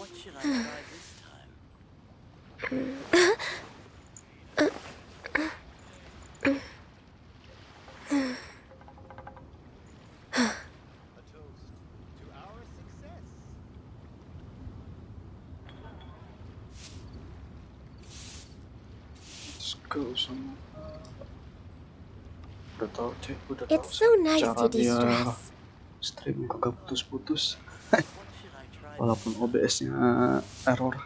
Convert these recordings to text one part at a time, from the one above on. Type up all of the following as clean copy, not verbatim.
What should I try this time? A toast to our success. Let's go sama. Udah tahu cek, udah tahu It's so nice cara to dia de-stress. stream kagak putus-putus. What should I try? Walaupun OBS-nya error.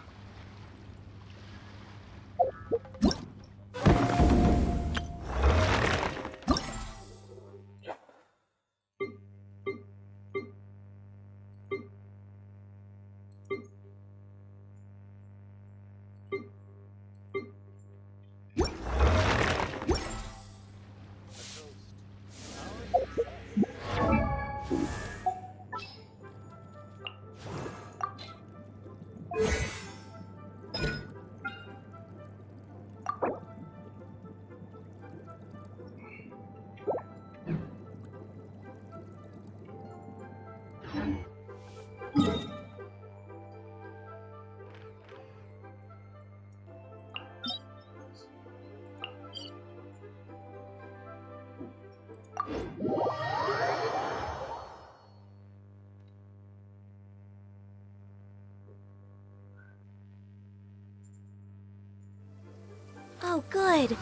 Oh, good.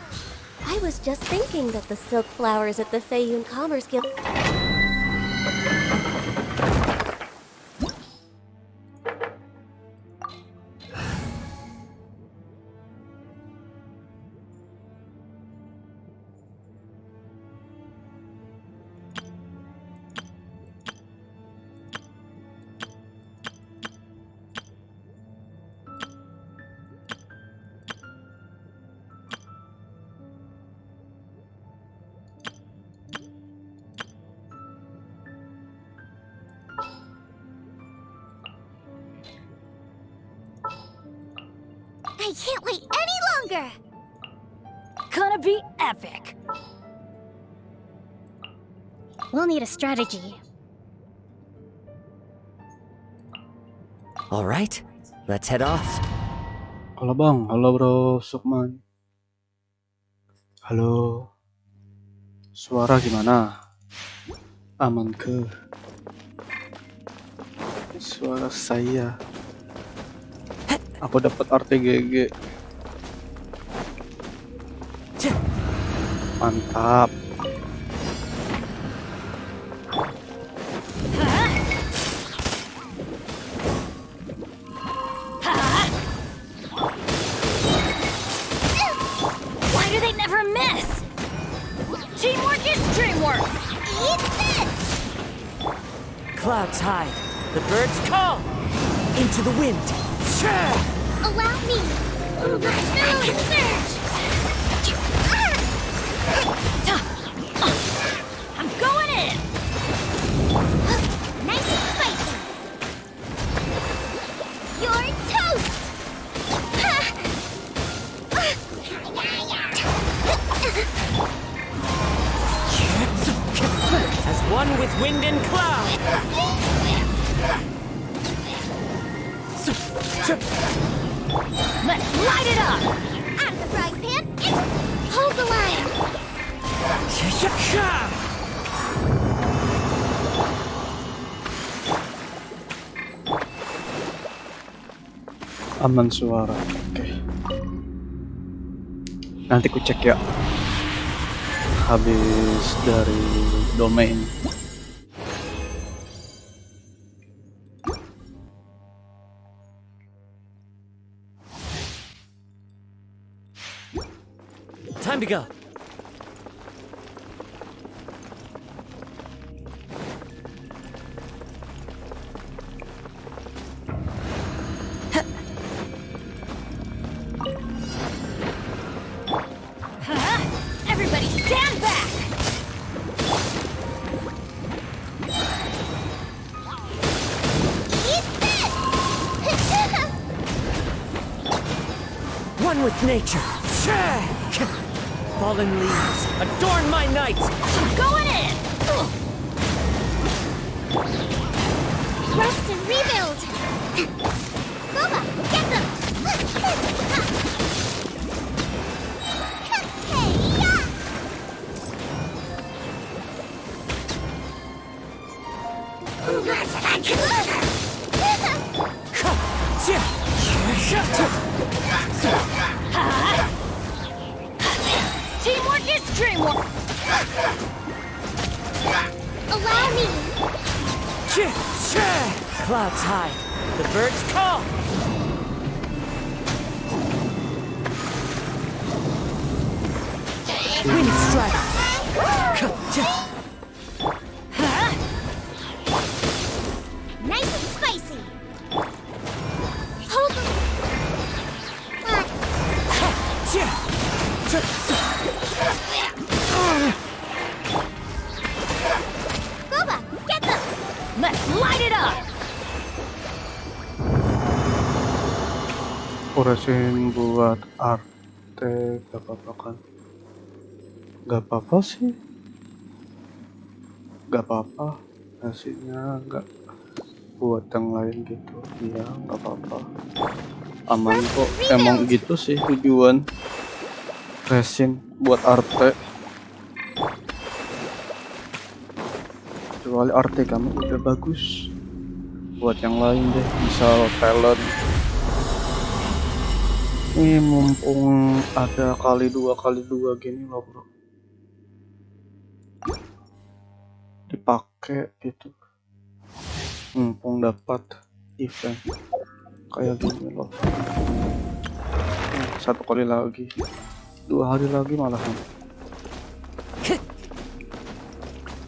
I was just thinking that the silk flowers at the Feiyun Commerce Guild... I can't wait any longer! Gonna be epic! We'll need a strategy. Alright, let's head off. Halo bang, halo bro Sukman. Halo. Suara gimana? Aman ke? Suara saya. Aku dapat RTGG. Mantap. Why do they never miss? Teamwork is dreamwork! Eat this! Clouds high, the birds call. Into the wind. Allow me! Moon surge! I'm going in! Nice and spicy! You're toast! As one with wind and cloud. Let's light it up! Out of the frying pan, it's... Hold the line! Aman suara. Oke. Nanti ku cek ya. habis dari domain. Time to go. Everybody stand back! Eat this! One with nature. Fallen leaves, adorn my night. I'm going in! Rest and rebuild! Boba, get them! Hey-ya! Teamwork is dreamwork! Allow me! Clouds high, the birds call. Wind strike. Nice and spicy! Hold them! Boba, get them! Let's light it up! Kuresin buat arte gak apa-apa kan? Gak apa-apa sih, gak apa-apa. Hasilnya gak buat yang lain gitu, iya gak apa-apa. Aman kok, emang gitu sih tujuan resin buat arte. Kecuali arte kamu udah bagus, buat yang lain deh, misal talent. Ini mumpung ada kali dua gini loh bro, dipakai gitu, mumpung dapat event kayak gini loh. Satu kali lagi, 2 hari lagi malahan.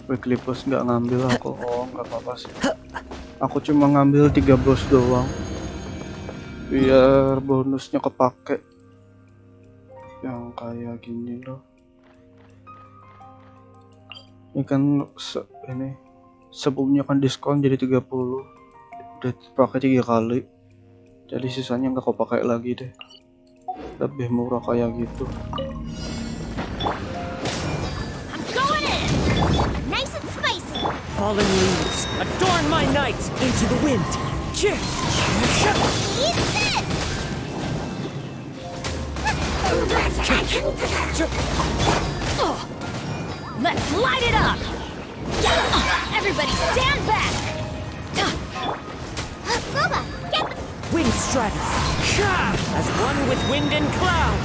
Weekly boss nggak ngambil aku, oh nggak apa-apa sih. Aku cuma ngambil 3 boss doang, biar bonusnya kepake. Yang kayak gini loh. Ini kan ini sebelumnya kan diskon jadi 30, udah pakai 3 kali, jadi sisanya nggak kau pakai lagi deh, lebih murah kayak gitu. I'm going in! Nice and spicy! Fallen leaves, adorn my night. Into the wind. Eat this! Let's light it up! Everybody stand back! Boba, get them! Wind strider. As one with wind and cloud.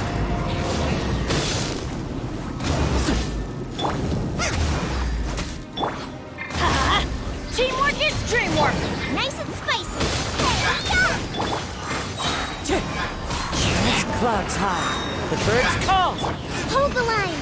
Teamwork is dreamwork! Nice and spicy! Clouds high, the birds call. Hold the line!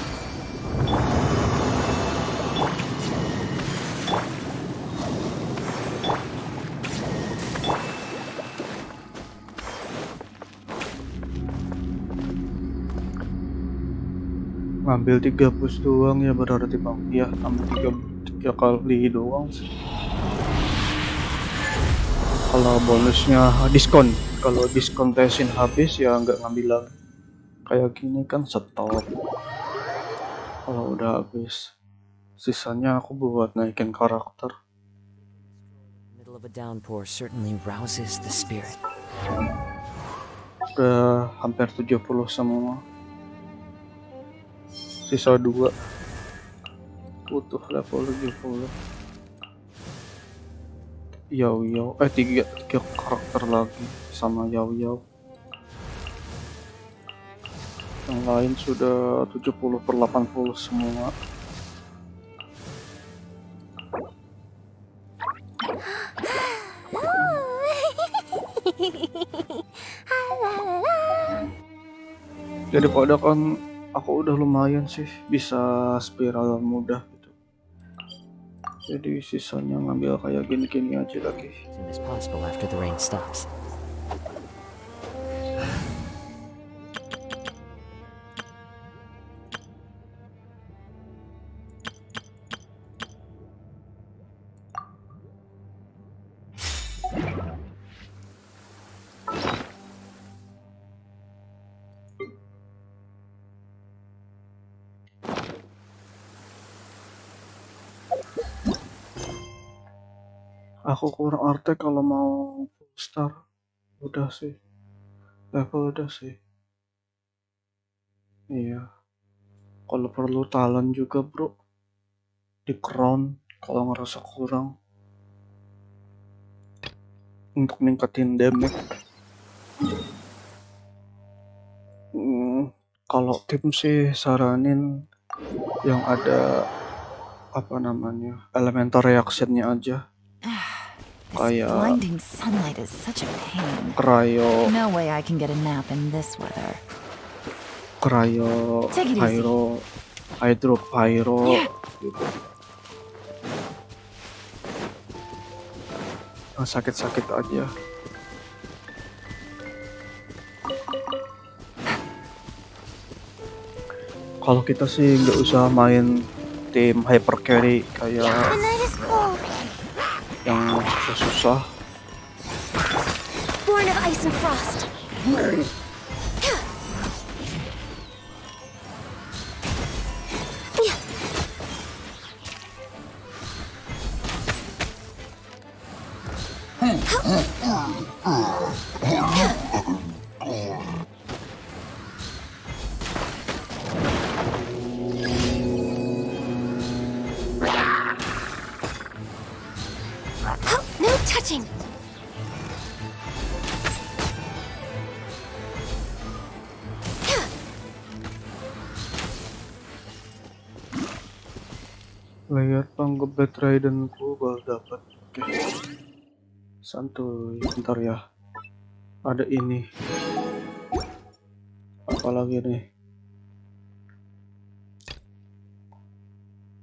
Ngambil 3 bus doang ya berarti bang, ya ambil 3 kali doang sih. Kalau bonusnya diskon, kalau diskon tesin habis ya nggak ngambil lagi. Kayak gini kan stop. Kalau udah habis, sisanya aku buat naikin karakter. Middle of a downpour certainly rouses the spirit. Udah hampir 70 semua. Sisa 2. Butuh level 70. Yao Yao, 3 karakter lagi sama Yao Yao. Yang lain sudah 70/80 semua. Daripada kan aku udah lumayan sih bisa spiral mudah gitu. Jadi sisanya ngambil kayak gini-gini aja lagi. As soon as possible after the rain stops. Aku kurang arte kalau mau full star. Udah sih. Level udah sih. Iya. Kalau perlu talent juga bro. Di crown kalau ngerasa kurang. Untuk ningkatin damage. Kalau tim sih saranin yang ada apa namanya elemental reactionnya aja. This Kayak blinding sunlight is such a pain. cryo No way I can get a nap in this weather. Take it easy. pyro, hydro pyro gitu. Yang sakit-sakit aja. Kalau kita sih nggak usah main tim hyper carry kayak The night is cold. yang susah. Born of ice and frost. No touching. Lihat penggebet Raidenku baru dapat. Oke. Santuy, bentar ya. Ada ini. Apalagi nih?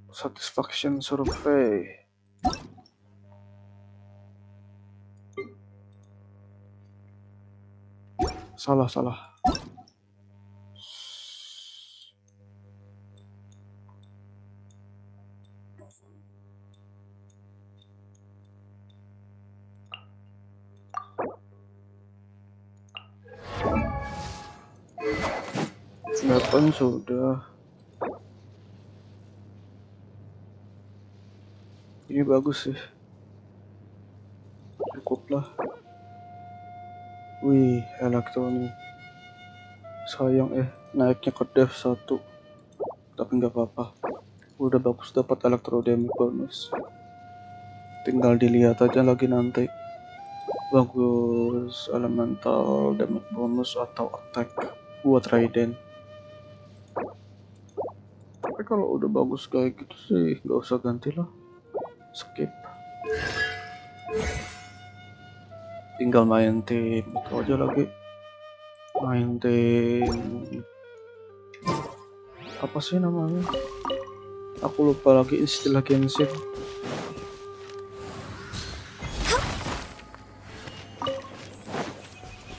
Satisfaction survey. Salah. Weapon sudah. Ini bagus sih. Cukuplah. Wih, elektronik. Sayang naiknya ke dev 1. Tapi nggak apa-apa. Udah bagus dapat elektro damage bonus. Tinggal dilihat aja lagi nanti. Bagus elemental damage bonus atau attack buat Raiden. Tapi kalau udah bagus kayak gitu sih nggak usah ganti lah. Skip. Tinggal main tim itu aja lagi. Main tim apa sih namanya? Aku lupa lagi istilah Genshin.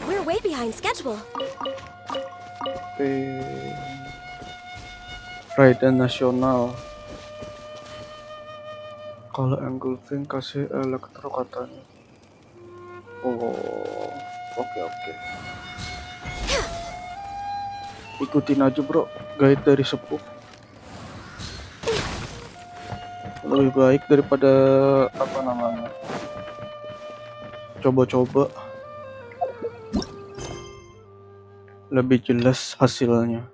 We're way behind schedule. Raiden nasional. Kalau engulfing kasih elektro katanya. Oh, oke. Ikutin aja bro, guide dari sepuh. Lebih baik daripada apa namanya, coba-coba. Lebih jelas hasilnya.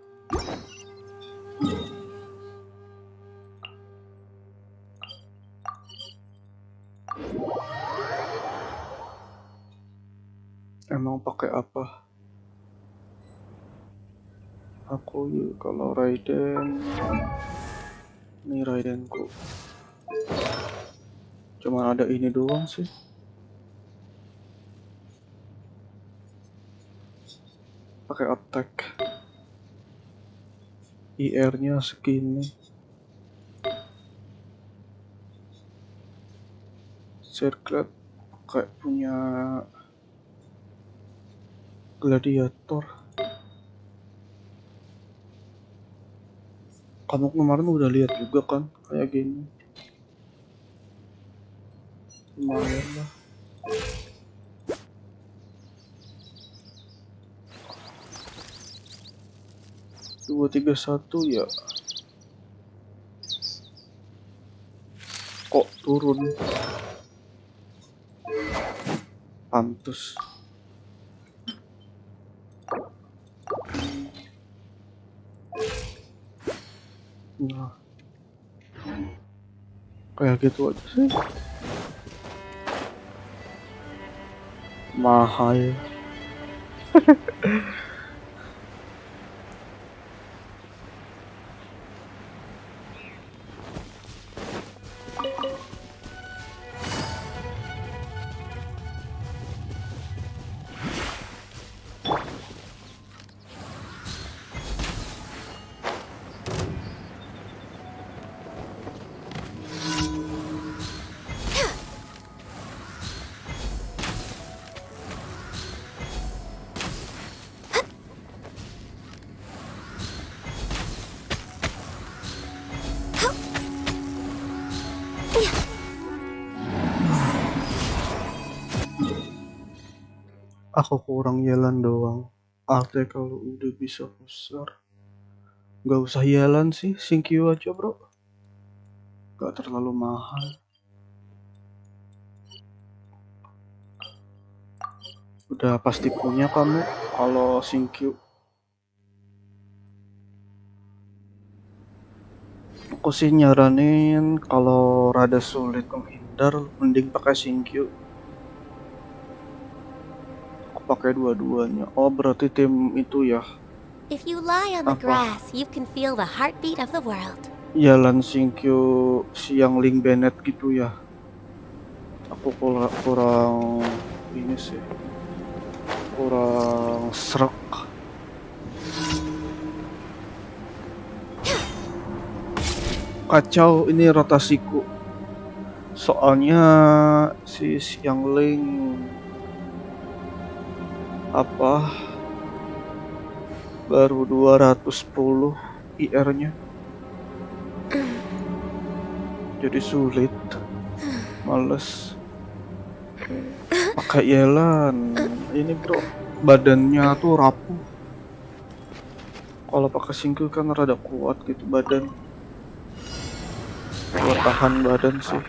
Emang pakai apa? Aku yuk kalau Raiden. Ini Raidenku. Cuma ada ini doang sih. Pakai attack. IR-nya segini. Circlet kayak punya gladiator. Kamu kemarin udah lihat juga kan kayak gini. Lumayan lah. Dua tiga satu ya. Kok turun? Pantes. Nah, kayak gitu aja sih. Mahal. Aku kurang jalan doang. Arte kalau udah bisa besar, nggak usah jalan sih, Sinkyu aja bro. Gak terlalu mahal. Udah pasti punya kamu kalau Sinkyu. Aku sih nyaranin kalau rada sulit menghindar, mending pakai Sinkyu. Pakai dua-duanya. Oh berarti tim itu ya. If you lie on the Apa? grass, you can feel the heartbeat of the world. Jalan Sinkyu siang Link Bennett gitu ya. Aku kurang ini sih. Kurang serak. Kacau ini rotasiku. Soalnya si siang Link apa baru 210 IR-nya. Jadi sulit. Males pakai jalan. Ini bro, badannya tuh rapuh. Kalau pakai Sinkyu kan rada kuat gitu badan. Buat tahan badan sih.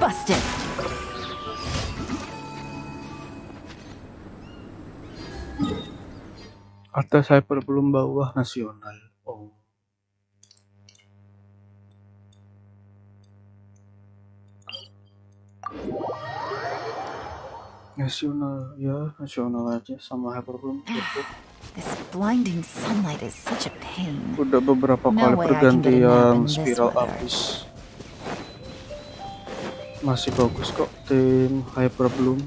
Busted. Atas hyper belum bawah nasional. Oh. Nasional ya, nasional aja sama hyper belum cukup. This blinding sunlight is such a pain. Udah beberapa No kali way I can get a nap pergantian in this spiral weather. abis. Masih bagus kok tim hyper belum.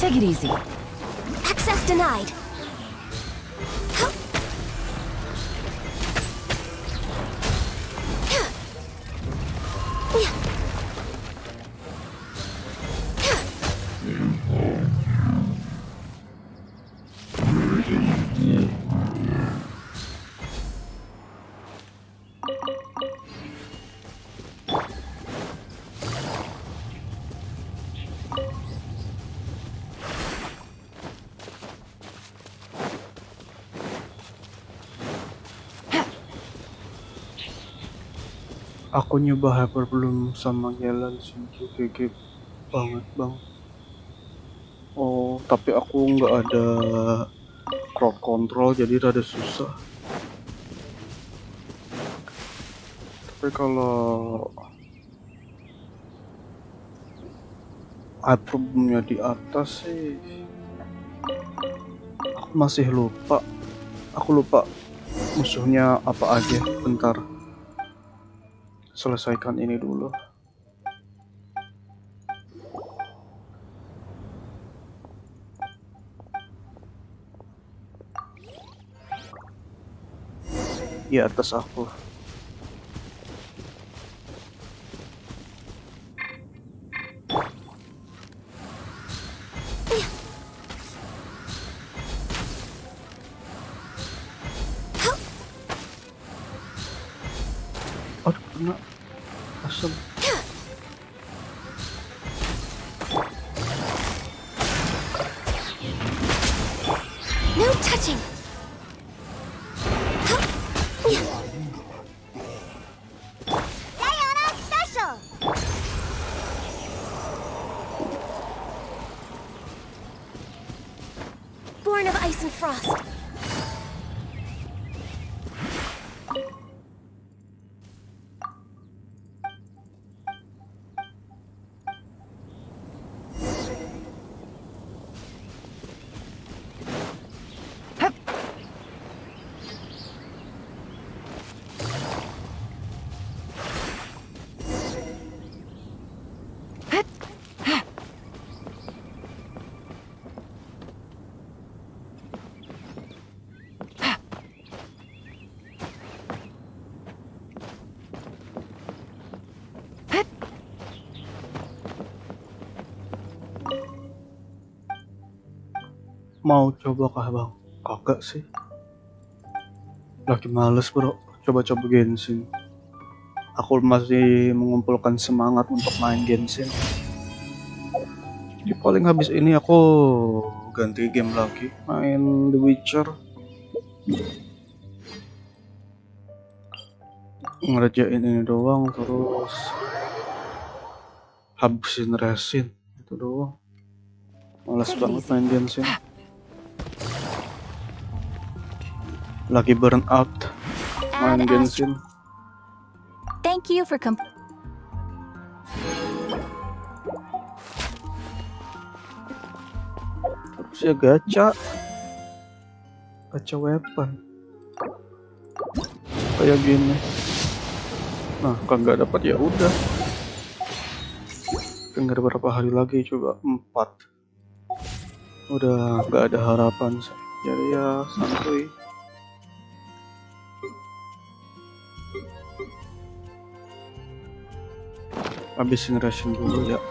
Take it easy. Access denied. Aku nyoba hyper belum sama jalan sih, GG banget bang. Oh, tapi aku nggak ada crowd control jadi rada susah. Tapi kalau hyperboomnya di atas sih, aku masih lupa. Aku lupa musuhnya apa aja. Bentar, selesaikan ini dulu. Di atas aku. Aduh, kena asal. No touching. Sayonara special. Born of ice and frost. Mau coba kah bang? Kagak sih. Lagi males bro, coba-coba Genshin. Aku masih mengumpulkan semangat untuk main Genshin. Jadi paling habis ini aku ganti game lagi, main The Witcher. Ngerjain ini doang, terus habisin resin. Itu doang. Males banget main Genshin. Lagi burn out main Genshin. Thank you for Terus ya gacha weapon kayak gini. Nah, kalau nggak dapat ya udah. Tinggal berapa hari lagi, coba 4. Udah nggak ada harapan. Jadi ya santuy. Habisin ration dulu ya.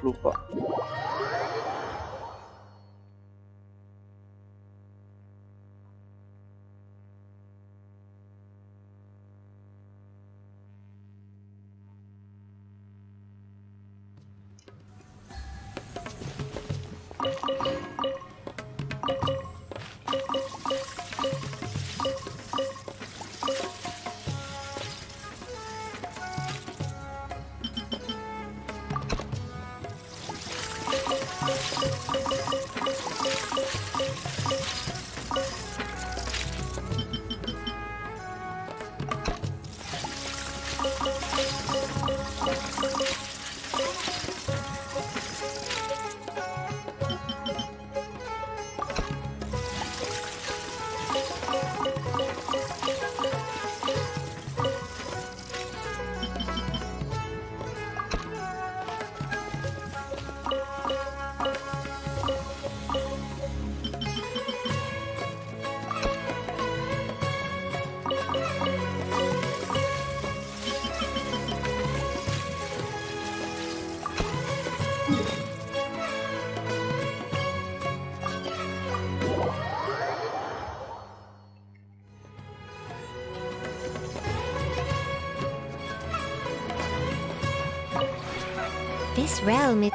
Lupa. This realm is...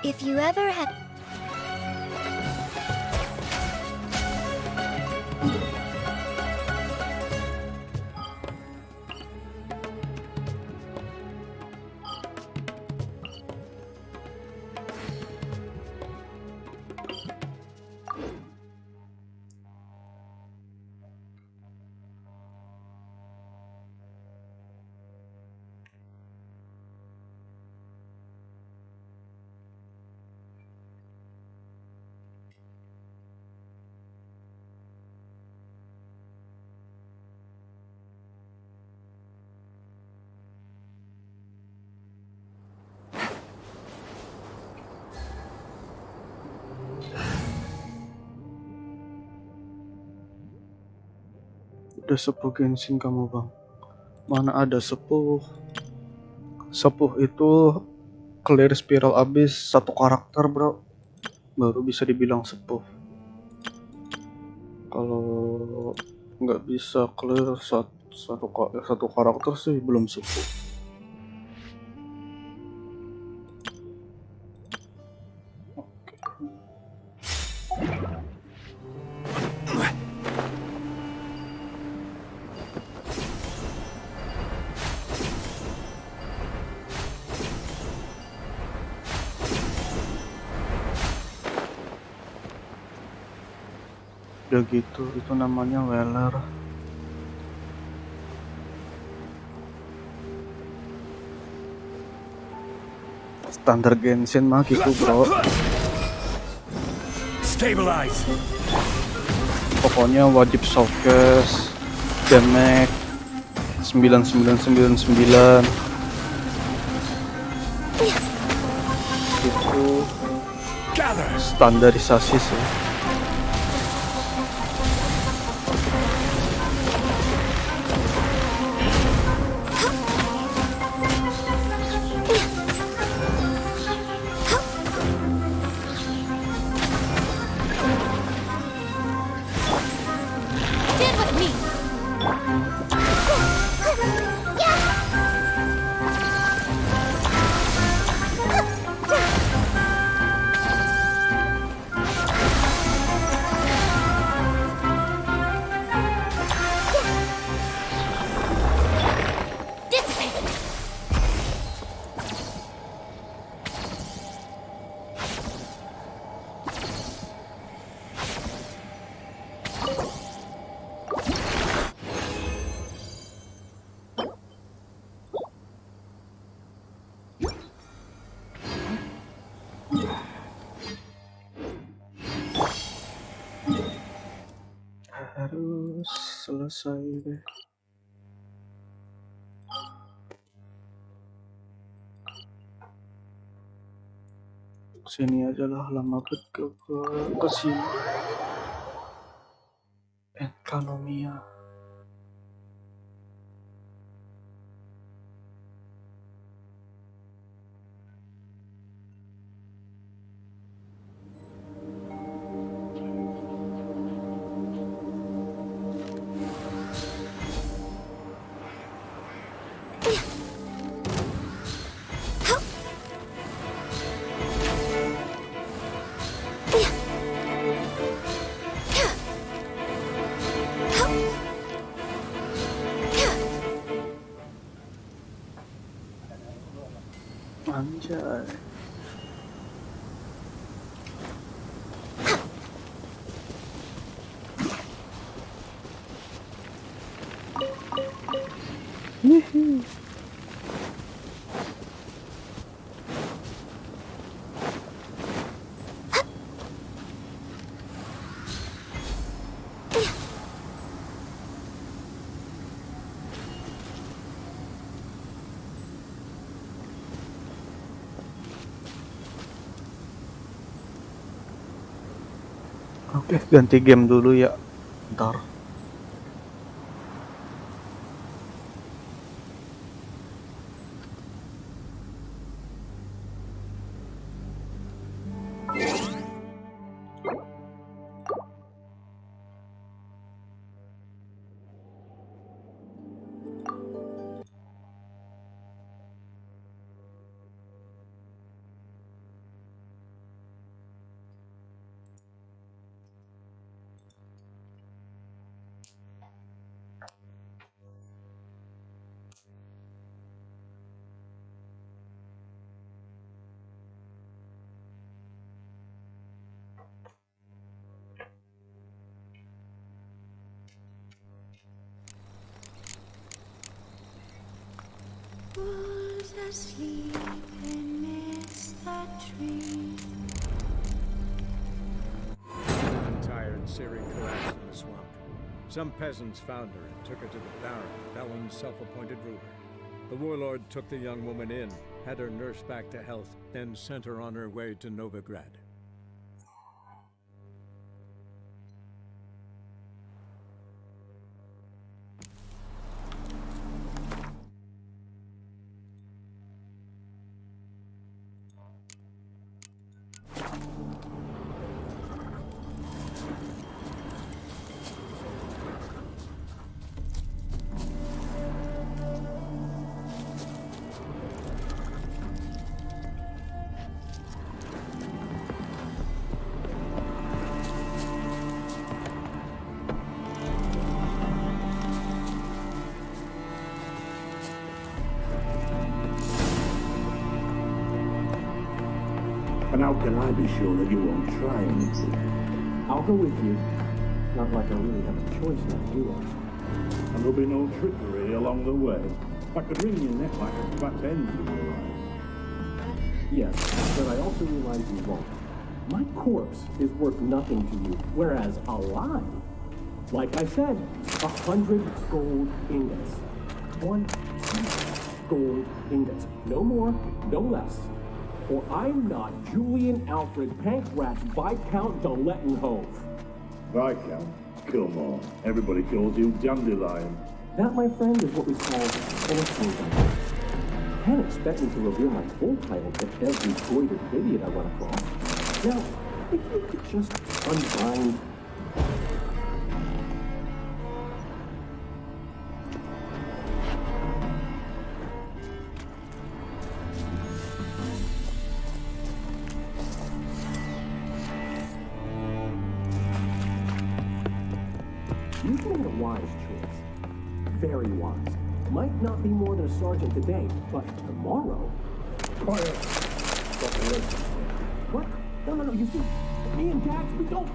If you ever had... Udah sepuh Genshin kamu bang. Mana ada sepuh. Sepuh itu clear spiral abis satu karakter bro, baru bisa dibilang sepuh. Kalau nggak bisa clear satu karakter sih belum sepuh. Udah gitu, itu namanya Weller. Standar Genshin mah gitu bro. Stabilize. Pokoknya wajib showcase damage 9999 itu Gather. standarisasi sih. Stand with me! Harus selesai deh. Sini aja lah, lama banget ke sini. Ekonomia. Anjay. Oke, ganti game dulu ya. Ntar. Who's asleep amidst the trees? Tired Siri collapsed in the swamp. Some peasants found her and took her to the Baron, Felon's self-appointed ruler. The warlord took the young woman in, had her nursed back to health, then sent her on her way to Novigrad. And how can I be sure that you won't try anything? I'll go with you. Not like I really have a choice now, do I? And there'll be no trickery along the way. I could wring your neck like a fat end, you realize. Yes, but I also realize you won't. My corpse is worth nothing to you, whereas alive, like I said, 100 gold ingots. 100 gold ingots. No more, no less. Or I'm not Julian Alfred Pancratz Viscount de Lettenhove. Viscount? Come on. Everybody calls you Dandelion. That, my friend, is what we call an acquaintance. Can't expect me to reveal my full title to every goited idiot I run across. Now, if you could just unbind. You made a wise choice. Very wise. Might not be more than a sergeant today, but tomorrow. Quiet. Stop the list. What? No, you see, me and Dax, we don't.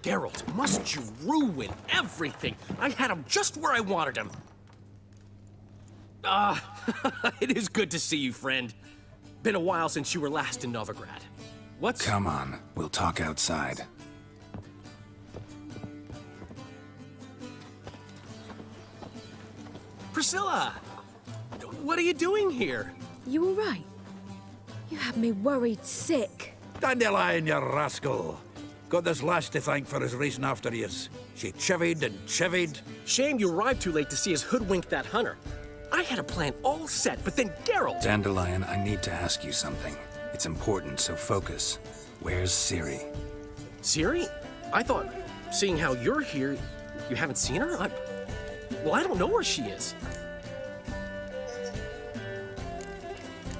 Geralt, must you ruin everything? I had him just where I wanted him. It is good to see you, friend. Been a while since you were last in Novigrad. What's... Come on, we'll talk outside. Priscilla! What are you doing here? You all right? You had me worried sick. Dandelion, you rascal! Got this lass to thank for his racing after yous. She chivied and chivied. Shame you arrived too late to see us hoodwink that hunter. I had a plan all set, but then Geralt... Dandelion, I need to ask you something. It's important, so focus. Where's Ciri? Ciri? I thought, seeing how you're here, you haven't seen her? Well, I don't know where she is.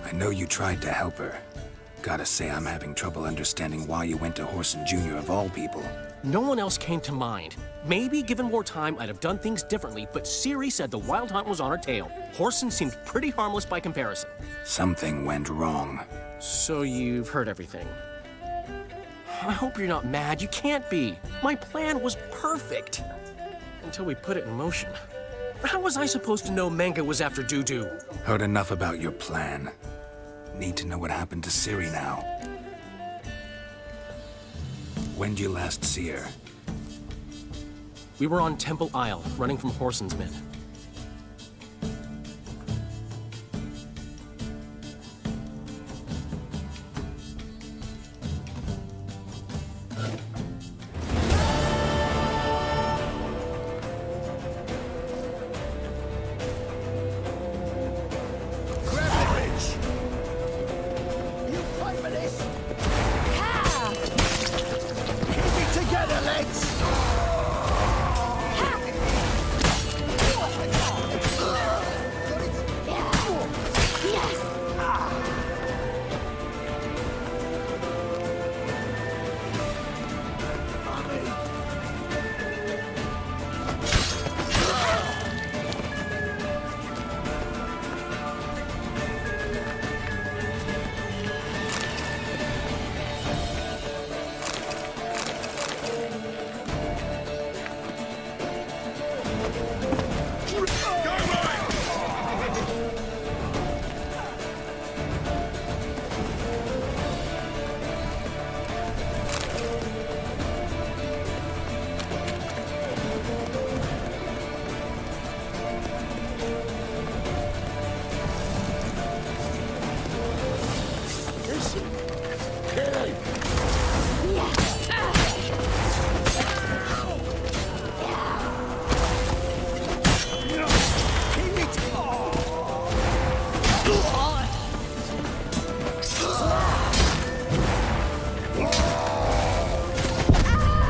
I know you tried to help her. Gotta say, I'm having trouble understanding why you went to Whoreson Jr. of all people. No one else came to mind. Maybe given more time, I'd have done things differently, but Ciri said the Wild Hunt was on her tail. Whoreson seemed pretty harmless by comparison. Something went wrong. So you've heard everything. I hope you're not mad. You can't be. My plan was perfect. Until we put it in motion. How was I supposed to know Manga was after Dudu? Heard enough about your plan. Need to know what happened to Ciri now. When did you last see her? We were on Temple Isle, running from Whoreson's men.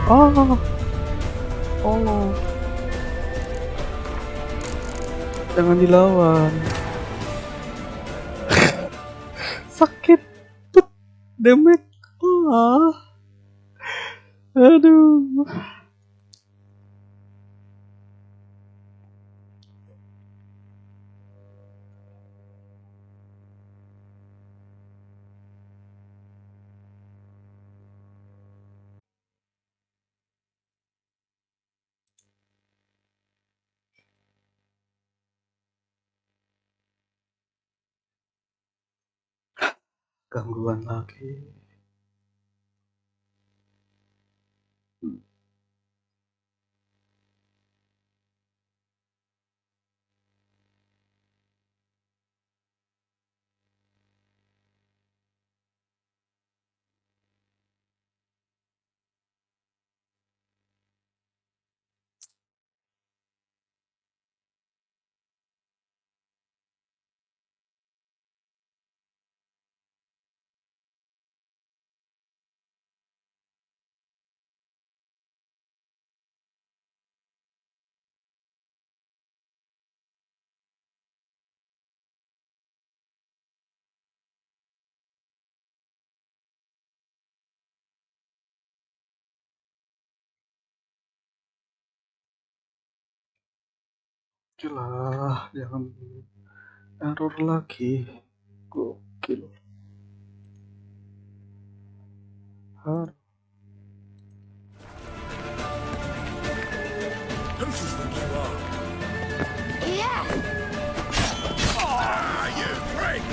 Oh. Oh. Jangan dilawan. Sakit. Damage. Ah. Aduh. Gangguan lagi. Jelah, jangan error lagi. Gokil. Har. Yeah! You break!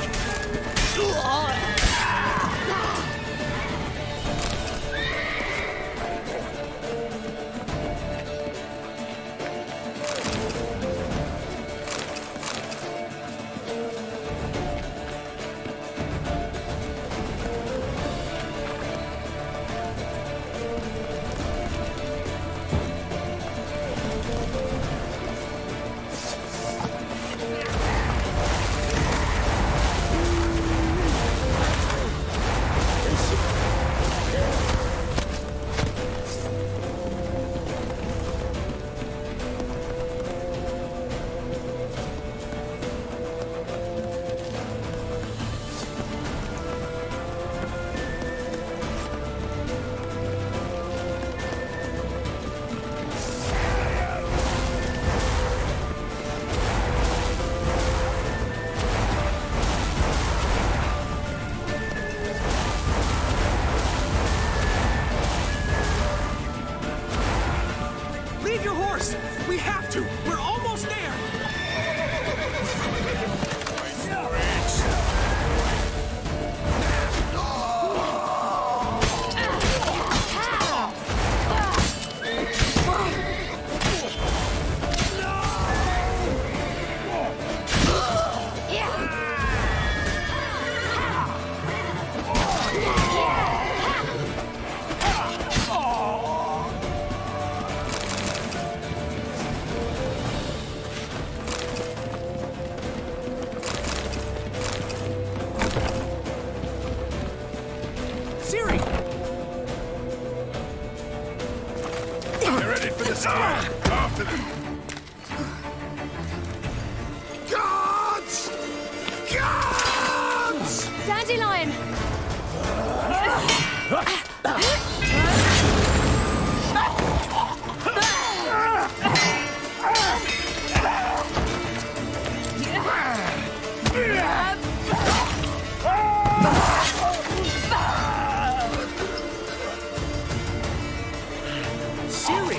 Leave your horse! We have to! We're almost there! Siri! They're ready for the storm! After them! Guards! Guards! Dandelion! Siri!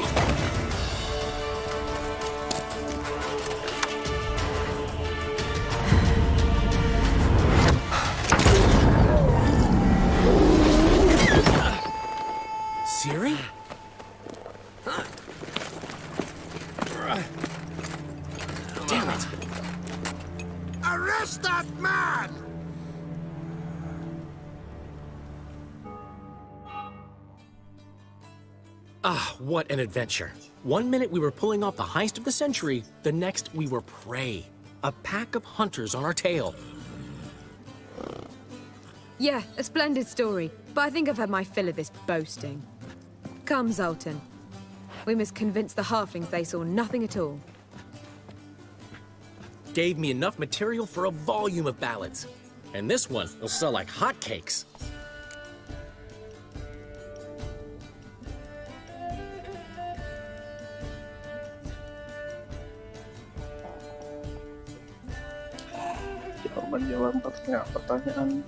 Siri? Damn it! Arrest that man! Ah, what an adventure. 1 minute we were pulling off the heist of the century, the next we were prey. A pack of hunters on our tail. Yeah, a splendid story, but I think I've had my fill of this boasting. Come, Zoltan. We must convince the halflings they saw nothing at all. Gave me enough material for a volume of ballads. And this one will sell like hotcakes. Jawaban pertanyaan.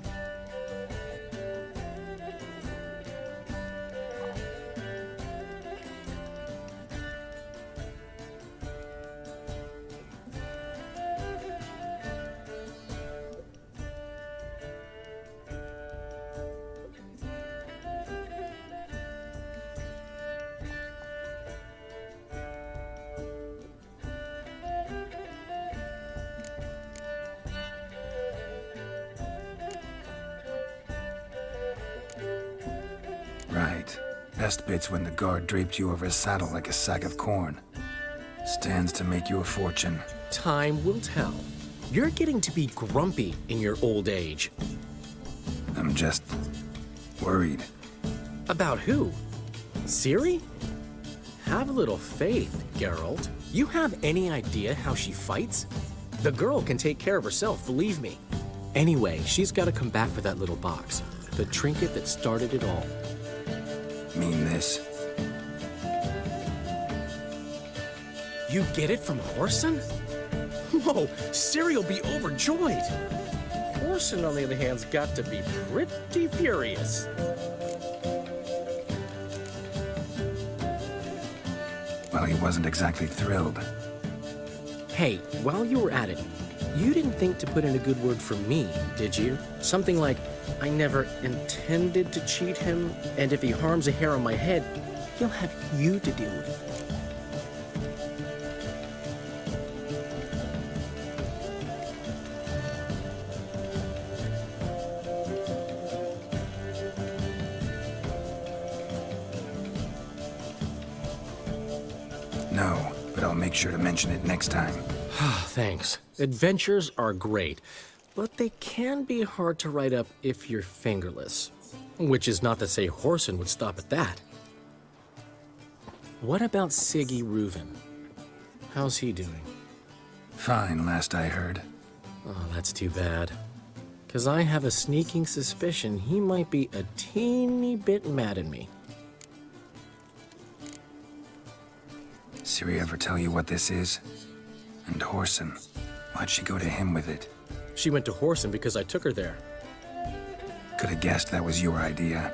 Right. Best bit's when the guard draped you over his saddle like a sack of corn. Stands to make you a fortune. Time will tell. You're getting to be grumpy in your old age. I'm just worried. About who? Ciri? Have a little faith, Geralt. You have any idea how she fights? The girl can take care of herself, believe me. Anyway, she's got to come back for that little box. The trinket that started it all. Mean this? You get it from Whoreson? Whoa, Ciri'll be overjoyed. Whoreson, on the other hand, has got to be pretty furious. Well, he wasn't exactly thrilled. Hey, while you were at it, you didn't think to put in a good word for me, did you? Something like, I never intended to cheat him, and if he harms a hair on my head, he'll have you to deal with. No, but I'll make sure to mention it next time. Thanks. Adventures are great, but they can be hard to write up if you're fingerless. Which is not to say Whoreson would stop at that. What about Siggy Reuven? How's he doing? Fine, last I heard. Oh, that's too bad. 'Cause I have a sneaking suspicion he might be a teeny bit mad at me. Ciri ever tell you what this is? And Whoreson, why'd she go to him with it? She went to Whoreson because I took her there. Could have guessed that was your idea.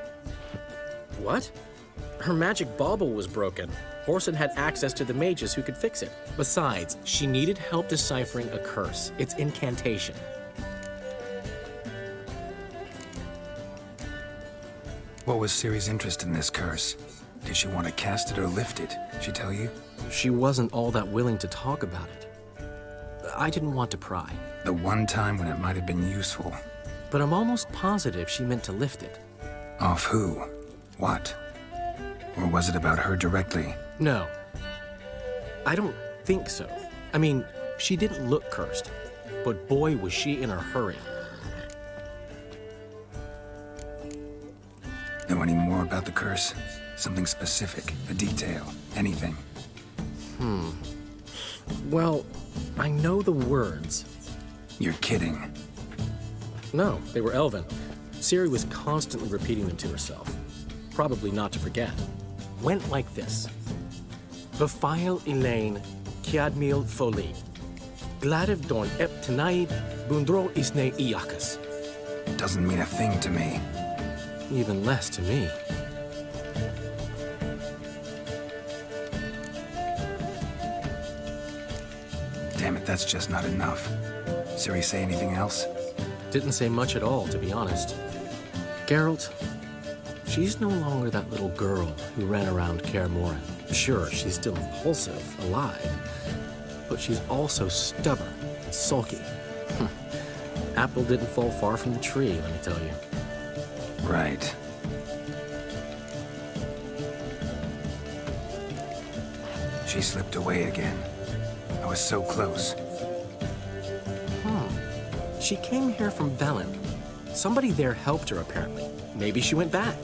What? Her magic bauble was broken. Whoreson had access to the mages who could fix it. Besides, she needed help deciphering a curse. It's incantation. What was Ciri's interest in this curse? Did she want to cast it or lift it? She tell you? She wasn't all that willing to talk about it. I didn't want to pry. The one time when it might have been useful. But I'm almost positive she meant to lift it. Off who? What? Or was it about her directly? No. I don't think so. I mean, she didn't look cursed. But boy, was she in a hurry. Know any more about the curse? Something specific, a detail, anything? Well, I know the words. You're kidding. No, they were Elven. Ciri was constantly repeating them to herself. Probably not to forget. Went like this. Vafile Elaine, Kiadmil Foli. Gladiv Dorn Ep Tanaid, Bundro Isne Iakas. Doesn't mean a thing to me. Even less to me. Damn it, that's just not enough. Ciri say anything else? Didn't say much at all, to be honest. Geralt, she's no longer that little girl who ran around Kaer Morhen. Sure, she's still impulsive, alive, but she's also stubborn and sulky. Apple didn't fall far from the tree, let me tell you. Right. She slipped away again. I was so close. She came here from Velen. Somebody there helped her, apparently. Maybe she went back.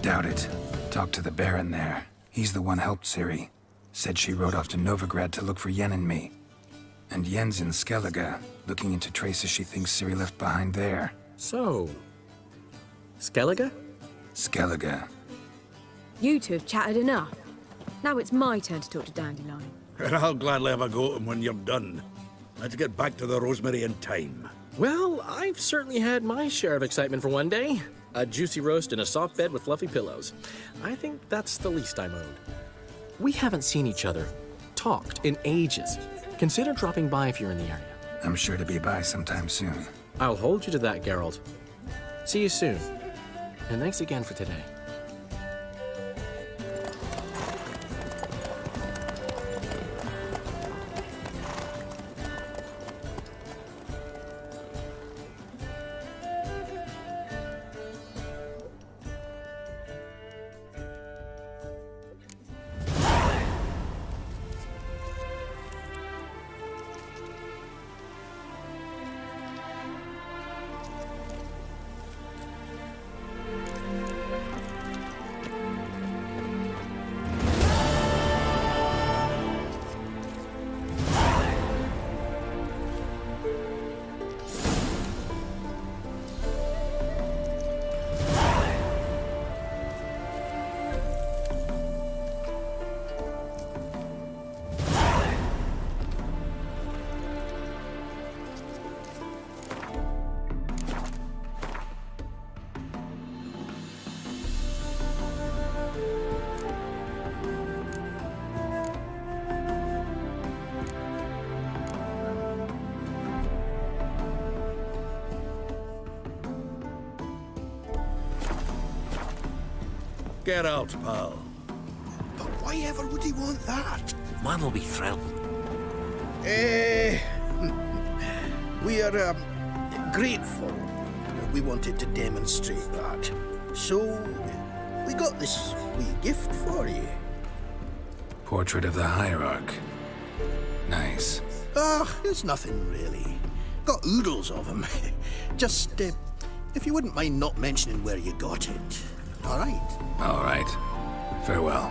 Doubt it. Talked to the Baron there. He's the one helped Ciri. Said she rode off to Novigrad to look for Yen and me. And Yen's in Skellige, looking into traces she thinks Ciri left behind there. So... Skellige? Skellige. You two have chatted enough. Now it's my turn to talk to Dandelion. And I'll gladly have a go at him when you're done. Let's get back to the Rosemary in time. Well, I've certainly had my share of excitement for one day. A juicy roast in a soft bed with fluffy pillows. I think that's the least I'm owed. We haven't seen each other, talked, in ages. Consider dropping by if you're in the area. I'm sure to be by sometime soon. I'll hold you to that, Geralt. See you soon. And thanks again for today. Get out, pal. But why ever would he want that? Man will be thrilled. We are grateful. We wanted to demonstrate that. So, we got this wee gift for you. Portrait of the Hierarch. Nice. It's nothing really. Got oodles of him. Just, if you wouldn't mind not mentioning where you got it. All right? All right. Farewell.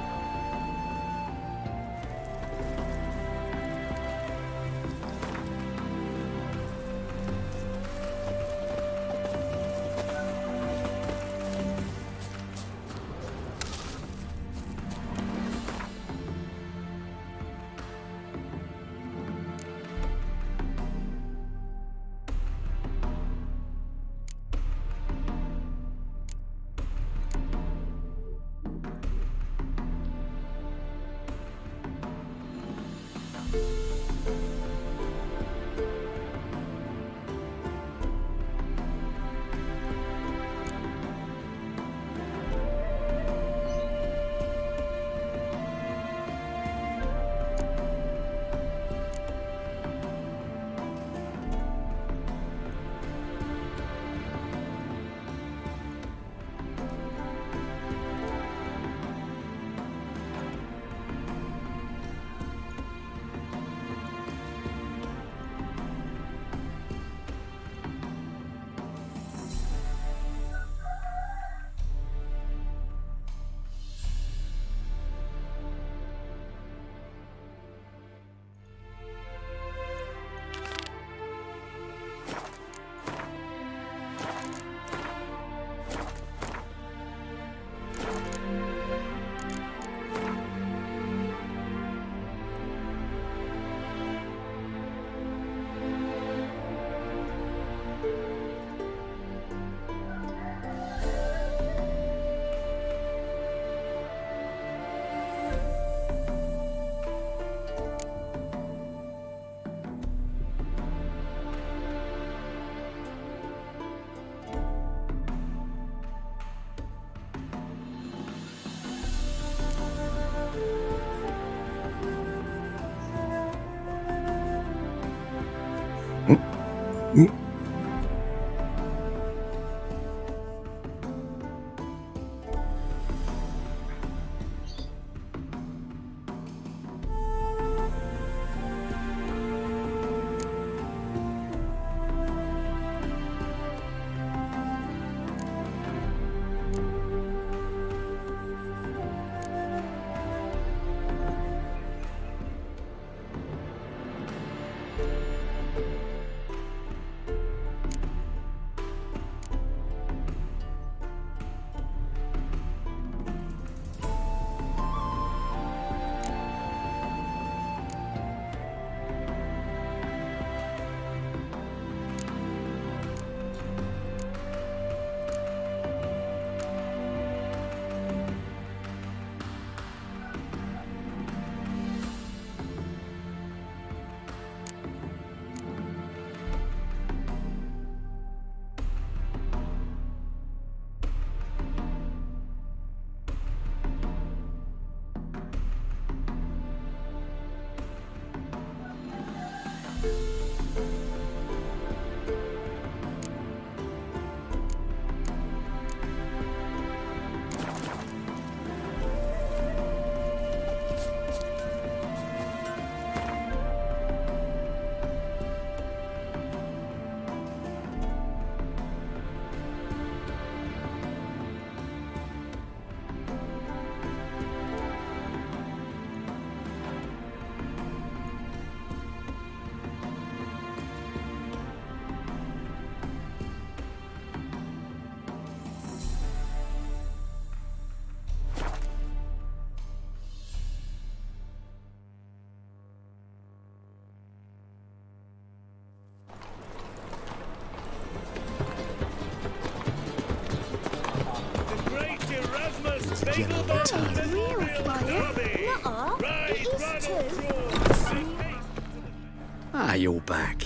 is generally tiny. Real fire? Nuh-uh. It is too. Ah, you're back.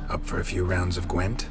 Up for a few rounds of Gwent?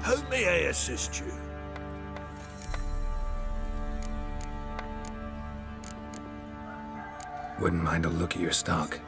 How may I assist you? Wouldn't mind a look at your stock.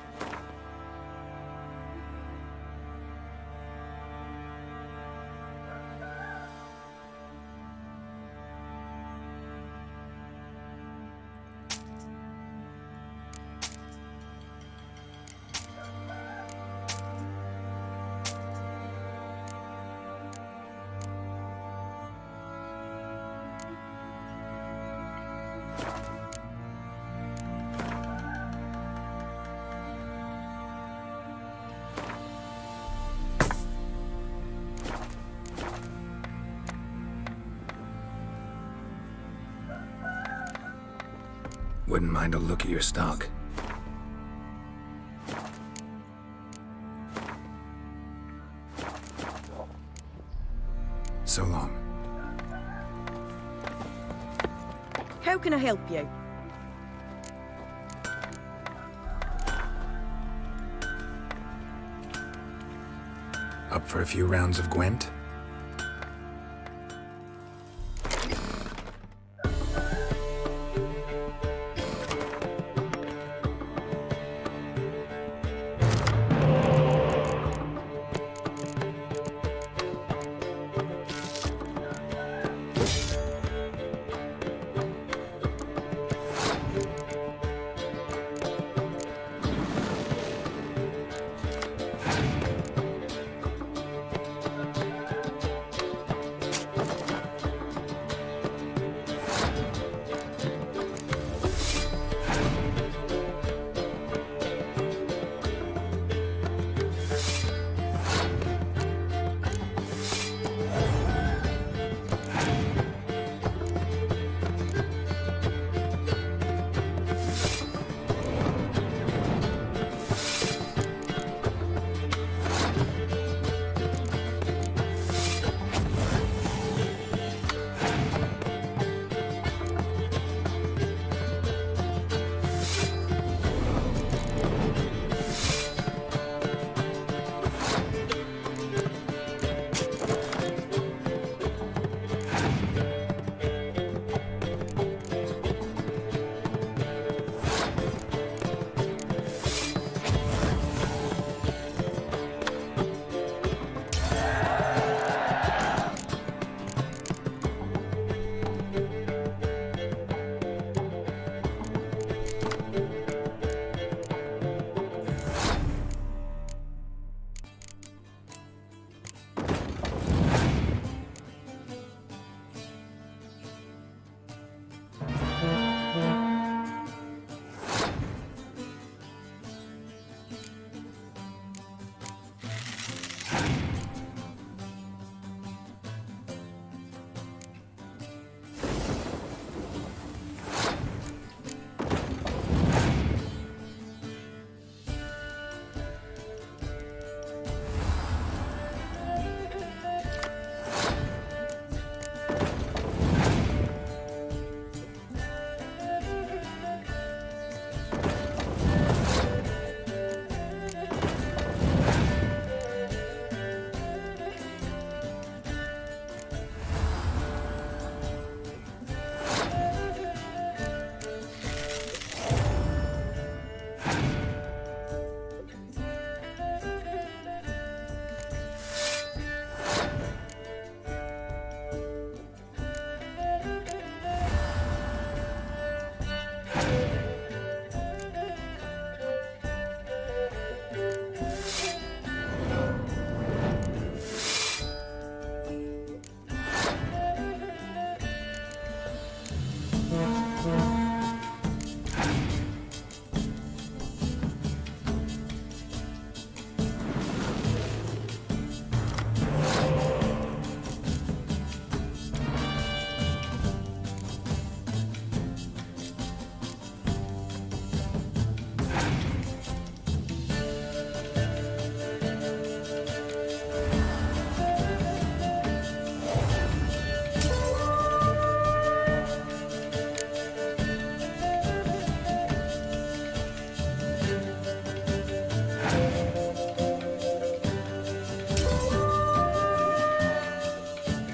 wouldn't mind a look at your stock. So long. How can I help you? Up for a few rounds of Gwent?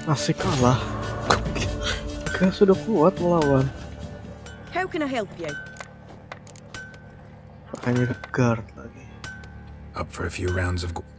Masih kalah. Kayak sudah kuat melawan. How can I help you? Makanya guard lagi. Up for a few rounds of guard.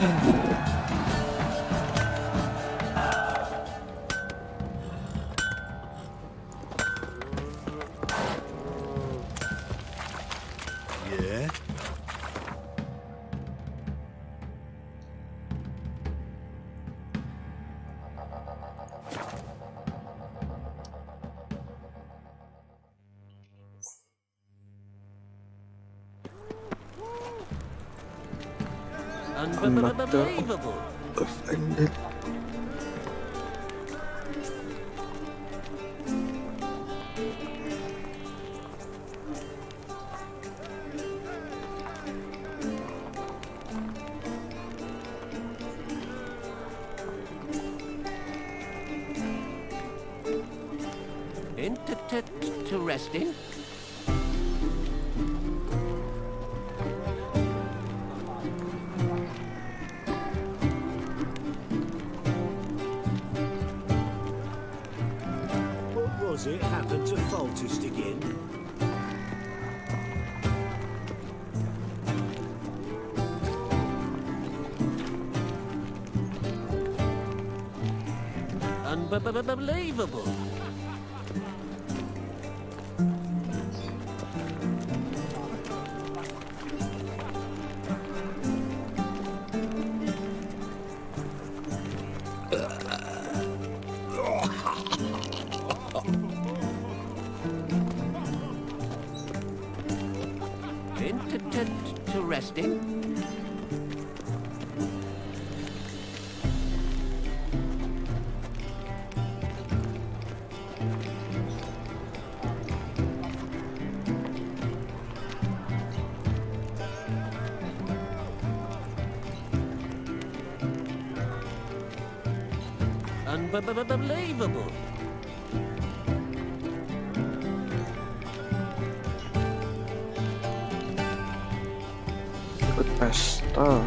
Yeah? Unbelievable. Offended. Interesting. What was it happened to Faltist again? Unbelievable. Interesting. Unbelievable. Ikut pesta.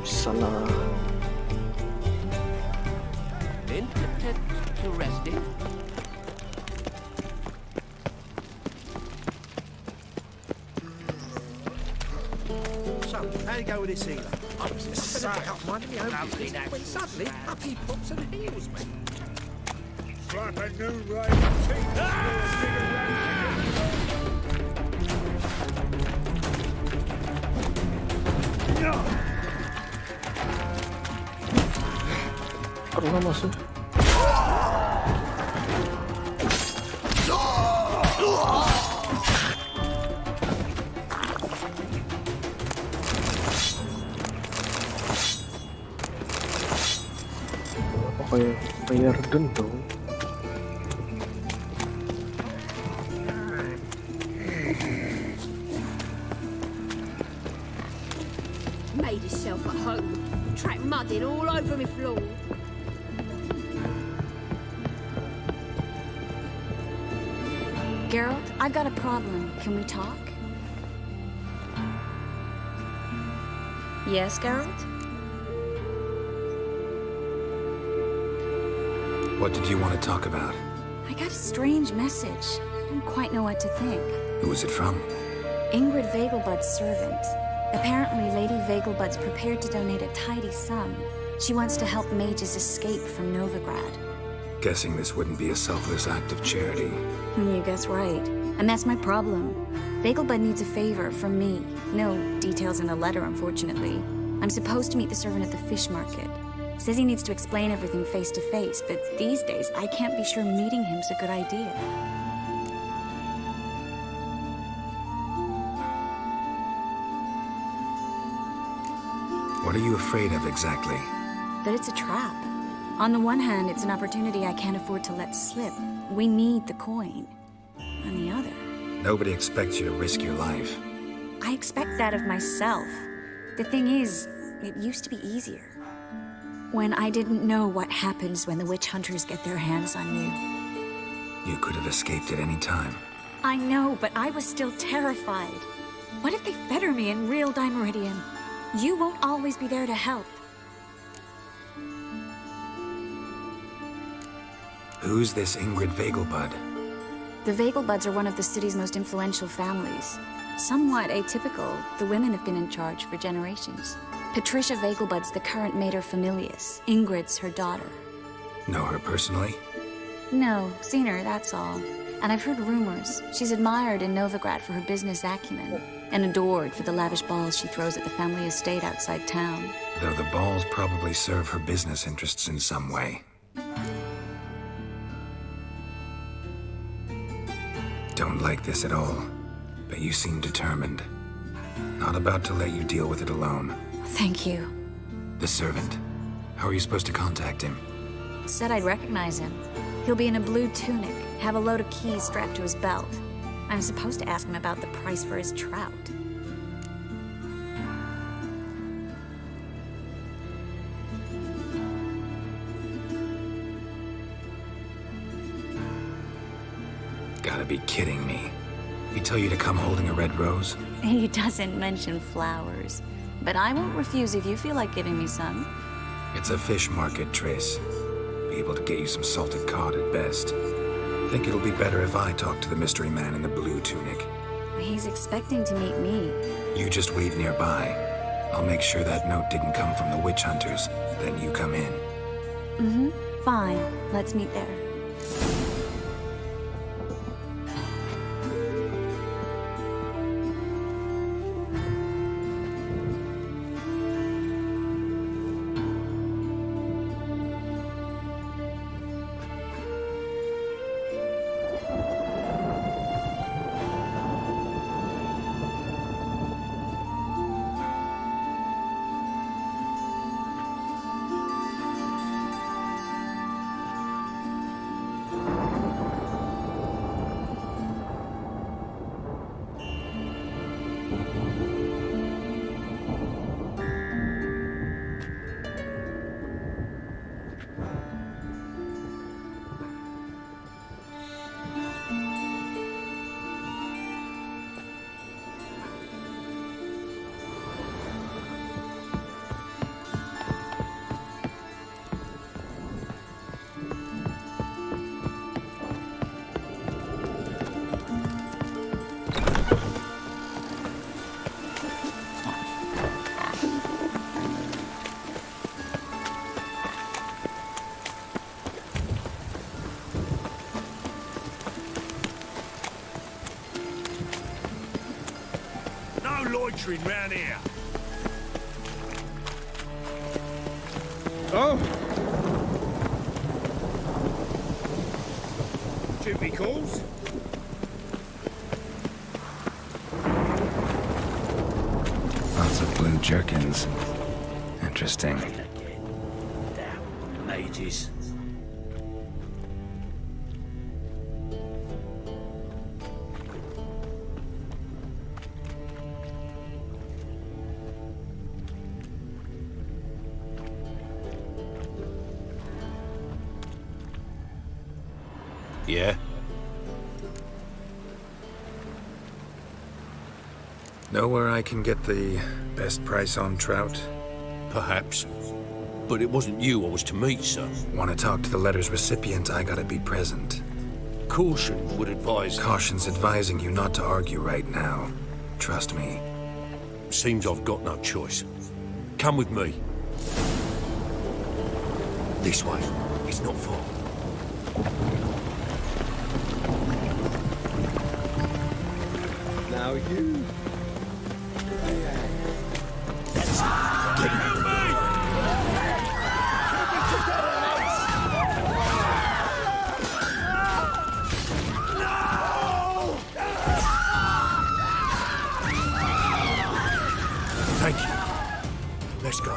Salah. Interesting. So, how you go with this healer? I was just going to get up minding my own business when suddenly up he pops and heals me. Like a new right Pernah masuk. Oke, bayar dendong. Made yourself at home. Track mudding all over me floor. Geralt, I've got a problem. Can we talk? Yes, Geralt? What did you want to talk about? I got a strange message. I don't quite know what to think. Who was it from? Ingrid Vegelbud's servant. Apparently, Lady Vegelbud's prepared to donate a tidy sum. She wants to help mages escape from Novigrad. Guessing this wouldn't be a selfless act of charity. You guess right. And that's my problem. Vegelbud needs a favor from me. No details in the letter, unfortunately. I'm supposed to meet the servant at the fish market. Says he needs to explain everything face to face, but these days I can't be sure meeting him's a good idea. What are you afraid of exactly? That it's a trap. On the one hand, it's an opportunity I can't afford to let slip. We need the coin. On the other... Nobody expects you to risk your life. I expect that of myself. The thing is, it used to be easier. When I didn't know what happens when the witch hunters get their hands on you. You could have escaped at any time. I know, but I was still terrified. What if they fetter me in real Dimeridium? You won't always be there to help. Who's this Ingrid Vegelbud? The Vegelbuds are one of the city's most influential families. Somewhat atypical, the women have been in charge for generations. Patricia Vegelbud's the current mater familias. Ingrid's her daughter. Know her personally? No, seen her, that's all. And I've heard rumors. She's admired in Novigrad for her business acumen, and adored for the lavish balls she throws at the family estate outside town. Though the balls probably serve her business interests in some way. Don't like this at all, but you seem determined. Not about to let you deal with it alone. Thank you. The servant. How are you supposed to contact him? Said I'd recognize him. He'll be in a blue tunic, have a load of keys strapped to his belt. I'm supposed to ask him about the price for his trout. Gotta be kidding me. He tell you to come holding a red rose? He doesn't mention flowers, but I won't refuse if you feel like giving me some. It's a fish market, Trace. Be able to get you some salted cod at best. Think it'll be better if I talk to the mystery man in the blue tunic. He's expecting to meet me. You just wait nearby. I'll make sure that note didn't come from the witch hunters. Then you come in. Mm-hmm. Fine. Let's meet there. Loitering round here. Oh! Duty calls. Lots of blue jerkins. Interesting. Damn mages. Yeah? Know where I can get the best price on trout? Perhaps. But it wasn't you I was to meet, sir. Want to talk to the letter's recipient, I gotta be present. Caution would advise... Caution's advising you not to argue right now. Trust me. Seems I've got no choice. Come with me. This way. It's not far. Now you. Thank you. Let's go.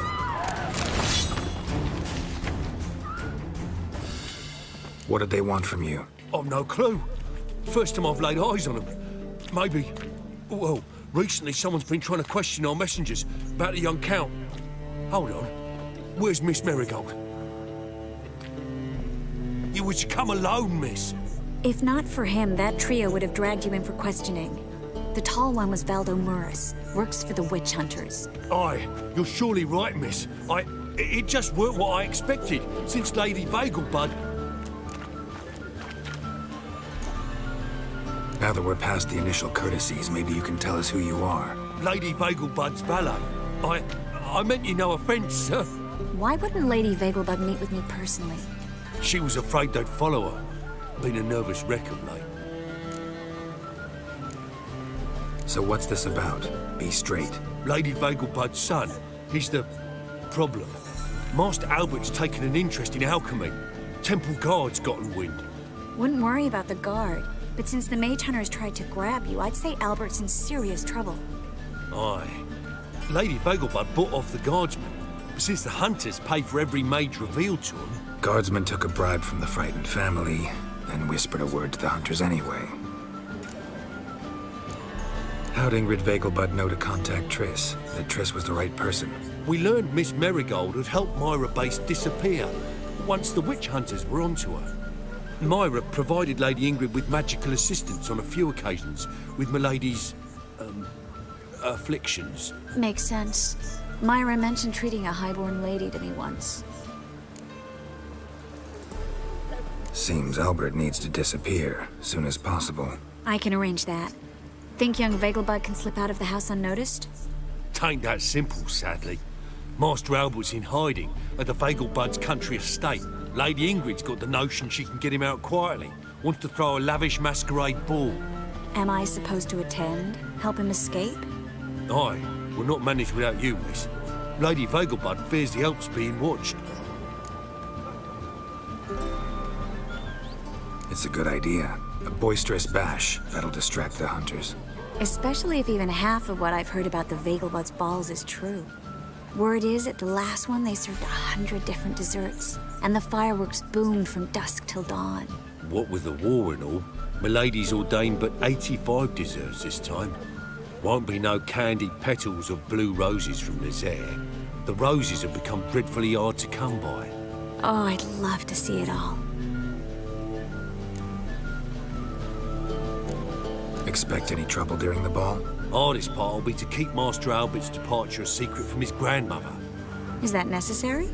What did they want from you? I've no clue. First time I've laid eyes on them. Maybe... Well, recently someone's been trying to question our messengers about the young Count. Hold on. Where's Miss Marigold? You was to come alone, miss. If not for him, that trio would have dragged you in for questioning. The tall one was Valdo Murris, works for the witch hunters. Aye, you're surely right, miss. It just weren't what I expected, since Lady Vegelbud... Now that we're past the initial courtesies, maybe you can tell us who you are. Lady Vegelbud's valet. I meant you no offence, sir. Why wouldn't Lady Vegelbud meet with me personally? She was afraid they'd follow her. Been a nervous wreck of late. So what's this about? Be straight. Lady Vegelbud's son. He's the problem. Master Albert's taken an interest in alchemy. Temple Guard's gotten wind. Wouldn't worry about the guard, but since the mage hunters tried to grab you, I'd say Albert's in serious trouble. Aye. Lady Vegelbud bought off the guardsmen, but since the hunters pay for every mage revealed to them... Guardsmen took a bribe from the frightened family, and whispered a word to the hunters anyway. How'd Ingrid Vegelbud know to contact Triss? That Triss was the right person? We learned Miss Marigold had helped Myra Base disappear once the witch hunters were onto her. Myra provided Lady Ingrid with magical assistance on a few occasions with Milady's, afflictions. Makes sense. Myra mentioned treating a highborn lady to me once. Seems Albert needs to disappear, soon as possible. I can arrange that. Think young Vegelbud can slip out of the house unnoticed? Tain't that simple, sadly. Master Albert's in hiding at the Vegelbud's country estate. Lady Ingrid's got the notion she can get him out quietly. Wants to throw a lavish masquerade ball. Am I supposed to attend? Help him escape? Aye, we'll not manage without you, miss. Lady Vegelbud fears the Alps being watched. It's a good idea. A boisterous bash, that'll distract the hunters. Especially if even half of what I've heard about the Vegelbud's balls is true. Word is, at the last one they served 100 different desserts, and the fireworks boomed from dusk till dawn. What with the war and all, Milady's ordained but 85 desserts this time. Won't be no candied petals of blue roses from Nazaire. The roses have become dreadfully hard to come by. Oh, I'd love to see it all. Expect any trouble during the ball? Hardest part will be to keep Master Albert's departure a secret from his grandmother. Is that necessary?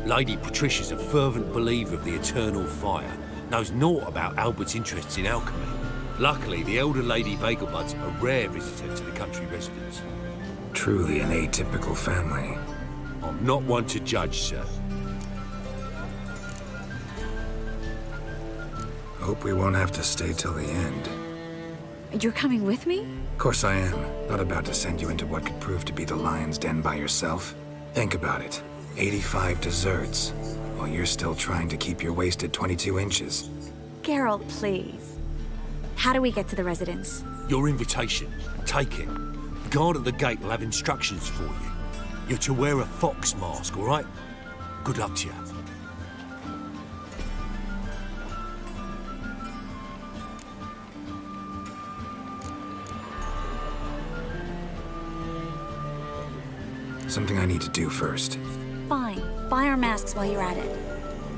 Lady Patricia's a fervent believer of the eternal fire, knows naught about Albert's interests in alchemy. Luckily, the elder Lady Vegelbud's a rare visitor to the country residence. Truly an atypical family. I'm not one to judge, sir. Hope we won't have to stay till the end. You're coming with me? Of course I am. Not about to send you into what could prove to be the lion's den by yourself. Think about it. 85 desserts, while you're still trying to keep your waist at 22 inches. Geralt, please. How do we get to the residence? Your invitation. Take it. Guard at the gate will have instructions for you. You're to wear a fox mask, all right? Good luck to you. Something I need to do first. Fine. Buy our masks while you're at it.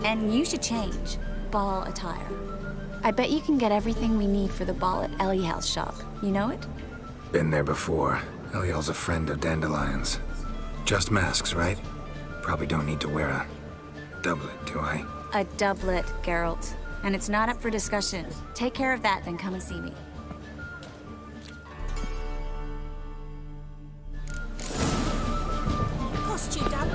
And you should change. Ball attire. I bet you can get everything we need for the ball at Eliel's shop. You know it? Been there before. Eliel's a friend of Dandelion's. Just masks, right? Probably don't need to wear a doublet, do I? A doublet, Geralt. And it's not up for discussion. Take care of that, then come and see me. Cost you, Dad.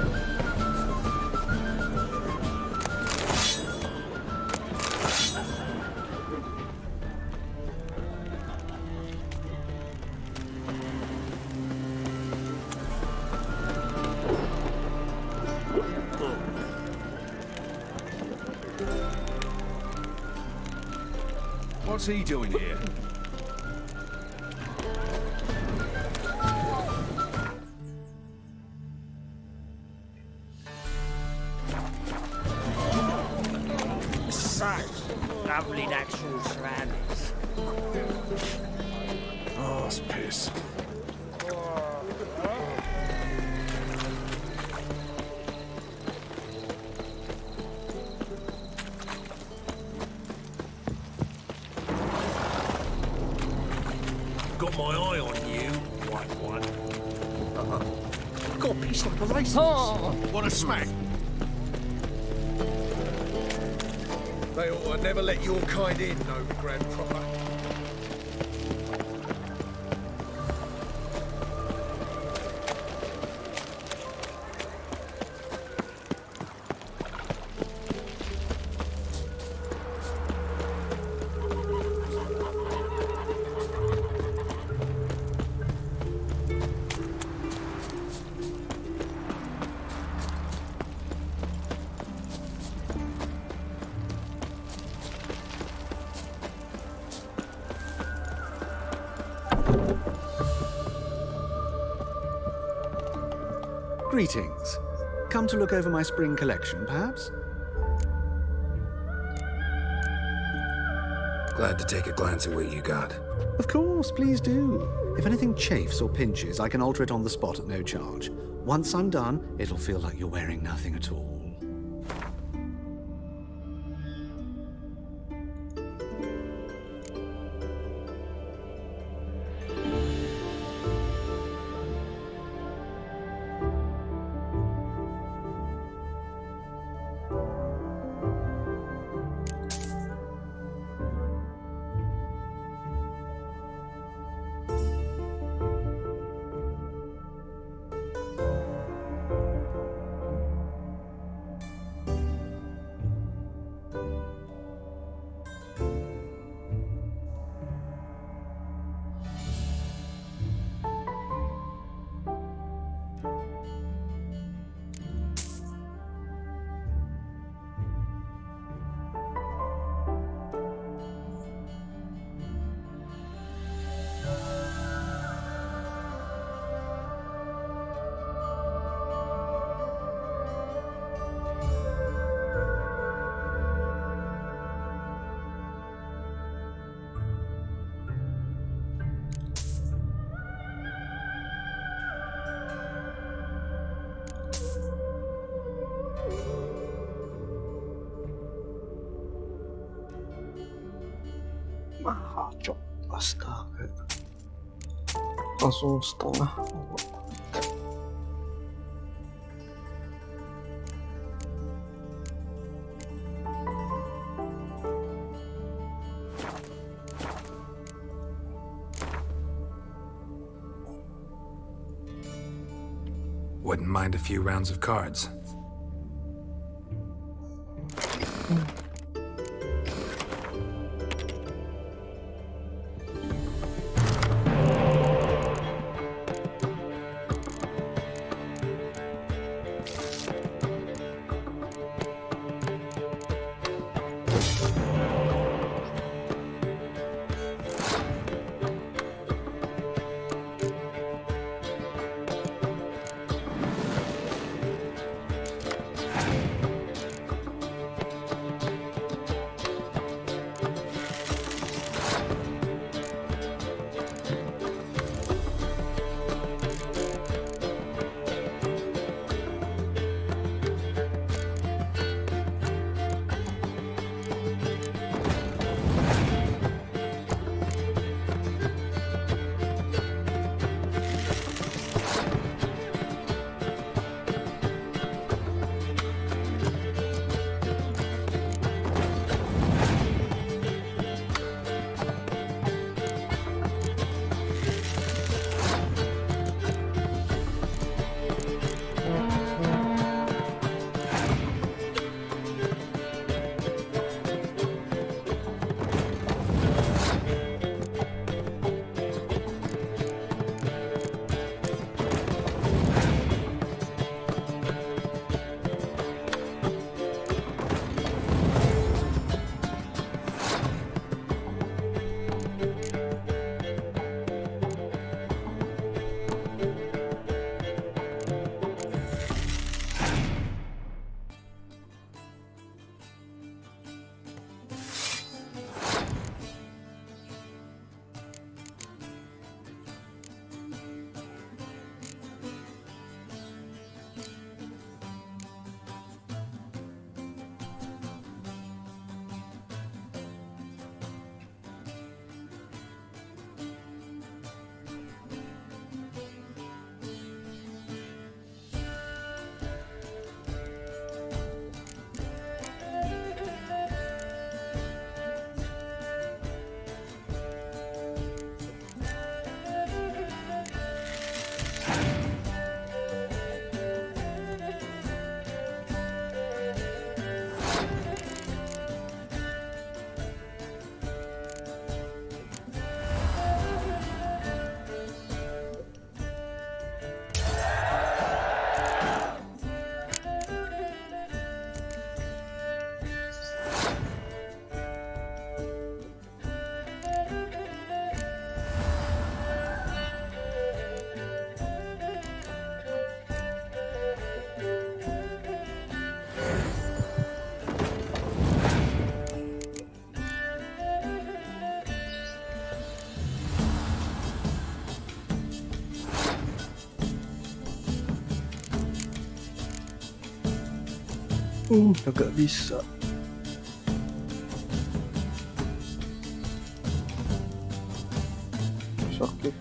What's he doing here? So, lovely natural surroundings. Oh, it's piss. Got my eye on you, white one. Got a piece like a race. What a smack. They ought to never let your kind in, no Grand Proper. Greetings. Come to look over my spring collection, perhaps? Glad to take a glance at what you got. Of course, please do. If anything chafes or pinches, I can alter it on the spot at no charge. Once I'm done, it'll feel like you're wearing nothing at all. Cok, astaga. Langsung setengah. Wouldn't mind a few rounds of cards. Agak bisa. Sakit.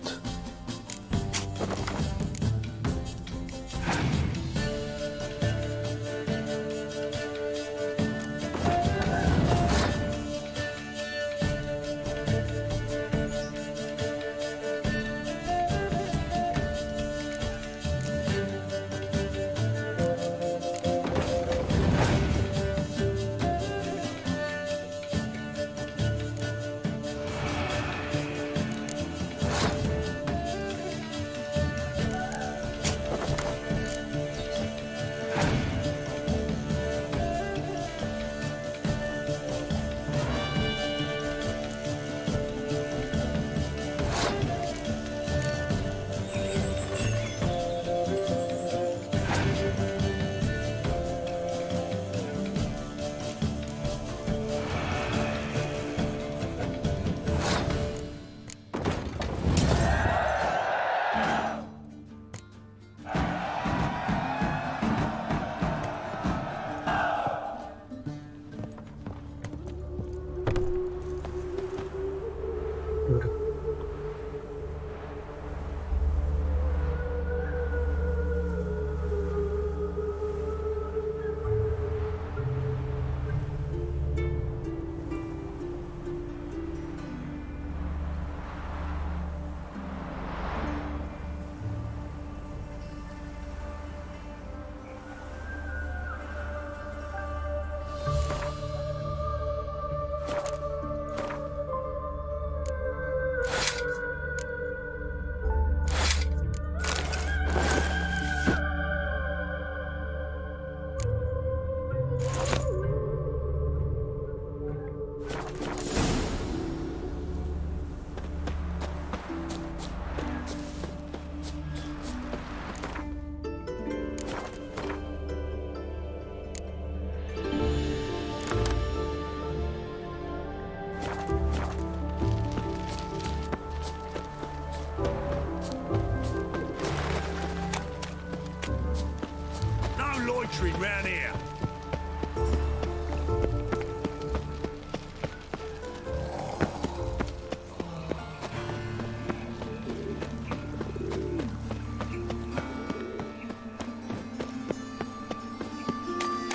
Loitering round here.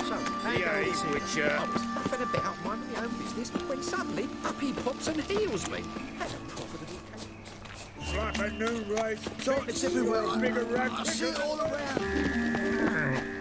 So, how you going, Witcher? I was faffing about minding my own business when suddenly up he pops and heals me. That's a profitable case. It's like a new race. So it's everywhere. Bigger rat. I see it all around.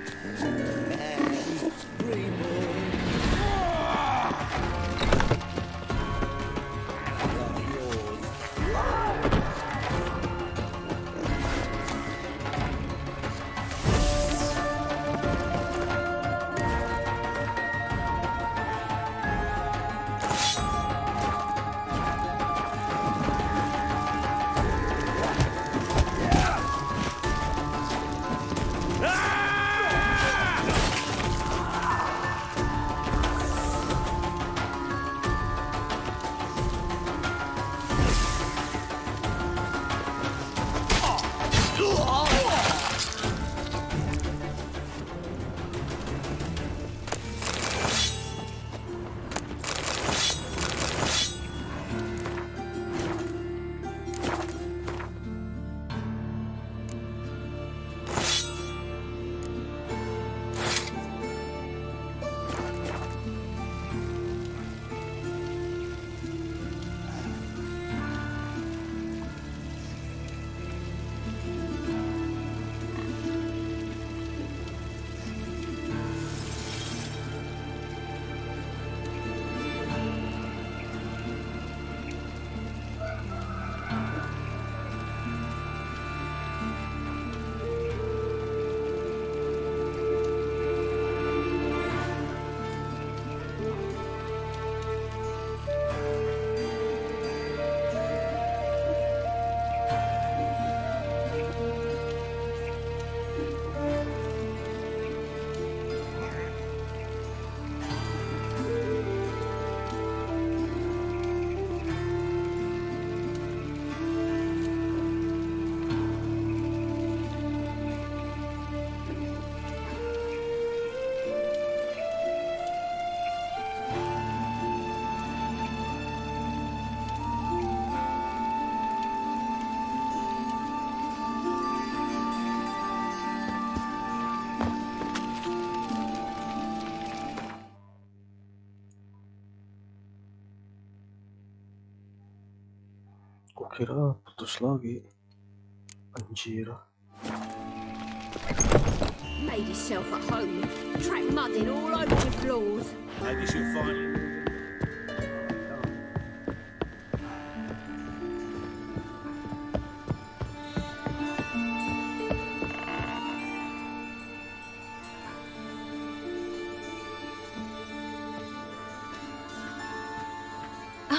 Kukira putus lagi. Anjir. Made yourself at home. Track mudding all over your floors. Maybe she'll find.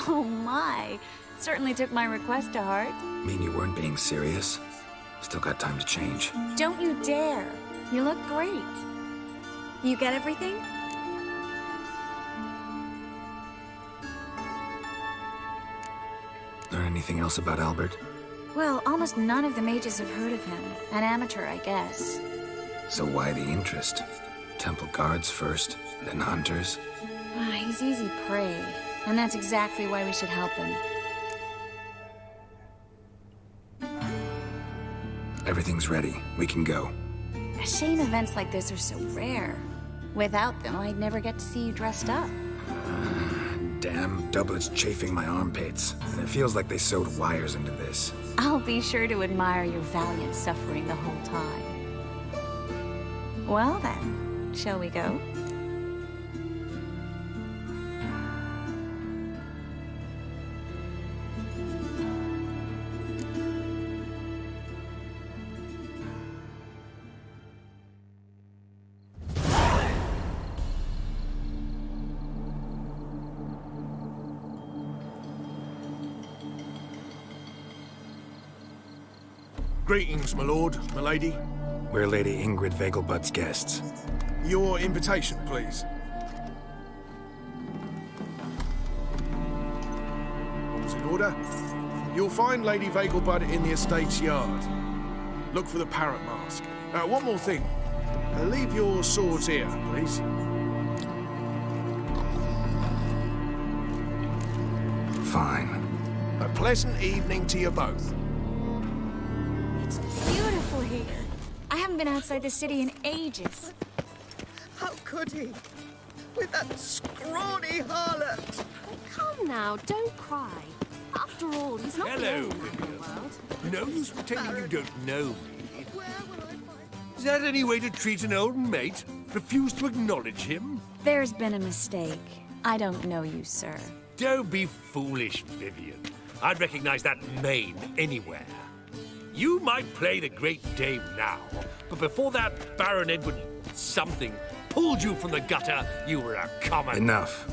Oh my. Certainly took my request to heart. Mean you weren't being serious? Still got time to change. Don't you dare. You look great. You get everything? Learn anything else about Albert? Well, almost none of the mages have heard of him. An amateur, I guess. So why the interest? Temple guards first, then hunters? He's easy prey. And that's exactly why we should help him. Everything's ready. We can go. A shame events like this are so rare. Without them, I'd never get to see you dressed up. Damn doublets chafing my armpits. And it feels like they sewed wires into this. I'll be sure to admire your valiant suffering the whole time. Well then, shall we go? Greetings, my lord, my lady. We're Lady Ingrid Vegelbud's guests. Your invitation, please. All's in order. You'll find Lady Vegelbud in the estate's yard. Look for the parrot mask. One more thing. Leave your swords here, please. Fine. A pleasant evening to you both. It's beautiful here. I haven't been outside the city in ages. How could he? With that scrawny harlot. Come now, don't cry. After all, he's not the Hello, only man in the world. No use pretending you don't know me. Is that any way to treat an old mate? Refuse to acknowledge him? There's been a mistake. I don't know you, sir. Don't be foolish, Vivian. I'd recognize that mane anywhere. You might play the great dame now, but before that Baron Edward something pulled you from the gutter, you were a common... Enough.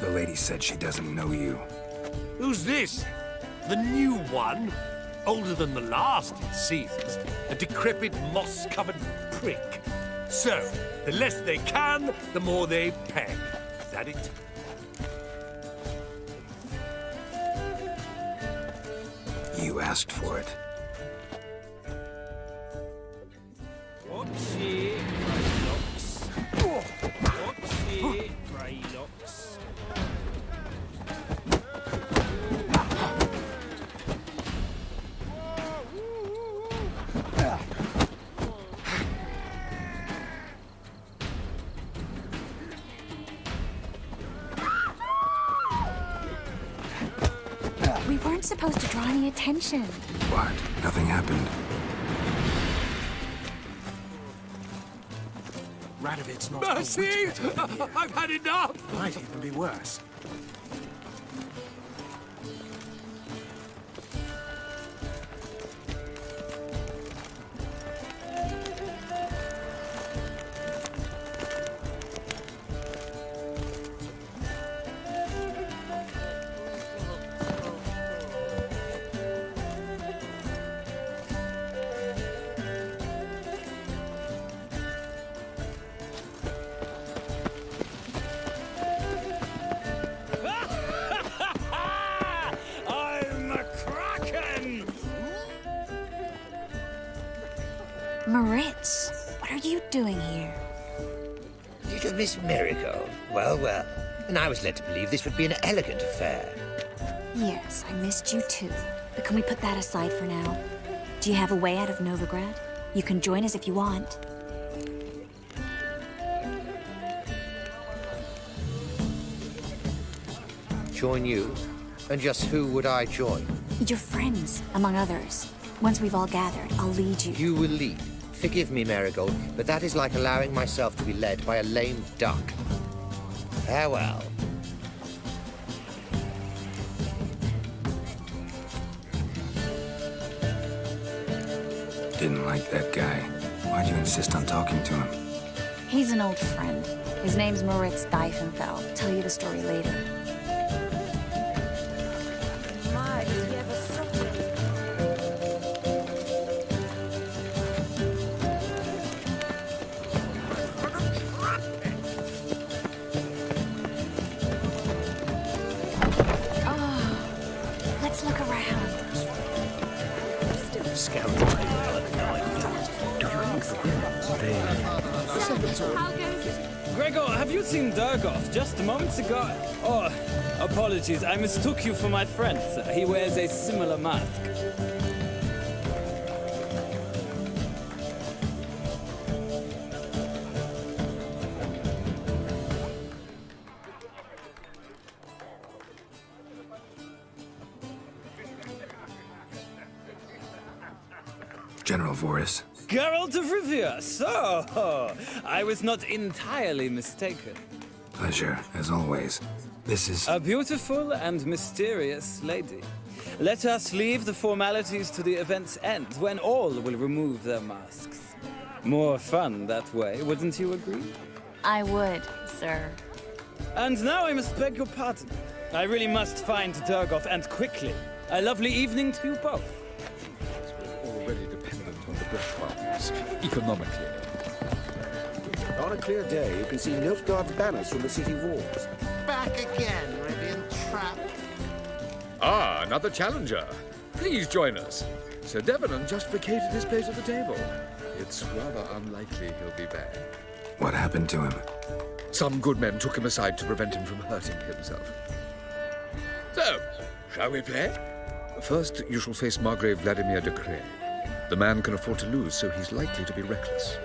The lady said she doesn't know you. Who's this? The new one? Older than the last, it seems. A decrepit, moss-covered prick. So, the less they can, the more they pay. Is that it? You asked for it. What's it, Greylocks? What's it, Greylocks? We weren't supposed to draw any attention. What? Nothing happened. Radovid's not Mercy! I've had enough! Might even be worse. Moritz, what are you doing here? Little Miss Marigold. Well, well. And I was led to believe this would be an elegant affair. Yes, I missed you too. But can we put that aside for now? Do you have a way out of Novigrad? You can join us if you want. Join you? And just who would I join? Your friends, among others. Once we've all gathered, I'll lead you. You will lead. Forgive me, Marigold, but that is like allowing myself to be led by a lame duck. Farewell. Didn't like that guy. Why'd you insist on talking to him? He's an old friend. His name's Moritz Diefenfeld. Tell you the story later. Let's look around. Gregor, have you seen Durgoff just moments ago? Oh, apologies, I mistook you for my friend. He wears a similar mask. General Voris. Geralt of Rivia, so I was not entirely mistaken. Pleasure, as always. This is... A beautiful and mysterious lady. Let us leave the formalities to the event's end, when all will remove their masks. More fun that way, wouldn't you agree? I would, sir. And now I must beg your pardon. I really must find Durgoff, and quickly. A lovely evening to you both. Already dependent on the brush farmers, economically. On a clear day, you can see Nilfgaard's banners from the city walls. Back again, Rivian Trap. Ah, another challenger. Please join us. Sir Devenant just vacated his place at the table. It's rather unlikely he'll be back. What happened to him? Some good men took him aside to prevent him from hurting himself. So, shall we play? First, you shall face Margrave Vladimir de Cray. The man can afford to lose, so he's likely to be reckless.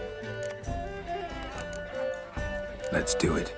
Let's do it.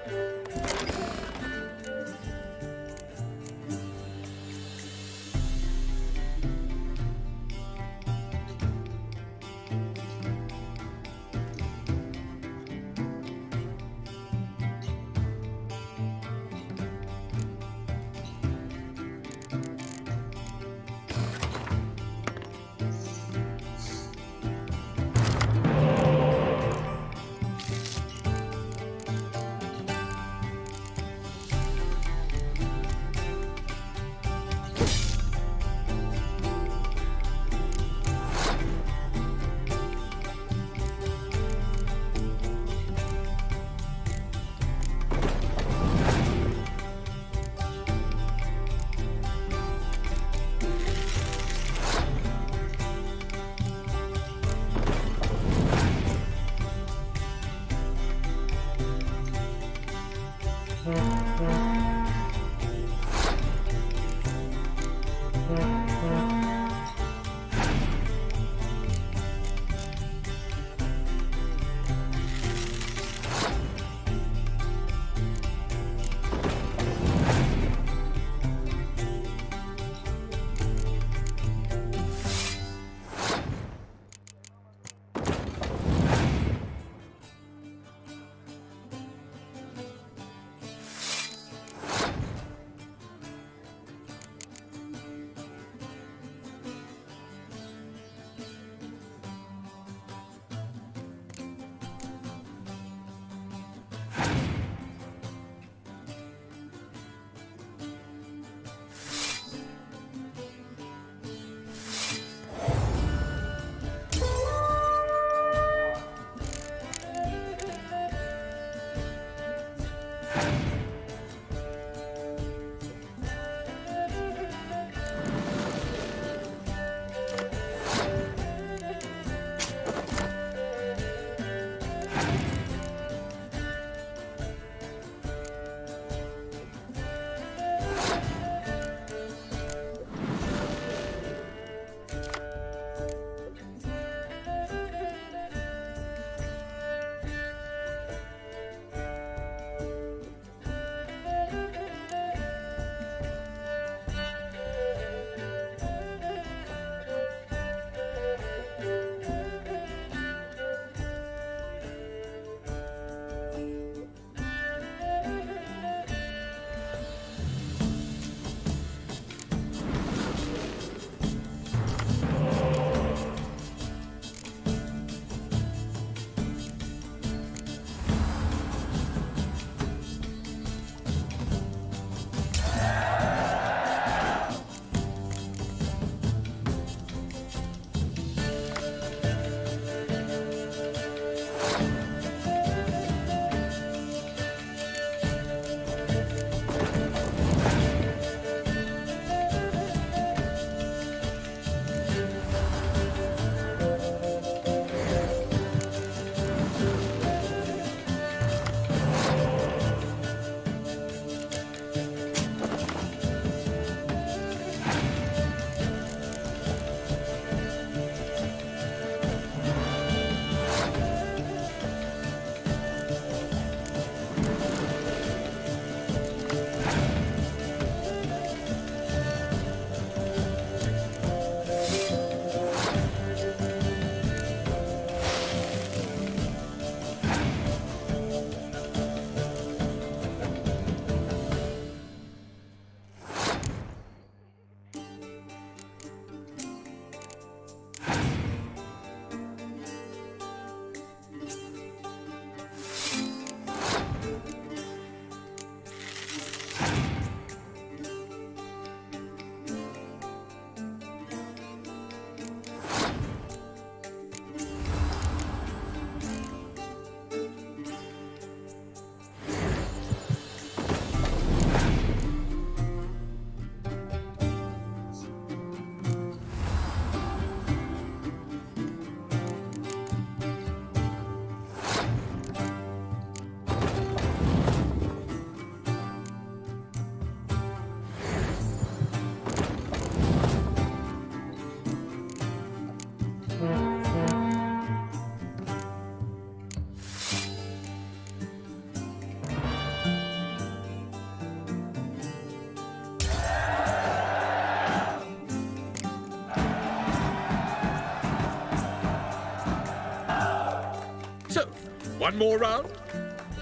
One more round?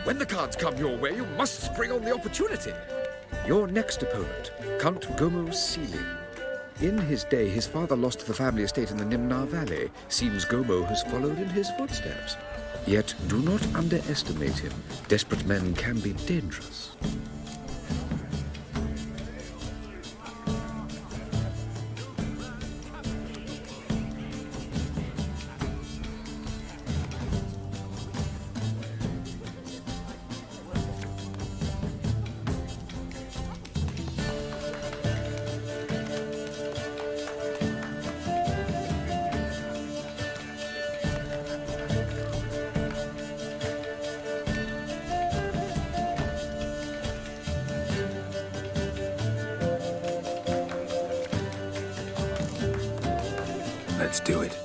When the cards come your way, you must spring on the opportunity. Your next opponent, Count Gomo Sealy. In his day, his father lost the family estate in the Nimnar Valley. Seems Gomo has followed in his footsteps. Yet, do not underestimate him. Desperate men can be dangerous. Let's do it.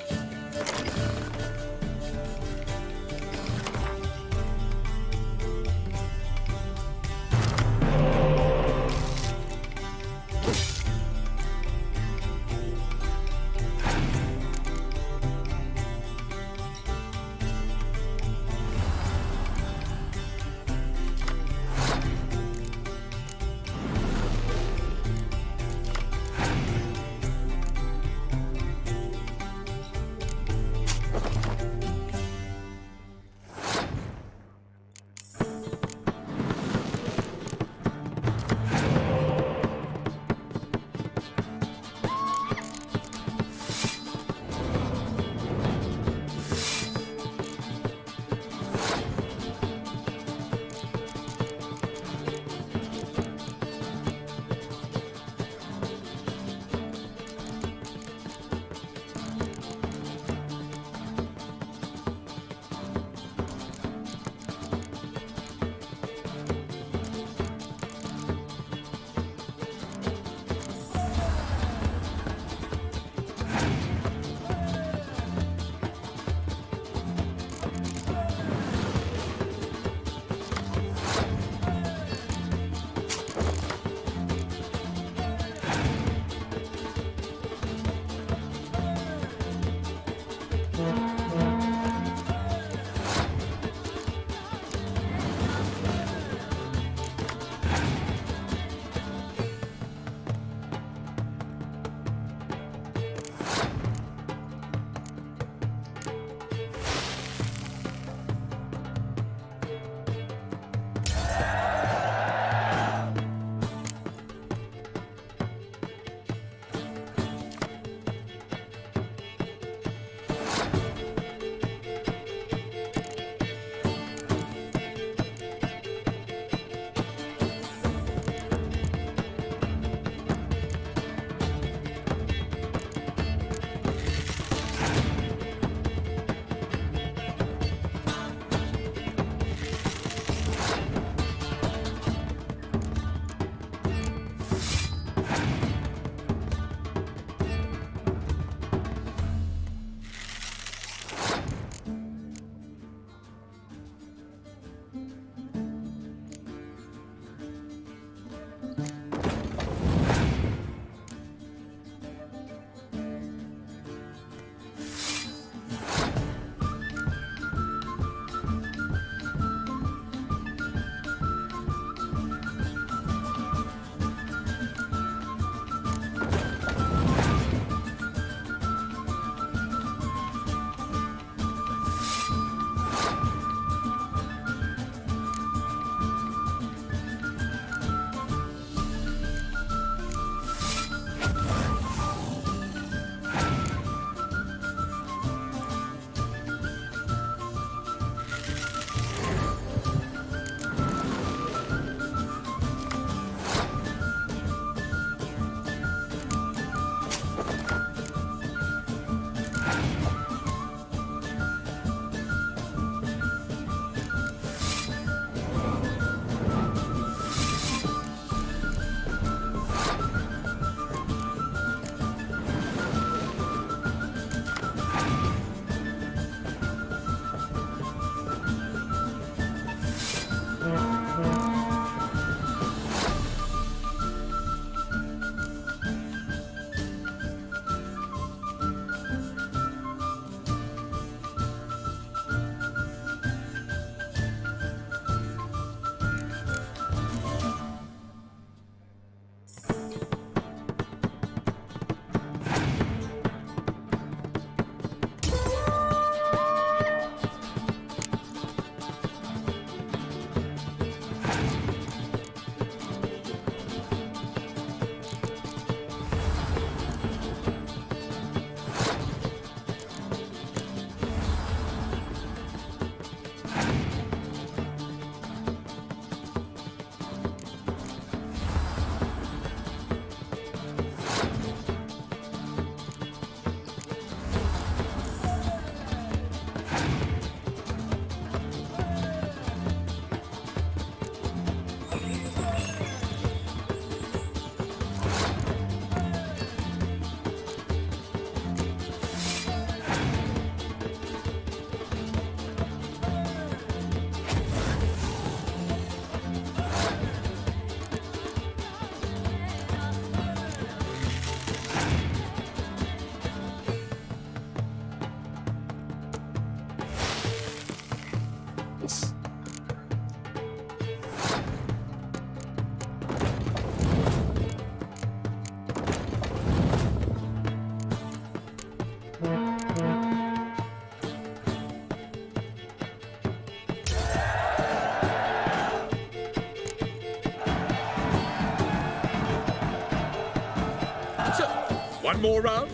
One more round?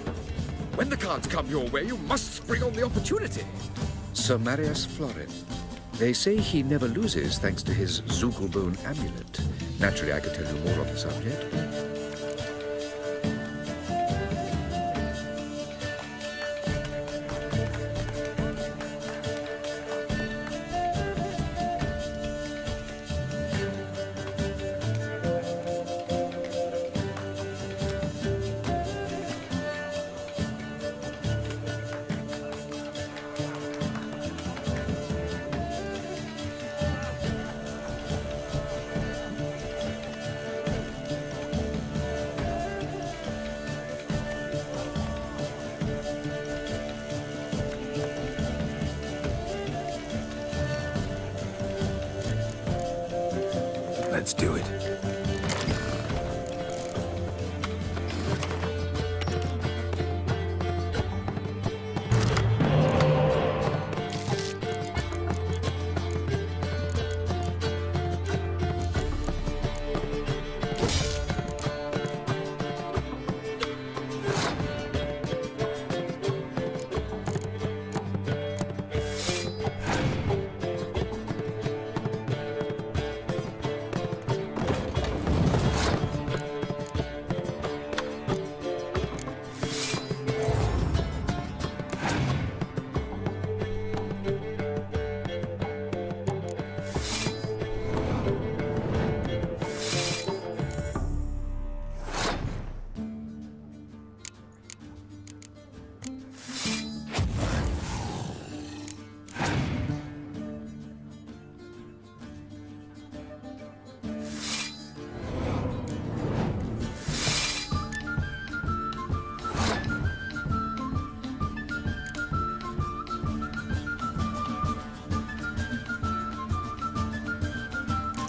When the cards come your way, you must spring on the opportunity. Sir Marius Florin. They say he never loses thanks to his Zugelbone amulet. Naturally, I could tell you more on the subject, but... Let's do it.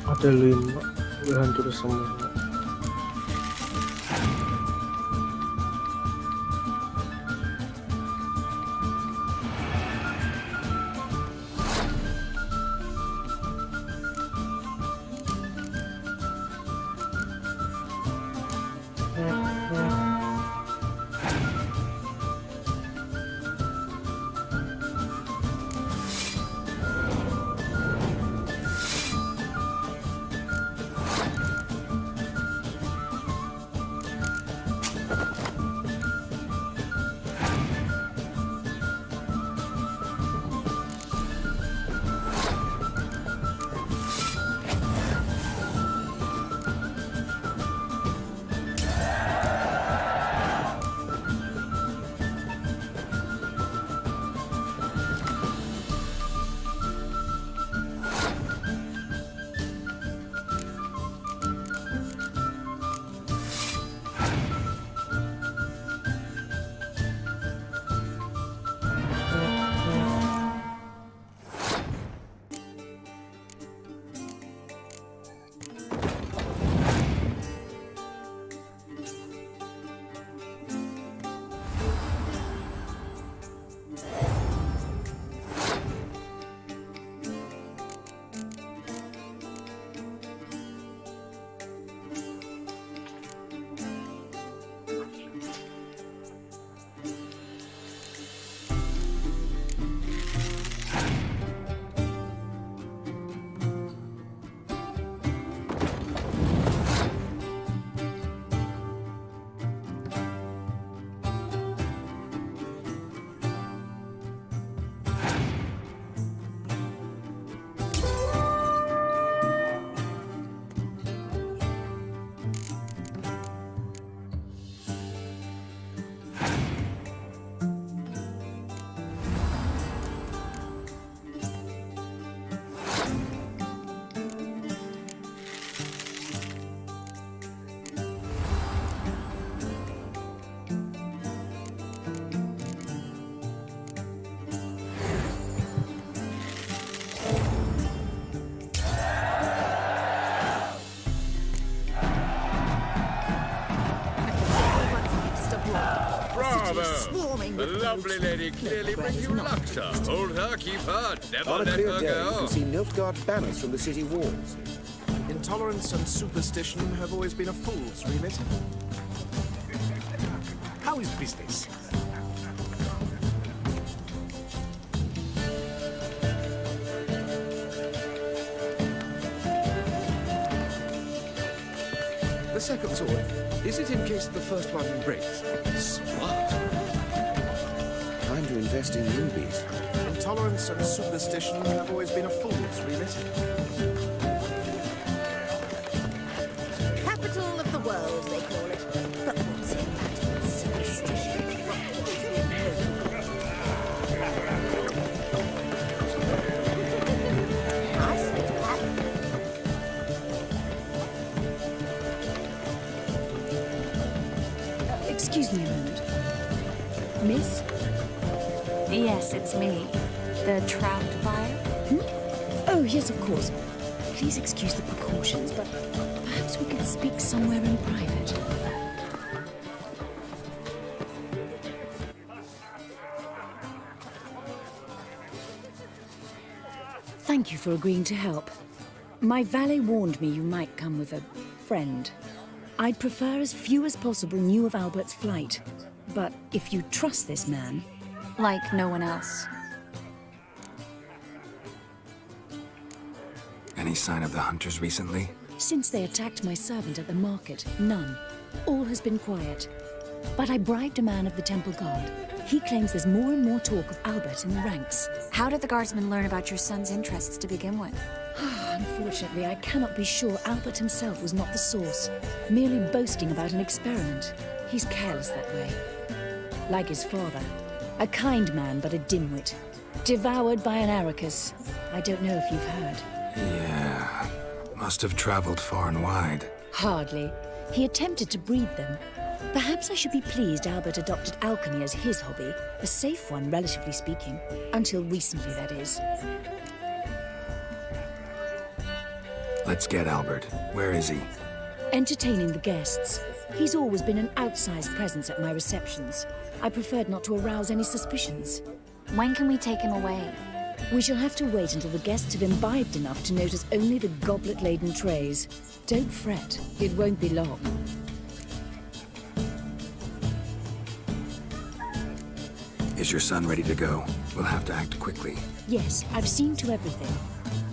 Ada 5, udah hancur semua. The lovely lady clearly brings you luck, sir. Hold her, keep her, never On a let clear her day, you go. can see Nilfgaard banners from the city walls. Intolerance and superstition have always been a fool's remit. How How is business? The second sword, is it in case the first one breaks? Smart. Time to invest in rubies. Intolerance and superstition have always been a fool's remit. Capital of the world, they call it. But what's in that superstition? I said that. Excuse me a moment. Miss? Yes, it's me. The trout buyer? Oh, yes, of course. Please excuse the precautions, but perhaps we could speak somewhere in private. Thank you for agreeing to help. My valet warned me you might come with a friend. I'd prefer as few as possible knew of Albert's flight. But if you trust this man... Like no one else. Any sign of the hunters recently? Since they attacked my servant at the market, none. All has been quiet. But I bribed a man of the Temple Guard. He claims there's more and more talk of Albert in the ranks. How did the guardsmen learn about your son's interests to begin with? Unfortunately, I cannot be sure Albert himself was not the source, merely boasting about an experiment. He's careless that way. Like his father. A kind man, but a dimwit. Devoured by an Arachus. I don't know if you've heard. Yeah. Must have traveled far and wide. Hardly. He attempted to breed them. Perhaps I should be pleased Albert adopted alchemy as his hobby. A safe one, relatively speaking. Until recently, that is. Let's get Albert. Where is he? Entertaining the guests. He's always been an outsized presence at my receptions. I preferred not to arouse any suspicions. When can we take him away? We shall have to wait until the guests have imbibed enough to notice only the goblet-laden trays. Don't fret, it won't be long. Is your son ready to go? We'll have to act quickly. Yes, I've seen to everything.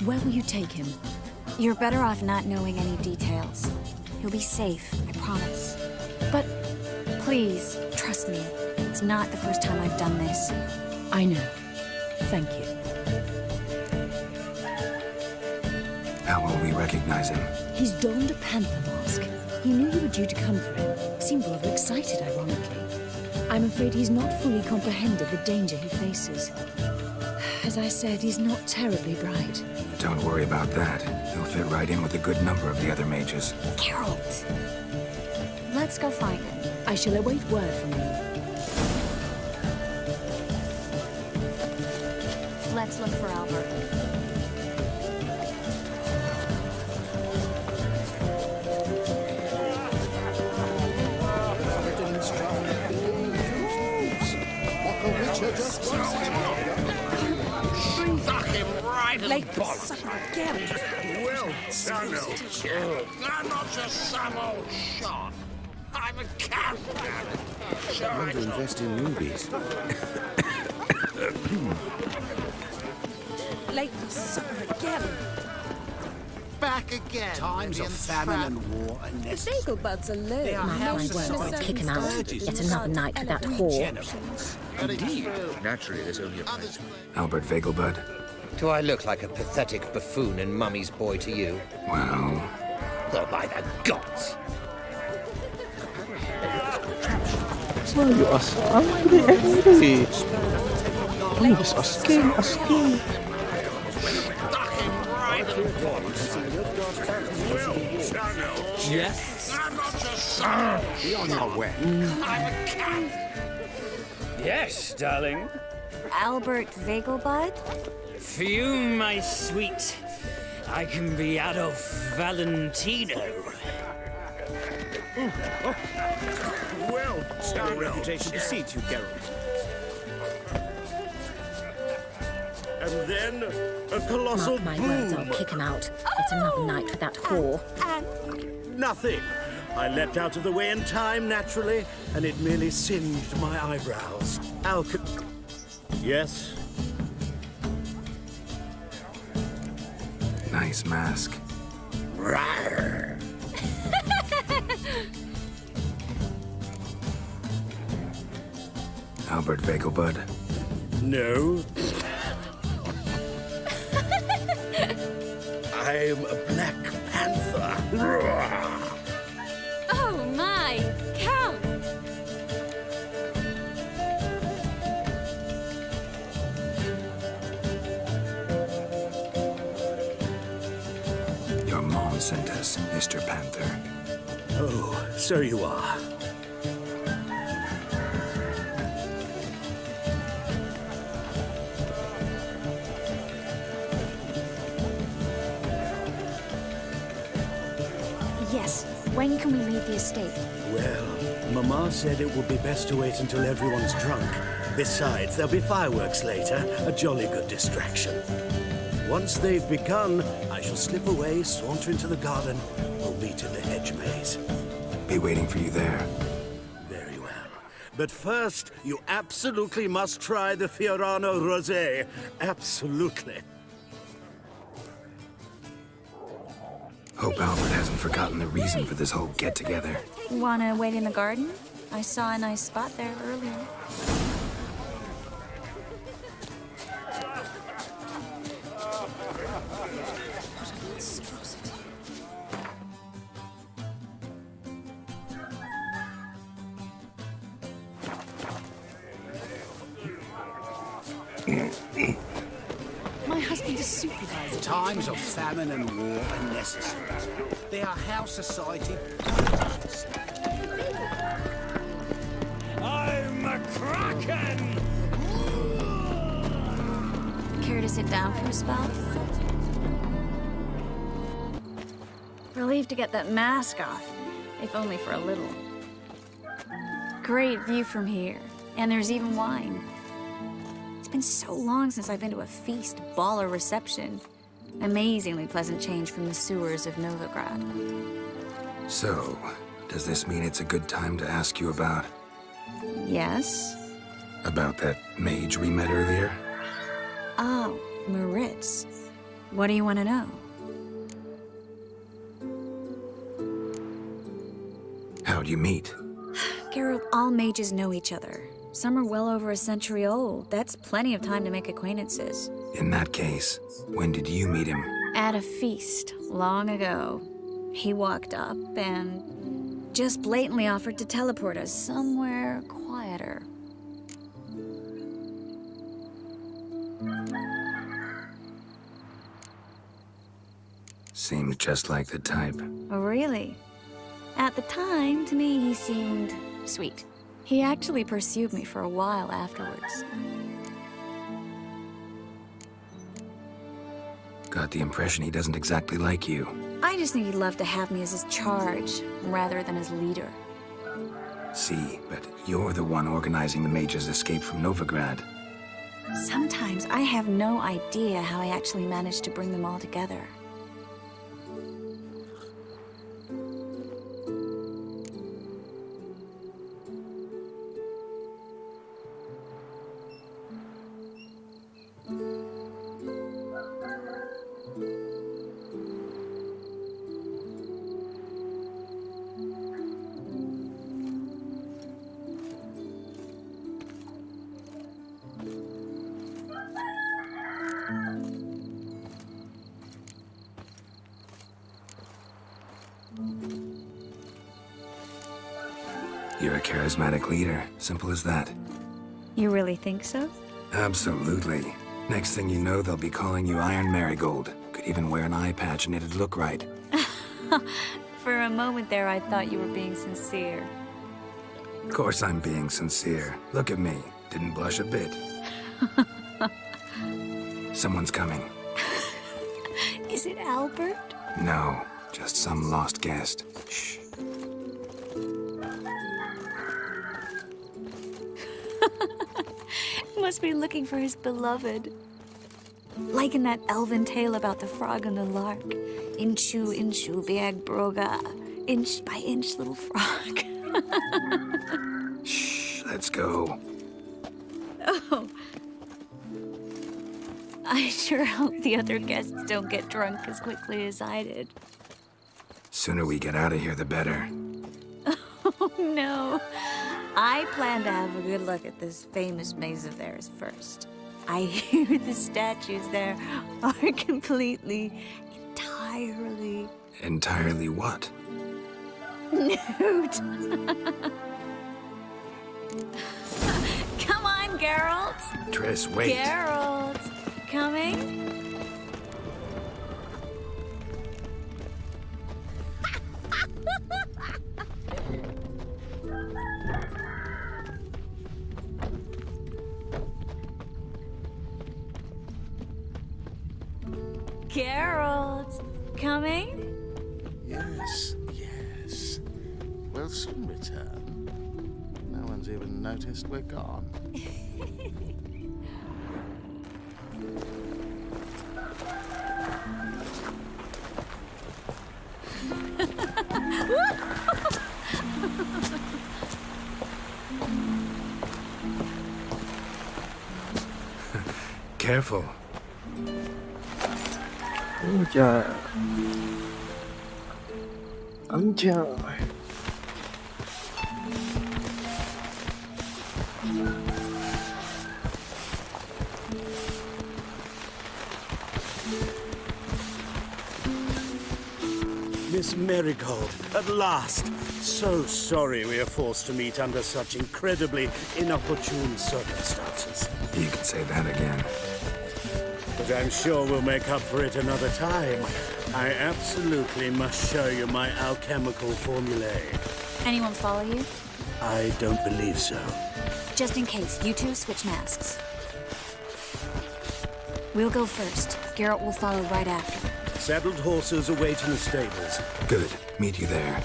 Where will you take him? You're better off not knowing any details. He'll be safe, I promise. But please, trust me. It's not the first time I've done this. I know. Thank you. How will we recognize him? He's donned a panther mask. He knew you were due to come for him. Seemed rather excited, ironically. I'm afraid he's not fully comprehended the danger he faces. As I said, he's not terribly bright. Don't worry about that. He'll fit right in with a good number of the other mages. Geralt! Let's go find him. I shall await word from you. Let's look for Albert. Stuck him right in the Like bollocks. again. Well, I'm not just some old shot. I'm a caveman. Time to invest in rubies. Late for supper again. Back again. Times of famine and war and The bagel buds are low. They are My house word, I'll kick him out. Yet another night with that whore. Indeed. Naturally, there's only a price. Albert Vegelbud? Do I look like a pathetic buffoon and Mummy's boy to you? Well... Oh, by the gods! Why are you asking? I'm angry. I'm just asking. Yes. I'm not just some old You're not wet. I'm a cat. Yes, darling. Albert Vegelbud? Fume, my sweet. I can be Adolf Valentino. Well, All the reputation precedes you, Geralt. And then a colossal Mark my words, I'll kick him out. Yet another night with that whore. Nothing. I leapt out of the way in time, naturally, and it merely singed my eyebrows. Yes? Nice mask. Rawr. Albert Vegelbud. No. I'm a Black Panther. Rawr. Oh my, Count! Your mom sent us, Mr. Panther. Oh, so you are. Yes, when can we leave the estate? Well, Mama said it would be best to wait until everyone's drunk. Besides, there'll be fireworks later, a jolly good distraction. Once they've begun, I shall slip away, saunter into the garden. We'll meet in the hedge maze. Be waiting for you there. Very well. But first, you absolutely must try the Fiorano Rosé. Absolutely. Hope Albert hasn't forgotten the reason for this whole get-together. Wanna wait in the garden? I saw a nice spot there earlier. My husband is supervisor. Times of famine and war are necessary. They are how society. I'm a Kraken! Care to sit down for a spell? Relieved to get that mask off, if only for a little. Great view from here, and there's even wine. It's been so long since I've been to a feast, ball, or reception. Amazingly pleasant change from the sewers of Novigrad. So, does this mean it's a good time to ask you about... Yes? About that mage we met earlier? Oh, Maritz. What do you want to know? How'd you meet? Geralt, all mages know each other. Some are well over a century old. That's plenty of time to make acquaintances. In that case, when did you meet him? At a feast, long ago. He walked up and just blatantly offered to teleport us somewhere quieter. Seems just like the type. Oh, really? At the time, to me, he seemed sweet. He actually pursued me for a while afterwards. Got the impression he doesn't exactly like you. I just think he'd love to have me as his charge, rather than his leader. See, but you're the one organizing the mage's escape from Novigrad. Sometimes I have no idea how I actually managed to bring them all together. You're a charismatic leader. Simple as that. You really think so? Absolutely. Next thing you know, they'll be calling you Iron Marigold. Could even wear an eye patch and it'd look right. For a moment there, I thought you were being sincere. Of course I'm being sincere. Look at me. Didn't blush a bit. Someone's coming. Is it Albert? No, just some lost guest. Shh. Must be looking for his beloved. Like in that elven tale about the frog and the lark. Inchu, inchu, biag broga. inch by inch little frog. Shh, let's go. Oh. I sure hope the other guests don't get drunk as quickly as I did. Sooner we get out of here, the better. Oh, no. I plan to have a good look at this famous maze of theirs first. I hear the statues there are entirely... Entirely what? nude. Come on, Geralt. Triss, wait. Geralt, coming? Geralt, coming? Yes, yes. We'll soon return. No one's even noticed we're gone. Careful. Anjay. Anjay. Miss Marigold, at last. So sorry we are forced to meet under such incredibly inopportune circumstances. You can say that again. But I'm sure we'll make up for it another time. I absolutely must show you my alchemical formulae. Anyone follow you? I don't believe so. Just in case, you two switch masks. We'll go first. Geralt will follow right after. Saddled horses await in the stables. Good. Meet you there.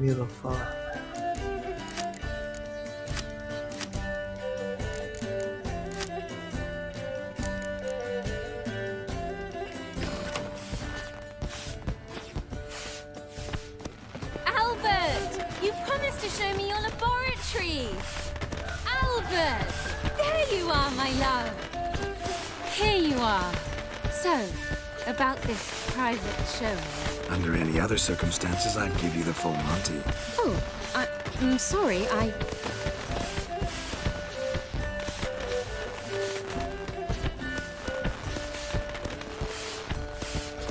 Beautiful. Albert! You promised to show me your laboratory! Albert! There you are, my love! Here you are. So, about this private show. Under any other circumstances, I'd give you the full Monty. Oh, I'm sorry,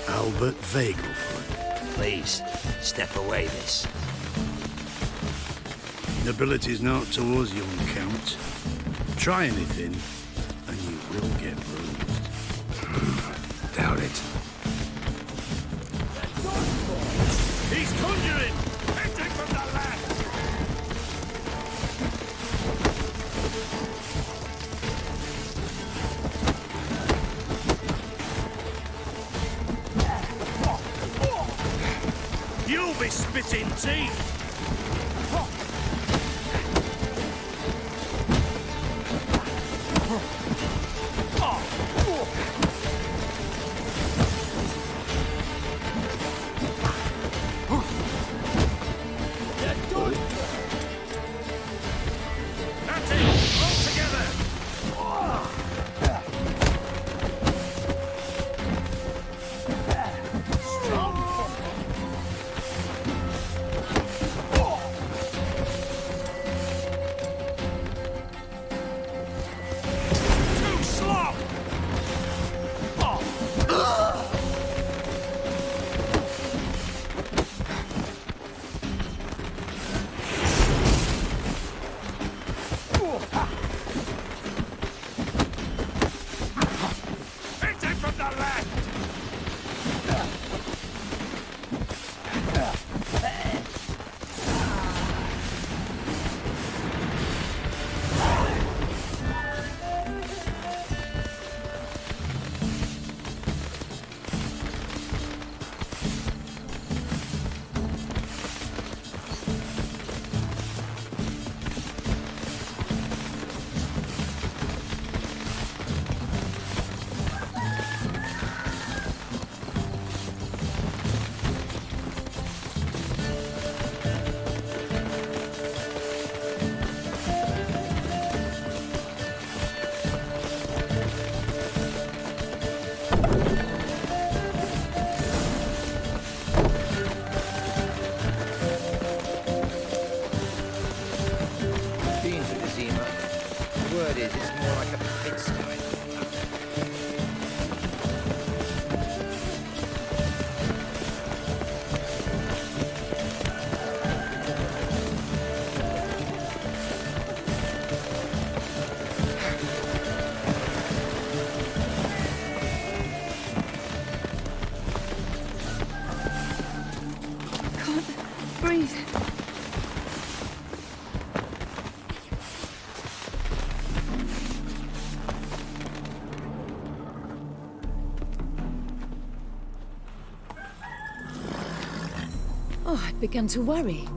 Albert Vagel. Please, step away, miss. Nobility's not towards young Count. Try anything, and you will get bruised. Doubt it. He's conjuring! Entering from the left! You'll be spitting teeth! word is, it's more like a pigsty. Breathe. Oh, I'd begun to worry.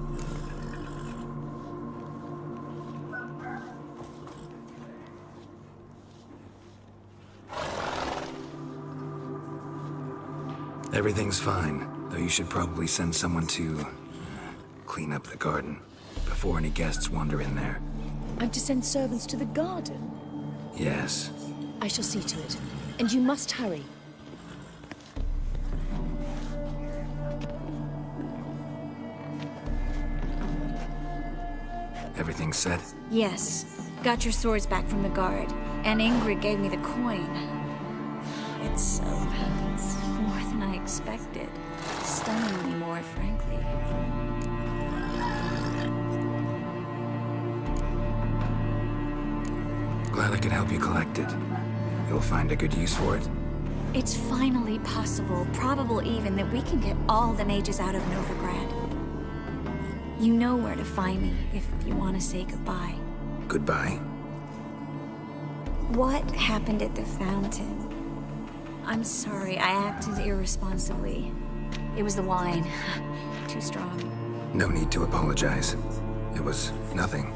Everything's fine, though you should probably send someone to clean up the garden before any guests wander in there. I'm to send servants to the garden? Yes. I shall see to it. And you must hurry. Everything set? Yes. Got your swords back from the guard. And Ingrid gave me the coin. It's more than I expected. Stunningly more, frankly. Glad I could help you collect it. You'll find a good use for it. It's finally possible, probable even, that we can get all the mages out of Novigrad. You know where to find me if you want to say goodbye. Goodbye. What happened at the fountain? I'm sorry, I acted irresponsibly. It was the wine. Too strong. No need to apologize. It was nothing.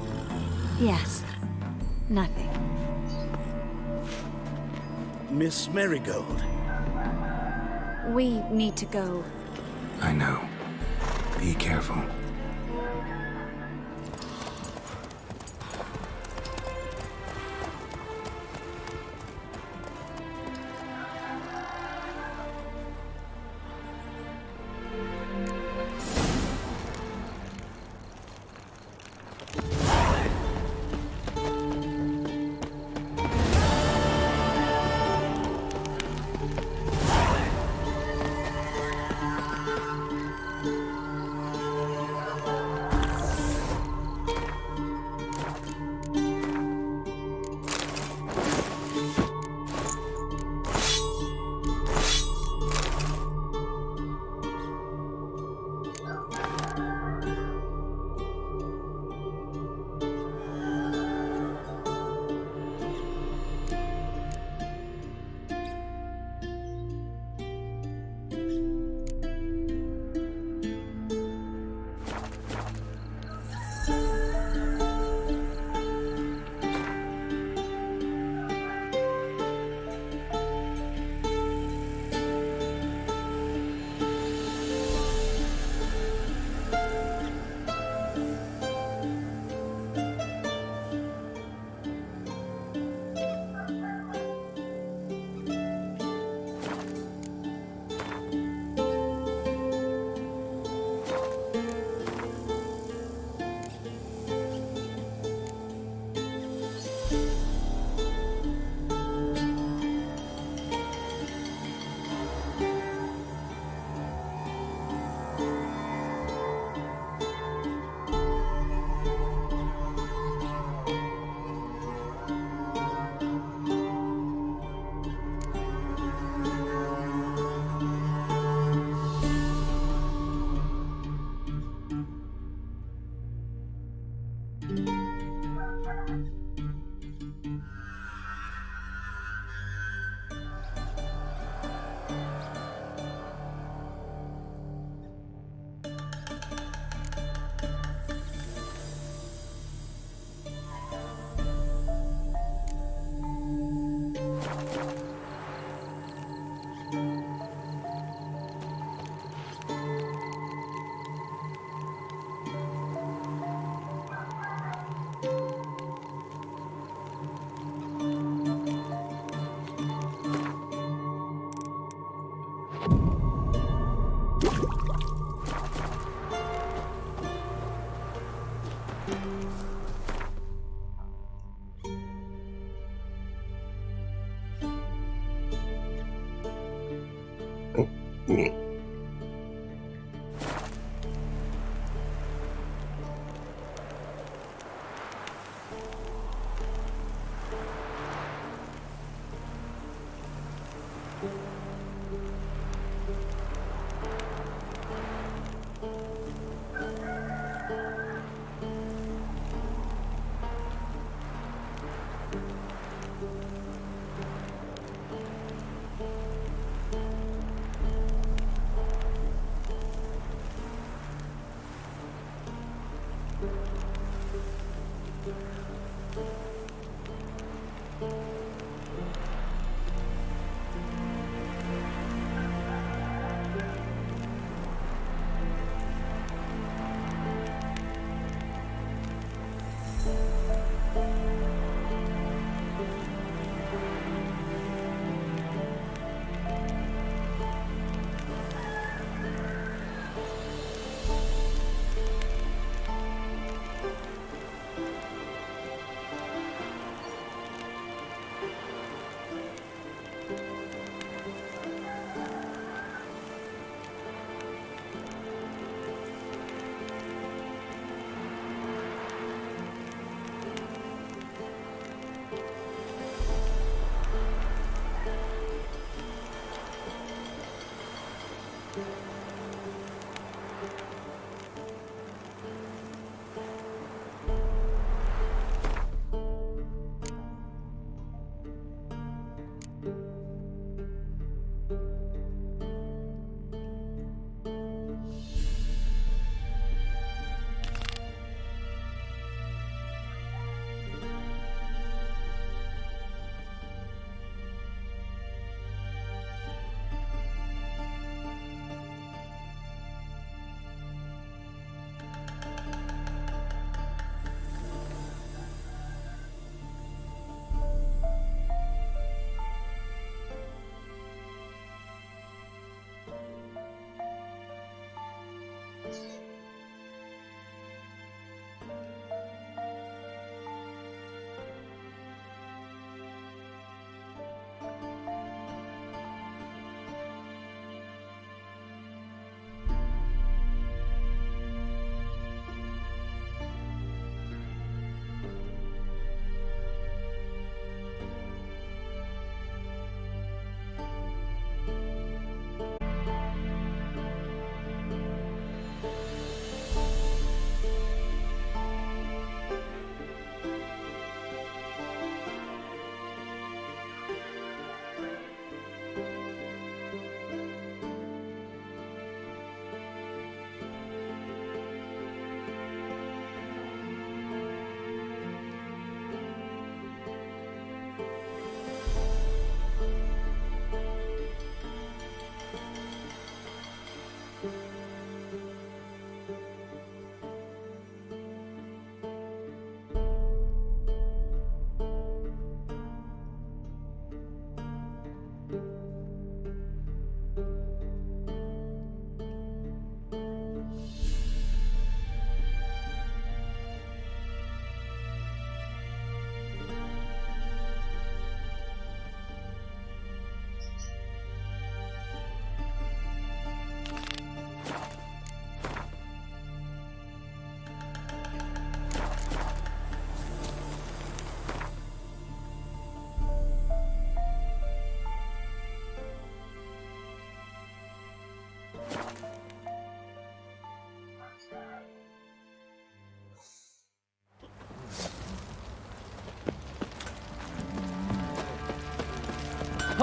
Yes. Nothing. Miss Marigold. We need to go. I know. Be careful.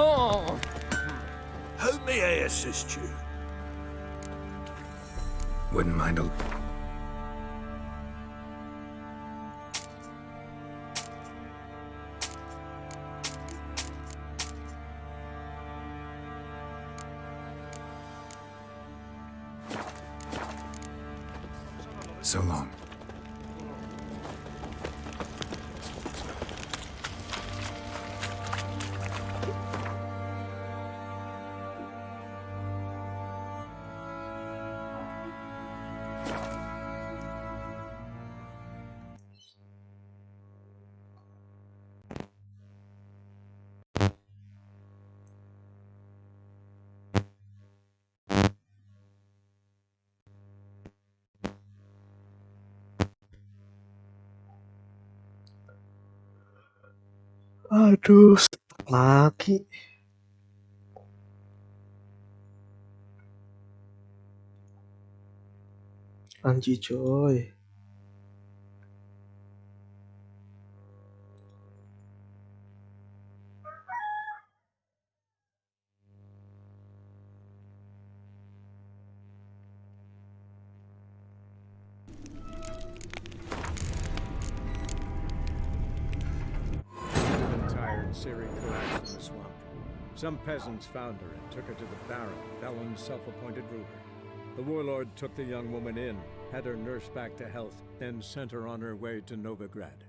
Oh! How may I assist you? Wouldn't mind a... So long. Aduh, stuck lagi. Anji coy. Tired Siri collapsed in the swamp. Some peasants found her and took her to the Baron, Felon's self-appointed ruler. The warlord took the young woman in, had her nursed back to health, then sent her on her way to Novigrad.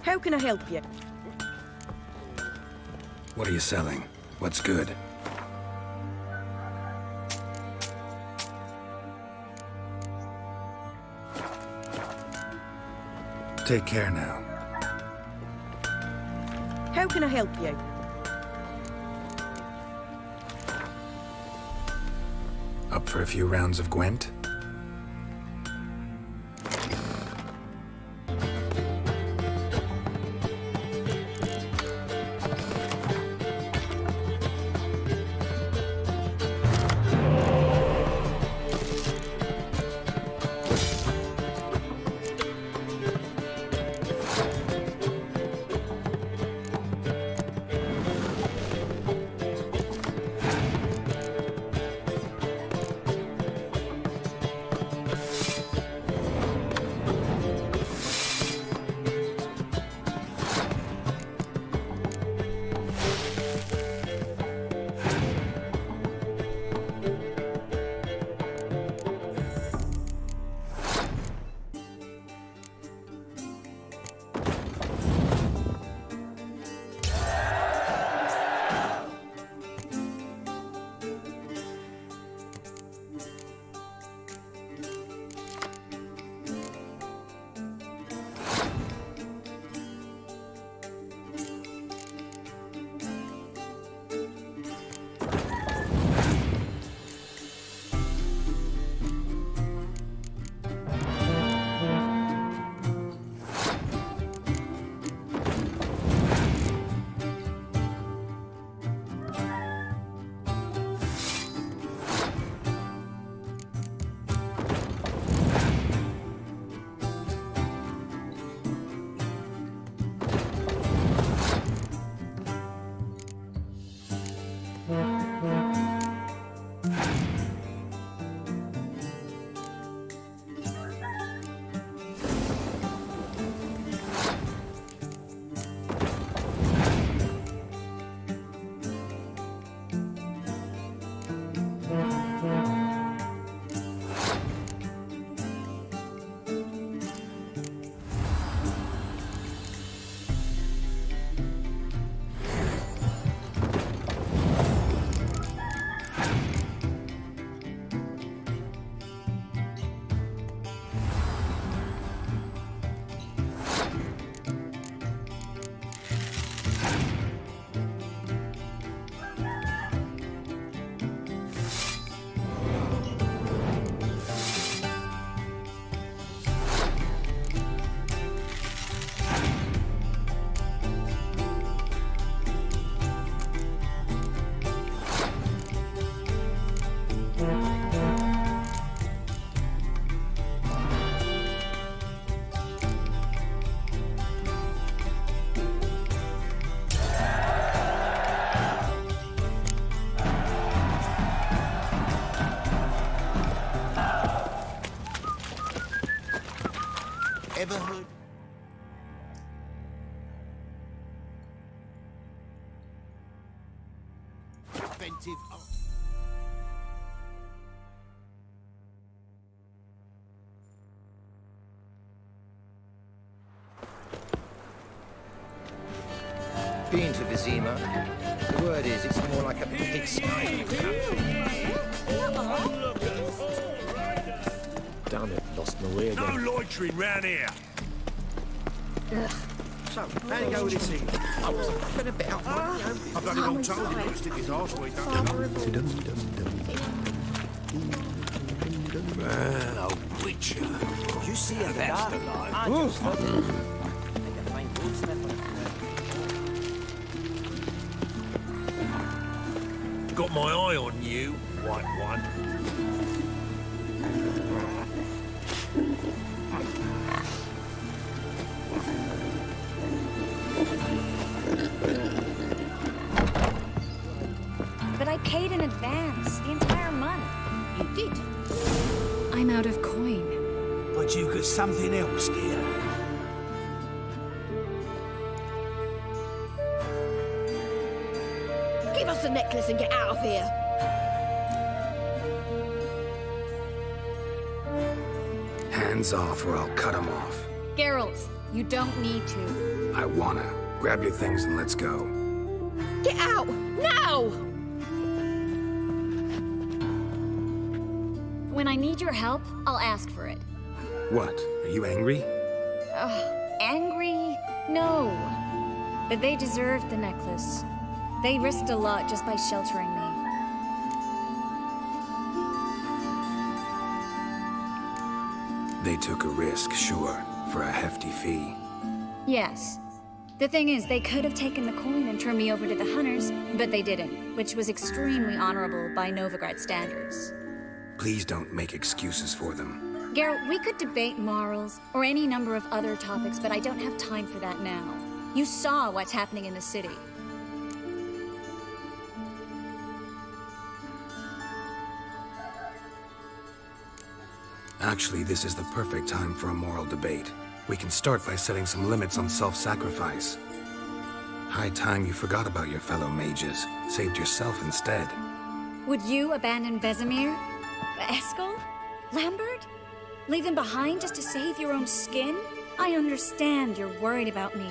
How can I help you? What are you selling? What's good? Take care now. How can I help you? Up for a few rounds of Gwent? Ever heard? Defensive. Been to Vizima. The word is, it's more like a pigsty. Damn it, lost my way No again. loitering round here. So, how do you go with this thing? I was been a bit out my own business. I've bloody well told him not to stick his arse where he don't know. Well, old witcher. You see a that's the life. Got my eye on you, white one. But I paid in advance, the entire month. You did? I'm out of coin. But you've got something else, dear. Give us the necklace and get out of here. Hands off or I'll cut them off. Geralt, you don't need to. I wanna. Grab your things and let's go. Get out! Now! When I need your help, I'll ask for it. What? Are you angry? Angry? No. But they deserved the necklace. They risked a lot just by sheltering me. They took a risk, sure, for a hefty fee. Yes. The thing is, they could have taken the coin and turned me over to the hunters, but they didn't, which was extremely honorable by Novigrad standards. Please don't make excuses for them. Geralt, we could debate morals, or any number of other topics, but I don't have time for that now. You saw what's happening in the city. Actually, this is the perfect time for a moral debate. We can start by setting some limits on self-sacrifice. High time you forgot about your fellow mages, saved yourself instead. Would you abandon Vesemir? Eskel? Lambert? Leave them behind just to save your own skin? I understand you're worried about me,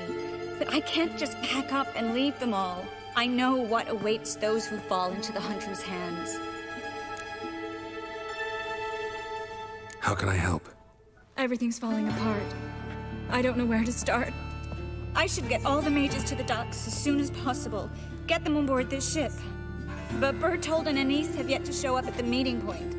but I can't just pack up and leave them all. I know what awaits those who fall into the Hunter's hands. How can I help? Everything's falling apart. I don't know where to start. I should get all the mages to the docks as soon as possible. Get them on board this ship. But Bertold and Anise have yet to show up at the meeting point.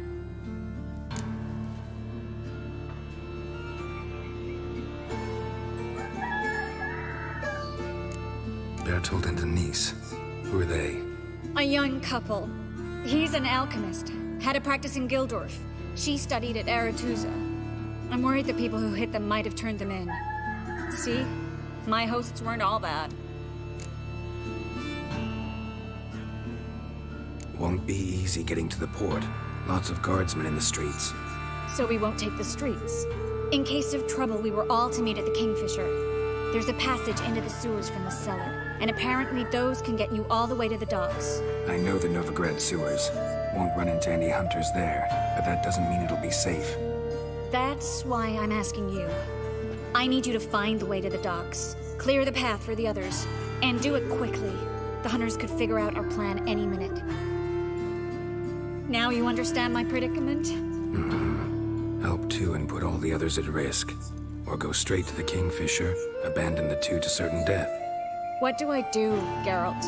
Bertold and Denise. Who are they? A young couple. He's an alchemist. Had a practice in Gildorf. She studied at Aretuza. I'm worried the people who hit them might have turned them in. See? My hosts weren't all bad. Won't be easy getting to the port. Lots of guardsmen in the streets. So we won't take the streets. In case of trouble, we were all to meet at the Kingfisher. There's a passage into the sewers from the cellar, and apparently those can get you all the way to the docks. I know the Novigrad sewers. Won't run into any hunters there, but that doesn't mean it'll be safe. That's why I'm asking you. I need you to find the way to the docks, clear the path for the others, and do it quickly. The hunters could figure out our plan any minute. Now you understand my predicament? Help two and put all the others at risk. Or go straight to the Kingfisher, abandon the two to certain death. What do I do, Geralt?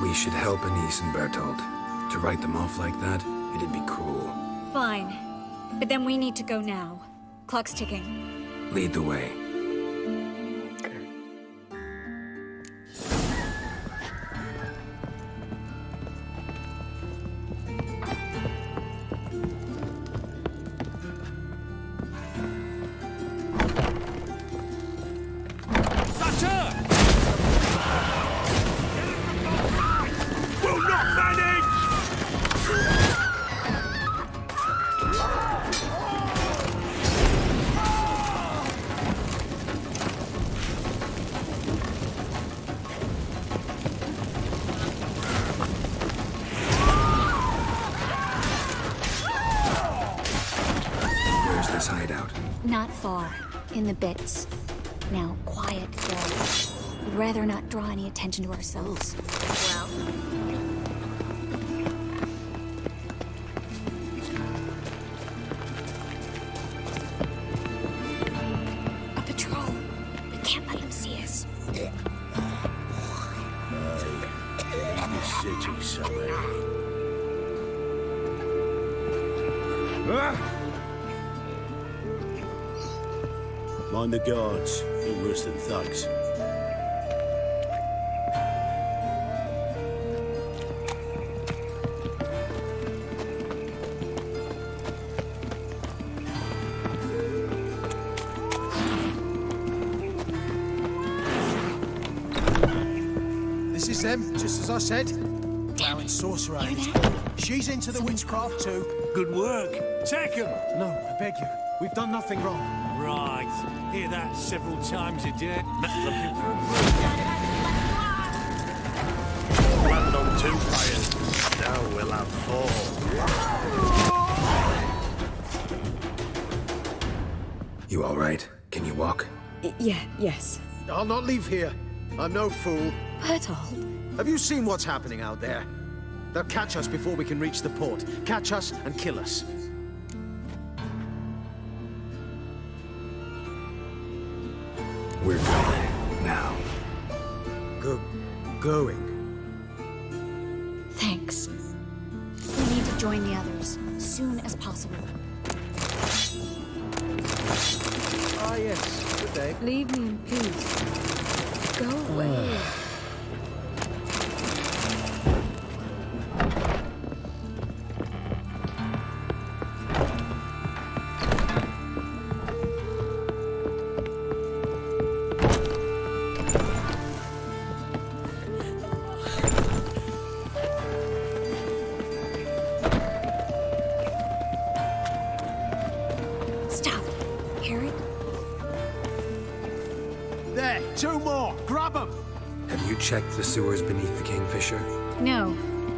We should help Anise and Bertold. To write them off like that, it'd be cruel. Fine. But then we need to go now. Clock's ticking. Lead the way. Not far. In the bits. Now, quiet, though. We'd rather not draw any attention to ourselves. Well, A patrol. We can't let them see us. In the city somewhere. Mind the guards. They're worse than thugs. This is them, just as I said. Flowering sorcerer age. She's into the witchcraft too. Good work. Take him. No, I beg you. We've done nothing wrong. Right. Hear that several times a day. Looking for a Random 2 players. Now we'll have 4. You all right? Can you walk? Yes. I'll not leave here. I'm no fool. Bertold. Have you seen what's happening out there? They'll catch us before we can reach the port. Catch us and kill us. We're going now. Going? Thanks. We need to join the others, soon as possible. Ah, yes. Good day. Leave me in peace. Go away. Stop. Hear it? There, 2 more. Grab them. Have you checked the sewers beneath the Kingfisher? No.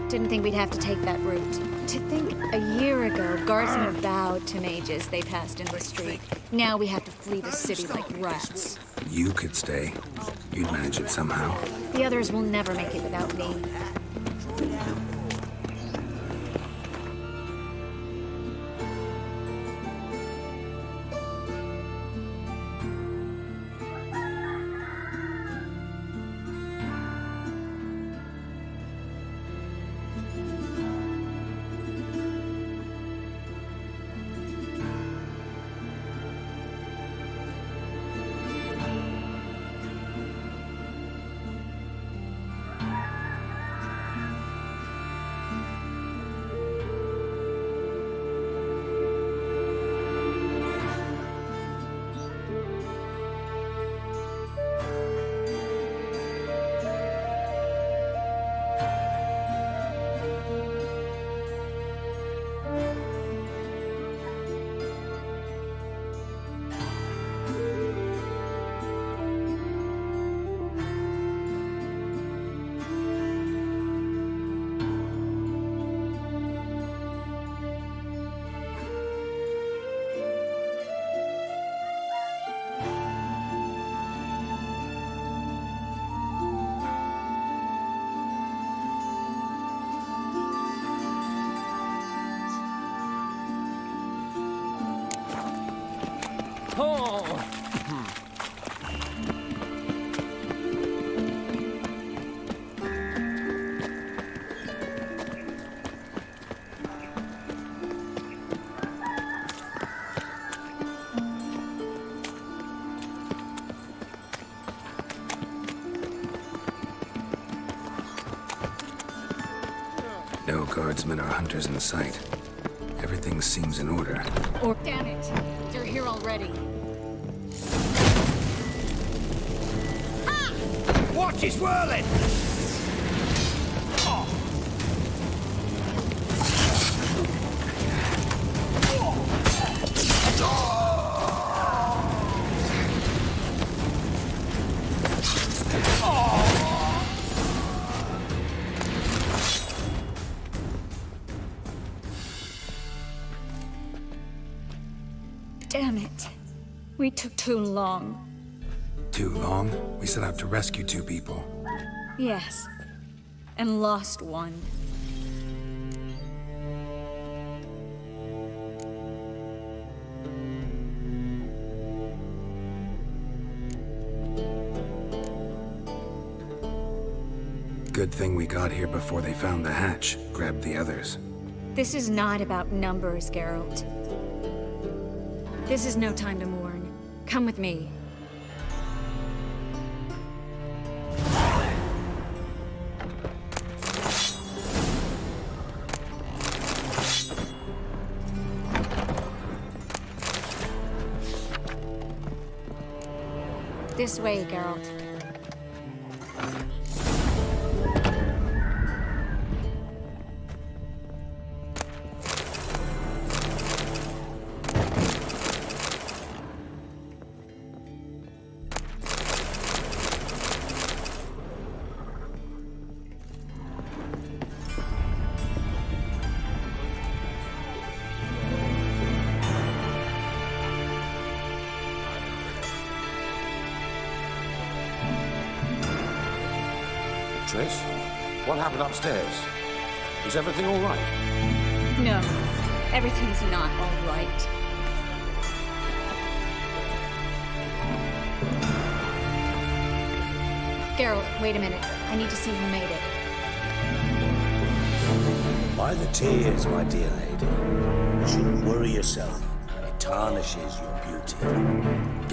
Didn't think we'd have to take that route. To think a year ago, guardsmen bowed to mages they passed in the street. Now we have to flee the city like rats. You could stay. You'd manage it somehow. The others will never make it without me. No guardsmen or hunters in sight. Everything seems in order. Or damn it, they're here already. Watch, he's whirling! Damn it. We took too long. Too long? We set out to rescue 2 people. Yes. And lost one. Good thing we got here before they found the hatch, grabbed the others. This is not about numbers, Geralt. This is no time to mourn. Come with me. This way, Geralt. Trish, what happened upstairs? Is everything all right? No, everything's not all right. Geralt, wait a minute. I need to see who made it. By the tears, my dear lady. You shouldn't worry yourself. It tarnishes your beauty.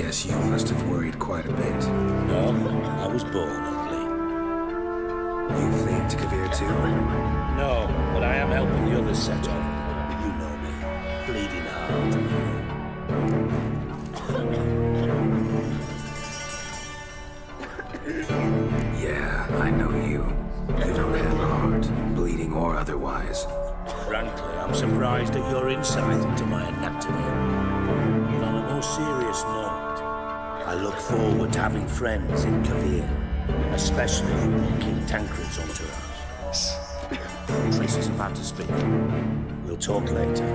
Guess you must have worried quite a bit. No, I was born ugly. You fleeing to Kavir too? No, but I am helping the others set off. You know me. Bleeding heart. Yeah, I know you. You don't have a heart, bleeding or otherwise. Frankly, I'm surprised at your insight into my anatomy. But on a more serious note, I look forward to having friends in Kavir, especially in King Tancred's entourage. Shh. Tracy's about to speak. We'll talk later.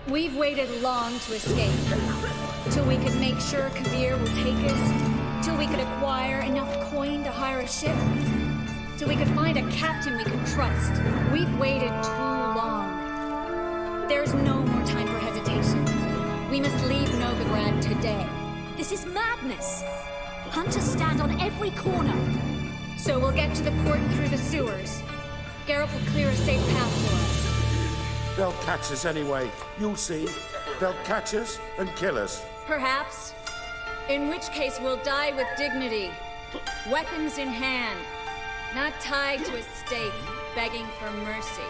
We've waited long to escape. Till we could make sure Kavir will take us. Till we could acquire enough coin to hire a ship. Till we could find a captain we could trust. We've waited too long. There's no more time for hesitation. We must leave Novigrad today. This is madness. Hunters stand on every corner. So we'll get to the port through the sewers. Geralt will clear a safe path for us. They'll catch us anyway. You'll see. They'll catch us and kill us. Perhaps. In which case we'll die with dignity. Weapons in hand. Not tied to a stake, begging for mercy.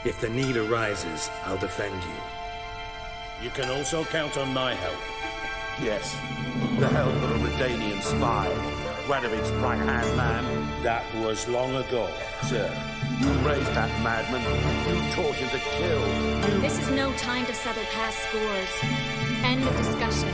If the need arises, I'll defend you. You can also count on my help. Yes, the help of a Redanian spy, Radovic's right-hand man. That was long ago, sir. You raised that madman. You taught him to kill. This is no time to settle past scores. End of discussion.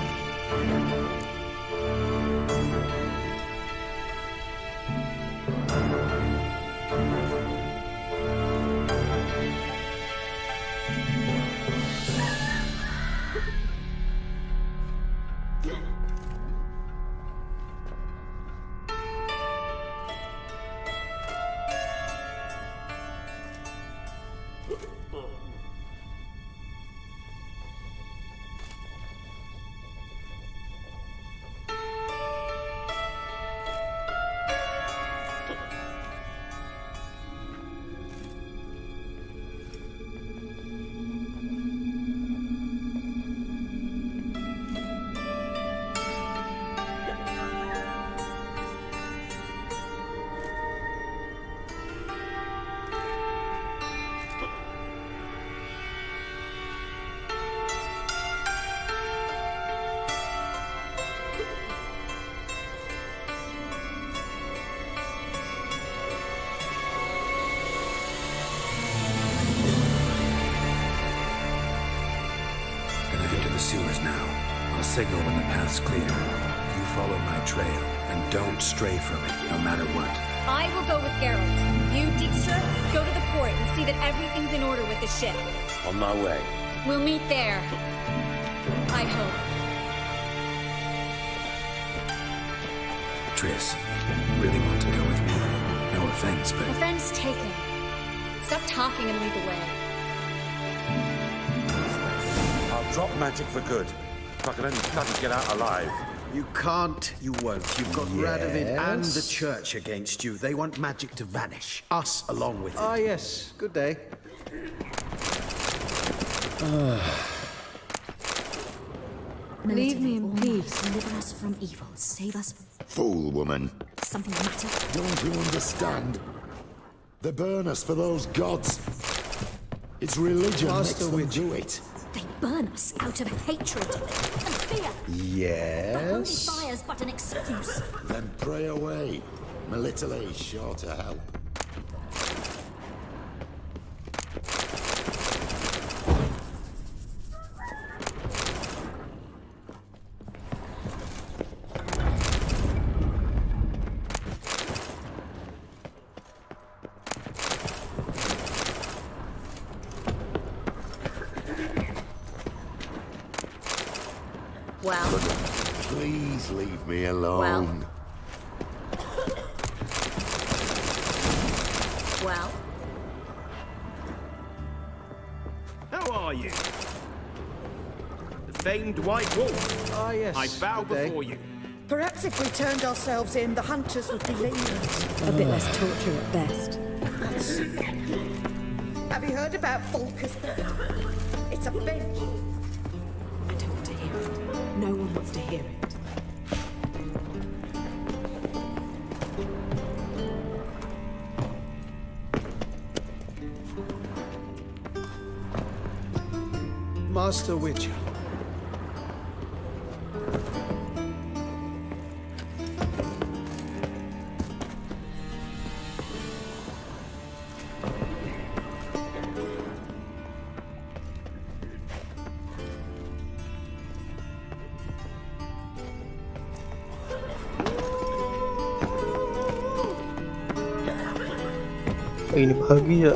Sewers now. I'll signal when the path's clear. You follow my trail, and don't stray from it, no matter what. I will go with Geralt. You, Dijkstra, go to the port and see that everything's in order with the ship. On my way. We'll meet there. I hope. Triss, really want to go with me? No offense, but... Offense taken. Stop talking and lead the way. I'll drop magic for good. If I can only bloody get out alive. You can't, you won't. You've got Radovid and the Yes? church against you. They want magic to vanish. Us along with it. Ah, yes. Good day. Leave me in peace. Deliver us from evil. Save us. Fool woman. Something the matter? Don't you understand? They burn us for those gods. It's religion makes them do it. They burn us out of hatred and fear. The holy Yes? fire's but an excuse. Then pray away. My little is sure to help. Well, Please leave me alone. well. How are you? The famed White Wolf. Ah, yes. I bow Good day. before you. Perhaps if we turned ourselves in, the hunters would be lenient. A bit less torture at best. Have you heard about Volker's? It's a bench. I don't want to hear it. No one wants to hear it. Master Witcher. Ini bahagia.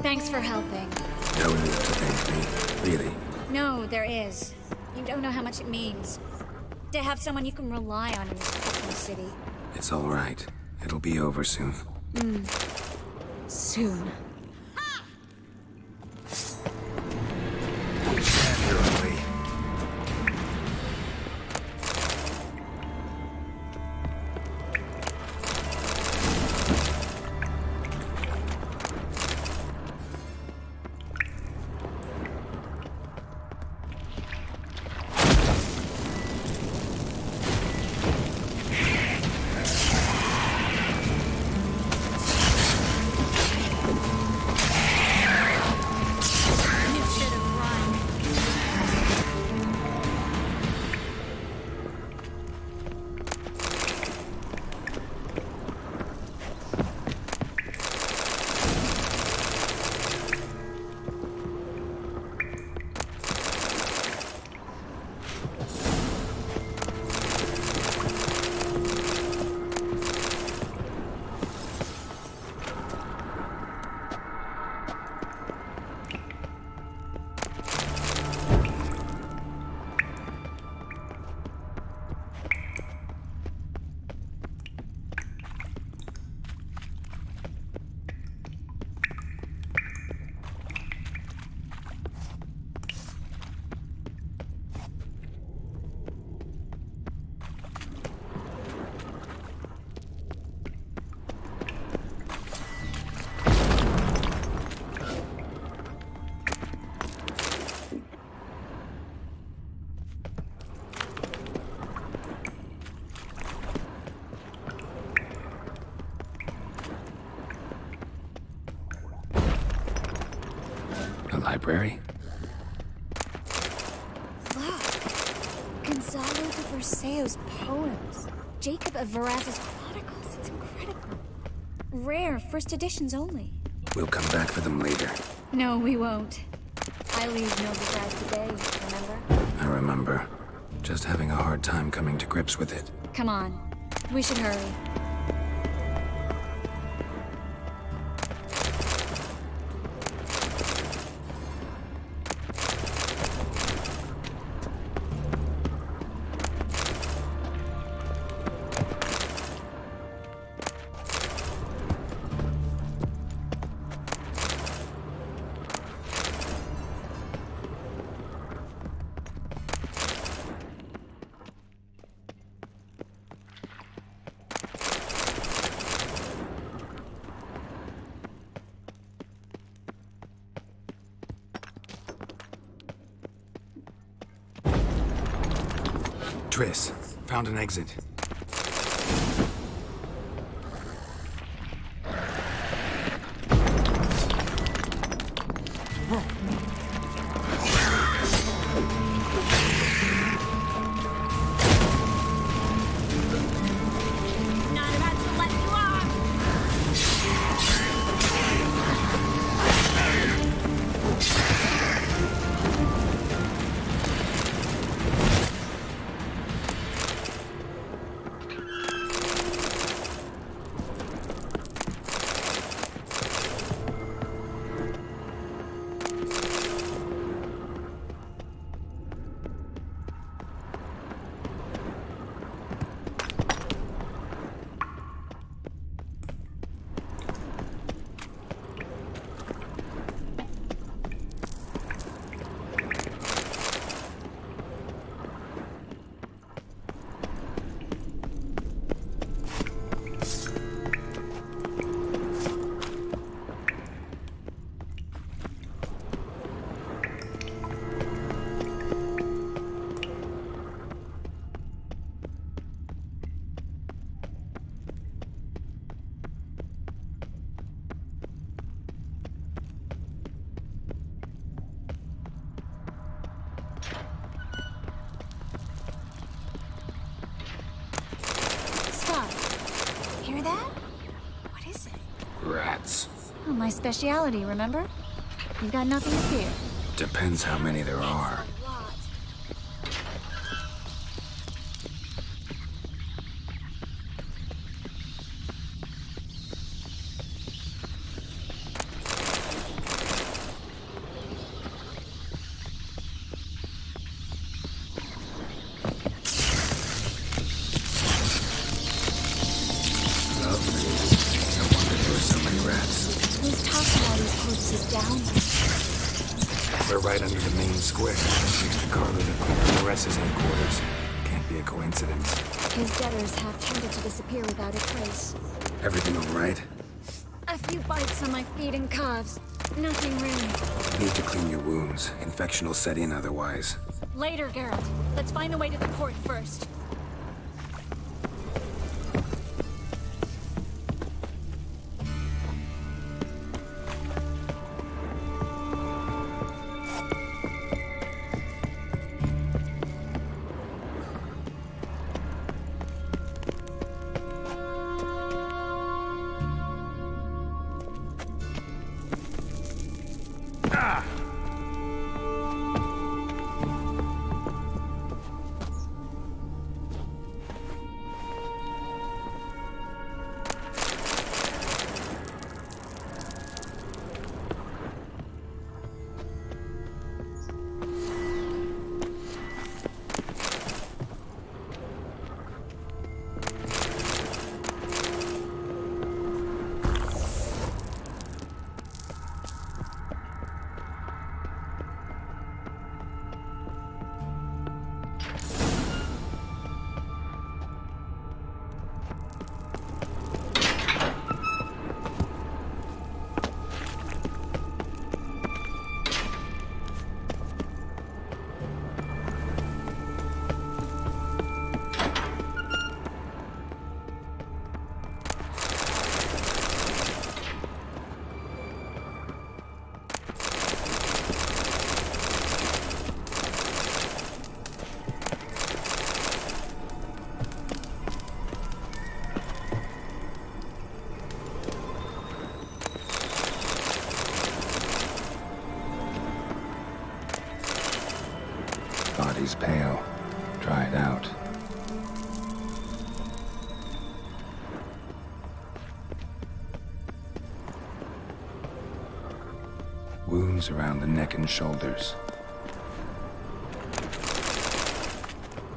Thanks for helping. No need to thank me, really. No, there is. You don't know how much it means. To have someone you can rely on in this fucking city. It's all right. It'll be over soon. Soon. A library? Look. Gonzalo de Verseo's poems. Jacob of Varaz's chronicles. It's incredible. Rare, first editions only. We'll come back for them later. No, we won't. I leave Novigrad today, remember? I remember. Just having a hard time coming to grips with it. Come on. We should hurry. Triss, found an exit. Not about to let you off! Stop. Hear that? What is it? Rats. Oh, my speciality, remember? You've got nothing to fear. Depends how many there are. Who's tossing all these corpses down? We're right under the main square, next to Carlo de Corres's headquarters. Can't be a coincidence. His debtors have tended to disappear without a trace. Everything all right? A few bites on my feet and calves. Nothing really. Need to clean your wounds. Infection will set in otherwise. Later, Geralt. Let's find the way to the port first. trail, dried out. Wounds around the neck and shoulders.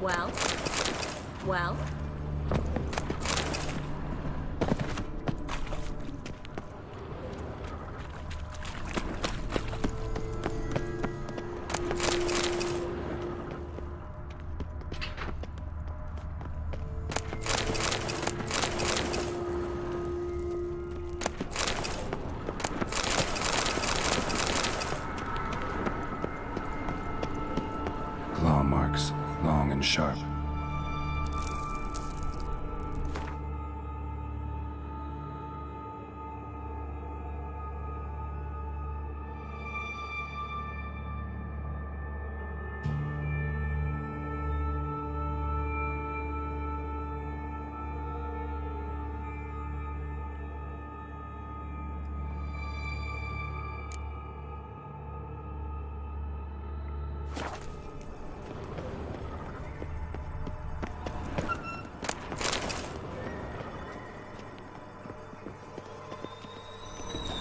Well? Well? Claw marks, long and sharp.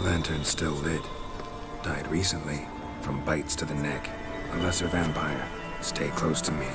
Lantern still lit. Died recently, from bites to the neck. A lesser vampire. Stay close to me.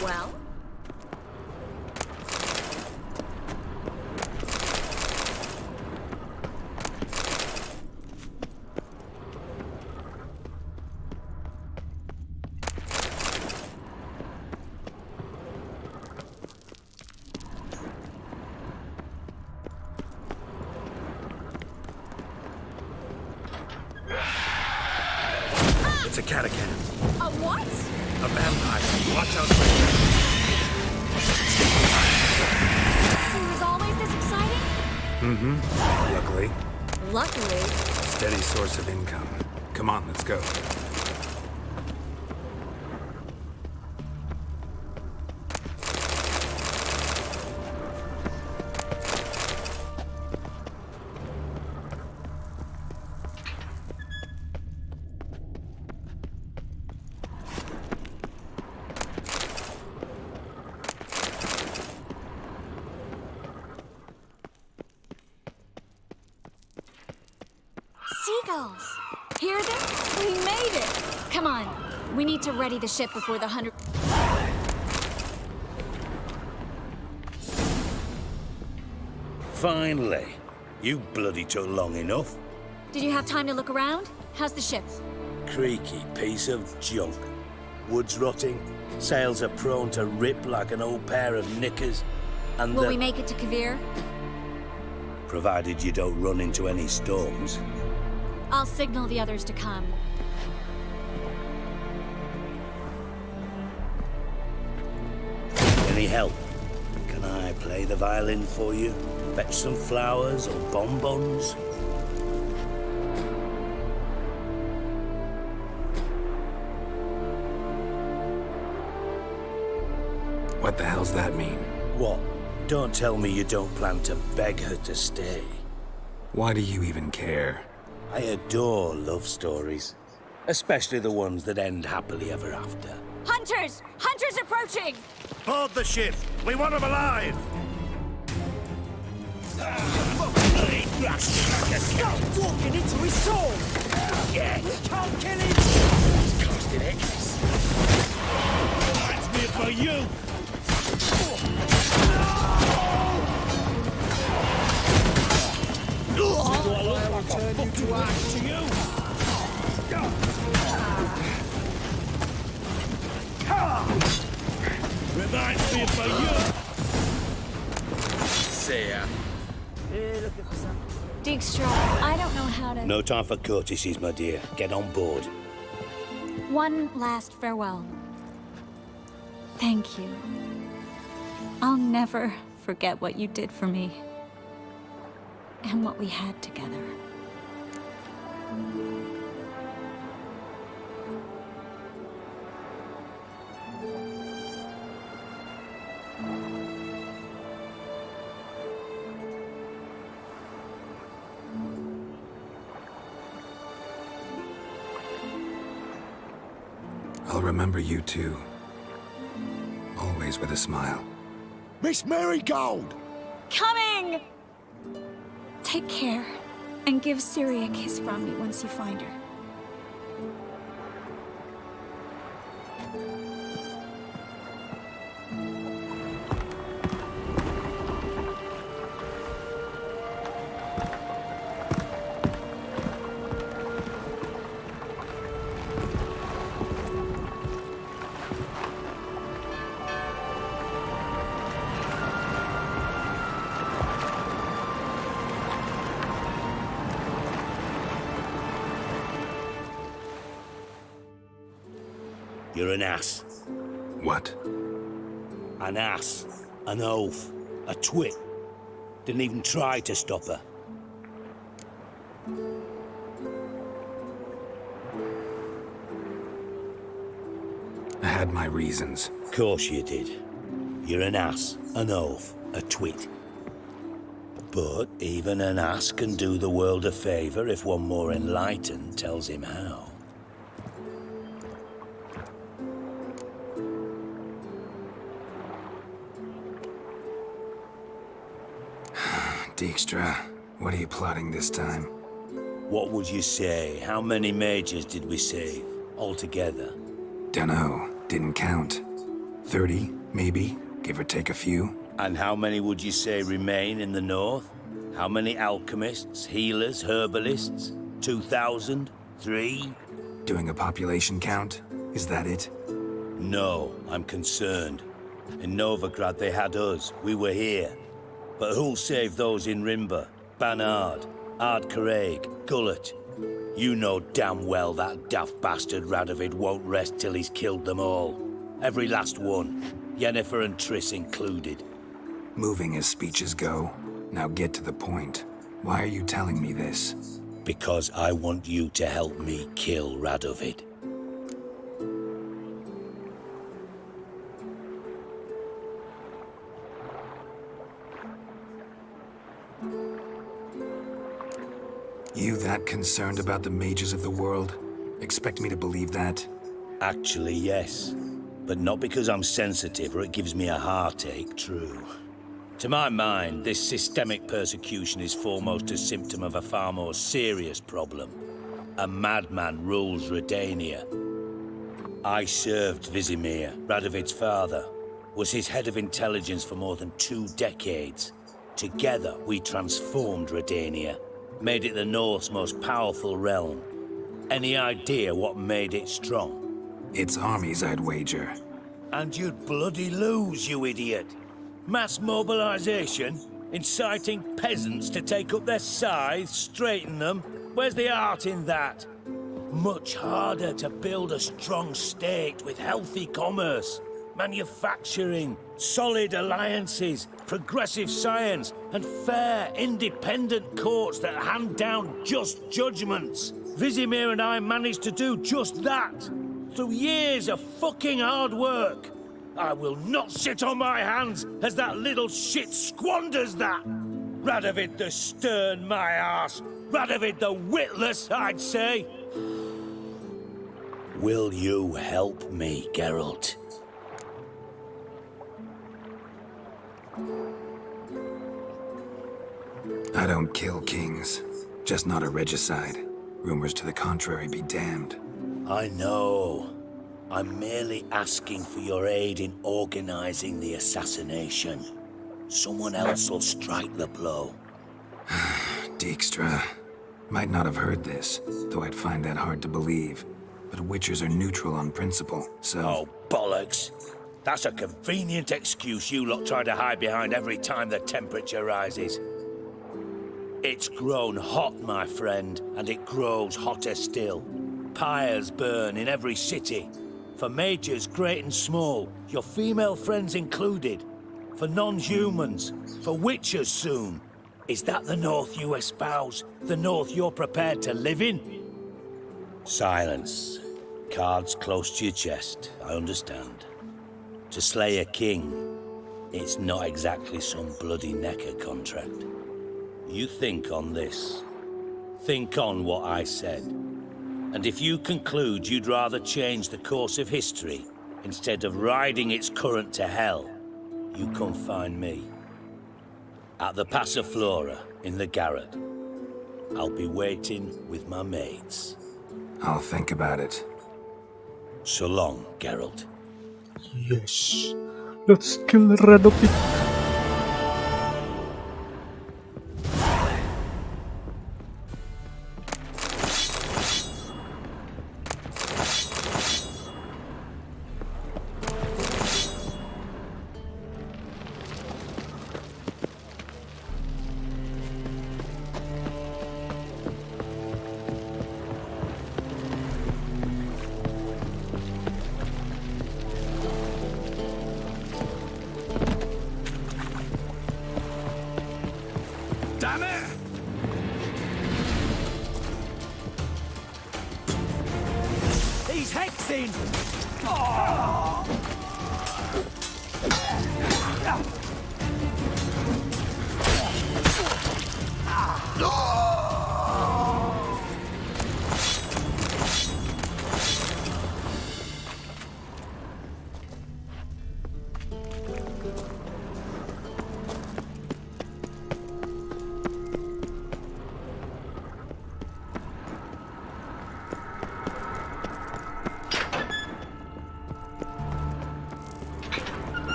Well? It's a catacan. A what? A vampire. Watch out for So was always this exciting? Mm-hmm. Luckily. Luckily. Steady source of income. Come on, let's go. Seagulls! Hear them? We made it! Come on, we need to ready the ship before the 100... Finally. You bloody took long enough. Did you have time to look around? How's the ship? Creaky piece of junk. Wood's rotting. Sails are prone to rip like an old pair of knickers. And Will we make it to Kavir? Provided you don't run into any storms. I'll signal the others to come. Any help? Can I play the violin for you? Fetch some flowers or bonbons? What the hell's that mean? What? Don't tell me you don't plan to beg her to stay. Why do you even care? I adore love stories. Especially the ones that end happily ever after. Hunters! Hunters approaching! Board the ship! We want them alive! Stop walking into his soul! Yeah. We can't kill him! Casting X. Reminds me of you! I will turn you to ash to you! Reminds me of you! See ya. Did Dijkstra, I don't know how to... No time for courtesies, my dear. Get on board. One last farewell. Thank you. I'll never forget what you did for me. And what we had together. I'll remember you too. Always with a smile. Miss Marigold! Coming! Take care, and give Ciri a kiss from me once you find her. You're an ass. What? An ass. An oaf. A twit. Didn't even try to stop her. I had my reasons. Of course you did. You're an ass, an oaf, a twit. But even an ass can do the world a favor if one more enlightened tells him how. Dijkstra, what are you plotting this time? What would you say? How many mages did we save, altogether? Dunno, didn't count. 30, maybe, give or take a few. And how many would you say remain in the north? How many alchemists, healers, herbalists? 2,000? 3? Doing a population count? Is that it? No, I'm concerned. In Novigrad they had us, we were here. But who'll save those in Rimba? Banard, Ardcaraig, Gullet? You know damn well that daft bastard Radovid won't rest till he's killed them all. Every last one. Yennefer and Triss included. Moving as speeches go. Now get to the point. Why are you telling me this? Because I want you to help me kill Radovid. You that concerned about the mages of the world? Expect me to believe that? Actually, yes. But not because I'm sensitive or it gives me a heartache, true. To my mind, this systemic persecution is foremost a symptom of a far more serious problem. A madman rules Redania. I served Vizimir, Radovid's father, was his head of intelligence for more than 2 decades. Together, we transformed Redania, made it the North's most powerful realm. Any idea what made it strong? Its armies, I'd wager. And you'd bloody lose, you idiot. Mass mobilization? Inciting peasants to take up their scythes, straighten them? Where's the art in that? Much harder to build a strong state with healthy commerce, manufacturing, solid alliances, progressive science, and fair, independent courts that hand down just judgments. Vizimir and I managed to do just that, through years of fucking hard work. I will not sit on my hands as that little shit squanders that. Radovid the stern, my arse. Radovid the witless, I'd say. Will you help me, Geralt? I don't kill kings. Just not a regicide. Rumors to the contrary be damned. I know. I'm merely asking for your aid in organizing the assassination. Someone else will strike the blow. Dijkstra. Might not have heard this, though I'd find that hard to believe. But Witchers are neutral on principle, so... Oh, bollocks. That's a convenient excuse you lot try to hide behind every time the temperature rises. It's grown hot, my friend, and it grows hotter still. Pyres burn in every city. For majors great and small, your female friends included. For non-humans, for witchers soon. Is that the North you espouse? The North you're prepared to live in? Silence. Cards close to your chest, I understand. To slay a king, it's not exactly some bloody necker contract. You think on this. Think on what I said. And if you conclude you'd rather change the course of history instead of riding its current to hell, you come find me. At the Passiflora in the Garret. I'll be waiting with my mates. I'll think about it. So long, Geralt. Yes. Let's kill Radovid. Damn it! He's hexing! Oh!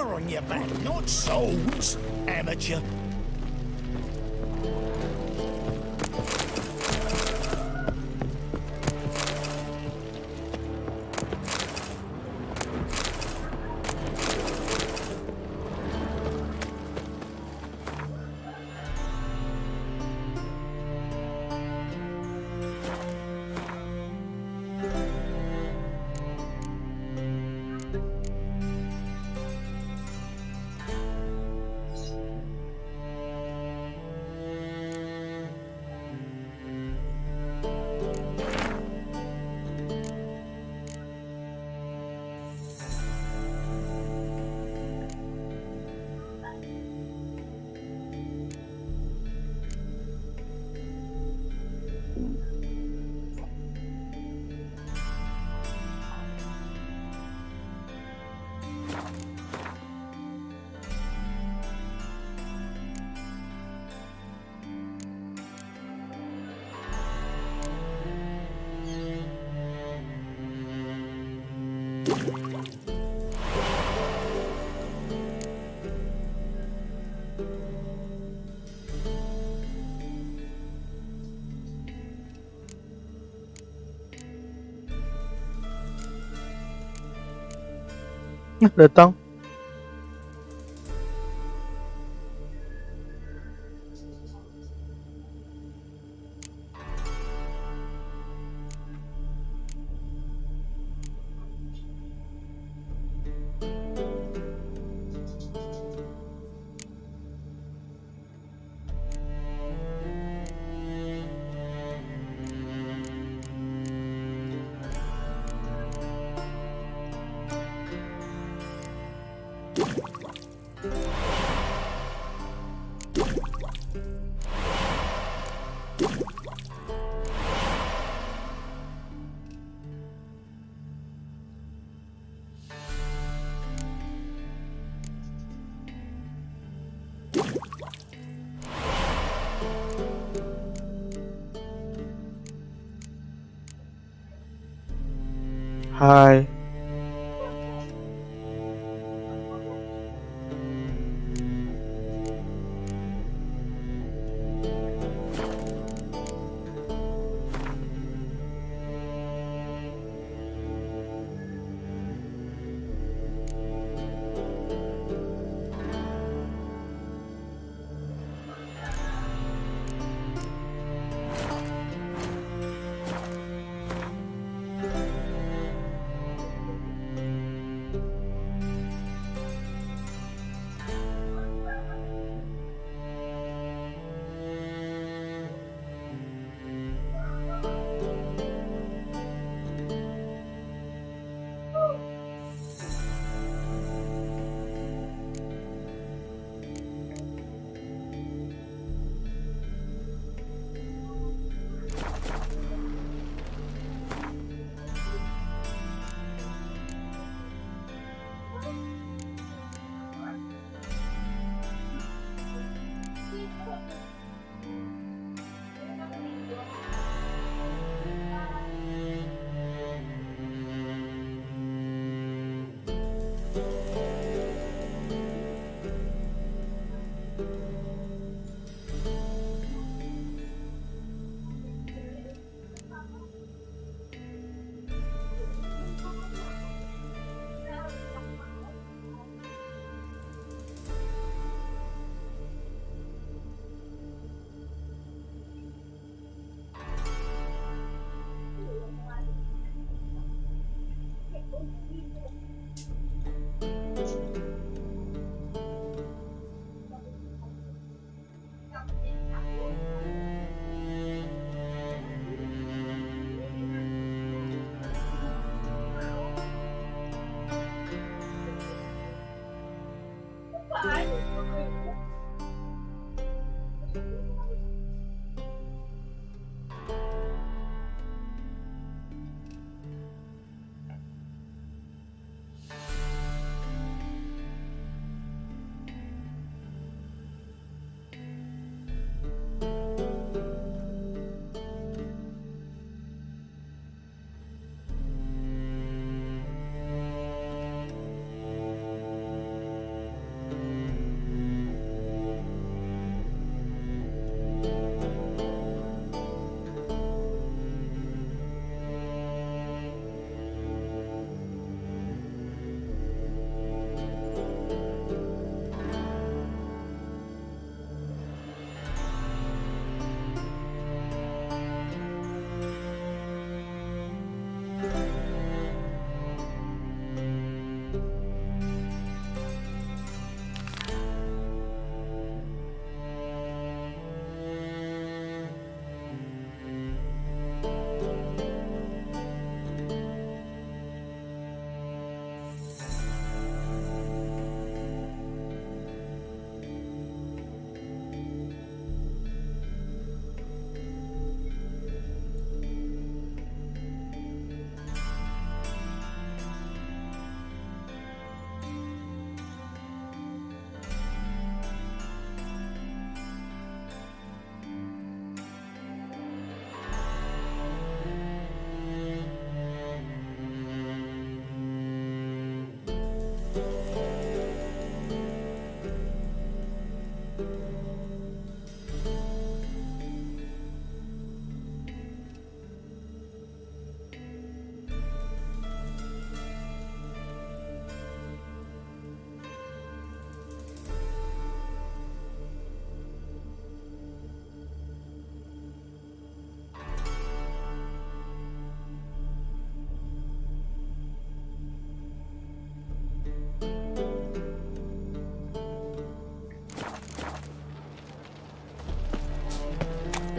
On your back, not souls, amateur. Datang. Hai.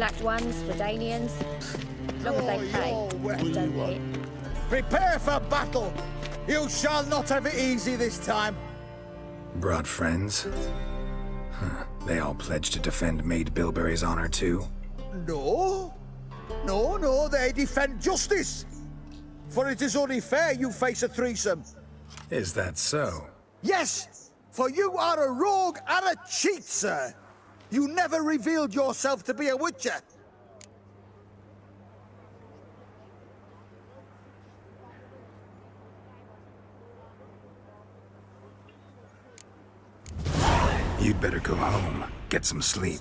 Black ones, Redanians. As long as they pay and don't hit. Prepare for battle! You shall not have it easy this time. Brought friends? Huh. They all pledged to defend Maid Bilberry's honor too? No. No, they defend justice. For it is only fair you face a threesome. Is that so? Yes, for you are a rogue and a cheat, sir. You never revealed yourself to be a witcher. You'd better go home, get some sleep.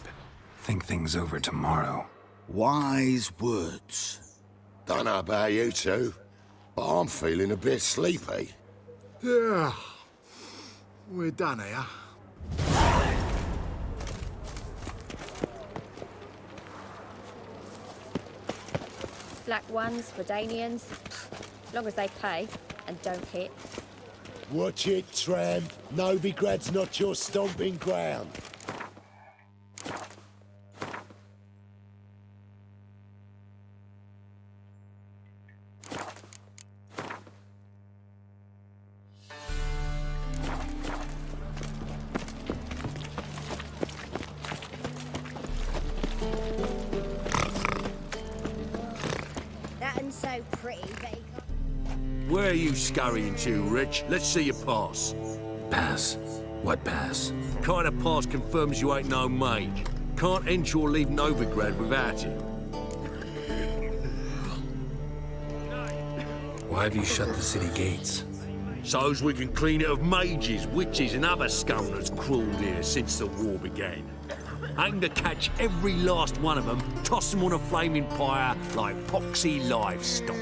Think things over tomorrow. Wise words. Don't know about you two, but I'm feeling a bit sleepy. Yeah. We're done here. Black ones, Redanians. As long as they pay and don't hit. Watch it, tramp. Novigrad's not your stomping ground. That and so pretty, they Where are you scurrying to, Rich? Let's see your pass. Pass? What pass? Kind of pass confirms you ain't no maid. Can't enter or leave Novigrad without it. Why have you shut the city gates? So's we can clean it of mages, witches and other scum that's crawled here since the war began. Aim to catch every last one of them, toss them on a flaming pyre like poxy livestock.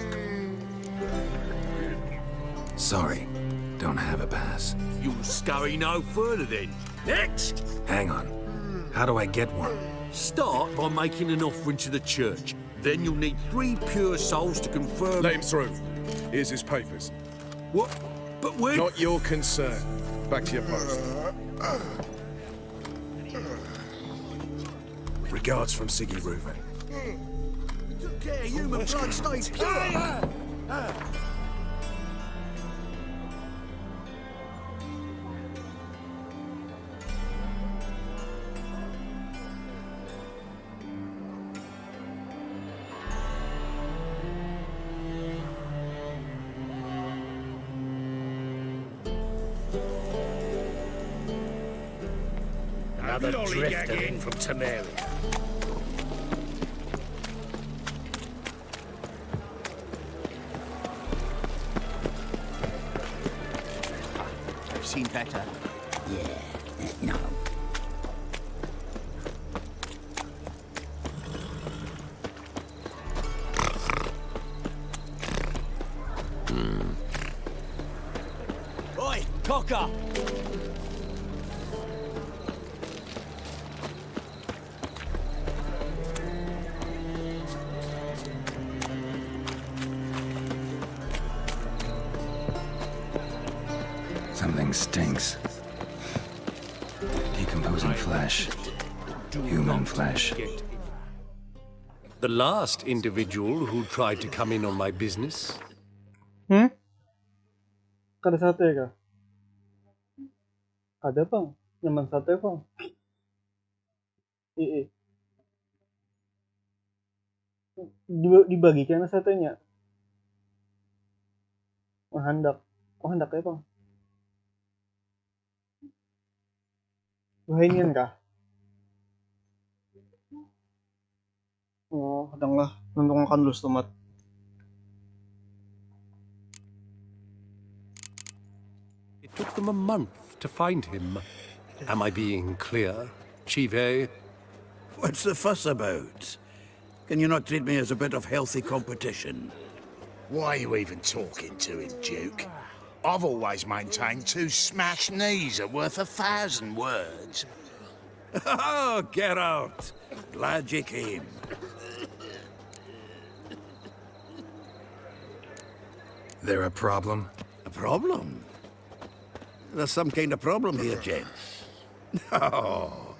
Sorry, don't have a pass. You'll scurry no further then. Next! Hang on. How do I get one? Start by making an offering to the church. Then you'll need 3 pure souls to confirm... Let him through. Here's his papers. What? But when... Not your concern. Back to your post. Regards from Siggy Reuven. Took care human blood stays pure. Another drifter in from Temeria. I've seen better. Yeah, no. Oi, cocker! Something stinks. Decomposing flesh. Human flesh. The last individual who tried to come in on my business. Kada sate kah? Ada bang, nyaman sate bang. Dibagikan satenya. Hendak ya bang. Bahinian kah? Oh, kadang lah nuntungan dulu tomat. It took them a month to find him. Am I being clear, Chive? What's the fuss about? Can you not treat me as a bit of healthy competition? Why are you even talking to him, Duke? I've always maintained 2 smashed knees are worth 1,000 words. Oh, get out! Glad you came. There a problem? A problem? There's some kind of problem here, gents. No.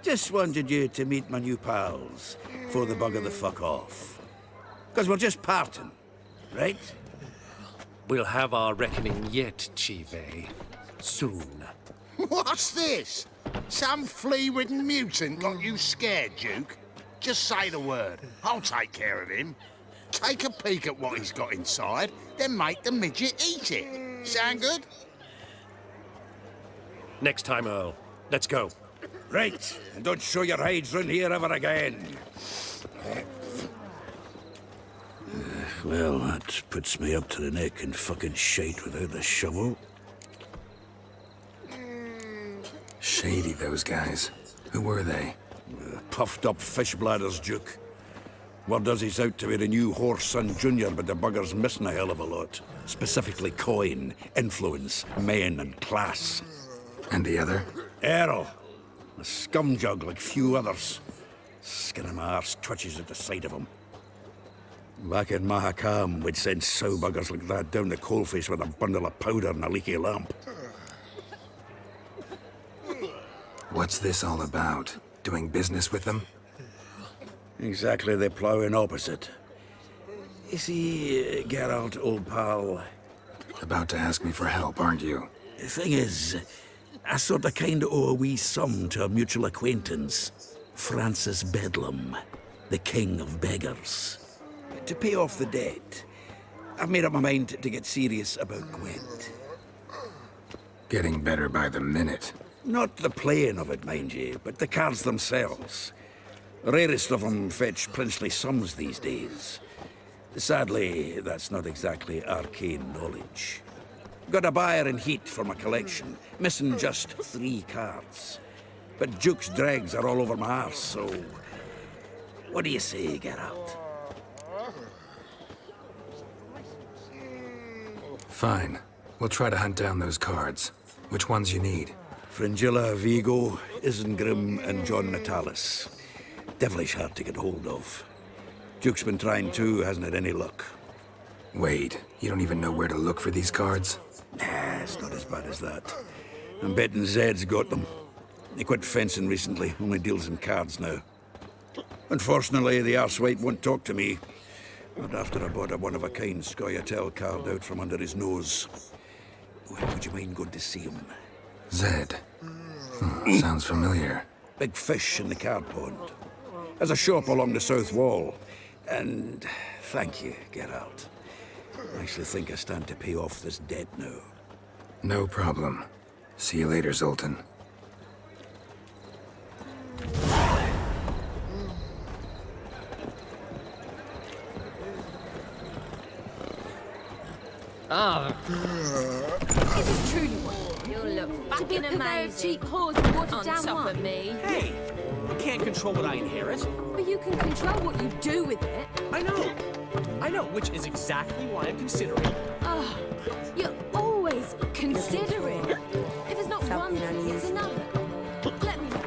Just wanted you to meet my new pals before the bugger the fuck off. Because we're just parting, right? We'll have our reckoning yet, Chive. Soon. What's this? Some flea-ridden mutant got you scared, Duke? Just say the word. I'll take care of him. Take a peek at what he's got inside, then make the midget eat it. Sound good? Next time, Earl. Let's go. Right, and don't show your hides round here ever again. Well, that puts me up to the neck in fucking shite without a shovel. Shady, those guys. Who were they? Puffed up fish bladders, Duke. Word does he's out to be the new Horse Son Jr., but the bugger's missing a hell of a lot. Specifically coin, influence, men, and class. And the other? Errol. A scumjug like few others. Skin of my arse twitches at the sight of him. Back in Mahakam, we'd send sow buggers like that down the coalface with a bundle of powder and a leaky lamp. What's this all about? Doing business with them? Exactly the ploughing opposite. You see, Geralt, old pal... About to ask me for help, aren't you? The thing is, I sort of kind of owe a wee sum to a mutual acquaintance. Francis Bedlam, the king of beggars. To pay off the debt, I've made up my mind to get serious about Gwent. Getting better by the minute. Not the playing of it, mind you, but the cards themselves. The rarest of them fetch princely sums these days. Sadly, that's not exactly arcane knowledge. Got a buyer in heat for my collection, missing just 3 cards. But Duke's dregs are all over my arse, so... What do you say, Geralt? Fine. We'll try to hunt down those cards. Which ones you need? Fringilla, Vigo, Isengrim, and John Natalis. Devilish hard to get hold of. Duke's been trying too, hasn't had any luck. Wait, you don't even know where to look for these cards? Nah, it's not as bad as that. I'm betting Zed's got them. He quit fencing recently, only deals in cards now. Unfortunately, the arsewite won't talk to me. Not after I bought a one-of-a-kind Scoia'tael card out from under his nose. Would you mind going to see him? Zed. Sounds familiar. Big fish in the card pond. There's a shop along the south wall. And thank you, Geralt. I actually think I stand to pay off this debt now. No problem. See you later, Zoltan. Oh. Is it true you want? You'll look To be fucking a pair of amazing. cheap whores and watered On down top wine? of me. Hey, I can't control what I inherit. But you can control what you do with it. I know, which is exactly why I'm considering. Oh, you're always considering. If it's not one thing, it's another. Let me know.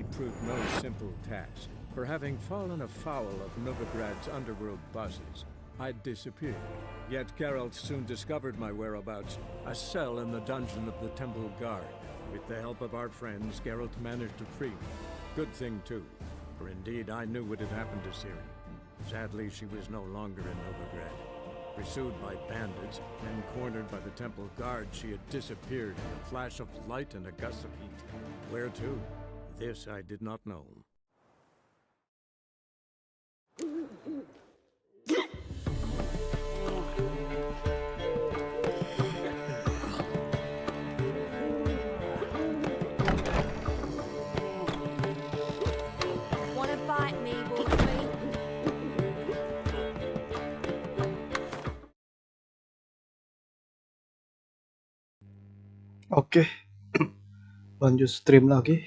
proved no simple task. For having fallen afoul of Novigrad's underworld bosses, I'd disappeared. Yet Geralt soon discovered my whereabouts, a cell in the dungeon of the Temple Guard. With the help of our friends, Geralt managed to free me. Good thing, too, for indeed I knew what had happened to Ciri. Sadly, she was no longer in Novigrad. Pursued by bandits, then cornered by the Temple Guard, she had disappeared in a flash of light and a gust of heat. Where to? This I did not know. Wanna bite me, Wolfie? Oke, lanjut stream lagi.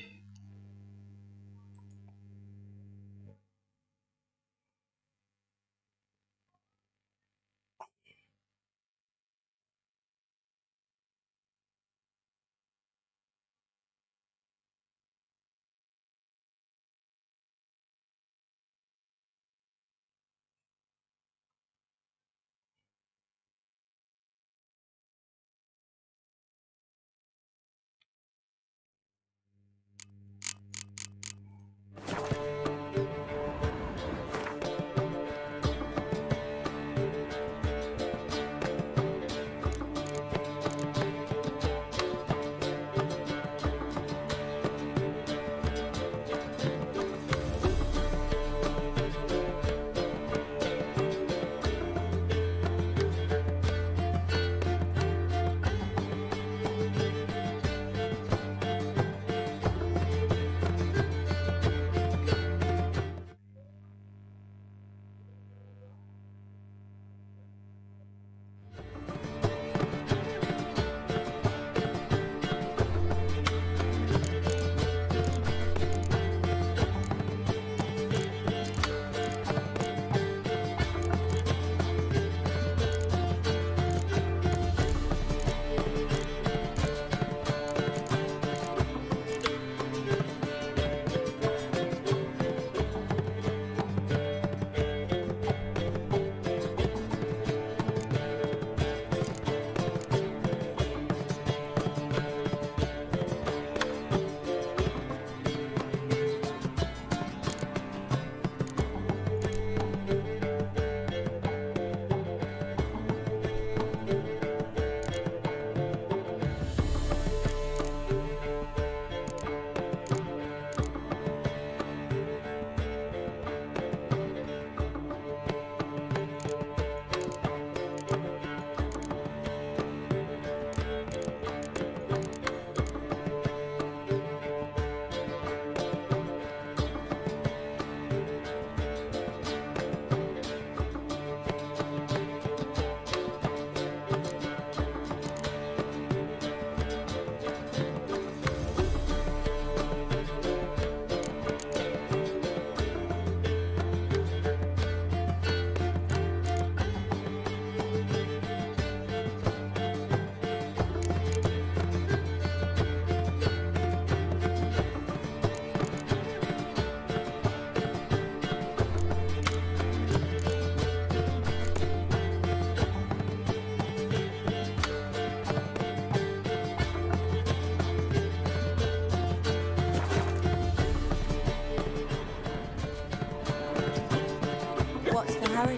What's the hurry?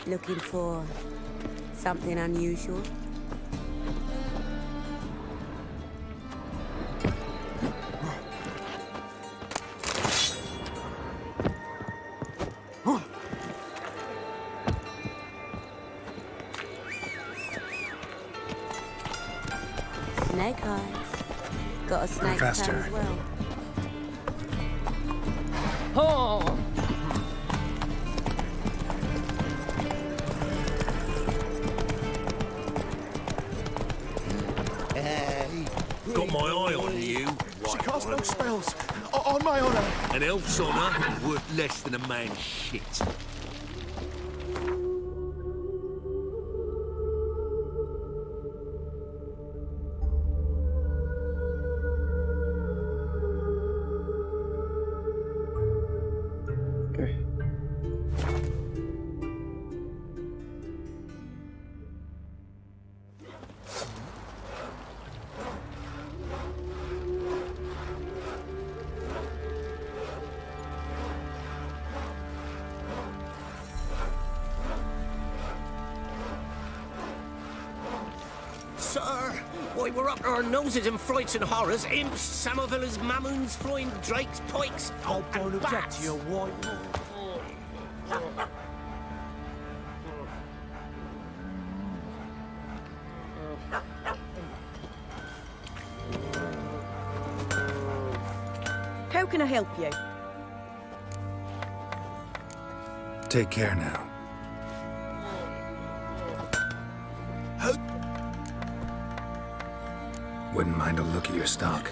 Looking for something unusual? Snake eyes. Got a snake Faster. tail as well. Oh! Got my eye on you. She casts no spells. On my honour. An elf's honour worth less than a man's shit. Sir, why, we're up to our noses in frights and horrors. Imps, Samovillas, Mamoons, flying drakes, pikes, and bats. your white. How can I help you? Take care now. Wouldn't mind a look at your stock.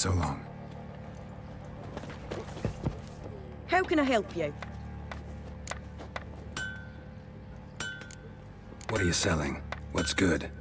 So long. How can I help you? What are you selling? What's good?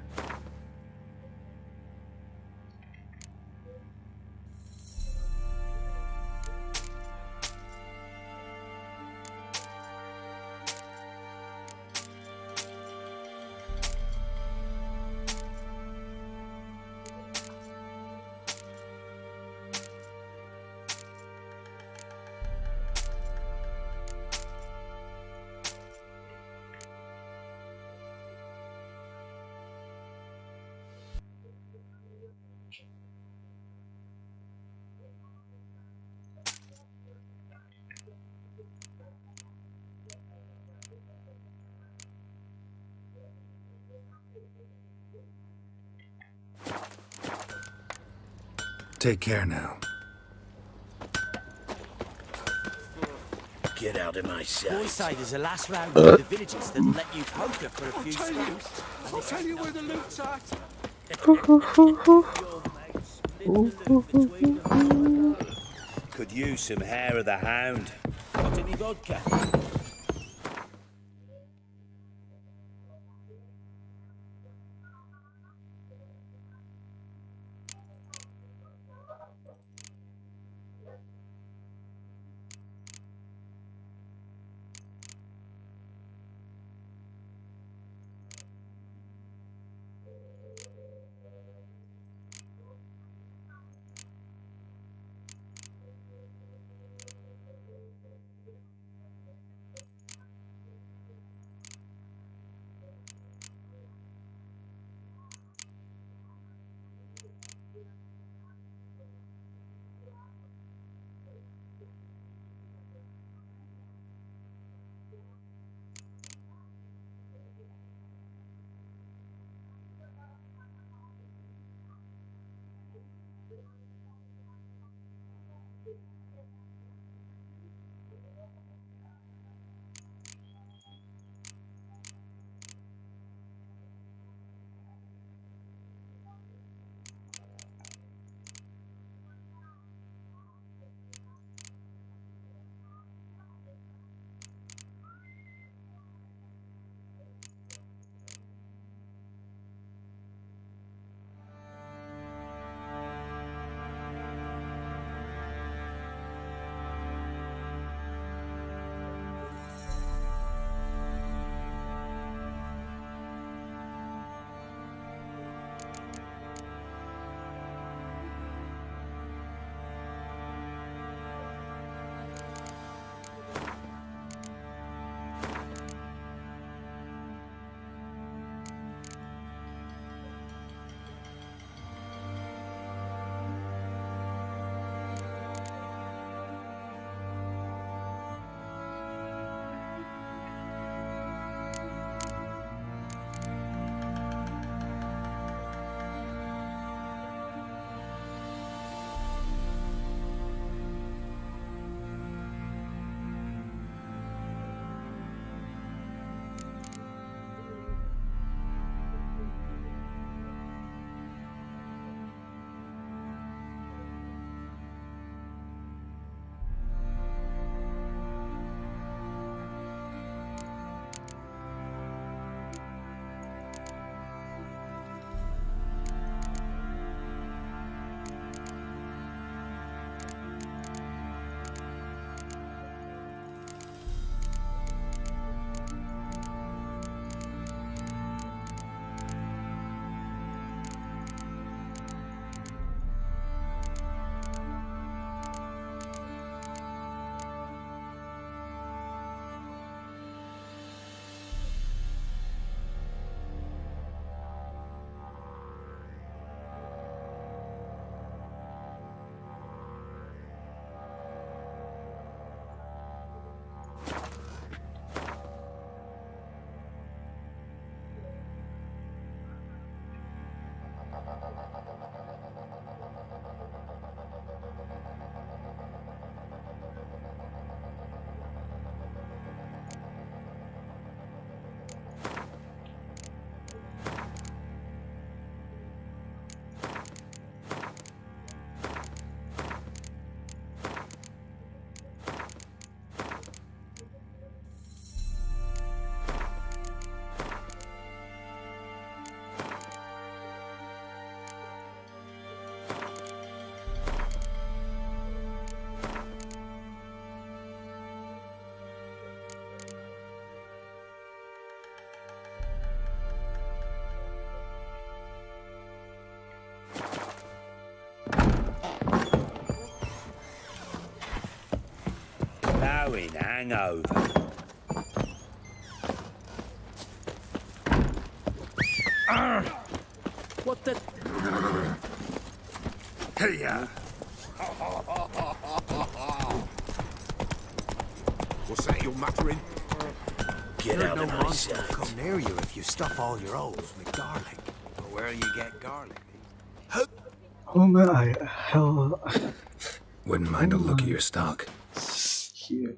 Take care now. Get out of my sight. Boys say there's a last round in the villages that'll let you poker for a few scraps. I'll tell you where the loot's at. Could use some hair of the hound. Got any vodka? genuine hangover. What the? Hiya! What's that you're muttering? Get There's out no of my monster sight. will come near you if you stuff all your holes with garlic. But where you get garlic? Oh my hell. Wouldn't mind a look at your stock. Here.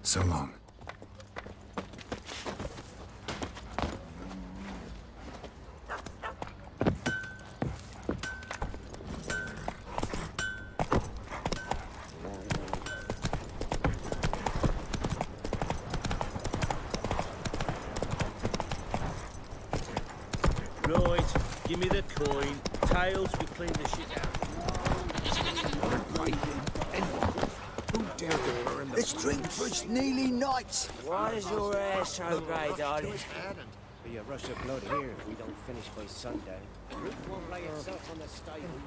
So long. Right, give me the coin. Tails, we clean the shit out. Who dared to burn the... Let's drink for its nearly night. Why is your hair so grey, darling? Be a rush of blood here if we don't finish by sundown. Roof won't lay itself on the stable.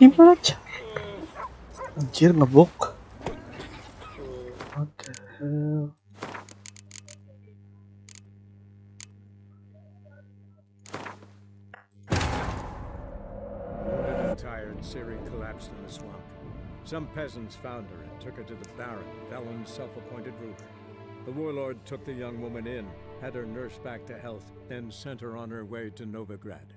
Gimana aja? Anjir ngebok. What the hell? Wounded and tired, Ciri collapsed in the swamp. Some peasants found her and took her to the Baron, Velen's self-appointed ruler. The warlord took the young woman in, had her nursed back to health, then sent her on her way to Novigrad.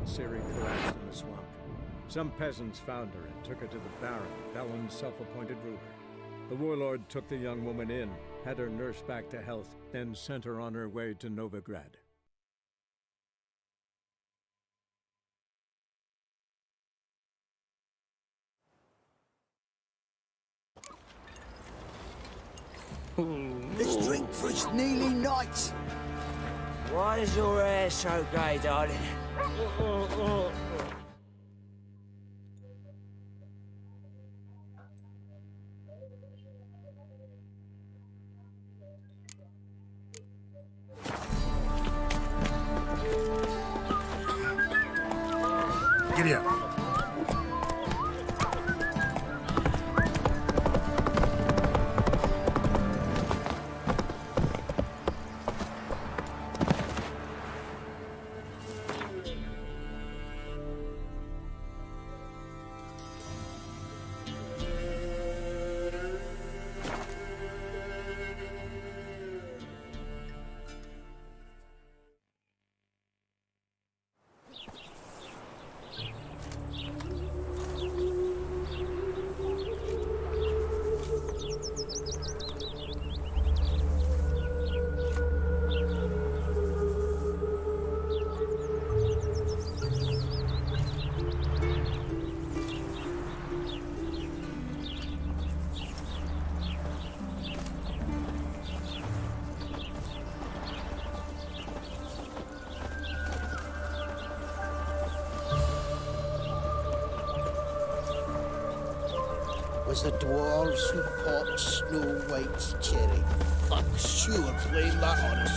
Ciri collapsed in the swamp. Some peasants found her and took her to the Baron, Velen's self-appointed ruler. The warlord took the young woman in, had her nursed back to health, then sent her on her way to Novigrad. Let's drink for its nearly night. Why is your hair so grey, darling? Giddy up. Was the dwarves who popped Snow White's cherry. Fuck, sure, blame that on us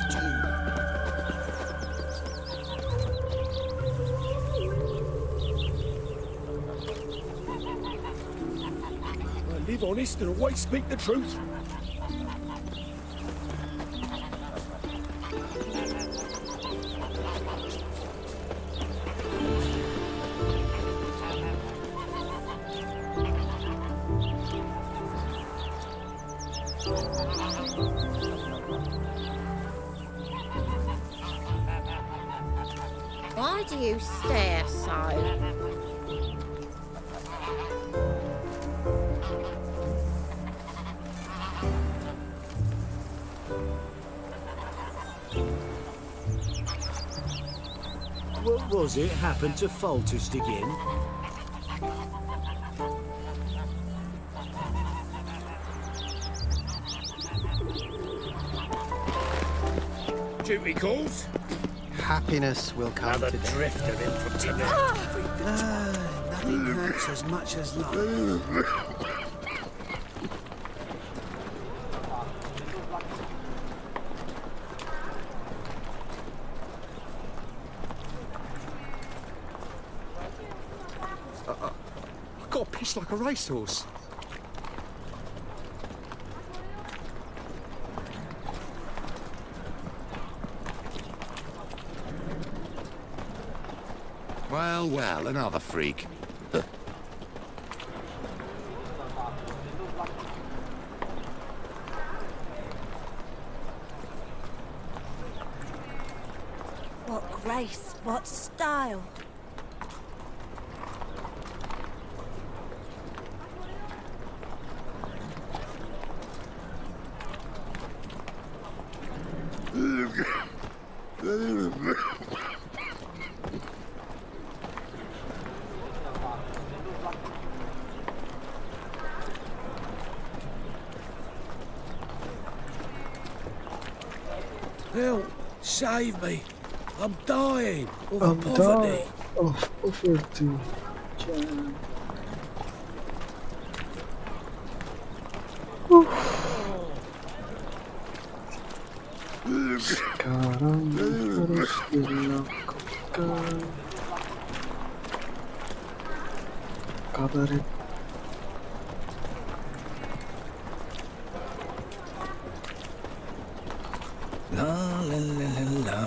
I live honest and always speak the truth. Why do you stare so? What was it happened to Foltest again? Duty calls. Happiness will come Another today. drift of him from today. Nothing hurts as much as love. I got pissed like a racehorse. Well, well, another freak. What grace, what style. Help! Save me! I'm dying of I'm poverty. dying of poverty. Jangan. Sekarang harus dilakukan. Kabarin. La la la la la.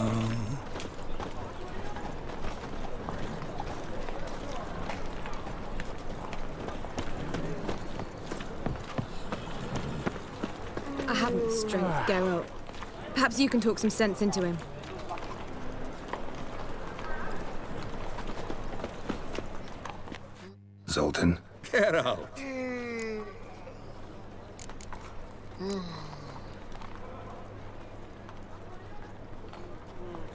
I haven't the strength, Geralt. Perhaps you can talk some sense into him. Zoltan? Get out.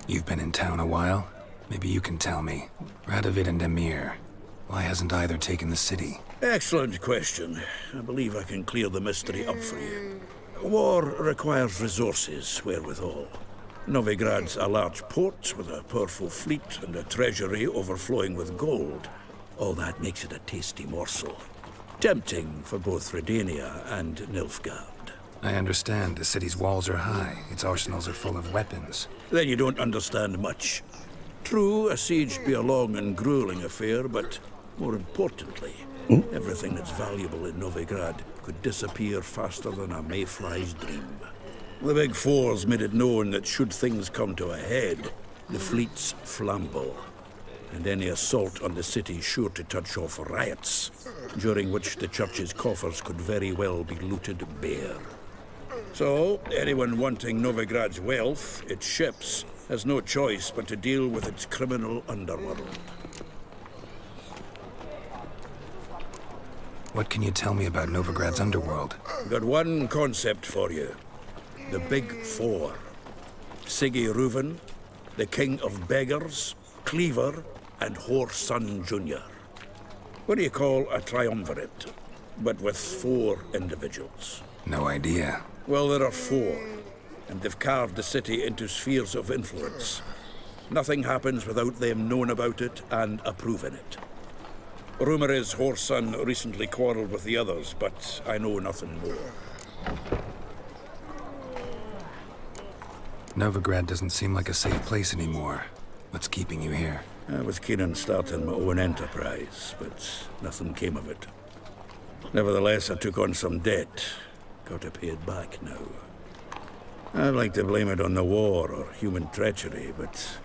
You've been in town a while? Maybe you can tell me. Radovid and Emir. Why hasn't either taken the city? Excellent question. I believe I can clear the mystery up for you. War requires resources, wherewithal. Novigrad's a large port with a powerful fleet and a treasury overflowing with gold. All that makes it a tasty morsel. Tempting for both Redania and Nilfgaard. I understand. The city's walls are high. Its arsenals are full of weapons. Then you don't understand much. True, a siege be a long and grueling affair, but more importantly, everything that's valuable in Novigrad could disappear faster than a mayfly's dream. The Big Four's made it known that should things come to a head, the fleet's flammable, and any assault on the city's sure to touch off riots, during which the church's coffers could very well be looted bare. So, anyone wanting Novigrad's wealth, its ships, has no choice but to deal with its criminal underworld. What can you tell me about Novigrad's underworld? Got one concept for you. The Big Four. Siggy Reuven, the King of Beggars, Cleaver, and Whoreson Jr. What do you call a triumvirate, but with 4 individuals? No idea. Well, there are 4, and they've carved the city into spheres of influence. Nothing happens without them knowing about it and approving it. Rumor is Whoreson recently quarreled with the others, but I know nothing more. Novigrad doesn't seem like a safe place anymore. What's keeping you here? I was keen on starting my own enterprise, but nothing came of it. Nevertheless, I took on some debt. Got to pay it back now. I'd like to blame it on the war or human treachery, but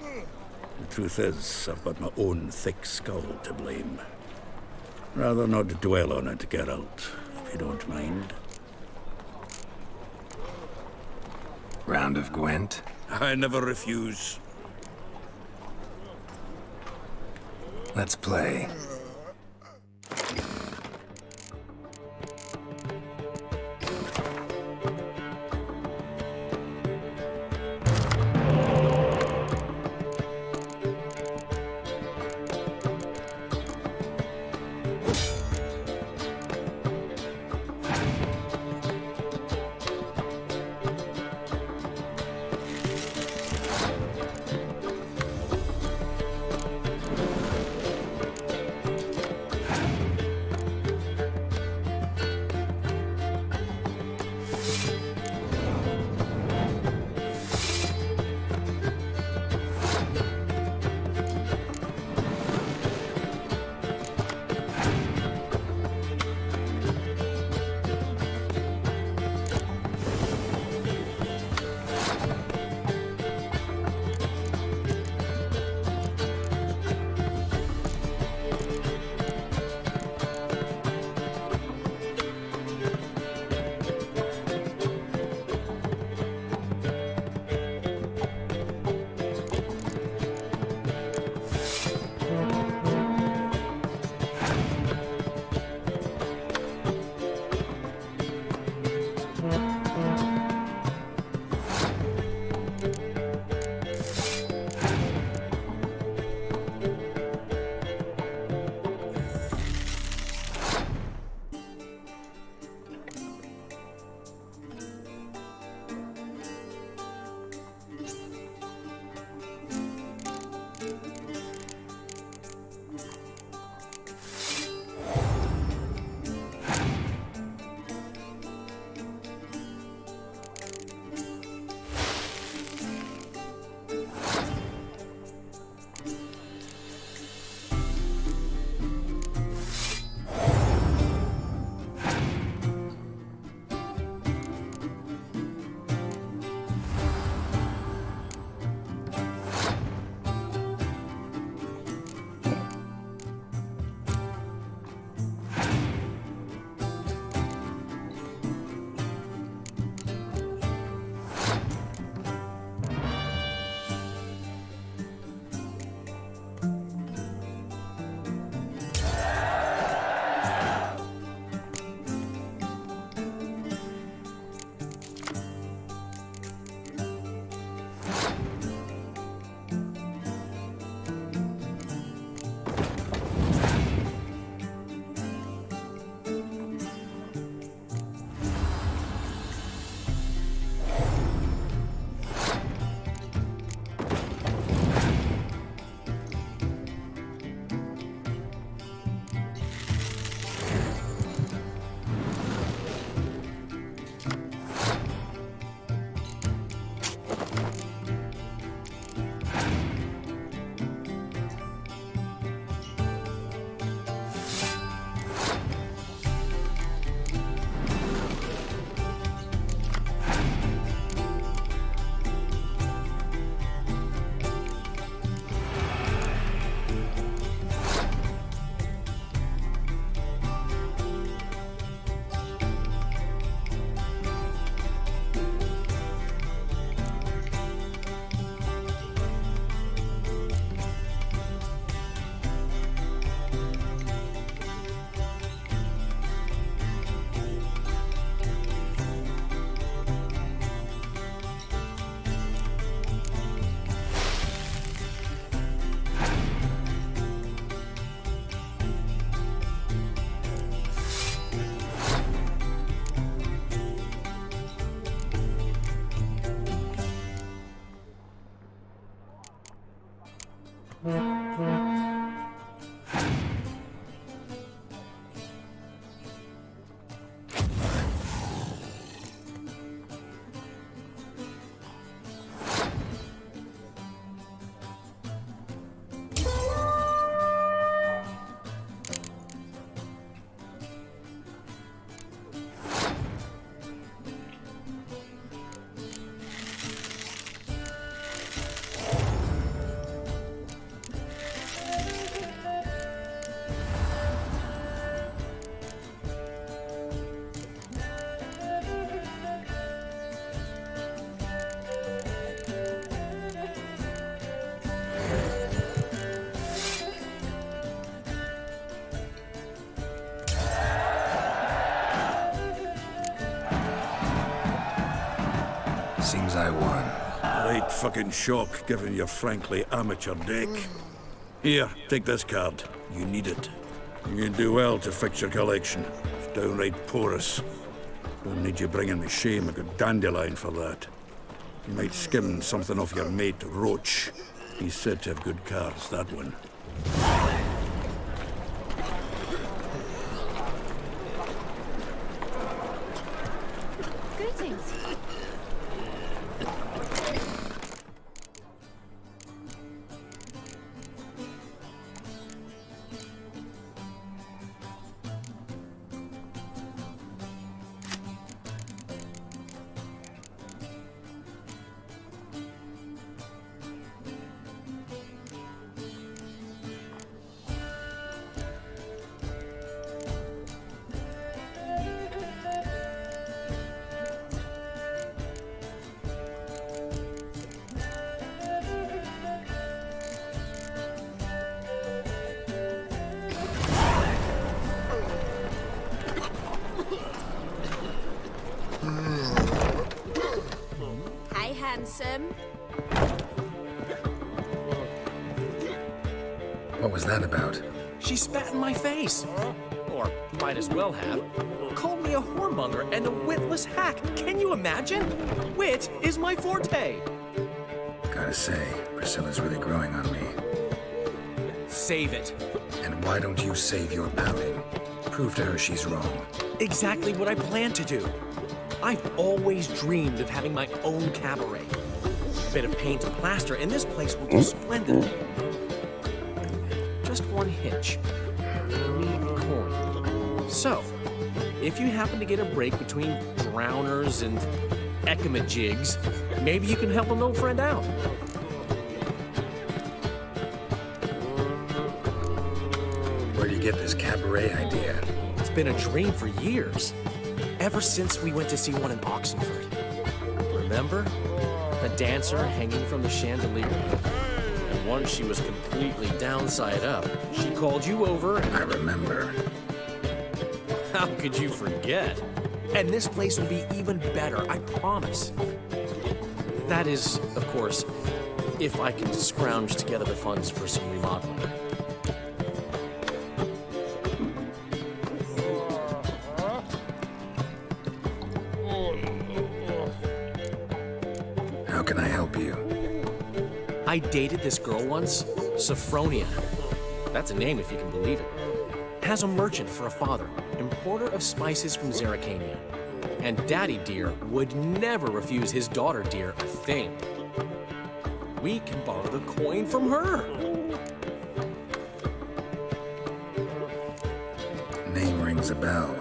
the truth is, I've got my own thick skull to blame. Rather not dwell on it, Geralt, if you don't mind. Round of Gwent? I never refuse. Let's play. Seems I won. Right fucking shock, given your frankly amateur deck. Here, take this card. You need it. You do well to fix your collection. It's downright porous. Don't need you bringing me shame. I got dandelion for that. You might skim something off your mate, Roach. He's said to have good cards, that one. Greetings. Hi, handsome. What was that about? She spat in my face. Or might as well have. Called me a whoremonger and a witless hack. Can you imagine? Wit is my forte. Gotta say, Priscilla's really growing on me. Save it. And why don't you save your pouting? Prove to her she's wrong. Exactly what I plan to do. I've always dreamed of having my own cabaret. A bit of paint and plaster, and this place will do splendidly. Just one hitch. I need coin. So, if you happen to get a break between drowners and ekamajigs, maybe you can help an old friend out. Where do you get this cabaret idea? It's been a dream for years. Ever since we went to see one in Oxenford. Remember? The dancer hanging from the chandelier? And once she was completely downside up, she called you over and... I remember. How could you forget? And this place will be even better, I promise. That is, of course, if I can scrounge together the funds for some remodeling. How can I help you? I dated this girl once, Sophronia. That's a name if you can believe it. Has a merchant for a father, importer of spices from Zerrikania. And Daddy Dear would never refuse his daughter Dear a thing. We can borrow the coin from her. Name rings a bell.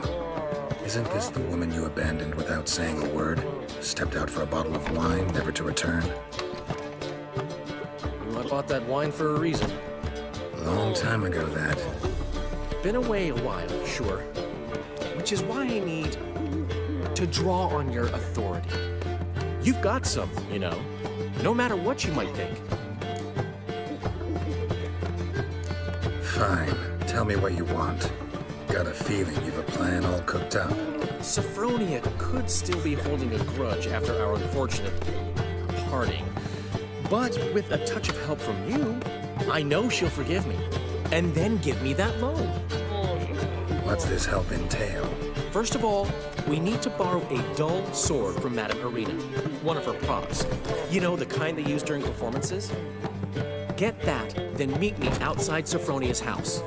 Isn't this the woman you abandoned without saying a word? Stepped out for a bottle of wine, never to return? I bought that wine for a reason. Long time ago, that. Been away a while, sure. Which is why I need to draw on your authority. You've got some, you know, no matter what you might think. Fine. Tell me what you want. Got a feeling you've a plan all cooked up. Sophronia could still be holding a grudge after our unfortunate parting. But with a touch of help from you, I know she'll forgive me. And then give me that loan. What's this help entail? First of all, we need to borrow a dull sword from Madame Arena, one of her props. You know, the kind they use during performances? Get that, then meet me outside Sophronia's house.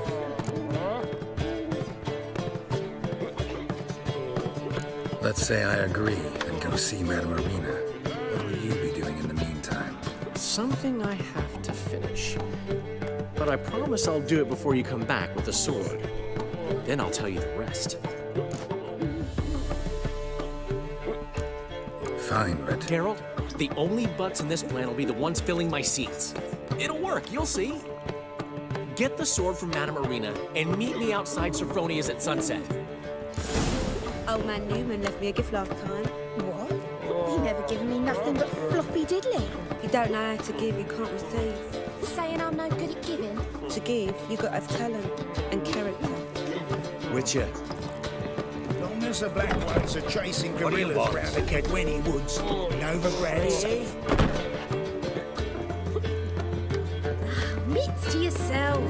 Let's say I agree and go see Madame Arena. What will you be doing in the meantime? Something I have to finish. But I promise I'll do it before you come back with the sword. Then I'll tell you the rest. Fine, but... Geralt, the only butts in this plan will be the ones filling my seats. It'll work, you'll see. Get the sword from Madame Arena and meet me outside Sophronia's at sunset. Old man Newman left me a gift last time. What? He never given me nothing but floppy diddly. You don't know how to give, you can't receive. Saying I'm no good at giving? To give, you got to have talent and character. Witcher. Long as the black ones are chasing gorillas round the Kedweni woods, Novigrad's safe. Mitts to yourself.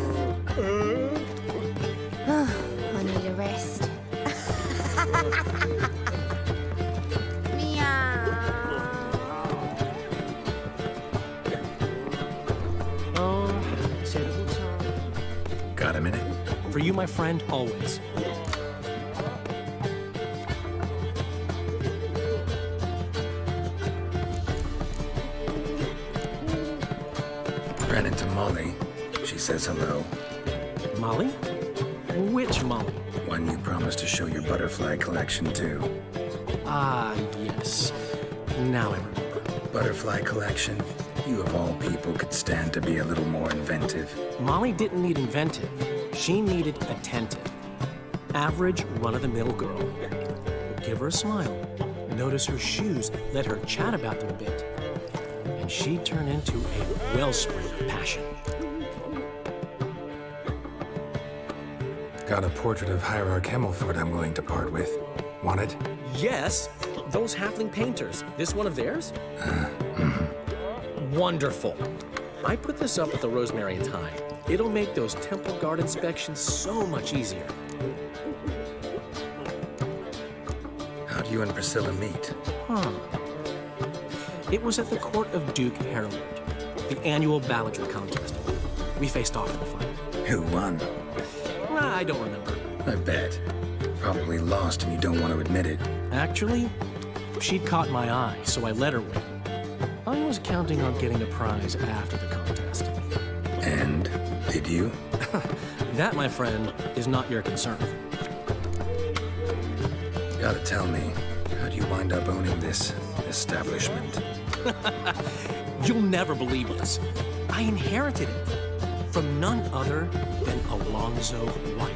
I need a rest. Got a minute? For you, my friend, always. Ran into Molly. She says hello. Molly? Which Molly? One you promised to show your butterfly collection to. Ah, yes. Now I remember. Butterfly collection? You of all people could stand to be a little more inventive. Molly didn't need inventive. She needed attentive. Average, run-of-the-mill girl. But give her a smile. Notice her shoes. Let her chat about them a bit. And she'd turn into a wellspring of passion. Got a portrait of Hierarch Himmelford I'm willing to part with. Want it? Yes! Those halfling painters. This one of theirs? Wonderful. I put this up at the Rosemary and Thyme. It'll make those temple guard inspections so much easier. How'd you and Priscilla meet? It was at the court of Duke Hereward, the annual balladry contest. We faced off in the fight. Who won? I don't remember. I bet. Probably lost and you don't want to admit it. Actually, she'd caught my eye, so I let her win. I was counting on getting a prize after the contest. And did you? That, my friend, is not your concern. Gotta tell me, how do you wind up owning this establishment? You'll never believe this. I inherited it from none other than Alonzo Wiley,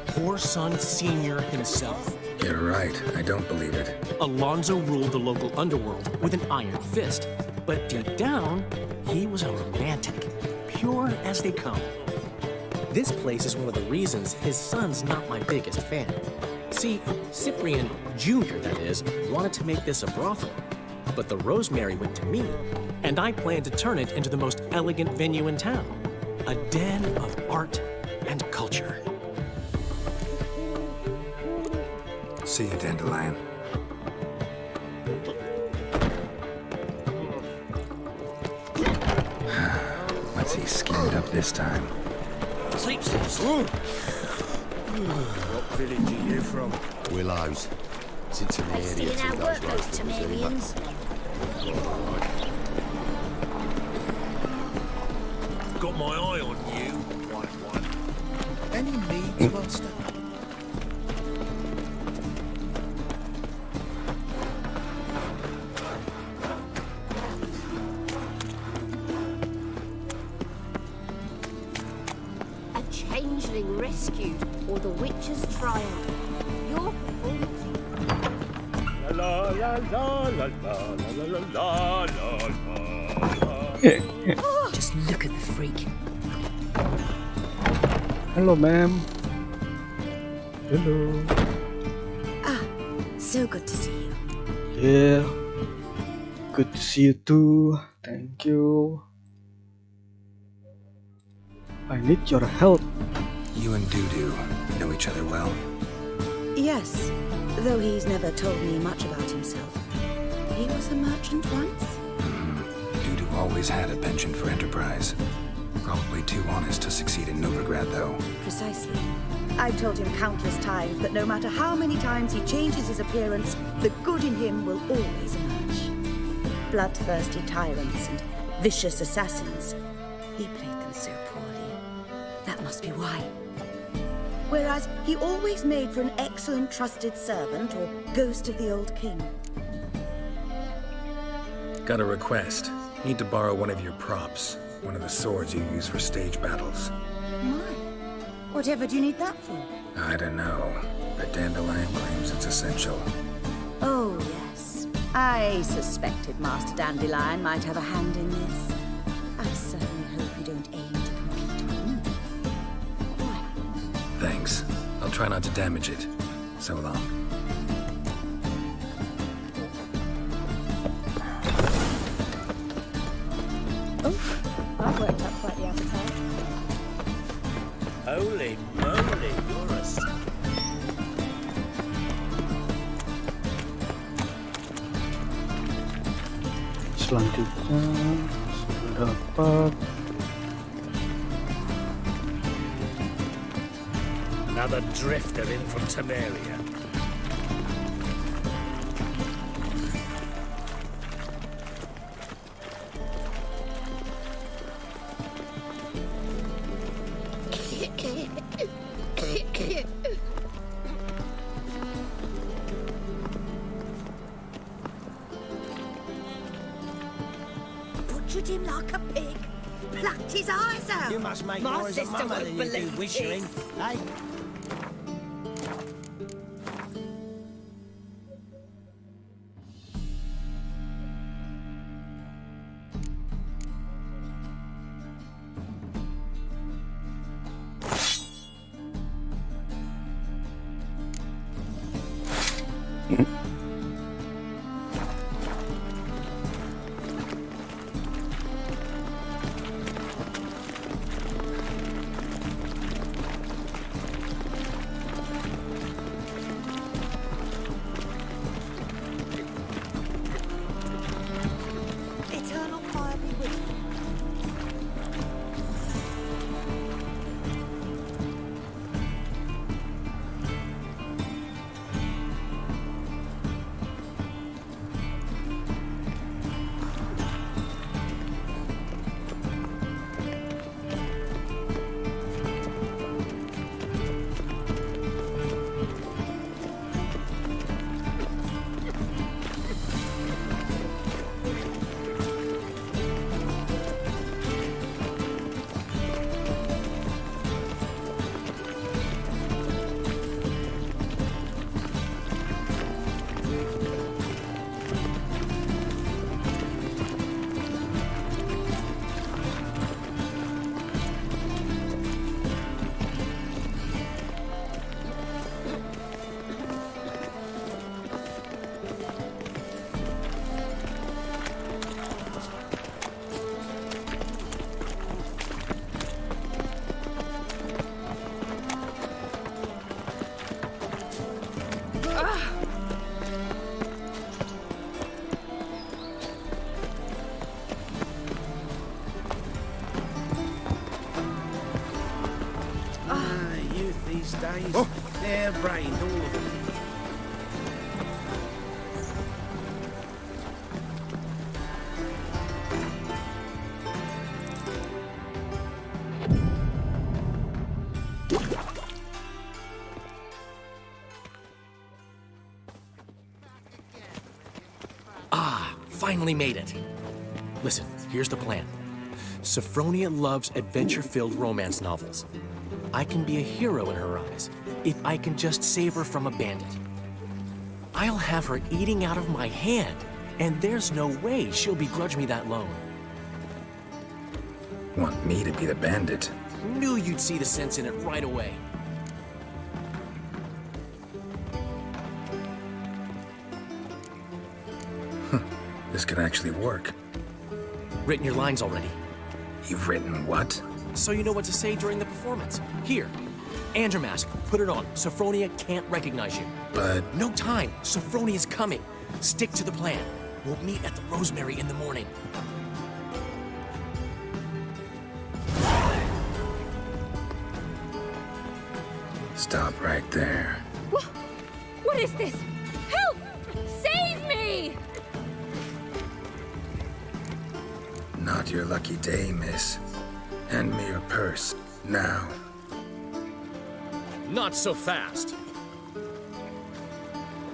Whoreson Sr. himself. You're right, I don't believe it. Alonzo ruled the local underworld with an iron fist, but deep down, he was a romantic, pure as they come. This place is one of the reasons his son's not my biggest fan. See, Cyprian Jr., that is, wanted to make this a brothel, but the Rosemary went to me, and I planned to turn it into the most elegant venue in town, a den of art and culture. See you, Dandelion. What's he schemed up this time? Sleep, sleep, sleep. What village are you from? Willows. Since in the area Seeing how work those Temerians. Got my eye on you. White one. Any needs, master? A changeling rescued, or the witch's trial. Your performance. La la la la la la la la la. Just look at the freak. Hello, ma'am. Hello. Ah, so good to see you. Yeah. Good to see you too. Thank you. I need your help. You and Dudu know each other well? Yes, though he's never told me much about himself. He was a merchant once? Dudu always had a penchant for enterprise. Probably too honest to succeed in Novigrad, though. Precisely. I've told him countless times that no matter how many times he changes his appearance, the good in him will always emerge. Bloodthirsty tyrants and vicious assassins. He played them so poorly. That must be why. Whereas he always made for an excellent trusted servant or ghost of the old king. Got a request. Need to borrow one of your props. One of the swords you use for stage battles. My. Whatever do you need that for? I don't know, but Dandelion claims it's essential. Oh, yes. I suspected Master Dandelion might have a hand in this. I certainly hope you don't aim to compete with me. Why? Thanks. I'll try not to damage it. So long. I've worked up quite the appetite. Holy moly, you're a... Selanjutnya sudah dapat. Another drifter in from Temeria. Butchered him like a pig, plucked his eyes out. You must make My more as a sister mama won't than you do believe wishing, this. eh? Eternal fire be with you. Youth these days, they're brained, all of them. Finally made it. Listen, here's the plan. Sophronia loves adventure-filled romance novels. I can be a hero in her eyes if I can just save her from a bandit. I'll have her eating out of my hand, and there's no way she'll begrudge me that loan. Want me to be the bandit? Knew you'd see the sense in it right away. This could actually work. Written your lines already. You've written what? So you know what to say during the performance. Here, and your mask. Put it on. Sophronia can't recognize you. But... No time. Sophronia's coming. Stick to the plan. We'll meet at the Rosemary in the morning. Stop right there. What is this? Help! Save me! Not your lucky day, miss. Hand me your purse, now. Not so fast.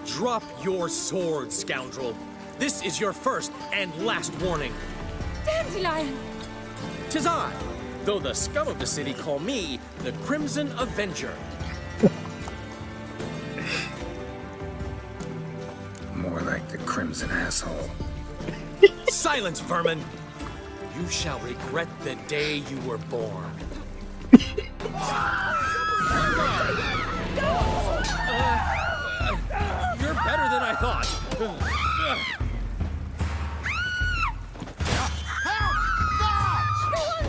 Drop your sword, scoundrel. This is your first and last warning. Dandelion! 'Tis I, though the scum of the city call me the Crimson Avenger. More like the Crimson Asshole. Silence, vermin! You shall regret the day you were born. You're better than I thought. Go on,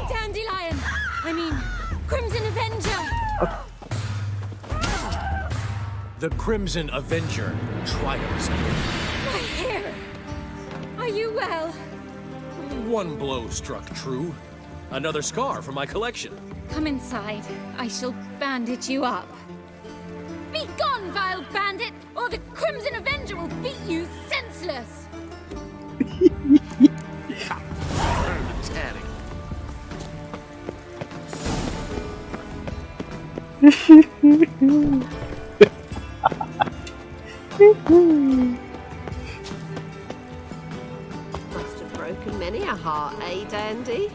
Dandelion! I mean, Crimson Avenger! The Crimson Avenger triumphs. My hair! Are you well? One blow struck true. Another scar from my collection. Come inside. I shall bandage you up. Be gone, vile bandit, or the Crimson Avenger will beat you senseless! Tanning. Must have broken many a heart, eh, Dandy?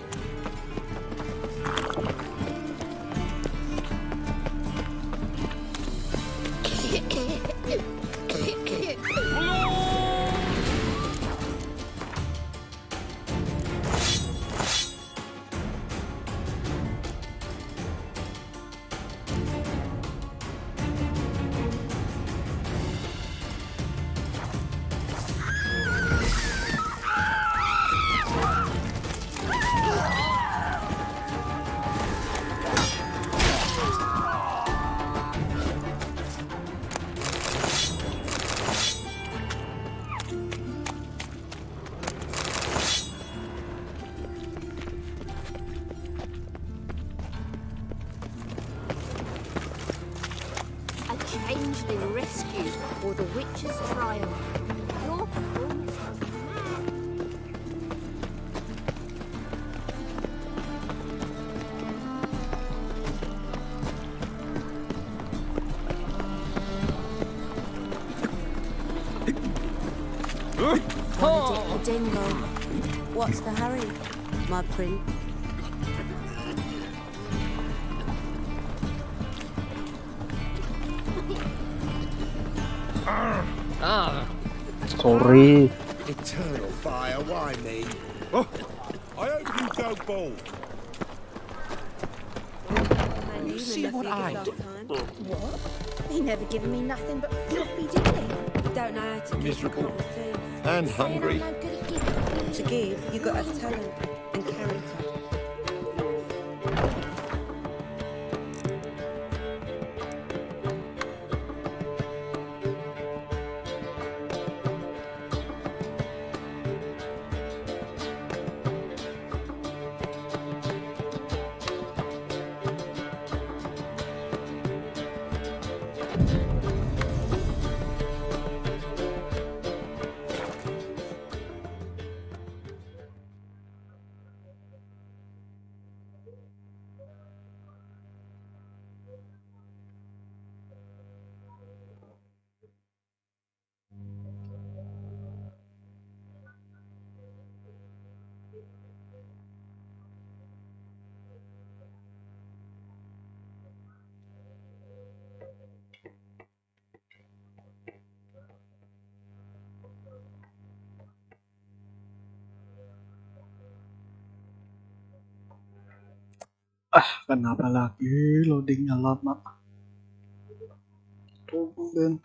Changeling rescue or the witch's triumph. Your performance was Wanna dip the dingo? What's the hurry, my prince? Sorry. Eternal fire, why me? Oh, I hope you go bald. You see what I do? What? He never given me nothing but floppy diddly. Don't know how to Miserable. give. And hungry. To give, you got to have talent and character. Kenapa lagi loadingnya lama? Tumben.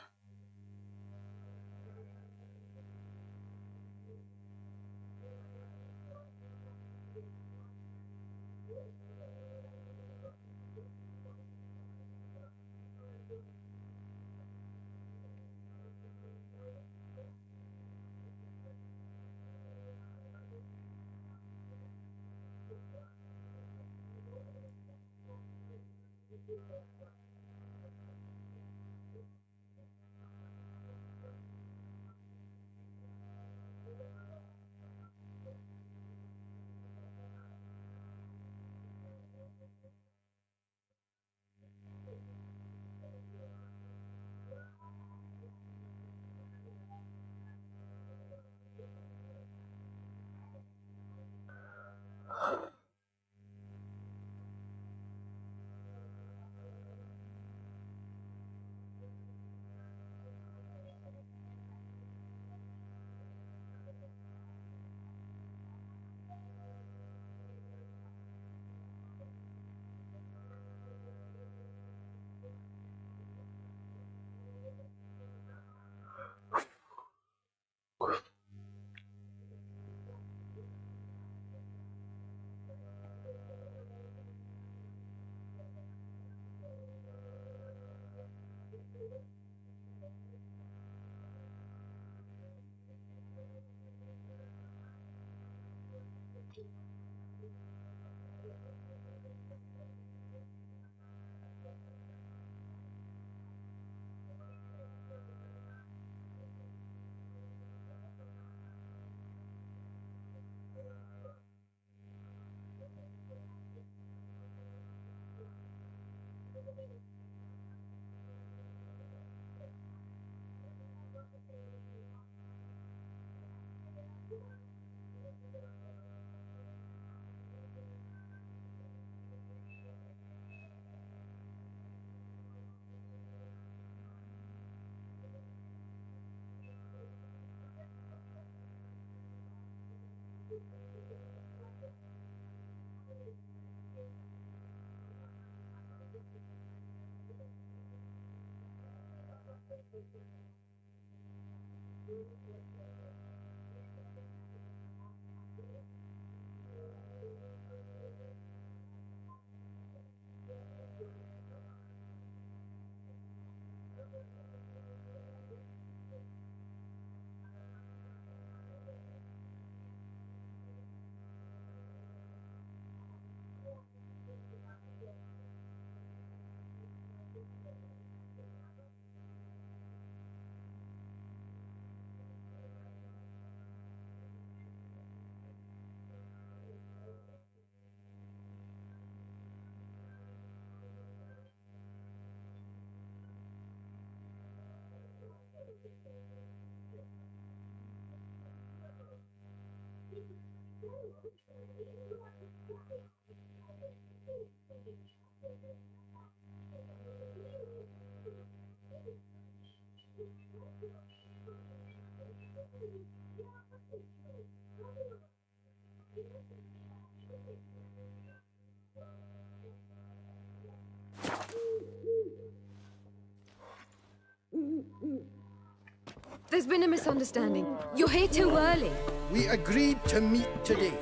There's been a misunderstanding. You're here too early. We agreed to meet today,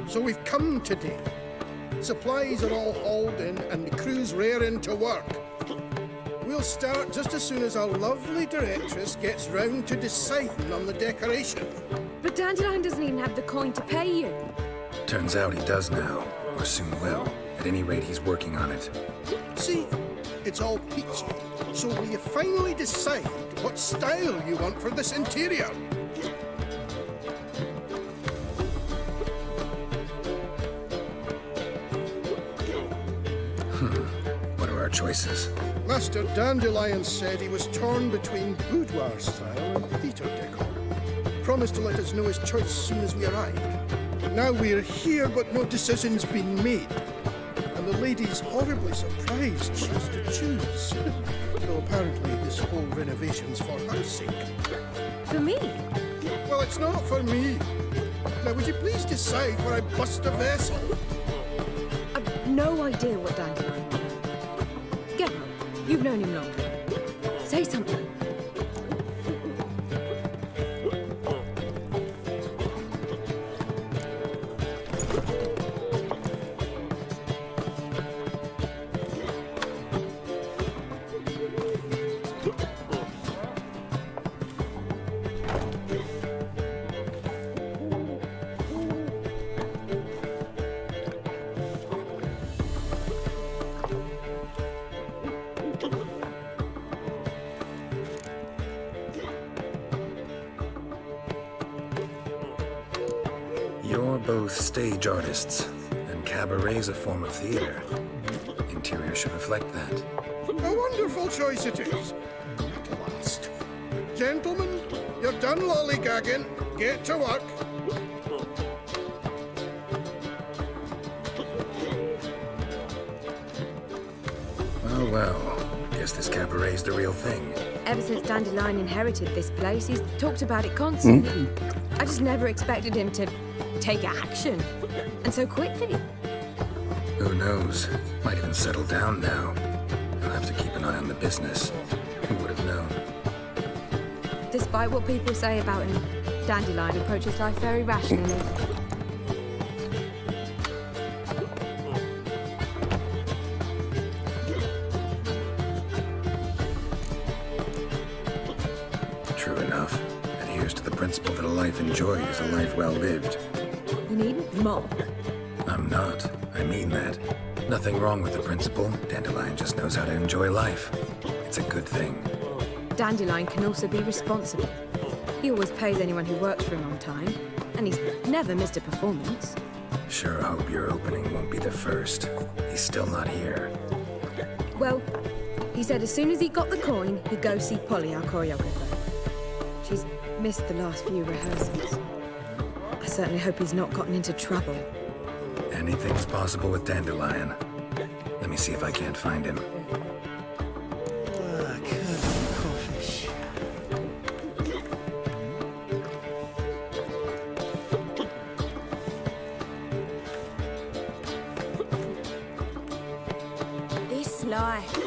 so we've come today. Supplies are all hauled in and the crew's raring to work. We'll start just as soon as our lovely directress gets round to deciding on the decoration. But Dandelion doesn't even have the coin to pay you. Turns out he does now, or soon will. At any rate, he's working on it. See, it's all peachy. So will you finally decide what style you want for this interior? What are our choices? Master Dandelion said he was torn between boudoir style and theatre decor. Promised to let us know his choice as soon as we arrived. Now we're here, but no decision's been made. And the lady's horribly surprised she has to choose. Though apparently this whole renovation's for her sake. For me? Well, it's not for me. Now, would you please decide where I bust a vessel? I've no idea what Dandelion wants. Get on. You've known him longer. Say something. You're both stage artists, and cabaret's a form of theater. Interior should reflect that. A wonderful choice it is. At last. Gentlemen, you're done lollygagging. Get to work. Well, well. Guess this cabaret's the real thing. Ever since Dandelion inherited this place, he's talked about it constantly. I just never expected him to take action. And so quickly. Who knows? Might even settle down now. He'll have to keep an eye on the business. Who would have known? Despite what people say about him, Dandelion approaches life very rationally. True enough. Adheres to the principle that a life enjoyed is a life well lived. You needn't mock. I'm not. I mean that. Nothing wrong with the principal. Dandelion just knows how to enjoy life. It's a good thing. Dandelion can also be responsible. He always pays anyone who works for him on time, and he's never missed a performance. Sure hope your opening won't be the first. He's still not here. Well, he said as soon as he got the coin, he'd go see Polly, our choreographer. She's missed the last few rehearsals. I certainly hope he's not gotten into trouble. Anything's possible with Dandelion. Let me see if I can't find him. This life,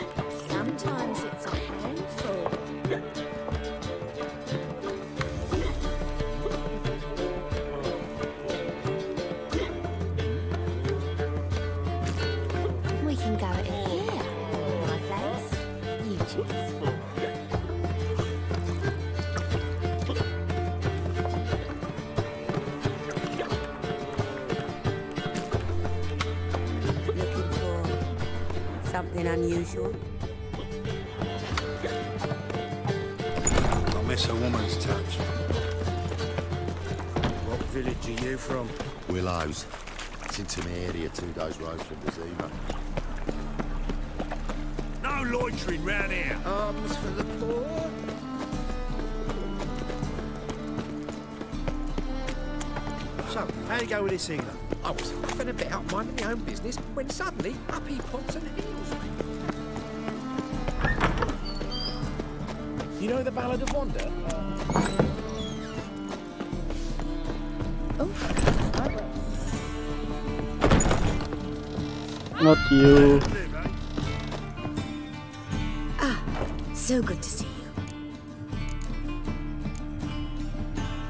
sometimes it's a handful. We can go in here, my place. You choose. Looking for something unusual? I'll miss a woman's touch. What village are you from? Willows. It's into my area, 2 days' road from the Zima. No loitering round here. Arms for the poor? So, how you go with this healer? I was huffing a bit out minding my own business when suddenly up he pops and heals me. You know the Ballad of Wanda? Not you. Ah, so good to see you.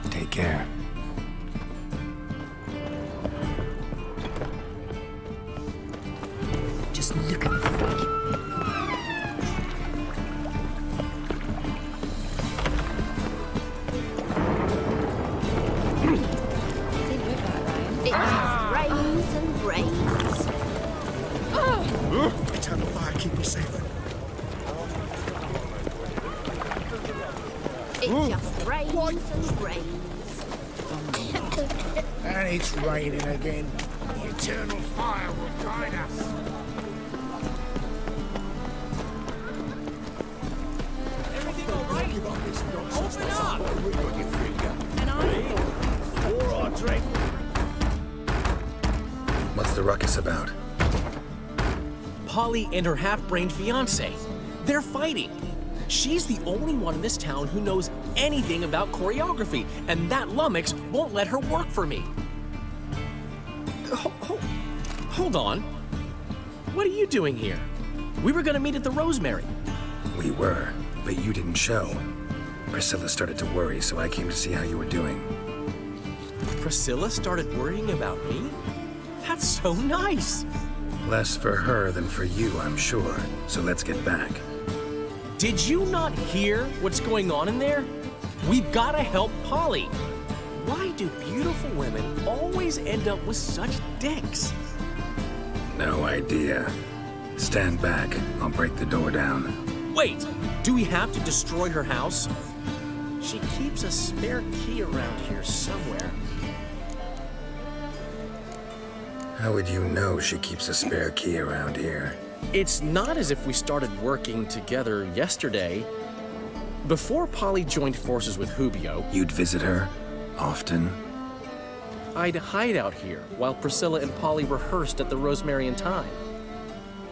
Take care. Just look at the freak. It just rains and rains. Eternal fire, keep me safe. It just rains and rains. And it's raining again. The eternal fire will guide us. Everything all right? Give up this nonsense. Open up! What have you got your finger? And I... All right, drink. What's the ruckus about? Polly and her half-brained fiancé. They're fighting. She's the only one in this town who knows anything about choreography, and that lummox won't let her work for me. Hold on. What are you doing here? We were gonna meet at the Rosemary. We were, but you didn't show. Priscilla started to worry, so I came to see how you were doing. Priscilla started worrying about me? That's so nice. Less for her than for you, I'm sure. So let's get back. Did you not hear what's going on in there? We've gotta help Polly. Why do beautiful women always end up with such dicks? No idea. Stand back. I'll break the door down. Wait, do we have to destroy her house? She keeps a spare key around here somewhere. How would you know she keeps a spare key around here? It's not as if we started working together yesterday. Before Polly joined forces with Hubio, You'd visit her? Often? I'd hide out here while Priscilla and Polly rehearsed at the Rosemary and Thyme.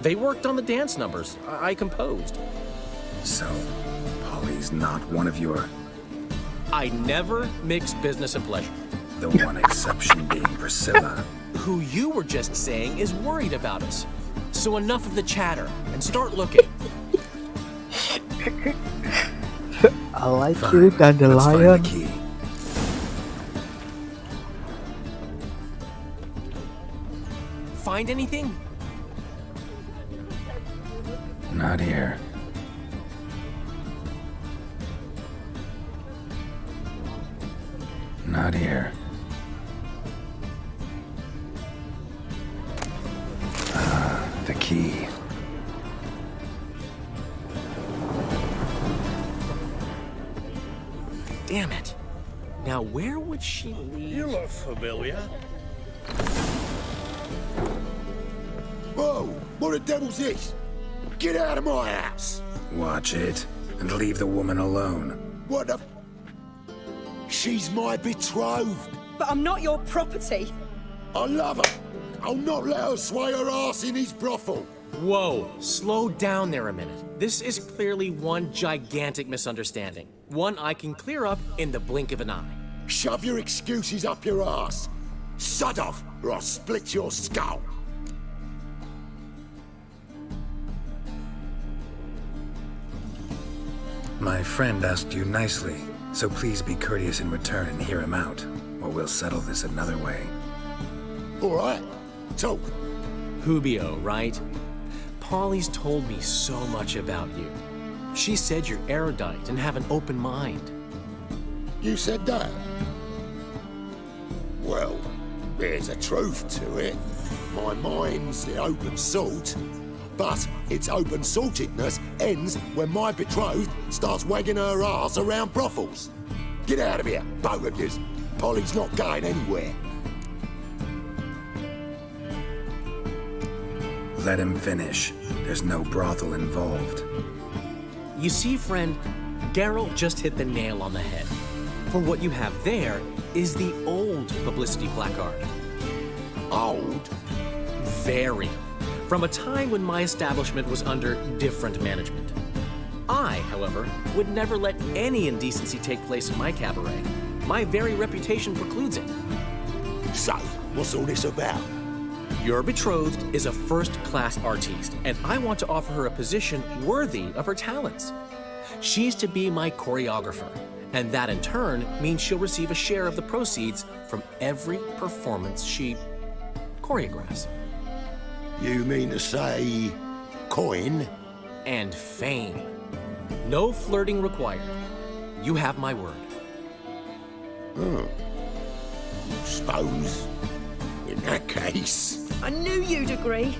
They worked on the dance numbers I composed. So, Polly's not one of your... I never mix business and pleasure. The one exception being Priscilla. Who you were just saying is worried about us. So enough of the chatter and start looking. I like Fine. you, Let's find Dandelion. the key. Find anything? Not here. Not here. key. Damn it. Now where would she leave? You look familiar. Whoa! What the devil's this? Get out of my house! Watch it, and leave the woman alone. What the... She's my betrothed. But I'm not your property. I love her. I'll not let her sway her ass in his brothel. Whoa, slow down there a minute. This is clearly one gigantic misunderstanding. One I can clear up in the blink of an eye. Shove your excuses up your ass. Sod off, or I'll split your skull. My friend asked you nicely, so please be courteous in return and hear him out, or we'll settle this another way. All right, talk. Hubio, right? Polly's told me so much about you. She said you're erudite and have an open mind. You said that? Well, there's a truth to it. My mind's the open salt, but its open saltedness ends when my betrothed starts wagging her ass around brothels. Get out of here, both of yous. Polly's not going anywhere. Let him finish. There's no brothel involved. You see, friend, Geralt just hit the nail on the head. For what you have there is the old publicity placard. Old? Very. From a time when my establishment was under different management. I, however, would never let any indecency take place in my cabaret. My very reputation precludes it. So, what's all this about? Your betrothed is a first-class artiste, and I want to offer her a position worthy of her talents. She's to be my choreographer, and that in turn means she'll receive a share of the proceeds from every performance she choreographs. You mean to say... coin? And fame. No flirting required. You have my word. Suppose... in that case... I knew you'd agree.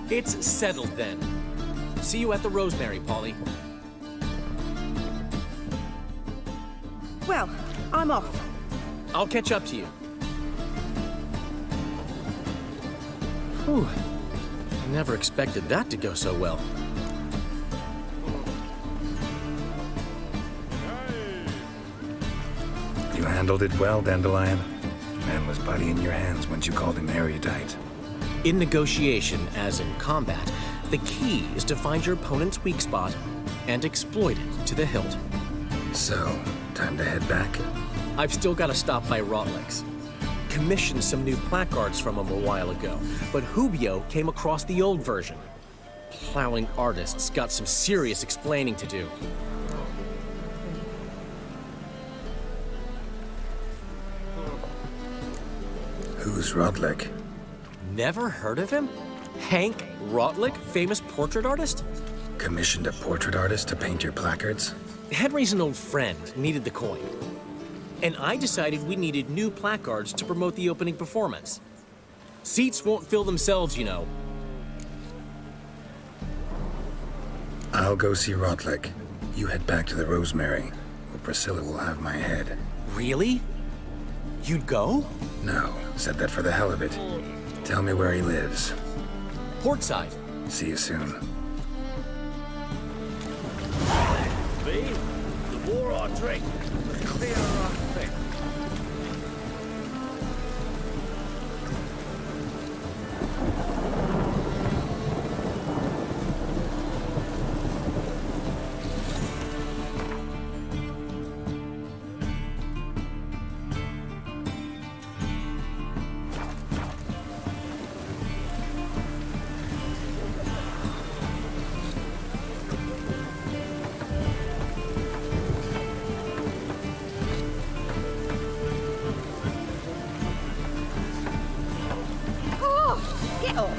It's settled then. See you at the Rosemary, Polly. Well, I'm off. I'll catch up to you. Whew. Never expected that to go so well. You handled it well, Dandelion. Man was bloody in your hands once you called him erudite. In negotiation, as in combat, the key is to find your opponent's weak spot and exploit it to the hilt. So, time to head back? I've still got to stop by Rotlick's. Commissioned some new placards from him a while ago, but Hubio came across the old version. Plowing artists got some serious explaining to do. Who's Rotlick? Never heard of him? Hank Rotlick, famous portrait artist? Commissioned a portrait artist to paint your placards? Henry's an old friend, needed the coin. And I decided we needed new placards to promote the opening performance. Seats won't fill themselves, you know. I'll go see Rotlick. You head back to the Rosemary, where Priscilla will have my head. Really? You'd go? No, said that for the hell of it. Tell me where he lives. Portside. See you soon. Me? The more I drink, the clearer I think. Get off.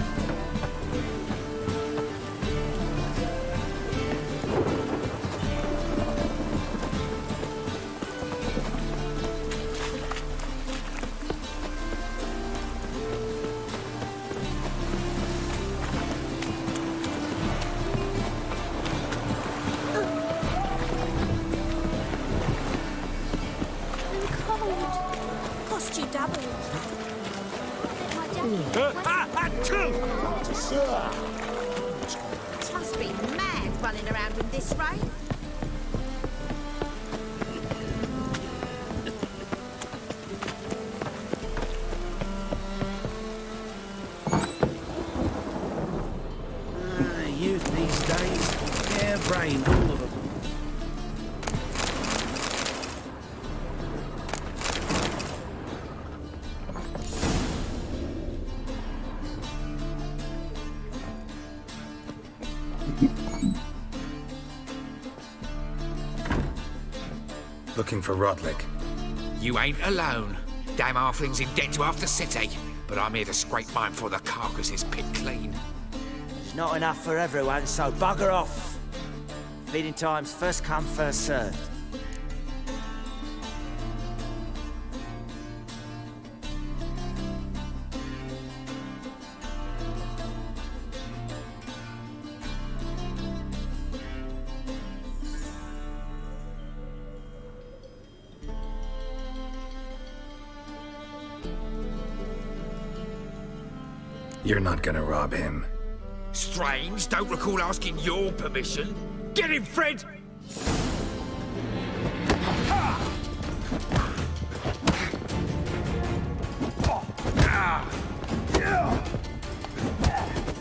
Must be mad running around in this rain. Youth these days, harebrained, all of them. Looking for Rodlick. You ain't alone. Damn halfling's in debt to half the city, but I'm here to scrape mine before the carcass is picked clean. There's not enough for everyone, so bugger off. Feeding time's first come, first served. You're not gonna rob him. Strange, don't recall asking your permission. Get him, Fred!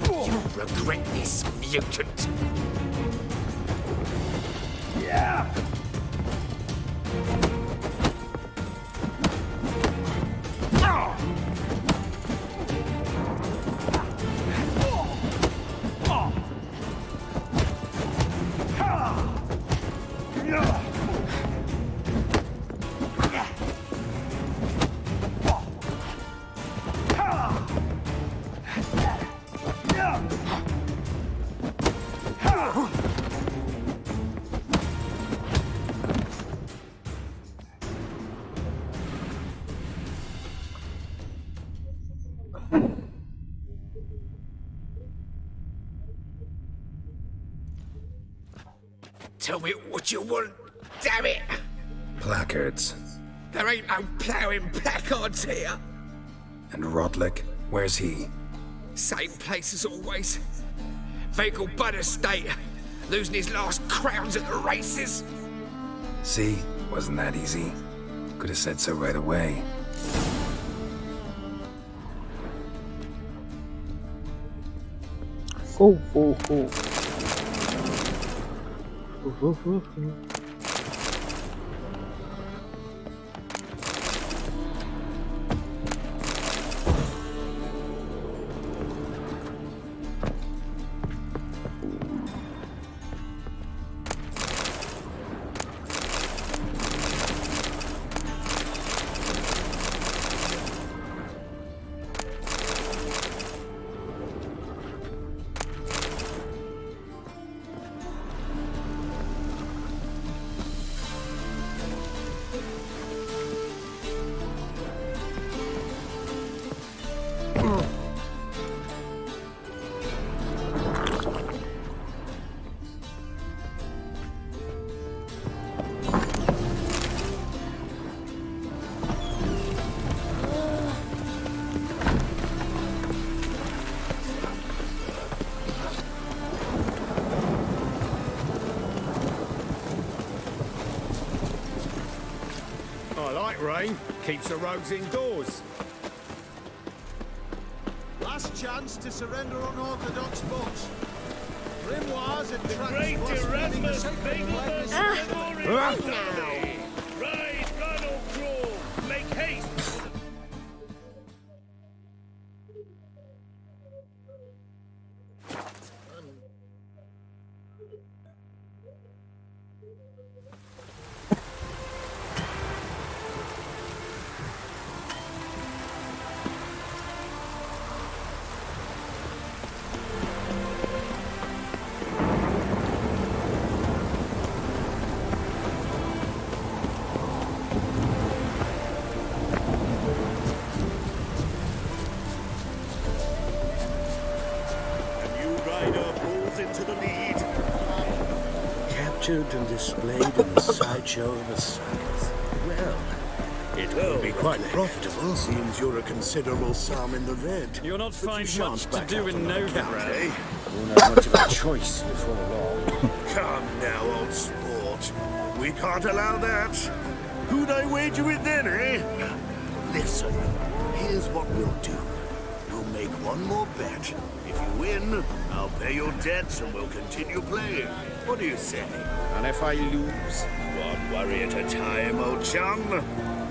You'll regret this, mutant. Yeah. Tell me what you want, damn it! Placards. There ain't no ploughing placards here. And Rodlick, where's he? Same place as always. Vehicle Bud Estate, losing his last crowns at the races. See? Wasn't that easy? Could have said so right away. Oh. I like rain. Keeps the rogues indoors. Last chance to surrender unorthodox books. Grimoires and The great Erasmus Biglemus Right Rise, run or crawl. Make haste. Captured and displayed in the sideshow of a circus. Well, It will be quite profitable. Seems you're a considerable sum in the red. You'll not But find you shan't much to back do out in on that account, Novigrad. Won't have much of a choice before long. Come now, old sport. We can't allow that. Who'd I wager with then, eh? Listen, here's what we'll do. We'll make one more bet. If you win, I'll pay your debts and we'll continue playing. What do you say? And if I lose? One worry at a time, old chum.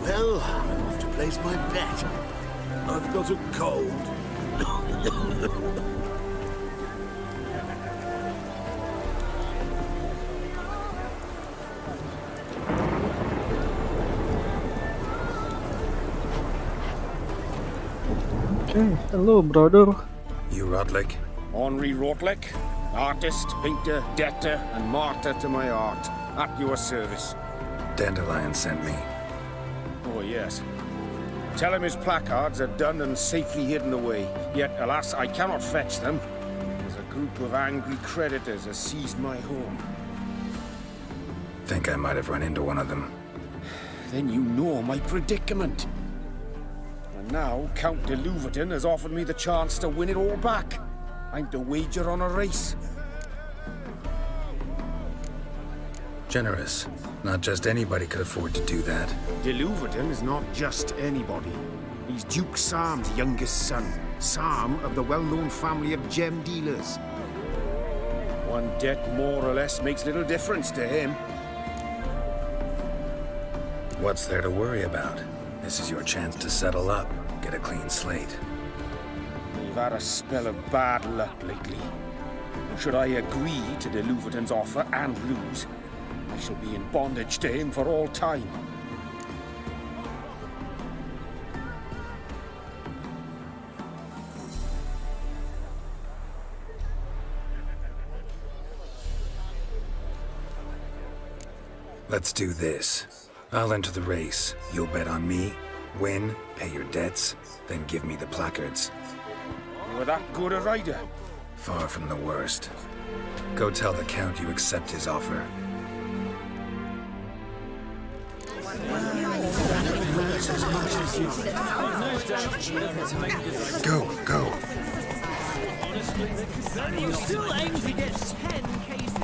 Well, I'm off to place my bet. I've got a cold. Okay, hello brother. You Rodlick? Henri Rotlick, artist, painter, debtor, and martyr to my art. At your service. Dandelion sent me. Oh, yes. Tell him his placards are done and safely hidden away. Yet, alas, I cannot fetch them, as a group of angry creditors has seized my home. Think I might have run into one of them. Then you know my predicament. And now, Count de Louverton has offered me the chance to win it all back. I'm to wager on a race. Generous. Not just anybody could afford to do that. De Louverton is not just anybody. He's Duke Sam's youngest son. Sam of the well-known family of gem dealers. One debt more or less makes little difference to him. What's there to worry about? This is your chance to settle up, get a clean slate. We've had a spell of bad luck lately. Should I agree to de Louverton's offer and lose, I shall be in bondage to him for all time. Let's do this. I'll enter the race. You'll bet on me, win, pay your debts, then give me the placards. You were that good a rider? Far from the worst. Go tell the Count you accept his offer. Go, go. You still aim to get 10 cases.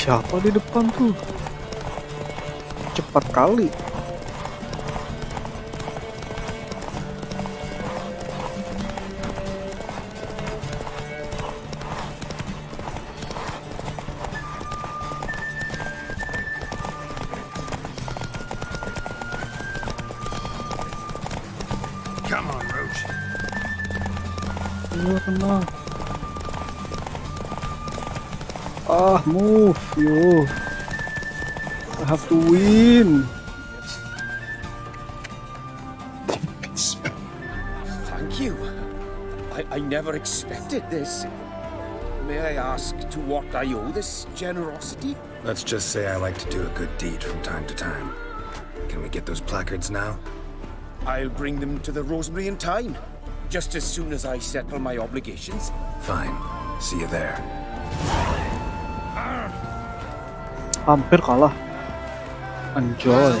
Siapa di depan tuh? Cepat kali. Come on, Roach. Iya kena. Move, yo. I have to win. Thank you. I never expected this. May I ask to what I owe this generosity? Let's just say I like to do a good deed from time to time. Can we get those placards now? I'll bring them to the Rosemary in time, just as soon as I settle my obligations. Fine. See you there. Hampir kalah. Enjoy.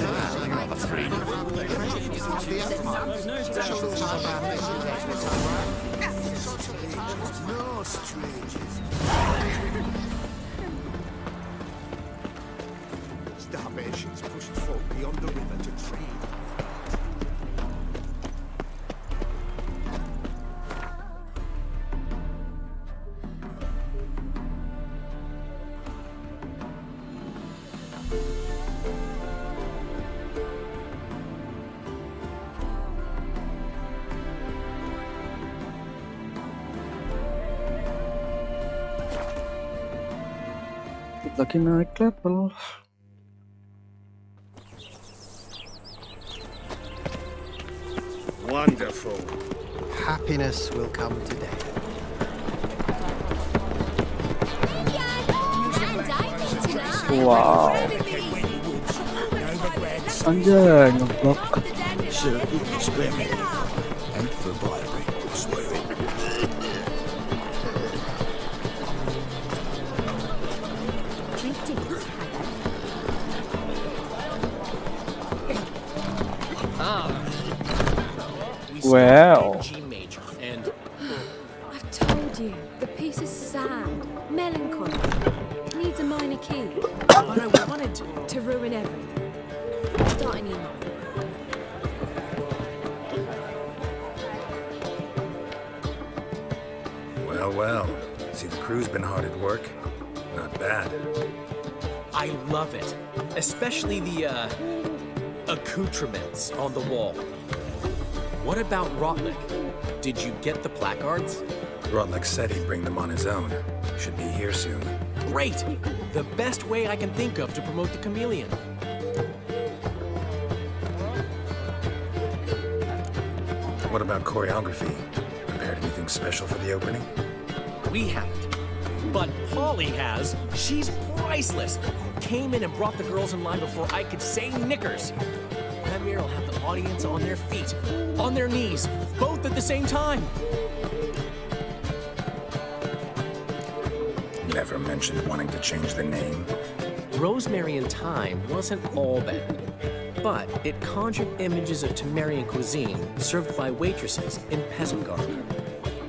Starvation's pushed folk beyond the river to trade. Lagi naik level. Wonderful. Happiness will come today. Wow. Anjay, ngeblok. Sir, spare me. And for bribery, swear it. Well. Major, and I've told you, the piece is sad, melancholy. It needs a minor key. but I wanted to ruin everything. Starting email. Well, well. See, the crew's been hard at work. Not bad. I love it, especially the accoutrements on the wall. What about Rotlick? Did you get the placards? Rotlick said he'd bring them on his own. Should be here soon. Great! The best way I can think of to promote the chameleon. What about choreography? Prepared anything special for the opening? We haven't. But Polly has. She's priceless. Came in and brought the girls in line before I could say knickers. Premier will have the audience on their feet, on their knees, both at the same time. Never mentioned wanting to change the name. Rosemary and Thyme wasn't all bad, but it conjured images of Temerian cuisine served by waitresses in peasant garb.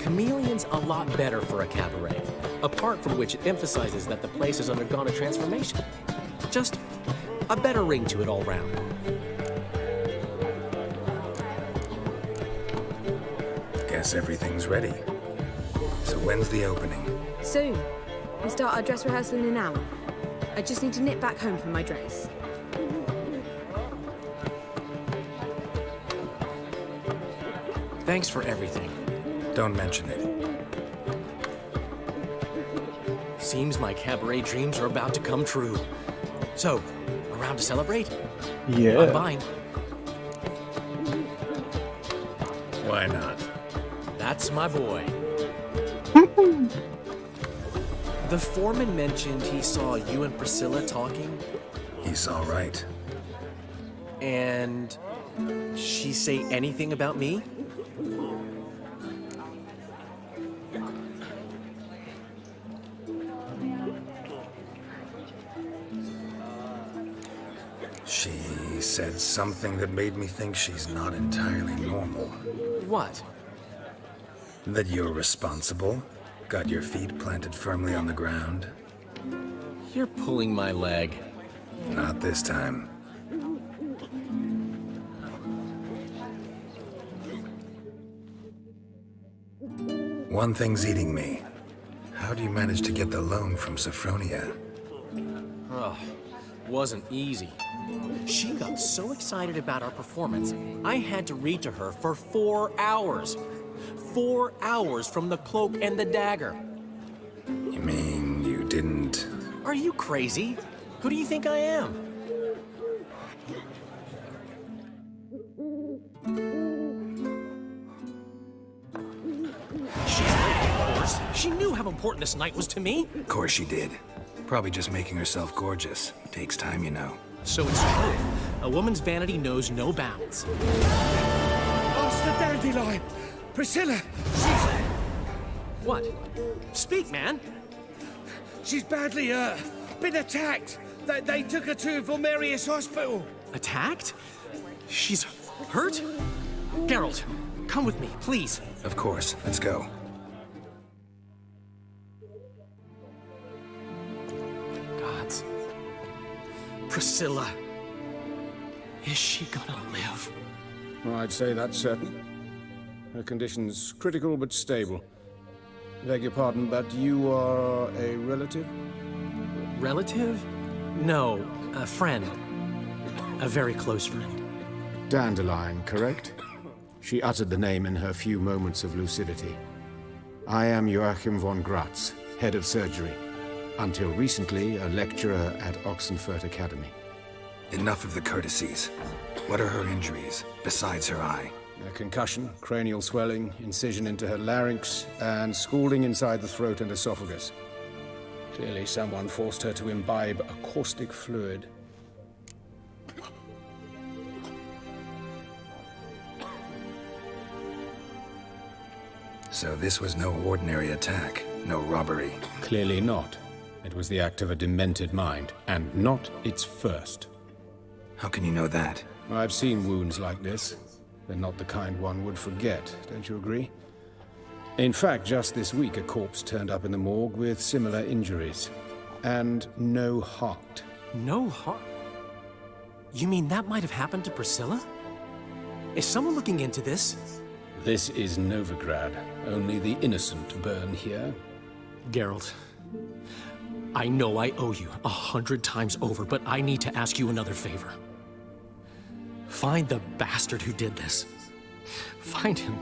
Chameleon's a lot better for a cabaret, apart from which it emphasizes that the place has undergone a transformation. Just a better ring to it all round. Guess everything's ready. So when's the opening? Soon. We start our dress rehearsal in an hour. I just need to nip back home for my dress. Thanks for everything. Don't mention it. Seems my cabaret dreams are about to come true. So, around to celebrate? Yeah. I'm buying. Why not? That's my boy. The foreman mentioned he saw you and Priscilla talking. He saw right. And she say anything about me? She said something that made me think she's not entirely normal. What? That you're responsible, got your feet planted firmly on the ground. You're pulling my leg. Not this time. One thing's eating me. How do you manage to get the loan from Sophronia? Oh, wasn't easy. She got so excited about our performance, I had to read to her for 4 hours. 4 hours from the Cloak and the Dagger. You mean you didn't... Are you crazy? Who do you think I am? She's right, of course. She knew how important this night was to me. Of course she did. Probably just making herself gorgeous. Takes time, you know. So it's true. A woman's vanity knows no bounds. Master Dandelion! Priscilla! She's... What? Speak, man! She's badly, been attacked. They took her to Vulmerius Hospital. Attacked? She's hurt? Geralt, come with me, please. Of course. Let's go. Gods. Priscilla. Is she gonna live? I'd say that's certain. Her condition's critical but stable. Beg your pardon, but you are a relative? Relative? No, a friend. A very close friend. Dandelion, correct? She uttered the name in her few moments of lucidity. I am Joachim von Gratz, head of surgery. Until recently, a lecturer at Oxenfurt Academy. Enough of the courtesies. What are her injuries, besides her eye? A concussion, cranial swelling, incision into her larynx, and scalding inside the throat and esophagus. Clearly someone forced her to imbibe a caustic fluid. So this was no ordinary attack, no robbery. Clearly not. It was the act of a demented mind, and not its first. How can you know that? I've seen wounds like this. They're not the kind one would forget, don't you agree? In fact, just this week a corpse turned up in the morgue with similar injuries. And no heart. No heart? You mean that might have happened to Priscilla? Is someone looking into this? This is Novigrad. Only the innocent burn here. Geralt, I know I owe you 100 times over, but I need to ask you another favor. Find the bastard who did this. Find him.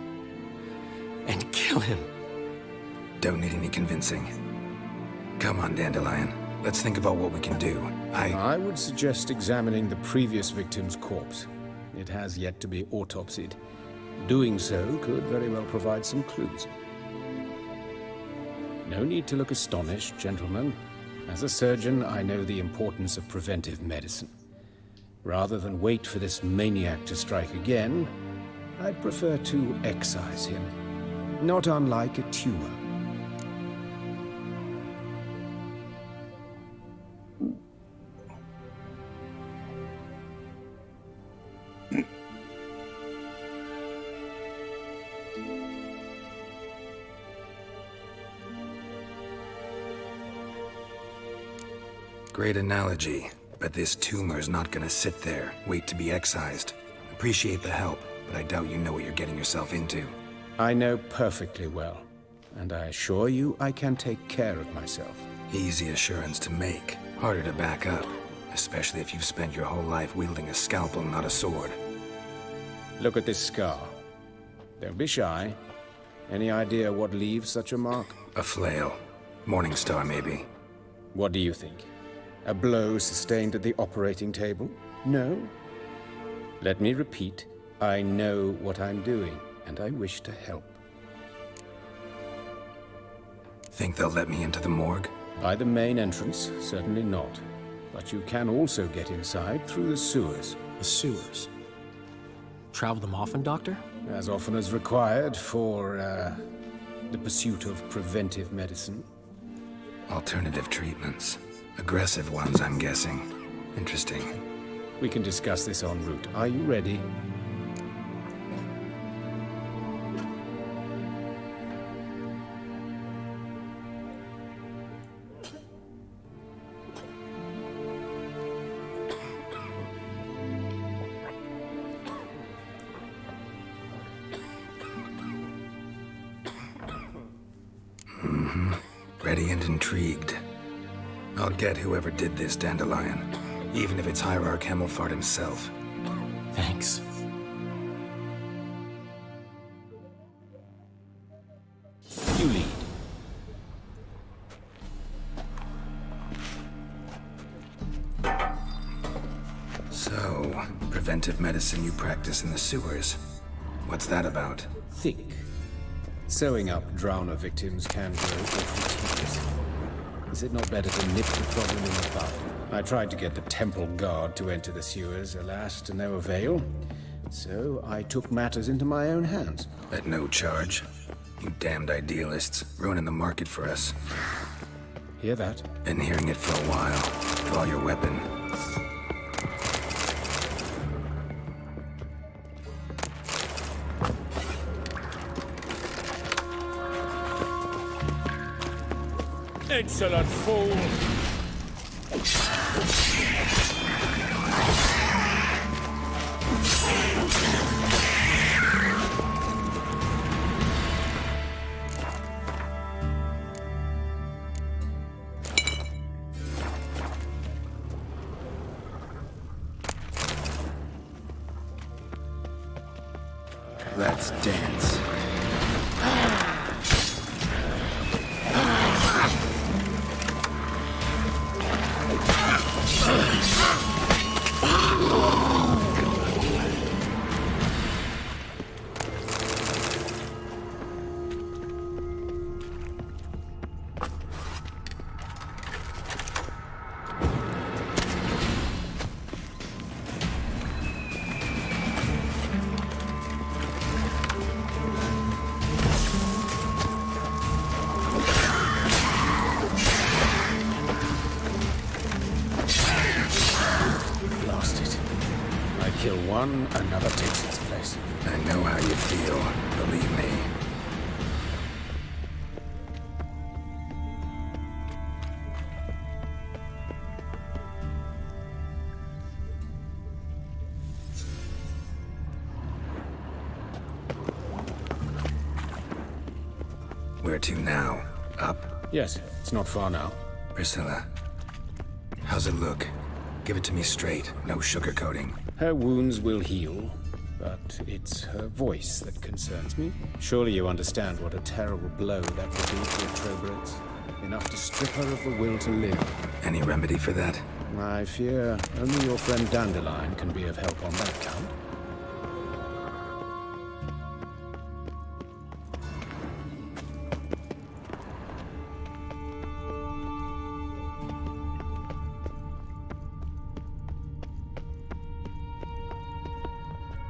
And kill him. Don't need any convincing. Come on, Dandelion. Let's think about what we can do. I would suggest examining the previous victim's corpse. It has yet to be autopsied. Doing so could very well provide some clues. No need to look astonished, gentlemen. As a surgeon, I know the importance of preventive medicine. Rather than wait for this maniac to strike again, I'd prefer to excise him. Not unlike a tumor. Great analogy, but this tumor's not gonna sit there, wait to be excised. Appreciate the help, but I doubt you know what you're getting yourself into. I know perfectly well, and I assure you I can take care of myself. Easy assurance to make, harder to back up, especially if you've spent your whole life wielding a scalpel, not a sword. Look at this scar. Don't be shy. Any idea what leaves such a mark? A flail. Morningstar, maybe. What do you think? A blow sustained at the operating table? No? Let me repeat. I know what I'm doing, and I wish to help. Think they'll let me into the morgue? By the main entrance, certainly not. But you can also get inside through the sewers. The sewers? Travel them often, Doctor? As often as required for, the pursuit of preventive medicine. Alternative treatments. Aggressive ones, I'm guessing. Interesting. We can discuss this en route. Are you ready? Ready and intrigued. I'll get whoever did this, Dandelion. Even if it's Hierarch Hemmelfart himself. Thanks. You lead. So, preventive medicine you practice in the sewers. What's that about? Think. Sewing up drowner victims can grow awfully tedious. Is it not better to nip the problem in the bud? I tried to get the temple guard to enter the sewers, alas, to no avail. So I took matters into my own hands. At no charge. You damned idealists, ruining the market for us. Hear that? Been hearing it for a while. Draw your weapon. Insolent fool! Let's dance. one, another takes its place. I know how you feel, believe me. Where to now? Up? Yes, it's not far now. Priscilla, how's it look? Give it to me straight, no sugarcoating. Her wounds will heal, but it's her voice that concerns me. Surely you understand what a terrible blow that would be to a Trobritz. Enough to strip her of the will to live. Any remedy for that? I fear only your friend Dandelion can be of help on that count.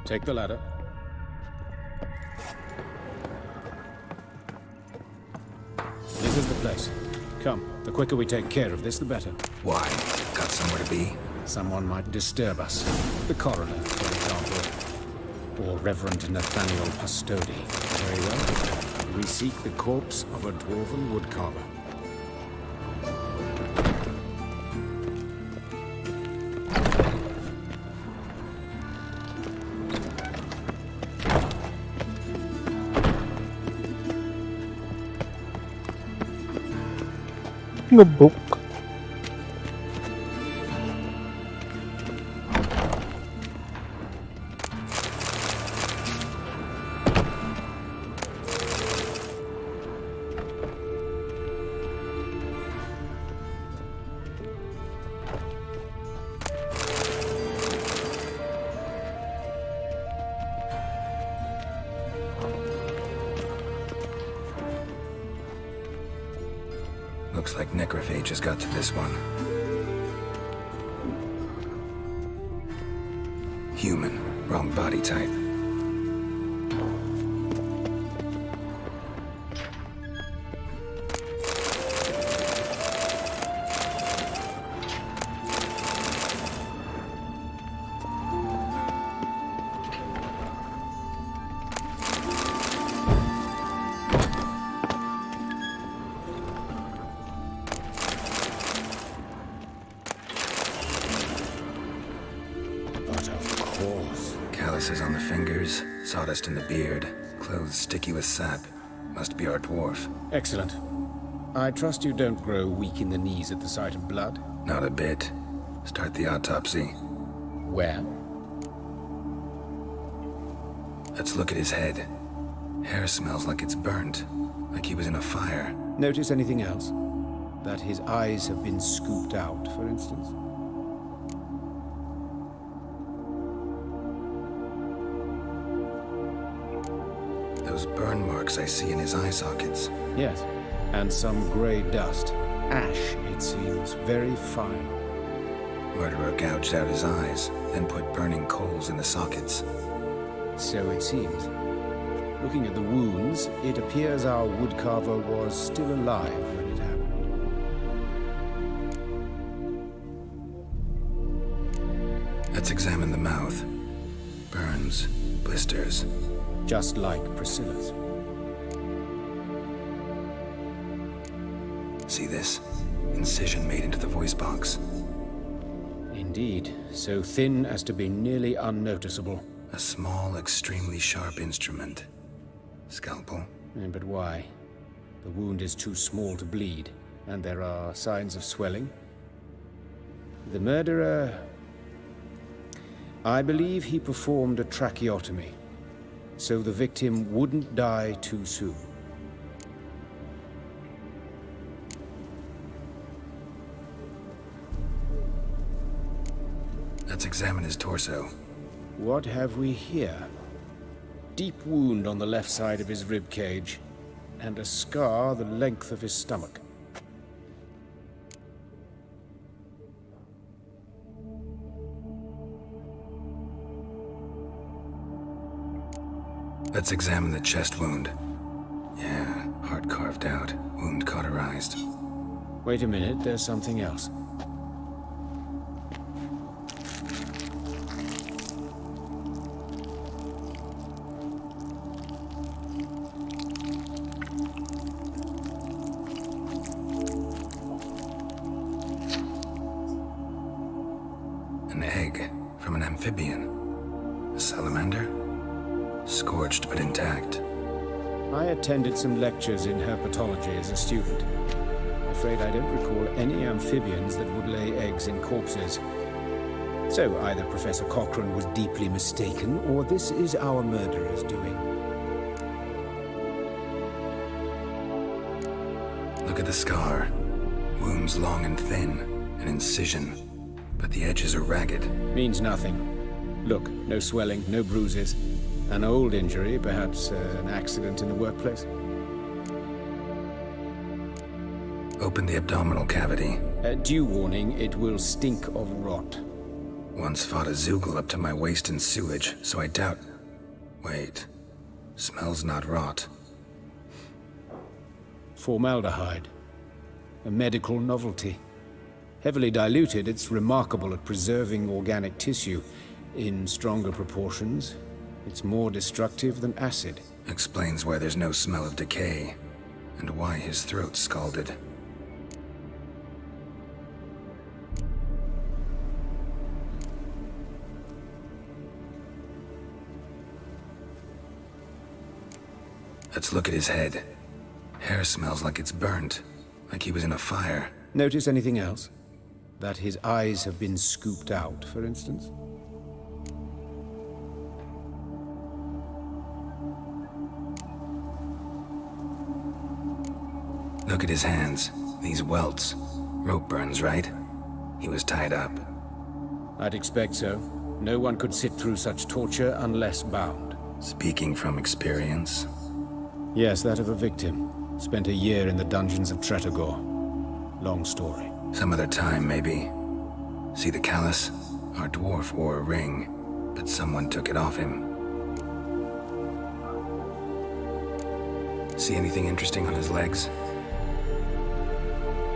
Take the ladder. This is the place. Come, the quicker we take care of this, the better. Why? Got somewhere to be? Someone might disturb us. The coroner, for example. Or Reverend Nathaniel Pastodi. Very well. We seek the corpse of a dwarven woodcarver. Ngebuk. Looks like necrophages got to this one. Human, wrong body type. Calluses on the fingers, sawdust in the beard, clothes sticky with sap. Must be our dwarf. Excellent. I trust you don't grow weak in the knees at the sight of blood? Not a bit. Start the autopsy. Where? Let's look at his head. Hair smells like it's burnt, like he was in a fire. Notice anything else? That his eyes have been scooped out, for instance? Those burn marks I see in his eye sockets. Yes, and some grey dust. Ash, it seems, very fine. Murderer gouged out his eyes, then put burning coals in the sockets. So it seems. Looking at the wounds, it appears our woodcarver was still alive when it happened. Let's examine the mouth. Burns, blisters. Just like Priscilla's. See this? Incision made into the voice box. Indeed, so thin as to be nearly unnoticeable. A small, extremely sharp instrument. Scalpel. But why? The wound is too small to bleed, and there are signs of swelling. The murderer... I believe he performed a tracheotomy, so the victim wouldn't die too soon. Let's examine his torso. What have we here? Deep wound on the left side of his rib cage, and a scar the length of his stomach. Let's examine the chest wound. Yeah, heart carved out, wound cauterized. Wait a minute, there's something else. amphibian. A salamander? Scorched but intact. I attended some lectures in herpetology as a student. I'm afraid I don't recall any amphibians that would lay eggs in corpses. So either Professor Cochrane was deeply mistaken, or this is our murderer's doing. Look at the scar. Wounds long and thin. An incision. But the edges are ragged. Means nothing. Look, no swelling, no bruises. An old injury, perhaps an accident in the workplace. Open the abdominal cavity. Due warning, it will stink of rot. Once fought a Zoogle up to my waist in sewage, so I doubt... Wait. Smells not rot. Formaldehyde. A medical novelty. Heavily diluted, it's remarkable at preserving organic tissue. In stronger proportions, it's more destructive than acid. Explains why there's no smell of decay, and why his throat's scalded. Let's look at his head. Hair smells like it's burnt, like he was in a fire. Notice anything else? That his eyes have been scooped out, for instance? Look at his hands. These welts. Rope burns, right? He was tied up. I'd expect so. No one could sit through such torture unless bound. Speaking from experience? Yes, that of a victim. Spent a year in the dungeons of Tretogor. Long story. Some other time, maybe. See the callus? Our dwarf wore a ring, but someone took it off him. See anything interesting on his legs?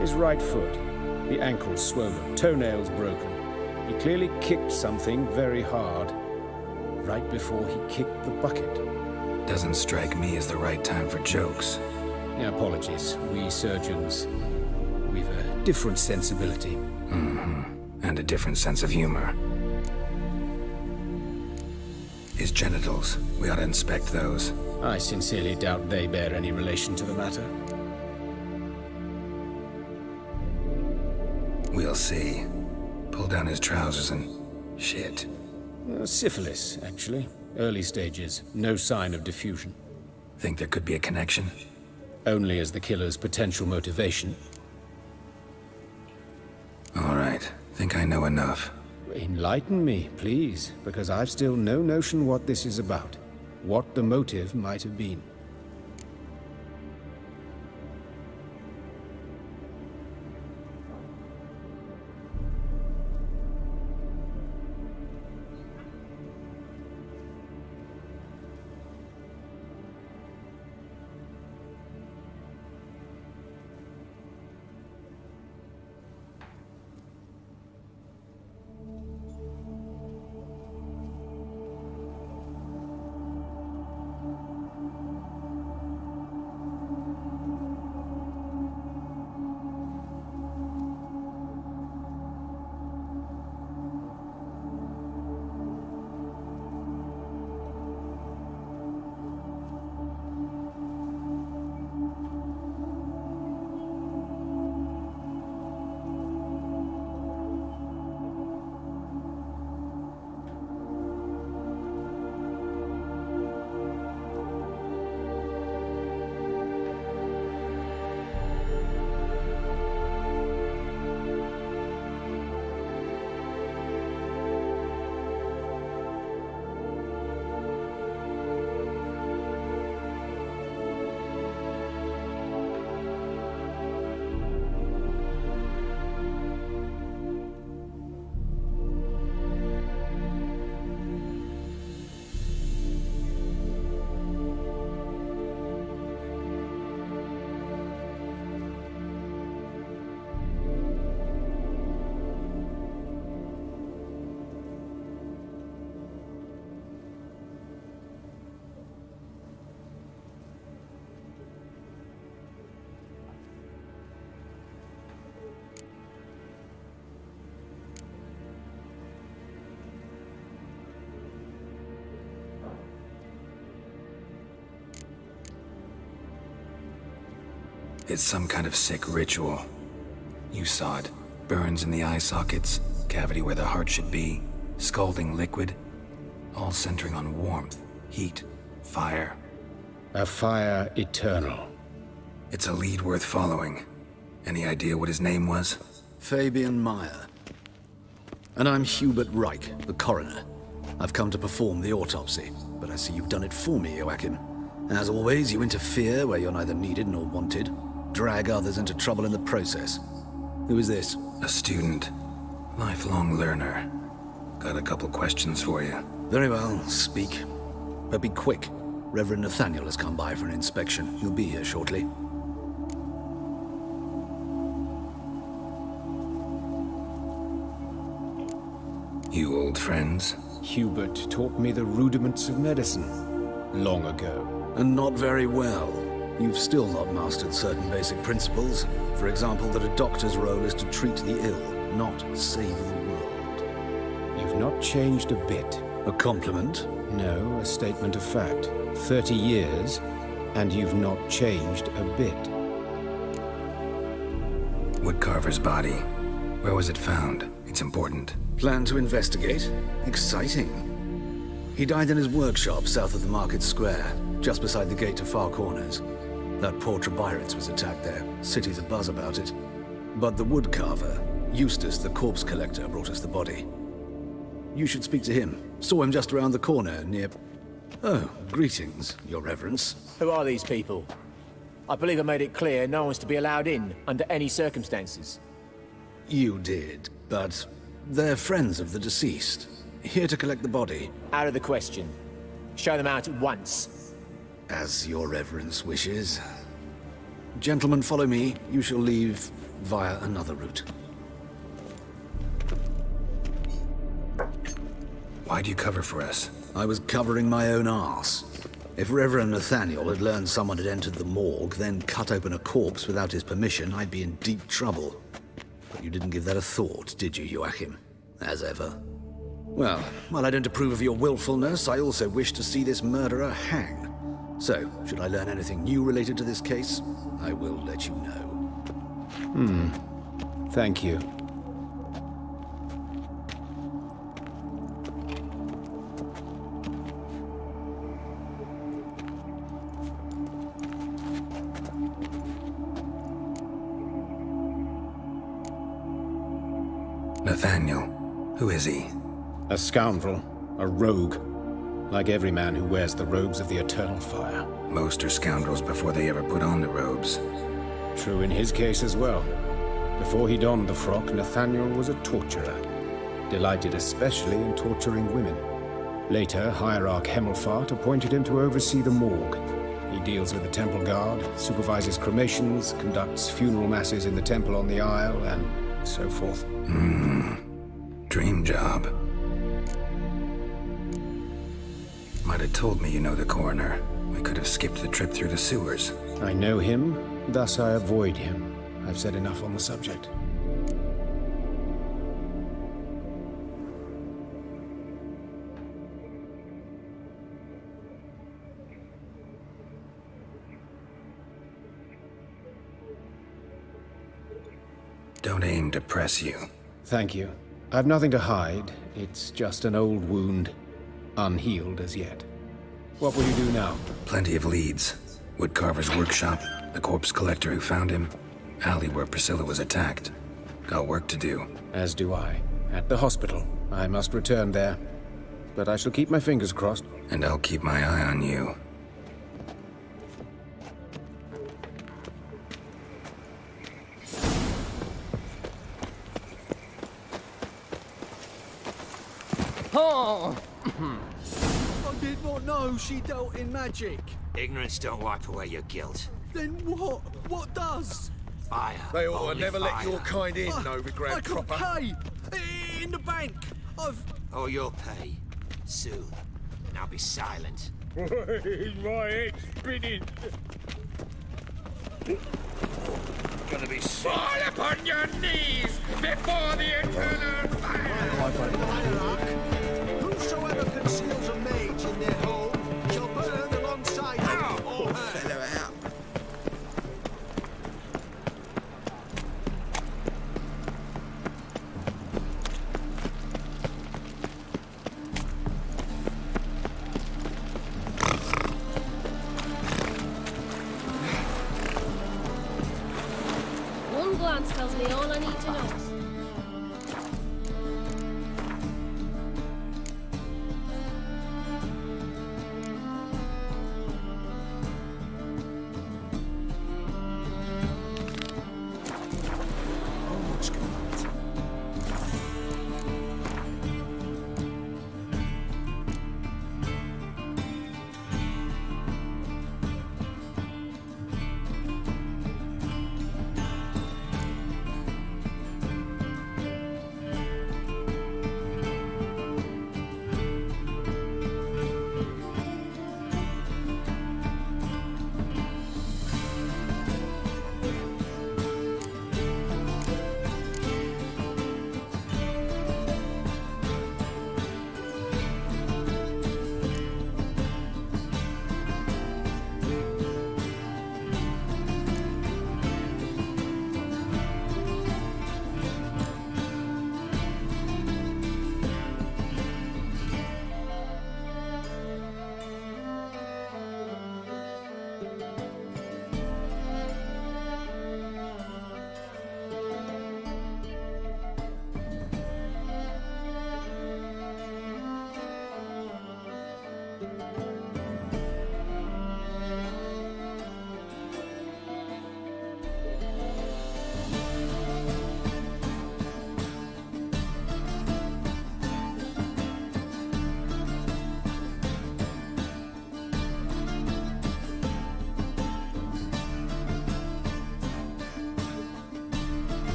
His right foot. The ankle's swollen, toenails broken. He clearly kicked something very hard. Right before he kicked the bucket. Doesn't strike me as the right time for jokes. Apologies. We surgeons, we've a different sensibility. Mm-hmm. And a different sense of humor. His genitals. We ought to inspect those. I sincerely doubt they bear any relation to the matter. We'll see. Pull down his trousers and... shit. Syphilis, actually. Early stages. No sign of diffusion. Think there could be a connection? Only as the killer's potential motivation. All right. Think I know enough. Enlighten me, please, because I've still no notion what this is about. What the motive might have been. It's some kind of sick ritual. You saw it. Burns in the eye sockets, cavity where the heart should be, scalding liquid, all centering on warmth, heat, fire. A fire eternal. It's a lead worth following. Any idea what his name was? Fabian Meyer. And I'm Hubert Reich, the coroner. I've come to perform the autopsy, but I see you've done it for me, Joachim. As always, you interfere where you're neither needed nor wanted, drag others into trouble in the process. Who is this? A student. Lifelong learner. Got a couple questions for you. Very well, speak. But be quick. Reverend Nathaniel has come by for an inspection. He'll be here shortly. You old friends? Hubert taught me the rudiments of medicine long ago. And not very well. You've still not mastered certain basic principles. For example, that a doctor's role is to treat the ill, not save the world. You've not changed a bit. A compliment? No, a statement of fact. 30 years, and you've not changed a bit. Woodcarver's body. Where was it found? It's important. Plan to investigate? Exciting. He died in his workshop south of the market square, just beside the gate to Far Corners. That poor Trebirets was attacked there. City's abuzz about it. But the woodcarver, Eustace the corpse collector, brought us the body. You should speak to him. Saw him just around the corner near... Oh, greetings, Your Reverence. Who are these people? I believe I made it clear no one's to be allowed in under any circumstances. You did, but they're friends of the deceased. Here to collect the body. Out of the question. Show them out at once. As Your Reverence wishes. Gentlemen, follow me. You shall leave via another route. Why'd you cover for us? I was covering my own arse. If Reverend Nathaniel had learned someone had entered the morgue, then cut open a corpse without his permission, I'd be in deep trouble. But you didn't give that a thought, did you, Joachim? As ever. Well, while I don't approve of your willfulness, I also wish to see this murderer hang. So, should I learn anything new related to this case, I will let you know. Thank you. Nathaniel. Who is he? A scoundrel. A rogue. Like every man who wears the robes of the Eternal Fire. Most are scoundrels before they ever put on the robes. True in his case as well. Before he donned the frock, Nathaniel was a torturer. Delighted especially in torturing women. Later, Hierarch Hemmelfart appointed him to oversee the morgue. He deals with the temple guard, supervises cremations, conducts funeral masses in the temple on the Isle, and so forth. Dream job. Might have told me you know the coroner. We could have skipped the trip through the sewers. I know him, thus I avoid him. I've said enough on the subject. Don't aim to press you. Thank you. I've nothing to hide. It's just an old wound, unhealed as yet. What will you do now? Plenty of leads. Woodcarver's workshop, the corpse collector who found him, alley where Priscilla was attacked. Got work to do. As do I. At the hospital. I must return there. But I shall keep my fingers crossed. And I'll keep my eye on you. Oh! I did not know she dealt in magic. Ignorance don't wipe away your guilt. Then what? What does? Fire. They ought to Only never let fire. your kind in, I Novigrad can Cropper. pay! In the bank! I've... Oh, you'll pay. Soon. Now be silent. My head's spinning. Gonna be sick. Fall upon your knees before the eternal fire! Whosoever conceals a mage in their home shall burn alongside him or her. Fellow out. literally all I need to know.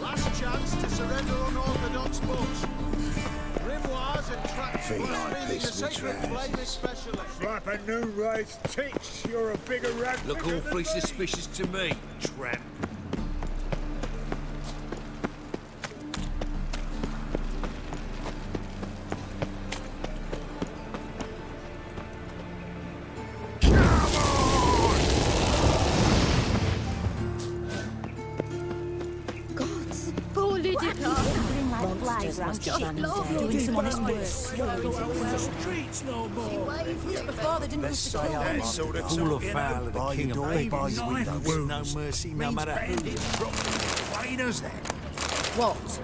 Last chance to surrender unorthodox books. Grimoires and tracts blaspheming the sacred flame especially. Slap a new race ticks. You're a bigger rat. Look awfully suspicious to me, tramp. Poor Lydia. Bring like flies round Shannon's doing some honest work. Streets no more. Just before they didn't Let's say I'm sort of full of talking foul of the king of babies. No mercy, no matter who. Why does that? What?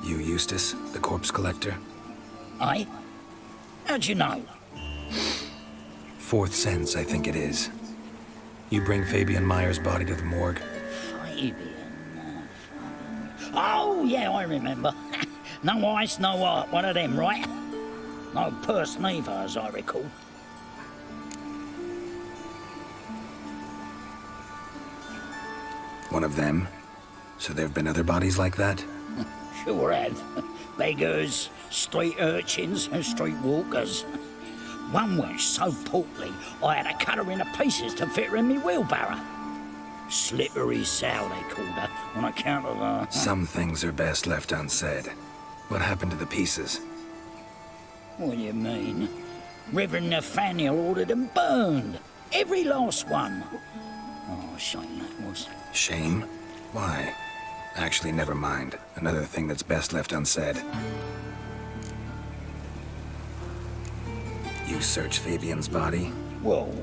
You Eustace, the corpse collector? Aye? How'd you know? Fourth sense, I think it is. You bring Fabian Meyer's body to the morgue? Fabian. Oh, yeah, I remember. No ice, no art, one of them, right? No purse neither, as I recall. One of them? So there have been other bodies like that? Sure have. Beggars, street urchins, and street walkers. One went so portly, I had to cut her into pieces to fit her in me wheelbarrow. Slippery Sal, they called her, on account of her... Some things are best left unsaid. What happened to the pieces? What do you mean? Reverend Nathaniel ordered them burned. Every last one. Oh, shame that was. Shame? Why? Actually, never mind. Another thing that's best left unsaid. You search Fabian's body? Well,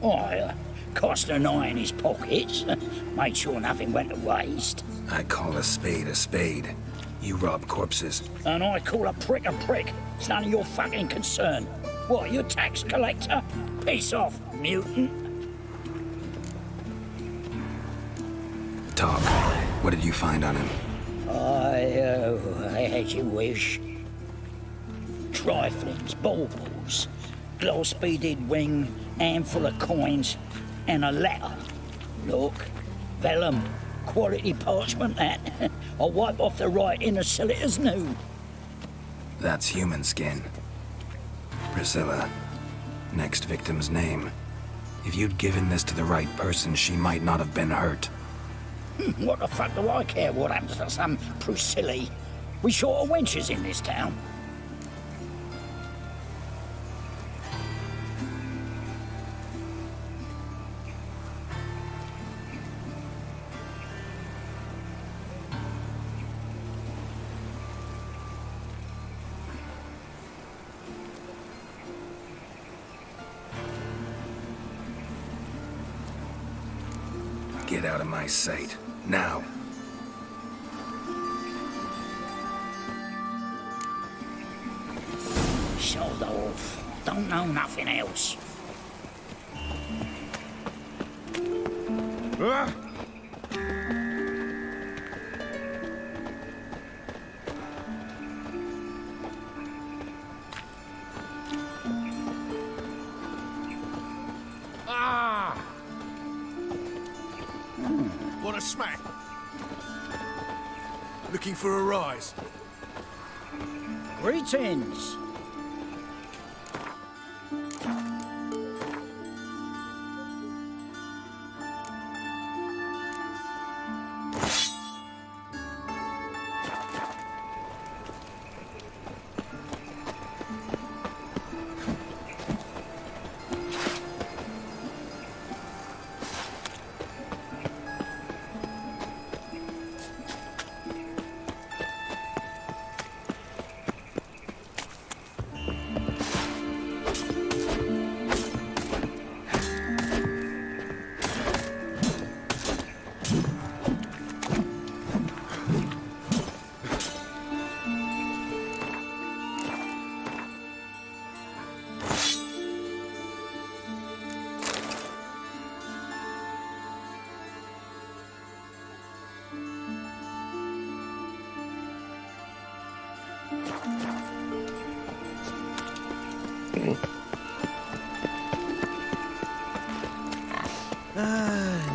I cast an eye in his pockets, made sure nothing went to waste. I call a spade a spade. You rob corpses. And I call a prick a prick. It's none of your fucking concern. What, you tax collector? Piss off, mutant. Talk. What did you find on him? As you wish. Triflings, baubles, glass-beaded ring, handful of coins, and a letter. Look, vellum, quality parchment that. I'll wipe off the writing and sell it as new. That's human skin. Priscilla. Next victim's name. If you'd given this to the right person, she might not have been hurt. What the fuck do I care what happens to some Priscilla? We short of wenches in this town. Get out of my sight. Now. Sold off. Don't know nothing else. Want a smack? Looking for a rise? Greetings.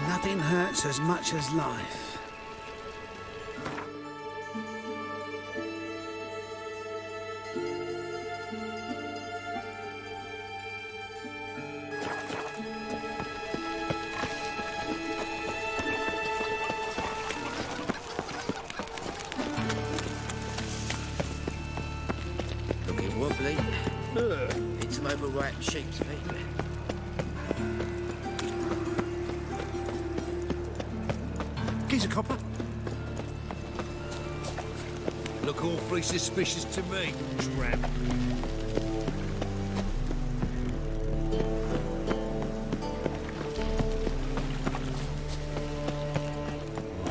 Nothing hurts as much as life. Looking wobbly. Need some overripe sheep's feet. He's a copper. Look awfully suspicious to me, tramp.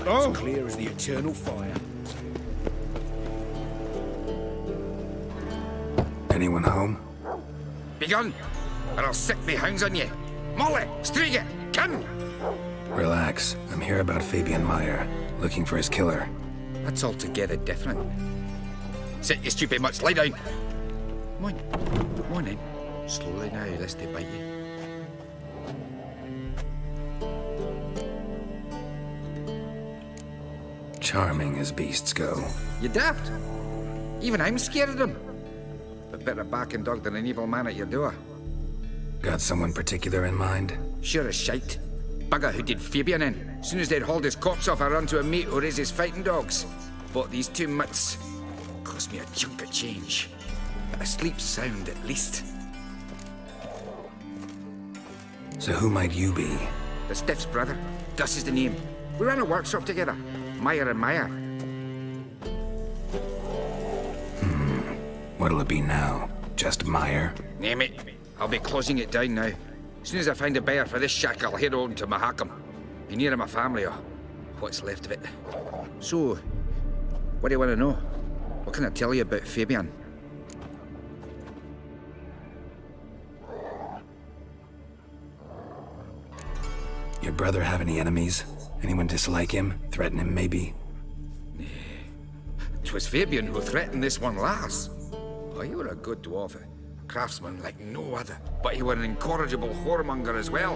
It's clear as the eternal fire. Anyone home? Begone, or I'll sick me hounds on you. Molly, Striga, come! Relax. I'm here about Fabian Meyer, looking for his killer. That's altogether different. Sit your stupid mutts, lie down. Come on, come on then. Slowly now, lest they bite you. Charming as beasts go. You daft? Even I'm scared of them. A better barking dog than an evil man at your door. Got someone particular in mind? Sure as shite. Bugger who did Fabian in. Soon as they'd hauled his corpse off, I run to a mate who raised his fighting dogs. Bought these 2 mutts. Cost me a chunk of change. But I sleep sound at least. So who might you be? The Stiff's brother. Gus is the name. We ran a workshop together. Meyer and Meyer. What'll it be now? Just Meyer? Name it. I'll be closing it down now. As soon as I find a buyer for this shack, I'll head on to Mahakam. Be near my family, or what's left of it. So, what do you want to know? What can I tell you about Fabian? Your brother have any enemies? Anyone dislike him? Threaten him, maybe? 'Twas Fabian who threatened this one last. Oh, you were a good dwarf, a craftsman like no other. But you were an incorrigible whoremonger as well.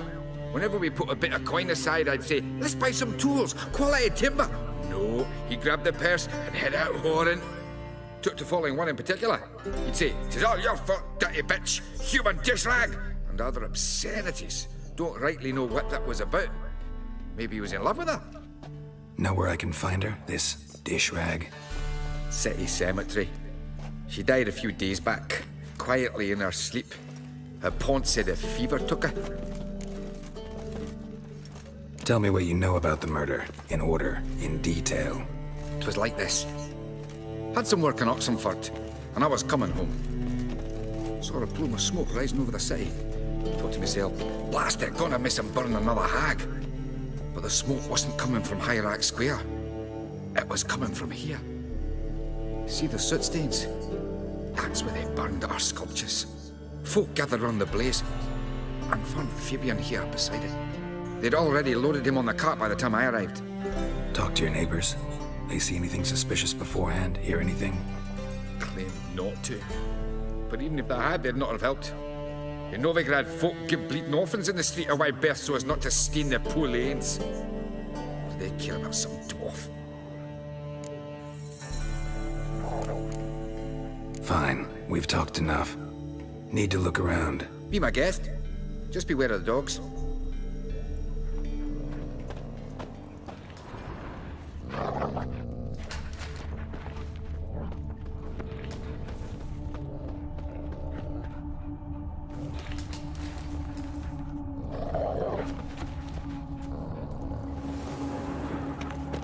Whenever we put a bit of coin aside, I'd say, let's buy some tools, quality timber. No, he grabbed the purse and head out whoring. Took to following one in particular. He'd say, "'Tis all your fault, dirty bitch, human dish rag," and other obscenities. Don't rightly know what that was about. Maybe he was in love with her. Know where I can find her, this dish rag? City cemetery. She died a few days back, quietly in her sleep. Her pont said a fever took her. Tell me what you know about the murder, in order, in detail. It was like this. Had some work in Oxenford, and I was coming home. Saw a plume of smoke rising over the city. Thought to myself, blast it, gonna miss him burn another hag. But the smoke wasn't coming from Hierarch Square. It was coming from here. See the soot stains? That's where they burned our sculptures. Folk gathered round the blaze and found Fabian here beside it. They'd already loaded him on the cart by the time I arrived. Talk to your neighbors. They see anything suspicious beforehand? Hear anything? Claimed not to. But even if they had, they'd not have helped. In Novigrad, folk give bleeding orphans in the street a wide berth so as not to stain their poor lanes. What do they care about some dwarf? Fine, we've talked enough. Need to look around. Be my guest. Just beware of the dogs.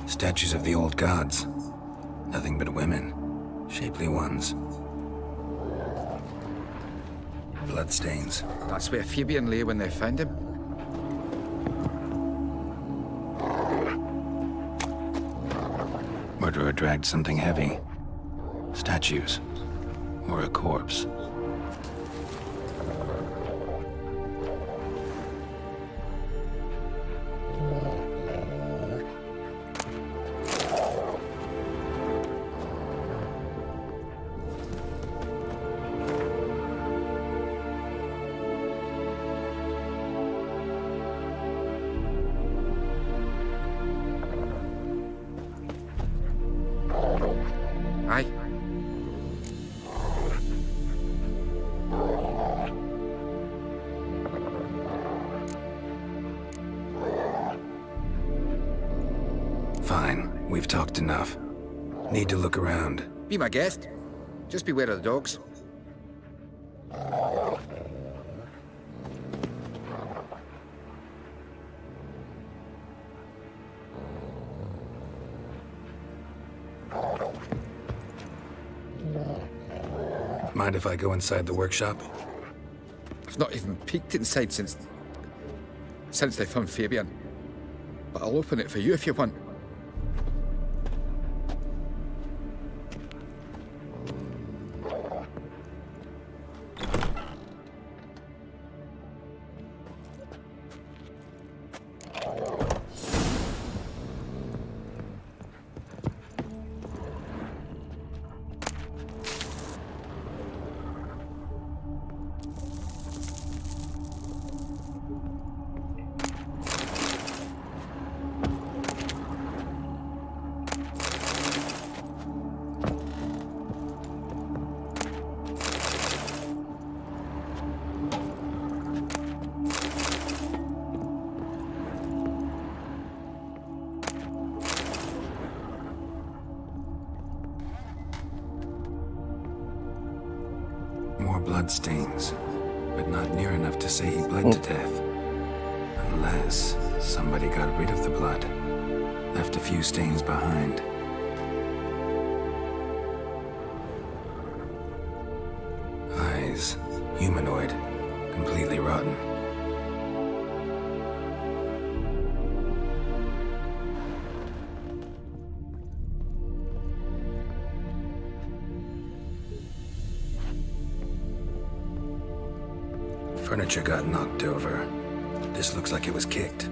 Statues of the old gods. Nothing but women. Shapely ones. Bloodstains. That's where Fabian lay when they found him. Murderer dragged something heavy. Statues. Or a corpse. Aye. Fine, we've talked enough. Need to look around. Be my guest. Just beware of the dogs. Mind if I go inside the workshop? I've not even peeked inside since they found Fabian. But I'll open it for you if you want. More bloodstains, but not near enough to say he bled to death. Unless somebody got rid of the blood, left a few stains behind. Eyes, humanoid, completely rotten. Furniture got knocked over. This looks like it was kicked.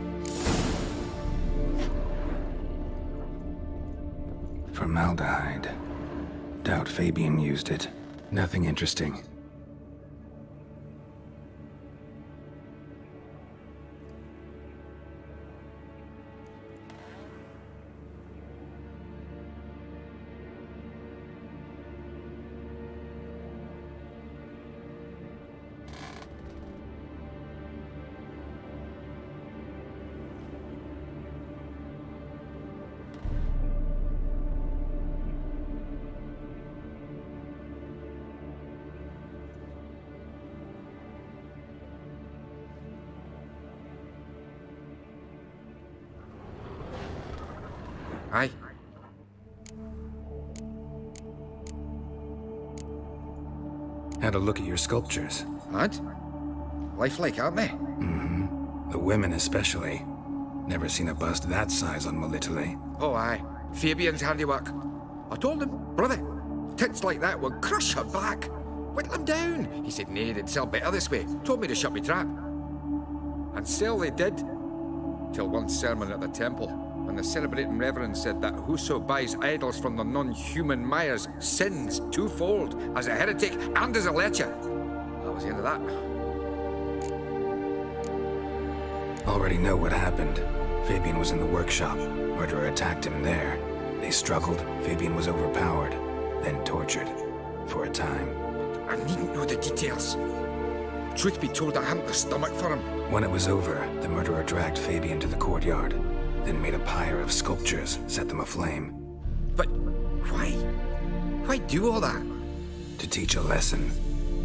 Formaldehyde. Doubt Fabian used it. Nothing interesting. Aye. Had a look at your sculptures. Lad? Lifelike, aren't they? The women especially. Never seen a bust that size on Molitale. Oh, aye. Fabian's handiwork. I told him, brother, tits like that would crush her back. Whittle him down. He said, nay, they'd sell better this way. Told me to shut me trap. And sell they did. Till one sermon at the temple, when the celebrating reverend said that whoso buys idols from the non-human Myers sins twofold, as a heretic and as a lecher. That was the end of that. Already know what happened. Fabian was in the workshop. Murderer attacked him there. They struggled. Fabian was overpowered, then tortured. For a time. I needn't know the details. Truth be told, I hadn't the stomach for him. When it was over, the murderer dragged Fabian to the courtyard, then made a pyre of sculptures, set them aflame. But why? Why do all that? To teach a lesson.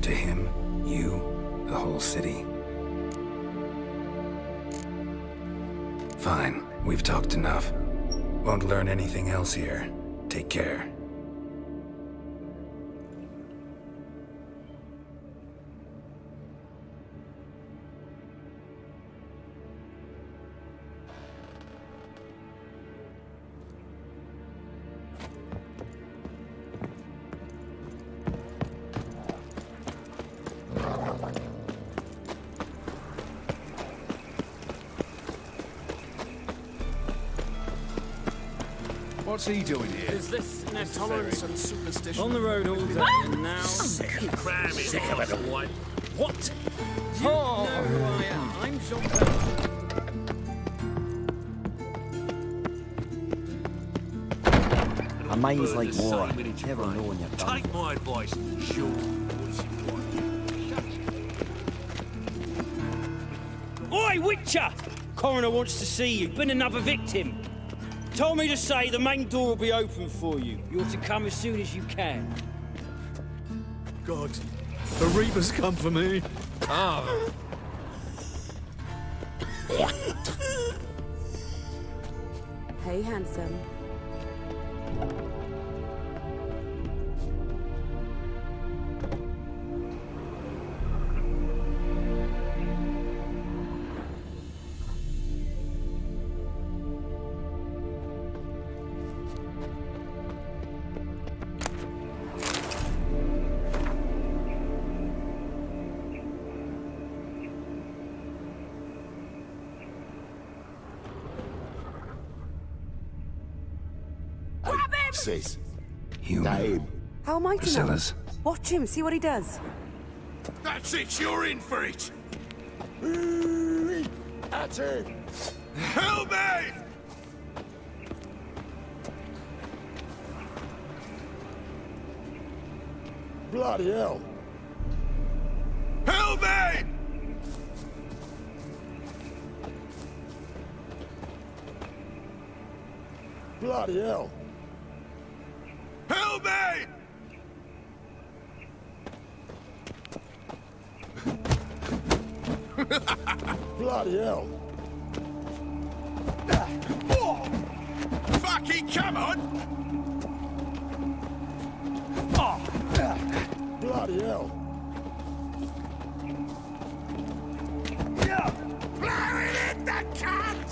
To him, you, the whole city. Fine, we've talked enough. Won't learn anything else here. Take care. What's he doing here? Is this intolerance and superstition? On the road all day and now. Sick of cramming. Sick of it. What? What? You know who I am. I'm Jean-Pierre. A mind's like water. Never know when you're done. Take my advice, sure. Oi, Witcher! Coroner wants to see you. Been another victim. Told me to say the main door will be open for you. You're to come as soon as you can. God, the Reapers come for me. Oh. Hey, handsome. Sis. Human. How am I to know? Priscilla's. Watch him, see what he does. That's it, you're in for it. That's it. Help me! Bloody hell. Help me! Bloody hell. Help me! Bloody hell. Fucking come on! Bloody hell. Blow it in the cat!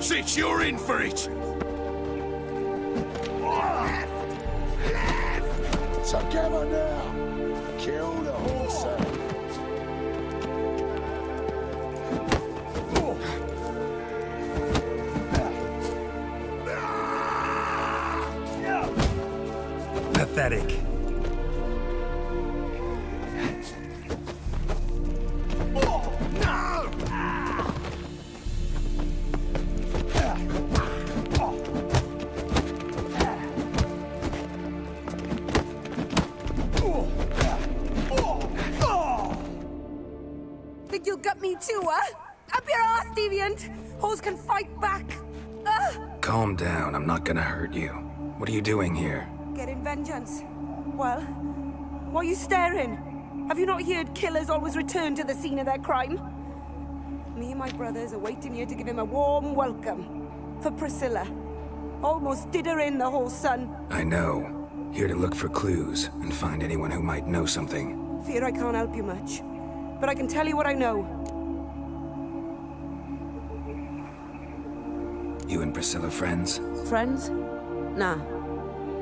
That's it, you're in for it! Together now! Kill the horse! Pathetic. Think you'll get me too, huh? Up your ass, deviant! Hoes can fight back! Calm down, I'm not gonna hurt you. What are you doing here? Getting vengeance. Well, why are you staring? Have you not heard killers always return to the scene of their crime? Me and my brothers are waiting here to give him a warm welcome. For Priscilla. Almost did her in, the whole son. I know. Here to look for clues and find anyone who might know something. Fear I can't help you much. But I can tell you what I know. You and Priscilla friends? Friends? Nah.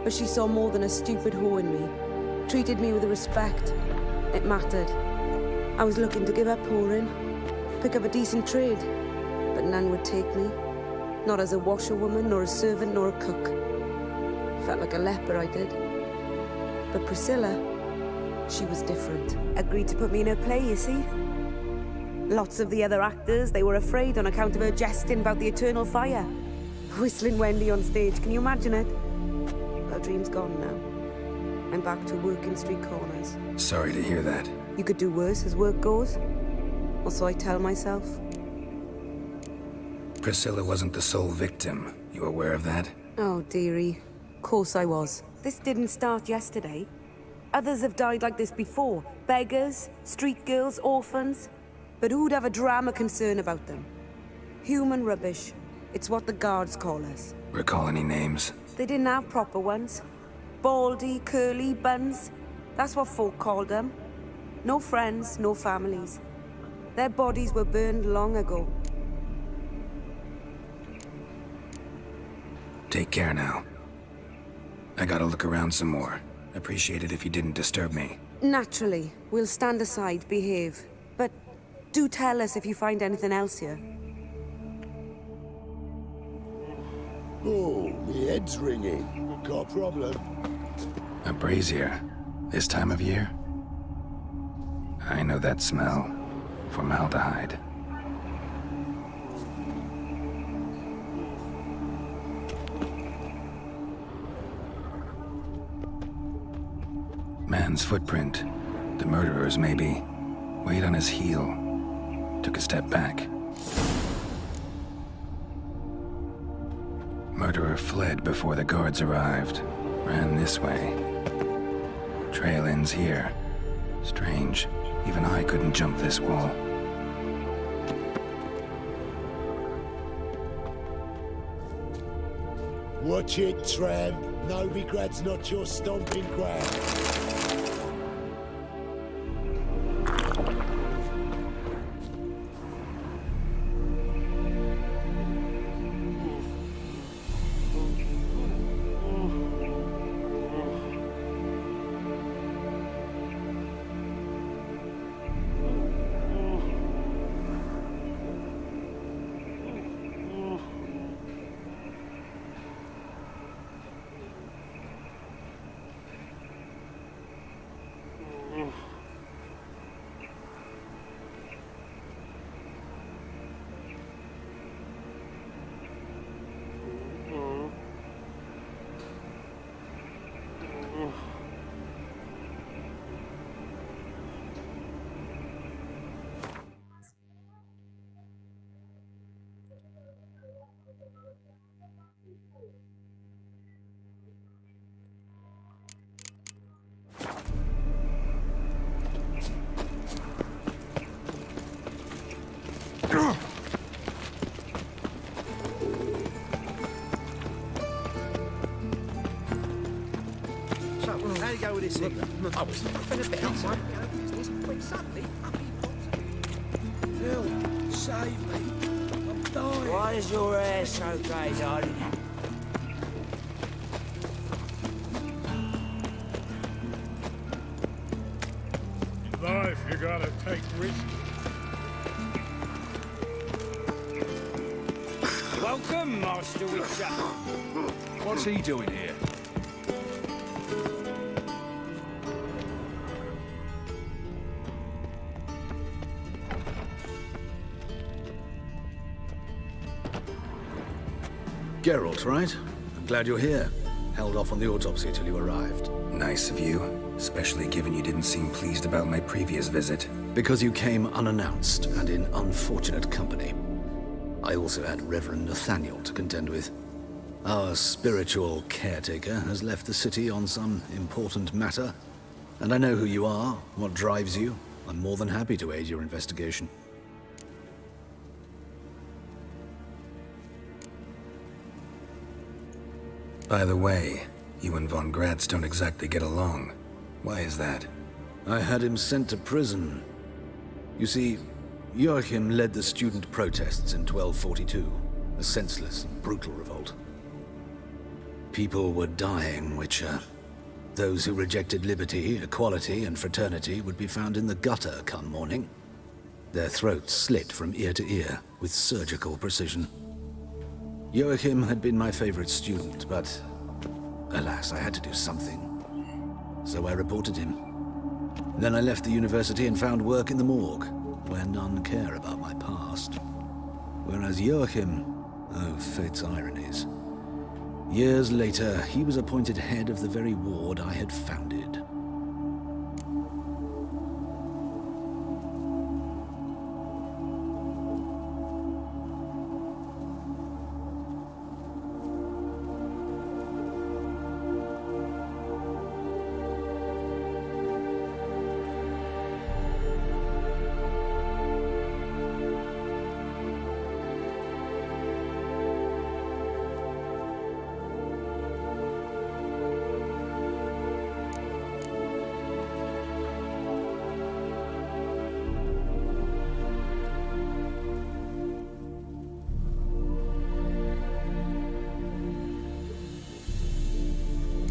But she saw more than a stupid whore in me. Treated me with respect. It mattered. I was looking to give her pouring. Pick up a decent trade. But none would take me. Not as a washerwoman, nor a servant, nor a cook. Felt like a leper, I did. But Priscilla, she was different. Agreed to put me in her play, you see? Lots of the other actors, they were afraid on account of her jesting about the eternal fire. Whistling Wendy on stage, can you imagine it? Our dream's gone now. I'm back to working street corners. Sorry to hear that. You could do worse as work goes. Or so I tell myself. Priscilla wasn't the sole victim. You aware of that? Oh, dearie. Course I was. This didn't start yesterday. Others have died like this before. Beggars, street girls, orphans. But who'd have a drama concern about them? Human rubbish. It's what the guards call us. Recall any names? They didn't have proper ones. Baldy, curly, buns. That's what folk called them. No friends, no families. Their bodies were burned long ago. Take care now. I gotta look around some more. Appreciate it if you didn't disturb me. Naturally. We'll stand aside, behave. But do tell us if you find anything else here. Oh, my head's ringing. Got a problem. A brazier. This time of year? I know that smell. Formaldehyde. Man's footprint. The murderer's maybe. Weight on his heel. Took a step back. Murderer fled before the guards arrived. Ran this way. Trail ends here. Strange. Even I couldn't jump this wall. Watch it, tramp. Novigrad's not your stomping ground. How do you go with this thing? I was laughing a bit outside my own business, when suddenly up he pops. Help! Save me! I'm Why is your hair so grey, darling? In life, you gotta take risks. Welcome, Master Witcher. What's he doing here? Geralt, right? I'm glad you're here. Held off on the autopsy till you arrived. Nice of you, especially given you didn't seem pleased about my previous visit. Because you came unannounced and in unfortunate company. I also had Reverend Nathaniel to contend with. Our spiritual caretaker has left the city on some important matter, and I know who you are, what drives you. I'm more than happy to aid your investigation. By the way, you and Von Gratz don't exactly get along. Why is that? I had him sent to prison. You see, Joachim led the student protests in 1242, a senseless and brutal revolt. People were dying, Witcher. Those who rejected liberty, equality, and fraternity would be found in the gutter come morning. Their throats slit from ear to ear with surgical precision. Joachim had been my favorite student, but alas, I had to do something. So I reported him. Then I left the university and found work in the morgue, where none care about my past. Whereas Joachim, oh, fate's ironies. Years later, he was appointed head of the very ward I had founded.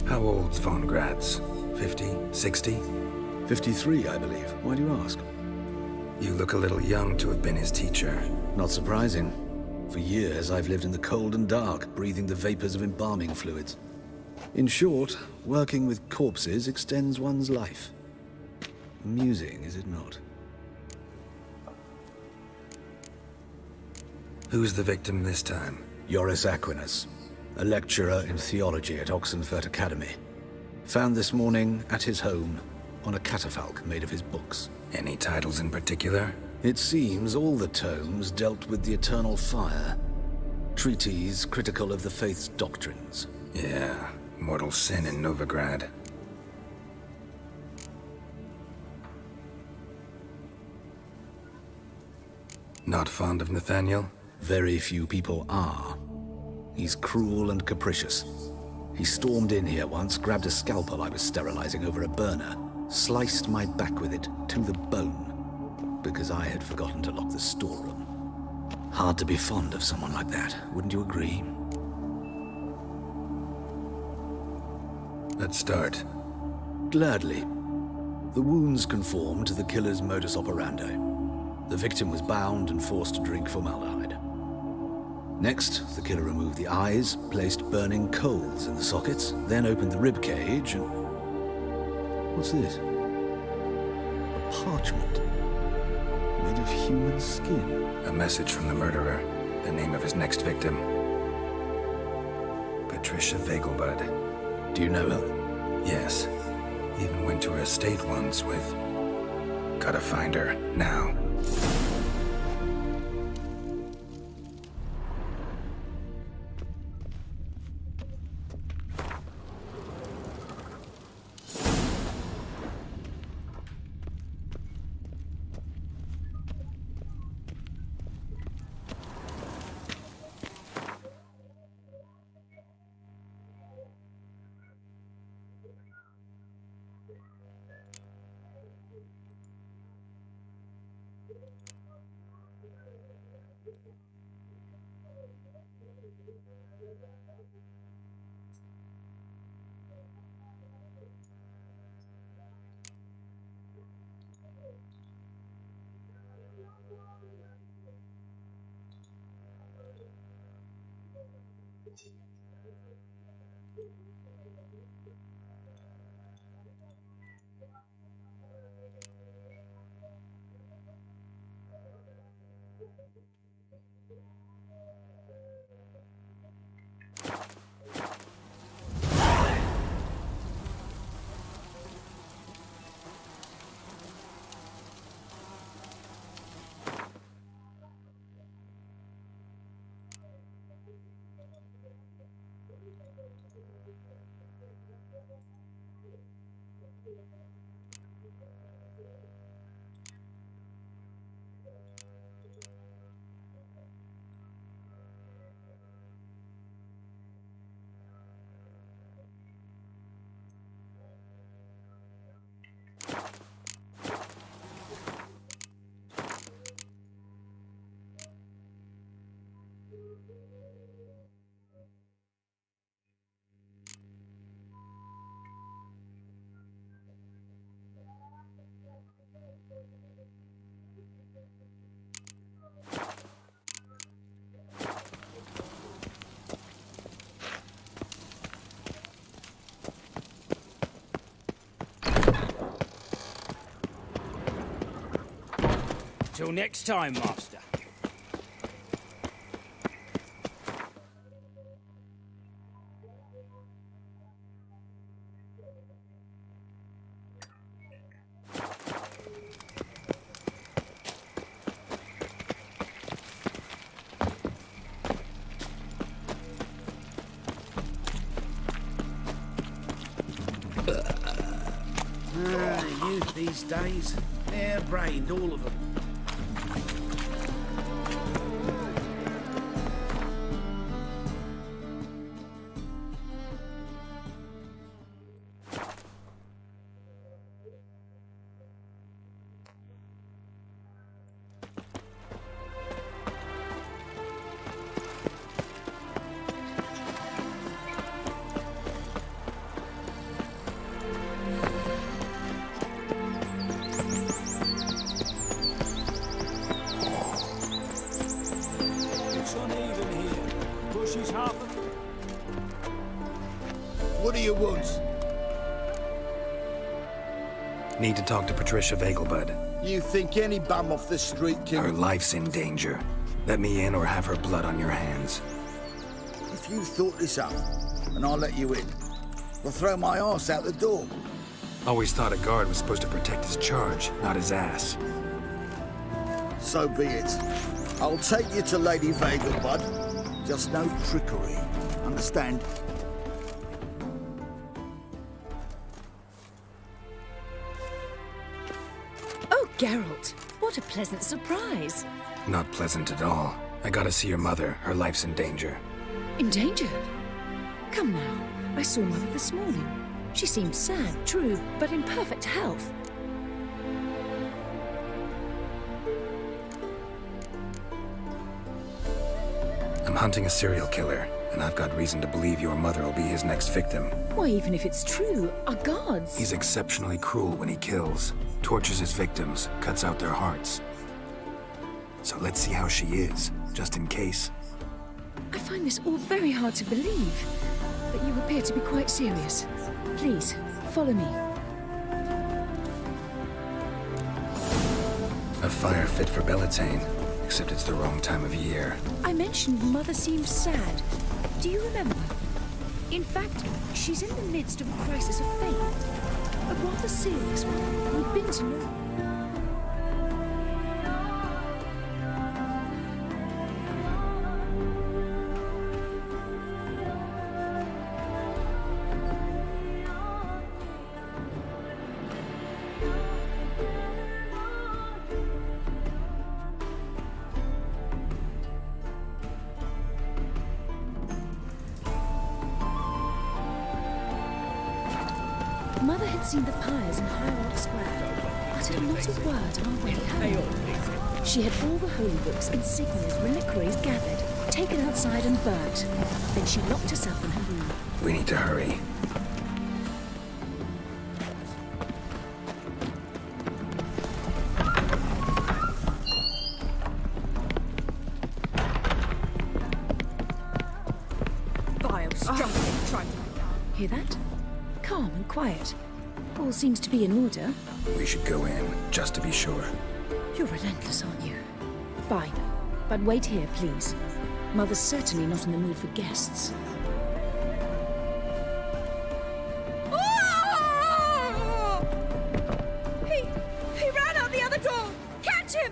How old's Von Gratz? 50? 60? 53, I believe. Why do you ask? You look a little young to have been his teacher. Not surprising. For years, I've lived in the cold and dark, breathing the vapors of embalming fluids. In short, working with corpses extends one's life. Amusing, is it not? Who's the victim this time? Joris Aquinas, a lecturer in theology at Oxenfurt Academy. Found this morning at his home on a catafalque made of his books. Any titles in particular? It seems all the tomes dealt with the eternal fire. Treatises critical of the faith's doctrines. Yeah, mortal sin in Novigrad. Not fond of Nathaniel? Very few people are. He's cruel and capricious. He stormed in here once, grabbed a scalpel I was sterilizing over a burner, sliced my back with it to the bone, because I had forgotten to lock the storeroom. Hard to be fond of someone like that, wouldn't you agree? Let's start. Gladly. The wounds conform to the killer's modus operandi. The victim was bound and forced to drink formaldehyde. Next, the killer removed the eyes, placed burning coals in the sockets, then opened the rib cage and... What's this? A parchment. Made of human skin. A message from the murderer. The name of his next victim. Patricia Vegelbud. Do you know her? Yes. Even went to her estate once with... Gotta find her, now. Till next time, Master. The youth these days, hair-brained, all of them. What do you want? Need to talk to Patricia Vegelbud. You think any bum off the street can... Her life's in danger. Let me in or have her blood on your hands. If you thought this up, and I'll let you in, we'll throw my arse out the door. Always thought a guard was supposed to protect his charge, not his ass. So be it. I'll take you to Lady Vegelbud. Just no trickery. Understand? Geralt, what a pleasant surprise. Not pleasant at all. I gotta see your mother. Her life's in danger. In danger? Come now. I saw Mother this morning. She seemed sad, true, but in perfect health. I'm hunting a serial killer, and I've got reason to believe your mother will be his next victim. Why, even if it's true, our guards... He's exceptionally cruel when he kills. Tortures his victims, cuts out their hearts. So let's see how she is, just in case. I find this all very hard to believe, but you appear to be quite serious. Please, follow me. A fire fit for Bellatane, except it's the wrong time of year. I mentioned Mother seemed sad. Do you remember? In fact, she's in the midst of a crisis of faith. A rather serious one. We've been to know. Mother had seen the pyres in High Square, uttered not a word on our way home. She had all the holy books, insignias, reliquaries gathered, taken outside and burnt. Then she locked herself in her room. We need to hurry. Hear that? Calm and quiet. All seems to be in order. We should go in, just to be sure. You're relentless, aren't you? Fine. But wait here, please. Mother's certainly not in the mood for guests. He ran out the other door! Catch him!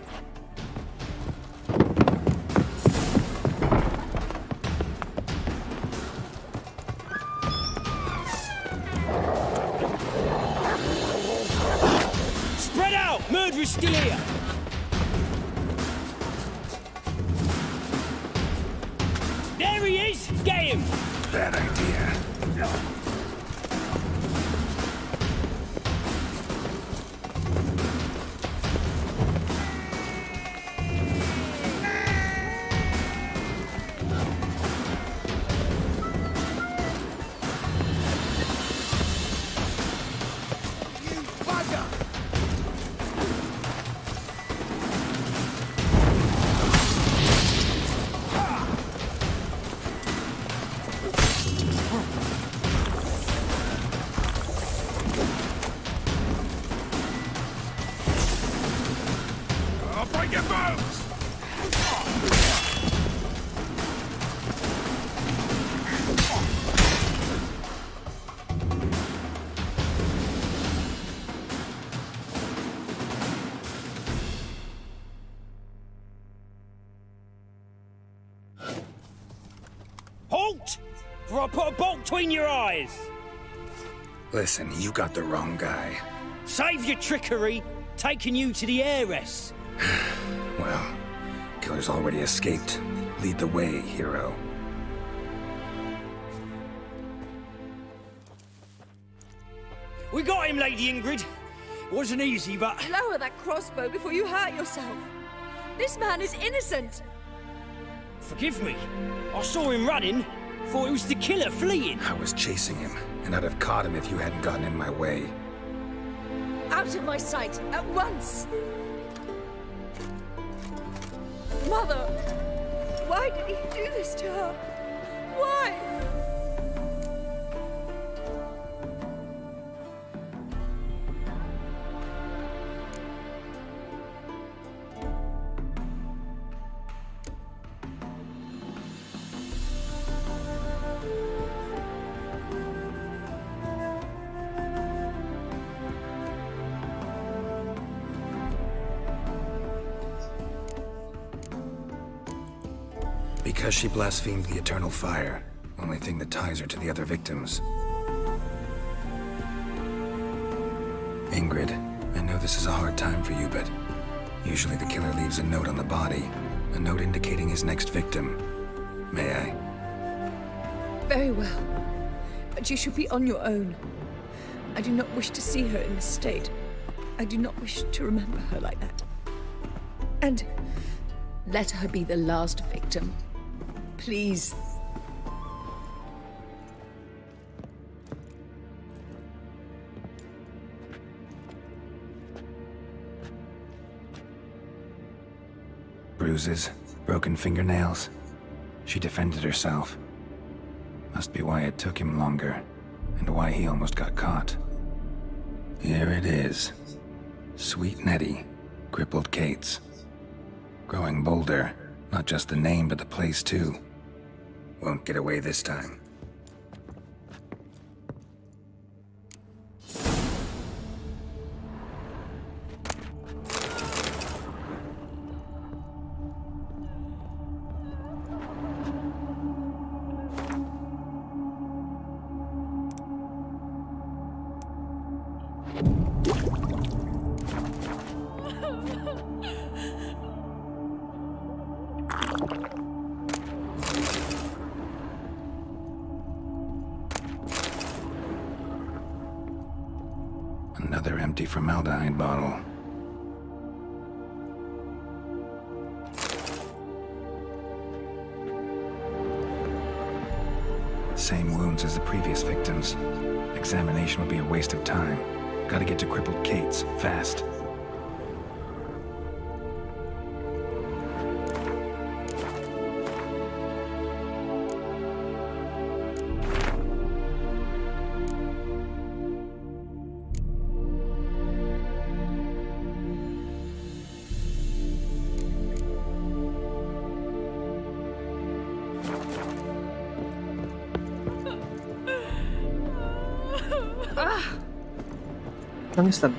Spread out! Murderer's still here! There he is! Get him! Bad idea. Halt! For I put a bolt between your eyes! Listen, you got the wrong guy. Save your trickery, taking you to the heiress. Well, killer's already escaped. Lead the way, hero. We got him, Lady Ingrid. Wasn't easy, but... Lower that crossbow before you hurt yourself. This man is innocent. Forgive me. I saw him running. Thought it was the killer fleeing. I was chasing him, and I'd have caught him if you hadn't gotten in my way. Out of my sight, at once! Mother! Why did he do this to her? Why? Because she blasphemed the eternal fire. Only thing that ties her to the other victims. Ingrid, I know this is a hard time for you, but usually the killer leaves a note on the body. A note indicating his next victim. May I? Very well. But you should be on your own. I do not wish to see her in this state. I do not wish to remember her like that. And let her be the last victim. Please. Bruises, broken fingernails. She defended herself. Must be why it took him longer, and why he almost got caught. Here it is. Sweet Nettie, crippled Kate's. Growing bolder, not just the name, but the place too. Won't get away this time. Another empty formaldehyde bottle. Same wounds as the previous victims. Examination would be a waste of time. Gotta get to crippled Kate's, fast. Nangis tadi.